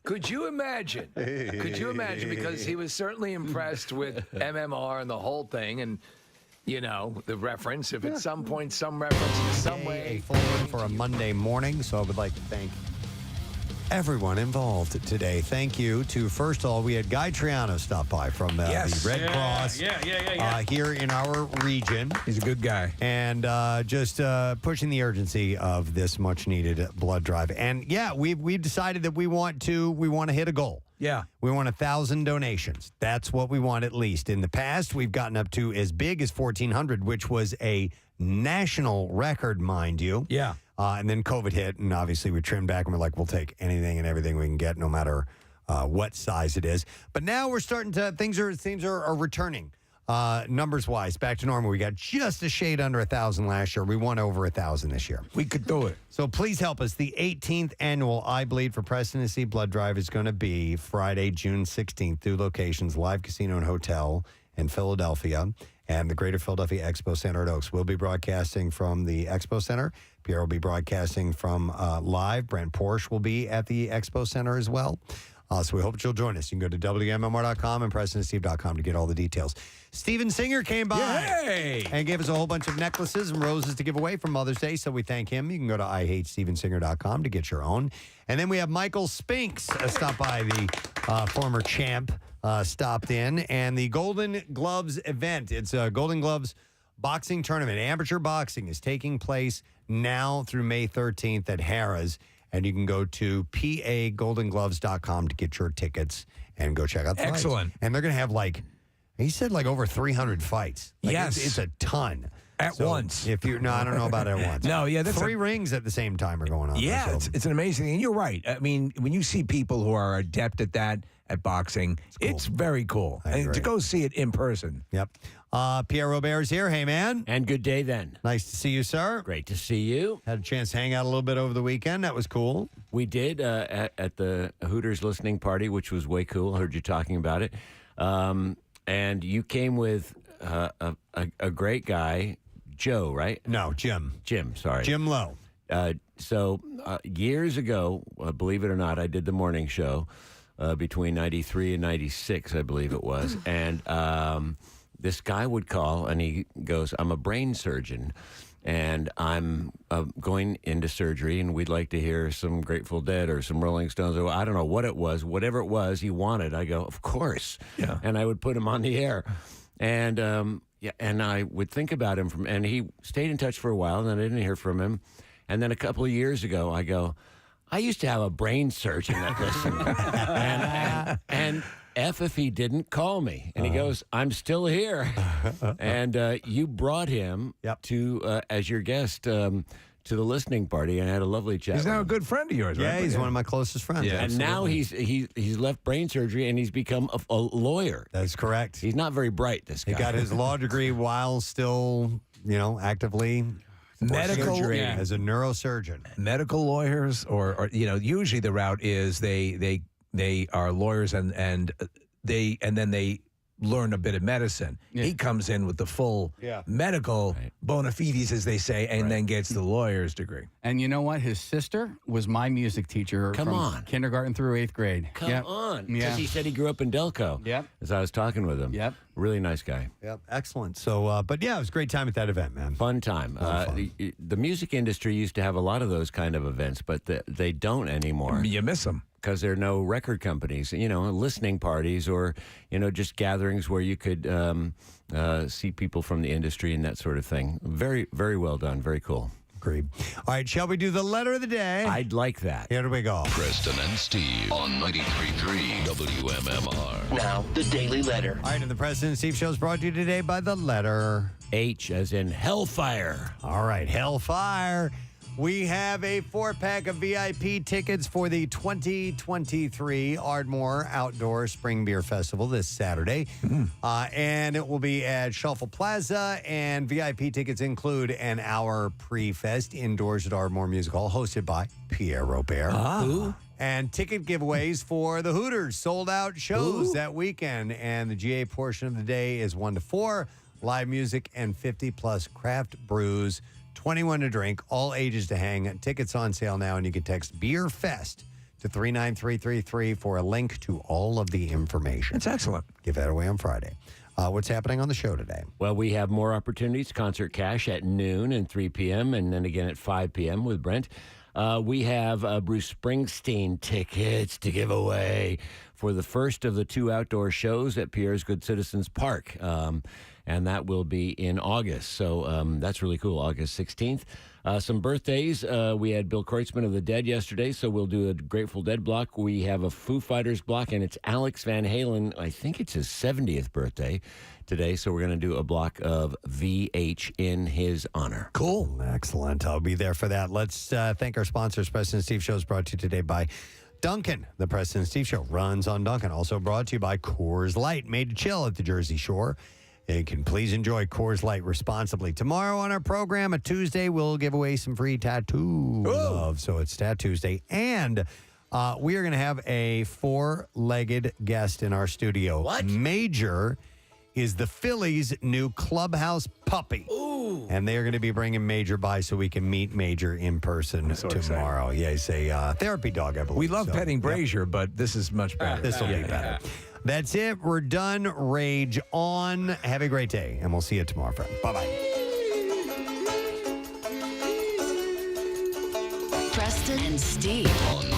Could you imagine? Because he was certainly impressed with MMR and the whole thing, and you know the reference. If at some point some reference in some way, a full one for a Monday morning. So I would like to thank everyone involved today. Thank you to, first of all, we had Guy Troiano stop by from the Red Cross here in our region. He's a good guy. And just pushing the urgency of this much-needed blood drive. And, yeah, we've decided that we want to hit a goal. Yeah. We want 1,000 donations. That's what we want at least. In the past, we've gotten up to as big as 1,400, which was a national record, mind you. Yeah. And then COVID hit, and obviously we trimmed back, and we're like, we'll take anything and everything we can get, no matter what size it is. But now we're starting to, things are returning numbers-wise back to normal. We got just a shade under 1,000 last year. We won over 1,000 this year. We could do it. So please help us. The 18th annual I Bleed for Preston and Steve Blood Drive is going to be Friday, June 16th, through locations, Live Casino and Hotel in Philadelphia and the Greater Philadelphia Expo Center at Oaks. We'll be broadcasting from the Expo Center. Pierre will be broadcasting from live. Brent Porsche will be at the Expo Center as well. So we hope that you'll join us. You can go to WMMR.com and PrestonandSteve.com to get all the details. Steven Singer came by and gave us a whole bunch of necklaces and roses to give away for Mother's Day, so we thank him. You can go to IHateStevenSinger.com to get your own. And then we have Michael Spinx stopped by, the former champ, stopped in. And the Golden Gloves event, it's a Golden Gloves boxing tournament. Amateur boxing is taking place now through May 13th at Harrah's. And you can go to PAGoldenGloves.com to get your tickets and go check out the fights. Excellent. And they're going to have he said over 300 fights. Yes. It's a ton. At once. I don't know about at once. No, yeah. That's 3 rings at the same time are going on. Yeah, it's an amazing thing. And you're right. I mean, when you see people who are adept at that, at boxing, it's very cool. And to go see it in person. Yep. Pierre Robert's here. Hey, man. And good day then. Nice to see you, sir. Great to see you. Had a chance to hang out a little bit over the weekend. That was cool. We did at the Hooters listening party, which was way cool. Heard you talking about it. And you came with a great guy, Joe, right? No, Jim. Jim, sorry. Jim Lowe. So years ago, believe it or not, I did the morning show between 93 and 96, I believe it was. And this guy would call, and he goes, I'm a brain surgeon, and I'm going into surgery, and we'd like to hear some Grateful Dead or some Rolling Stones. Or I don't know what it was. Whatever it was he wanted, I go, of course. Yeah. And I would put him on the air. And and I would think about him, and he stayed in touch for a while, and then I didn't hear from him. And then a couple of years ago, I go, I used to have a brain surgeon that listened. and if he didn't call me. And he goes, I'm still here. And you brought him to as your guest to the listening party, and I had a lovely chat. He's now a good friend of yours, right? Yeah, he's one of my closest friends. Yeah, and now he's left brain surgery, and he's become a lawyer. That's correct. He's not very bright, this guy. He got his law degree while still, actively medical as a neurosurgeon. Medical lawyers, or usually the route is they are lawyers and then they learn a bit of medicine. Yeah. He comes in with the full medical bona fides, as they say, and then gets the lawyer's degree. And you know what? His sister was my music teacher from kindergarten through 8th grade. Come on. Yeah. Because he said he grew up in Delco. Yep. As I was talking with him. Yep. Really nice guy. Yep, excellent. So, but yeah, it was a great time at that event, man. Fun time. The music industry used to have a lot of those kind of events, but they don't anymore. You miss them. Because there are no record companies, listening parties or, just gatherings where you could see people from the industry and that sort of thing. Very, very well done. Very cool. Agreed. All right, shall we do the letter of the day? I'd like that. Here we go. Preston and Steve on 93.3 WMMR. Now, the Daily Letter. All right, and the Preston and Steve show is brought to you today by the letter H, as in Hellfire. All right, Hellfire. We have a 4-pack of VIP tickets for the 2023 Ardmore Outdoor Spring Beer Festival this Saturday. And it will be at Shuffle Plaza. And VIP tickets include an hour pre-fest indoors at Ardmore Music Hall, hosted by Pierre Robert. And ticket giveaways for the Hooters sold-out shows that weekend. And the GA portion of the day is 1 to 4, live music and 50-plus craft brews. 21 to drink, all ages to hang. Tickets on sale now, and you can text Beer Fest to 39333 for a link to all of the information. That's excellent. Give that away on Friday. What's happening on the show today? Well, we have more opportunities. Concert Cash at noon and 3 p.m., and then again at 5 p.m. with Brent. We have Bruce Springsteen tickets to give away for the first of the 2 outdoor shows at Pierre's Good Citizens Park. And that will be in August. So that's really cool, August 16th. Some birthdays. We had Bill Kreutzmann of the Dead yesterday, so we'll do a Grateful Dead block. We have a Foo Fighters block, and it's Alex Van Halen. I think it's his 70th birthday today, so we're going to do a block of VH in his honor. Cool. Excellent. I'll be there for that. Let's thank our sponsors. Preston and Steve Show is brought to you today by Duncan. The Preston and Steve Show runs on Duncan. Also brought to you by Coors Light, made to chill at the Jersey Shore. You can please enjoy Coors Light responsibly. Tomorrow on our program, a Tuesday, we'll give away some free tattoo love. So it's Tattoo Tuesday. And we are going to have a 4-legged guest in our studio. What? Major is the Phillies' new clubhouse puppy. Ooh. And they are going to be bringing Major by so we can meet Major in person tomorrow. Yeah, he's a therapy dog, I believe. We love petting Brazier, but this is much better. This will be better. That's it. We're done. Rage on. Have a great day, and we'll see you tomorrow, friend. Bye-bye. Preston and Steve. On